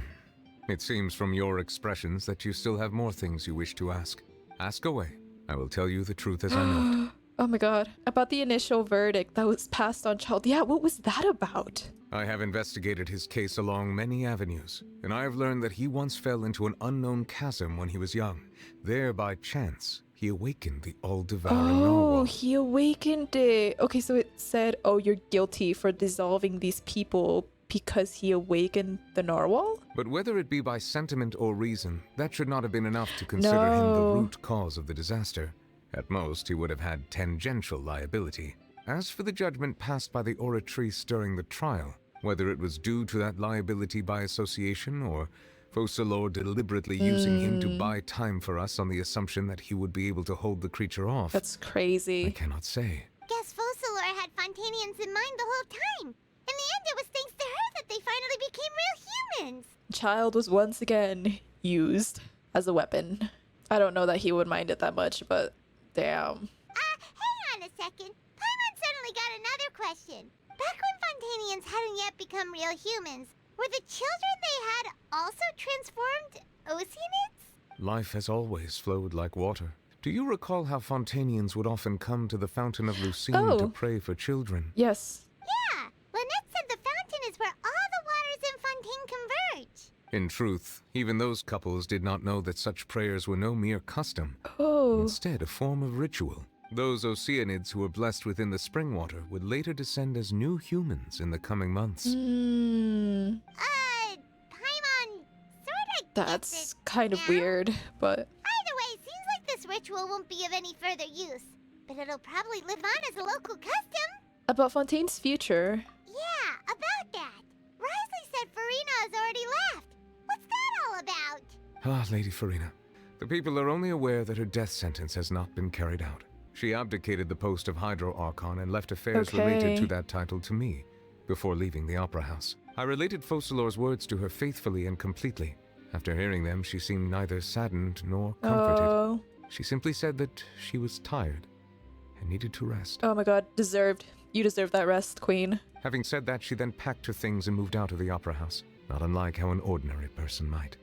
Speaker 7: It seems from your expressions that you still have more things you wish to ask. Ask away. I will tell you the truth as I know it.
Speaker 1: Oh my god. About the initial verdict that was passed on Child. Yeah, what was that about?
Speaker 7: I have investigated his case along many avenues, and I have learned that he once fell into an unknown chasm when he was young. There, by chance, he awakened the all-devouring narwhal.
Speaker 1: Oh, he awakened it. Okay, so it said, oh, you're guilty for dissolving these people because he awakened the narwhal?
Speaker 7: But whether it be by sentiment or reason, that should not have been enough to consider him the root cause of the disaster. At most, he would have had tangential liability. As for the judgment passed by the oratrice during the trial, whether it was due to that liability by association or Focalors deliberately using him to buy time for us on the assumption that he would be able to hold the creature off.
Speaker 1: That's crazy.
Speaker 7: I cannot say.
Speaker 2: Guess Focalors had Fontainians in mind the whole time. In the end, it was thanks to her that they finally became real humans.
Speaker 1: Child was once again used as a weapon. I don't know that he would mind it that much, but damn.
Speaker 2: Hang on a second. Paimon suddenly got another question. Back when Fontainians hadn't yet become real humans, were the children they had also transformed Oceanids?
Speaker 7: Life has always flowed like water. Do you recall how Fontainians would often come to the Fountain of Lucine to pray for children?
Speaker 1: Yes.
Speaker 2: Yeah, Lynette said the fountain is where all the waters in Fontaine converge.
Speaker 7: In truth, even those couples did not know that such prayers were no mere custom.
Speaker 1: Oh.
Speaker 7: Instead, a form of ritual. Those Oceanids who were blessed within the spring water would later descend as new humans in the coming months.
Speaker 2: Paimon sorta
Speaker 1: That's kind of weird, but...
Speaker 2: Either way, seems like this ritual won't be of any further use. But it'll probably live on as a local custom.
Speaker 1: About Fontaine's future.
Speaker 2: Yeah, about that. Risley said Farina has already left. What's that all about?
Speaker 7: Ah, Lady Farina. The people are only aware that her death sentence has not been carried out. She abdicated the post of Hydro Archon and left affairs related to that title to me, before leaving the Opera House. I related Focalors' words to her faithfully and completely. After hearing them, she seemed neither saddened nor comforted. She simply said that she was tired and needed to rest.
Speaker 1: Oh my god, deserved. You deserve that rest, Queen.
Speaker 7: Having said that, she then packed her things and moved out of the Opera House, not unlike how an ordinary person might.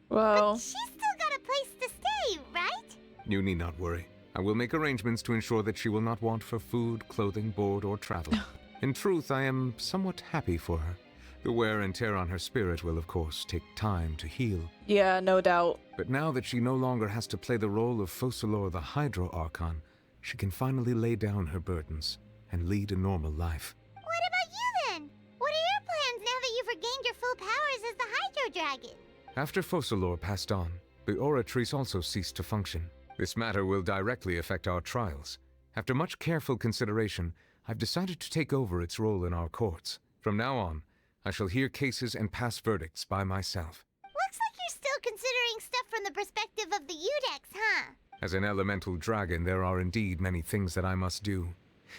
Speaker 1: Well...
Speaker 2: But she's still got a place to stay, right?
Speaker 7: You need not worry. I will make arrangements to ensure that she will not want for food, clothing, board, or travel. In truth, I am somewhat happy for her. The wear and tear on her spirit will, of course, take time to heal.
Speaker 1: Yeah, no doubt.
Speaker 7: But now that she no longer has to play the role of Focalors the Hydro Archon, she can finally lay down her burdens and lead a normal life.
Speaker 2: What about you then? What are your plans now that you've regained your full powers as the Hydro Dragon?
Speaker 7: After Focalors passed on, the Oratrice also ceased to function. This matter will directly affect our trials. After much careful consideration, I've decided to take over its role in our courts. From now on, I shall hear cases and pass verdicts by myself.
Speaker 2: Looks like you're still considering stuff from the perspective of the Udex, huh?
Speaker 7: As an elemental dragon, there are indeed many things that I must do.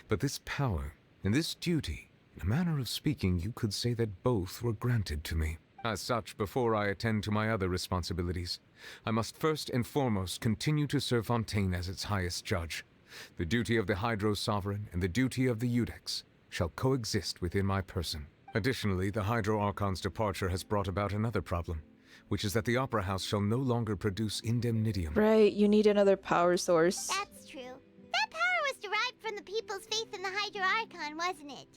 Speaker 7: But this power and this duty, in a manner of speaking, you could say that both were granted to me. As such, before I attend to my other responsibilities, I must first and foremost continue to serve Fontaine as its highest judge. The duty of the Hydro Sovereign and the duty of the Udex shall coexist within my person. Additionally, the Hydro Archon's departure has brought about another problem, which is that the Opera House shall no longer produce indemnitium.
Speaker 1: Right, you need another power source.
Speaker 2: That's true. That power was derived from the people's faith in the Hydro Archon, wasn't it?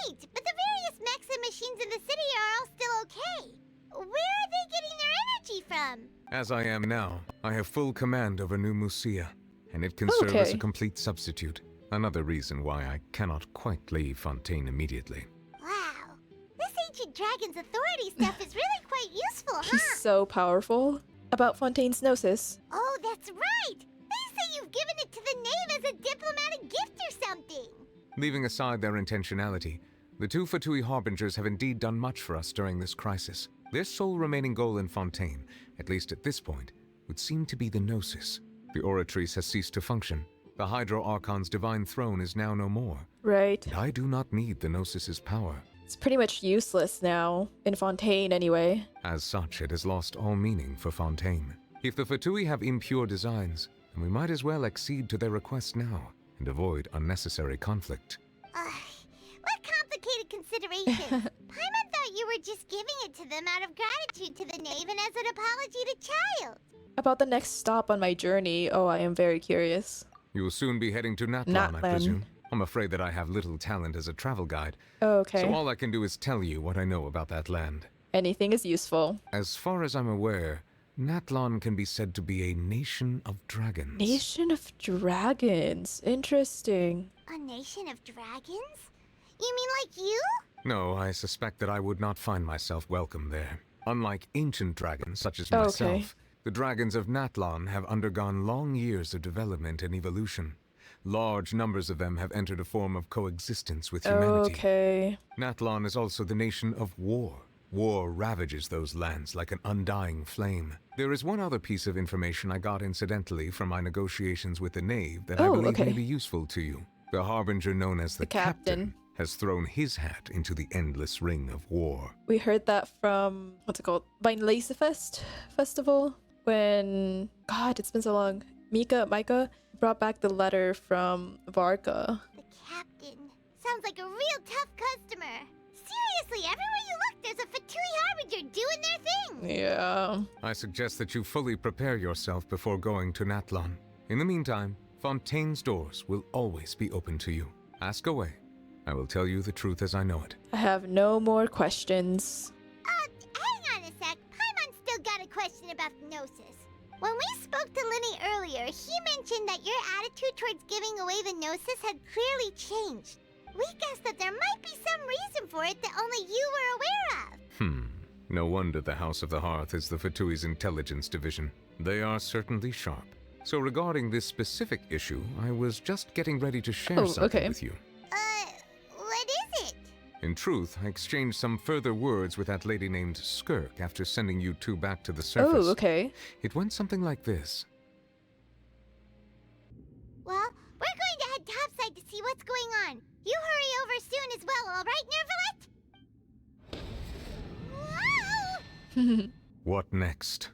Speaker 2: Wait, but the various mechs and machines in the city are all still okay. Where are they getting their energy from?
Speaker 7: As I am now, I have full command over New Musia, and it can serve as a complete substitute. Another reason why I cannot quite leave Fontaine immediately.
Speaker 2: Wow. This ancient dragon's authority stuff is really quite useful, huh?
Speaker 1: He's so powerful. About Fontaine's Gnosis.
Speaker 2: Oh, that's right! They say you've given it to the knave as a diplomatic gift or something.
Speaker 7: Leaving aside their intentionality, the two Fatui Harbingers have indeed done much for us during this crisis. Their sole remaining goal in Fontaine, at least at this point, would seem to be the Gnosis. The Oratrice has ceased to function. The Hydro Archon's divine throne is now no more.
Speaker 1: Right.
Speaker 7: And I do not need the Gnosis's power.
Speaker 1: It's pretty much useless now, in Fontaine anyway.
Speaker 7: As such, it has lost all meaning for Fontaine. If the Fatui have impure designs, then we might as well accede to their request now and avoid unnecessary conflict.
Speaker 2: What complicated considerations. Paimon thought you were just giving it to them out of gratitude to the knave and as an apology to Child.
Speaker 1: About the next stop on my journey, oh, I am very curious.
Speaker 7: You will soon be heading to Natlan, I presume. I'm afraid that I have little talent as a travel guide.
Speaker 1: Okay.
Speaker 7: So all I can do is tell you what I know about that land.
Speaker 1: Anything is useful.
Speaker 7: As far as I'm aware, Natlan can be said to be a nation of dragons.
Speaker 1: Nation of dragons. Interesting.
Speaker 2: A nation of dragons? You mean like you?
Speaker 7: No, I suspect that I would not find myself welcome there. Unlike ancient dragons such as myself, the dragons of Natlan have undergone long years of development and evolution. Large numbers of them have entered a form of coexistence with humanity.
Speaker 1: Okay.
Speaker 7: Natlan is also the nation of war. War ravages those lands like an undying flame. There is one other piece of information I got incidentally from my negotiations with the knave that I believe may be useful to you. The harbinger known as the Captain has thrown his hat into the endless ring of war.
Speaker 1: We heard that from, what's it called? Lacefest Festival? When, God, it's been so long. Micah brought back the letter from Varka.
Speaker 2: The Captain. Sounds like a real tough customer. Seriously, everywhere you look, there's a Fatui Harbinger doing their thing.
Speaker 1: Yeah.
Speaker 7: I suggest that you fully prepare yourself before going to Natlan. In the meantime, Fontaine's doors will always be open to you. Ask away. I will tell you the truth as I know it.
Speaker 1: I have no more questions.
Speaker 2: Hang on a sec. Paimon still got a question about the Gnosis. When we spoke to Linny earlier, he mentioned that your attitude towards giving away the Gnosis had clearly changed. We guessed that there might be some reason for it that only you were aware of.
Speaker 7: No wonder the House of the Hearth is the Fatui's intelligence division. They are certainly sharp. So regarding this specific issue, I was just getting ready to share something with you.
Speaker 2: What is it?
Speaker 7: In truth, I exchanged some further words with that lady named Skirk after sending you two back to the surface.
Speaker 1: Oh, okay.
Speaker 7: It went something like this.
Speaker 2: Well, we're going to head topside to see what's going on. You hurry over soon as well, all right, Nervalet?
Speaker 7: What next?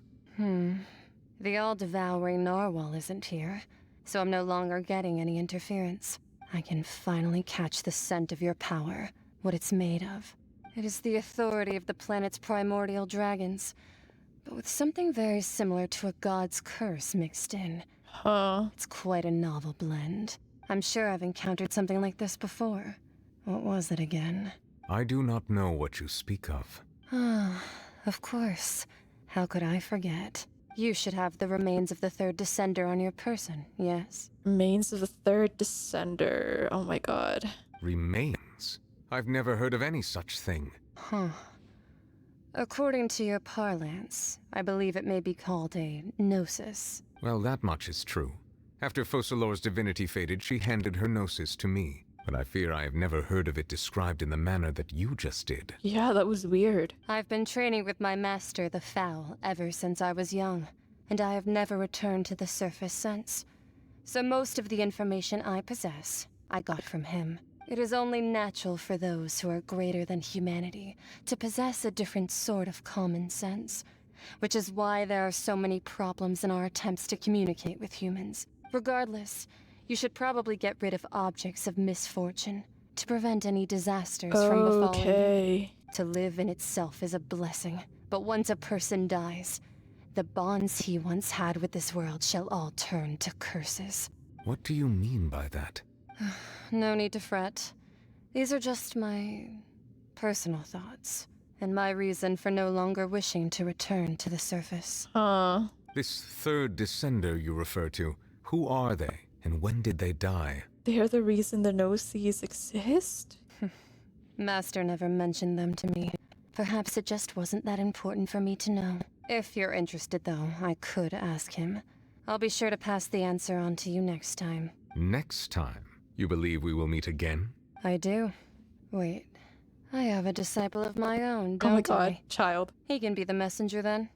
Speaker 10: The all-devouring narwhal isn't here, so I'm no longer getting any interference. I can finally catch the scent of your power, what it's made of. It is the authority of the planet's primordial dragons, but with something very similar to a god's curse mixed in. It's quite a novel blend. I'm sure I've encountered something like this before. What was it again?
Speaker 7: I do not know what you speak of.
Speaker 10: Of course. How could I forget? You should have the remains of the third descender on your person, yes?
Speaker 1: Remains of the third descender. Oh my god.
Speaker 7: Remains? I've never heard of any such thing.
Speaker 10: According to your parlance, I believe it may be called a gnosis.
Speaker 7: Well, that much is true. After Focalor's divinity faded, she handed her gnosis to me. But I fear I have never heard of it described in the manner that you just did.
Speaker 1: Yeah, that was weird.
Speaker 10: I've been training with my master, the Foul, ever since I was young, and I have never returned to the surface since. So most of the information I possess, I got from him. It is only natural for those who are greater than humanity to possess a different sort of common sense, which is why there are so many problems in our attempts to communicate with humans. Regardless, you should probably get rid of objects of misfortune to prevent any disasters from befalling. To live in itself is a blessing, but once a person dies, the bonds he once had with this world shall all turn to curses.
Speaker 7: What do you mean by that?
Speaker 10: No need to fret. These are just my personal thoughts, and my reason for no longer wishing to return to the surface.
Speaker 7: This third descender you refer to, who are they? And when did they die?
Speaker 1: They're the reason the Gnosis exist?
Speaker 10: Master never mentioned them to me. Perhaps it just wasn't that important for me to know. If you're interested, though, I could ask him. I'll be sure to pass the answer on to you next time.
Speaker 7: Next time? You believe we will meet again?
Speaker 10: I do. Wait, I have a disciple of my own, don't I?
Speaker 1: Oh my god, child.
Speaker 10: He can be the messenger then?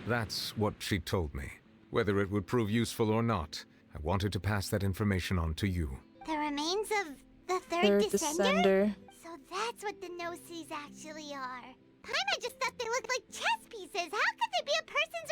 Speaker 7: That's what she told me. Whether it would prove useful or not, I wanted to pass that information on to you.
Speaker 2: The remains of the third descender? So that's what the Gnosis actually are. Paimon just thought they looked like chess pieces. How could they be a person's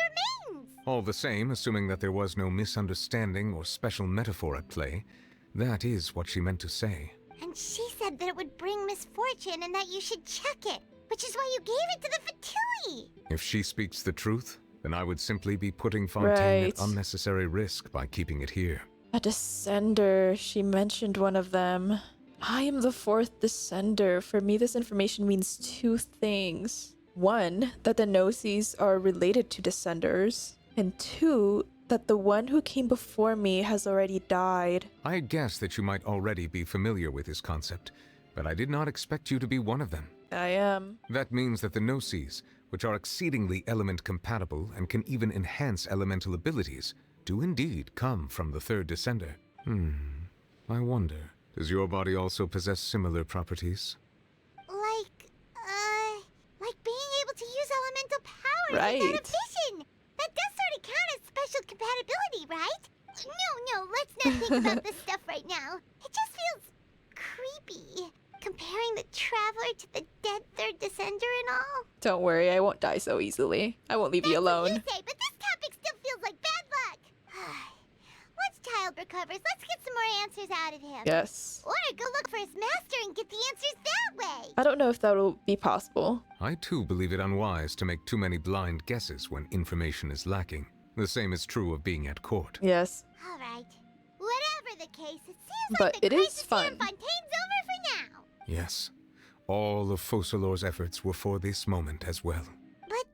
Speaker 2: remains?
Speaker 7: All the same, assuming that there was no misunderstanding or special metaphor at play, that is what she meant to say.
Speaker 2: And she said said that it would bring misfortune and that you should check it, which is why you gave it to the Fatui.
Speaker 7: If she speaks the truth, then I would simply be putting Fontaine at
Speaker 1: Right.
Speaker 7: unnecessary risk by keeping it here.
Speaker 1: A descender. She mentioned one of them. I am the fourth descender. For me, this information means two things. One, that the Gnosis are related to descenders. And two, that the one who came before me has already died.
Speaker 7: I guessed that you might already be familiar with this concept, but I did not expect you to be one of them.
Speaker 1: I am.
Speaker 7: That means that the Gnosis, which are exceedingly element compatible and can even enhance elemental abilities, do indeed come from the third descender. I wonder, does your body also possess similar properties?
Speaker 2: Like being able to use elemental powers
Speaker 1: Right.
Speaker 2: without a vision. That does sort of count as special compatibility, right? No, let's not think about this stuff right now. It just feels creepy. Comparing the Traveler to the dead third descender and all.
Speaker 1: Don't worry, I won't die so easily. I won't leave you alone.
Speaker 2: You say, but this topic still feels like bad luck. Once Child recovers, let's get some more answers out of him.
Speaker 1: Yes.
Speaker 2: Or go look for his master and get the answers that way.
Speaker 1: I don't know if that will be possible.
Speaker 7: I too believe it unwise to make too many blind guesses when information is lacking. The same is true of being at court.
Speaker 1: Yes.
Speaker 2: All right. Whatever the case, it seems
Speaker 1: But
Speaker 2: like the
Speaker 1: it is
Speaker 2: crisis here
Speaker 1: fun.
Speaker 2: in Fontaine's over for now.
Speaker 7: Yes. All of Focalor's efforts were for this moment as well.
Speaker 2: But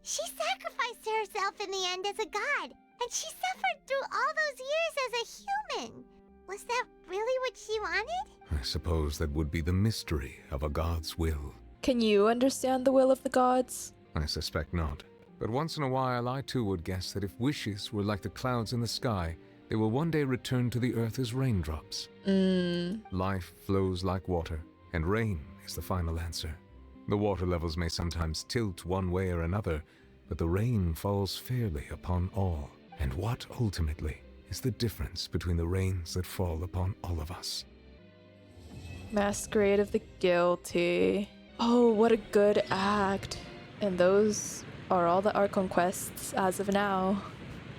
Speaker 2: she sacrificed herself in the end as a god, and she suffered through all those years as a human. Was that really what she wanted?
Speaker 7: I suppose that would be the mystery of a god's will.
Speaker 1: Can you understand the will of the gods?
Speaker 7: I suspect not. But once in a while, I too would guess that if wishes were like the clouds in the sky, they will one day return to the earth as raindrops. Life flows like water, and rain is the final answer. The water levels may sometimes tilt one way or another, but the rain falls fairly upon all. And what, ultimately, is the difference between the rains that fall upon all of us?
Speaker 1: Masquerade of the Guilty. Oh, what a good act. And those are all the Archon quests as of now.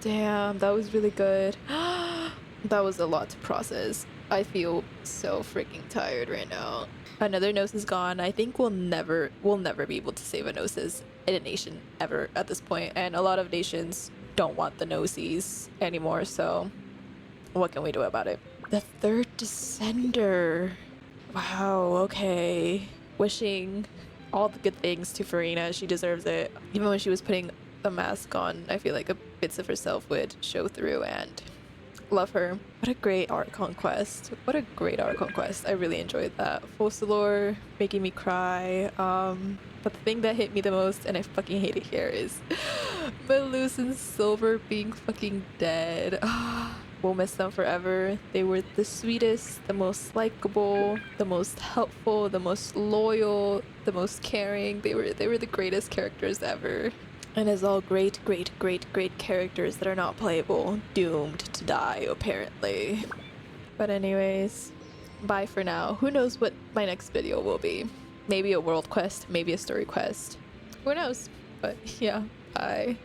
Speaker 1: Damn, that was really good. That was a lot to process. I feel so freaking tired right now. Another Gnosis gone. I think we'll never be able to save a Gnosis in a nation ever at this point. And a lot of nations don't want the Gnosis anymore, so what can we do about it? The third Descender. Wow, okay. Wishing all the good things to Farina. She deserves it. Even when she was putting the mask on, I feel like bits of herself would show through, and love her. What a great Archon quest. What a great Archon quest. I really enjoyed that. Focalor making me cry. But the thing that hit me the most, and I fucking hate it here, is Melus and Silver being fucking dead. We'll miss them forever. They were the sweetest, the most likable, the most helpful, the most loyal, the most caring. They were the greatest characters ever. And as all great characters that are not playable, doomed to die, apparently. But anyways, bye for now. Who knows what my next video will be? Maybe a world quest, maybe a story quest. Who knows? But yeah, bye.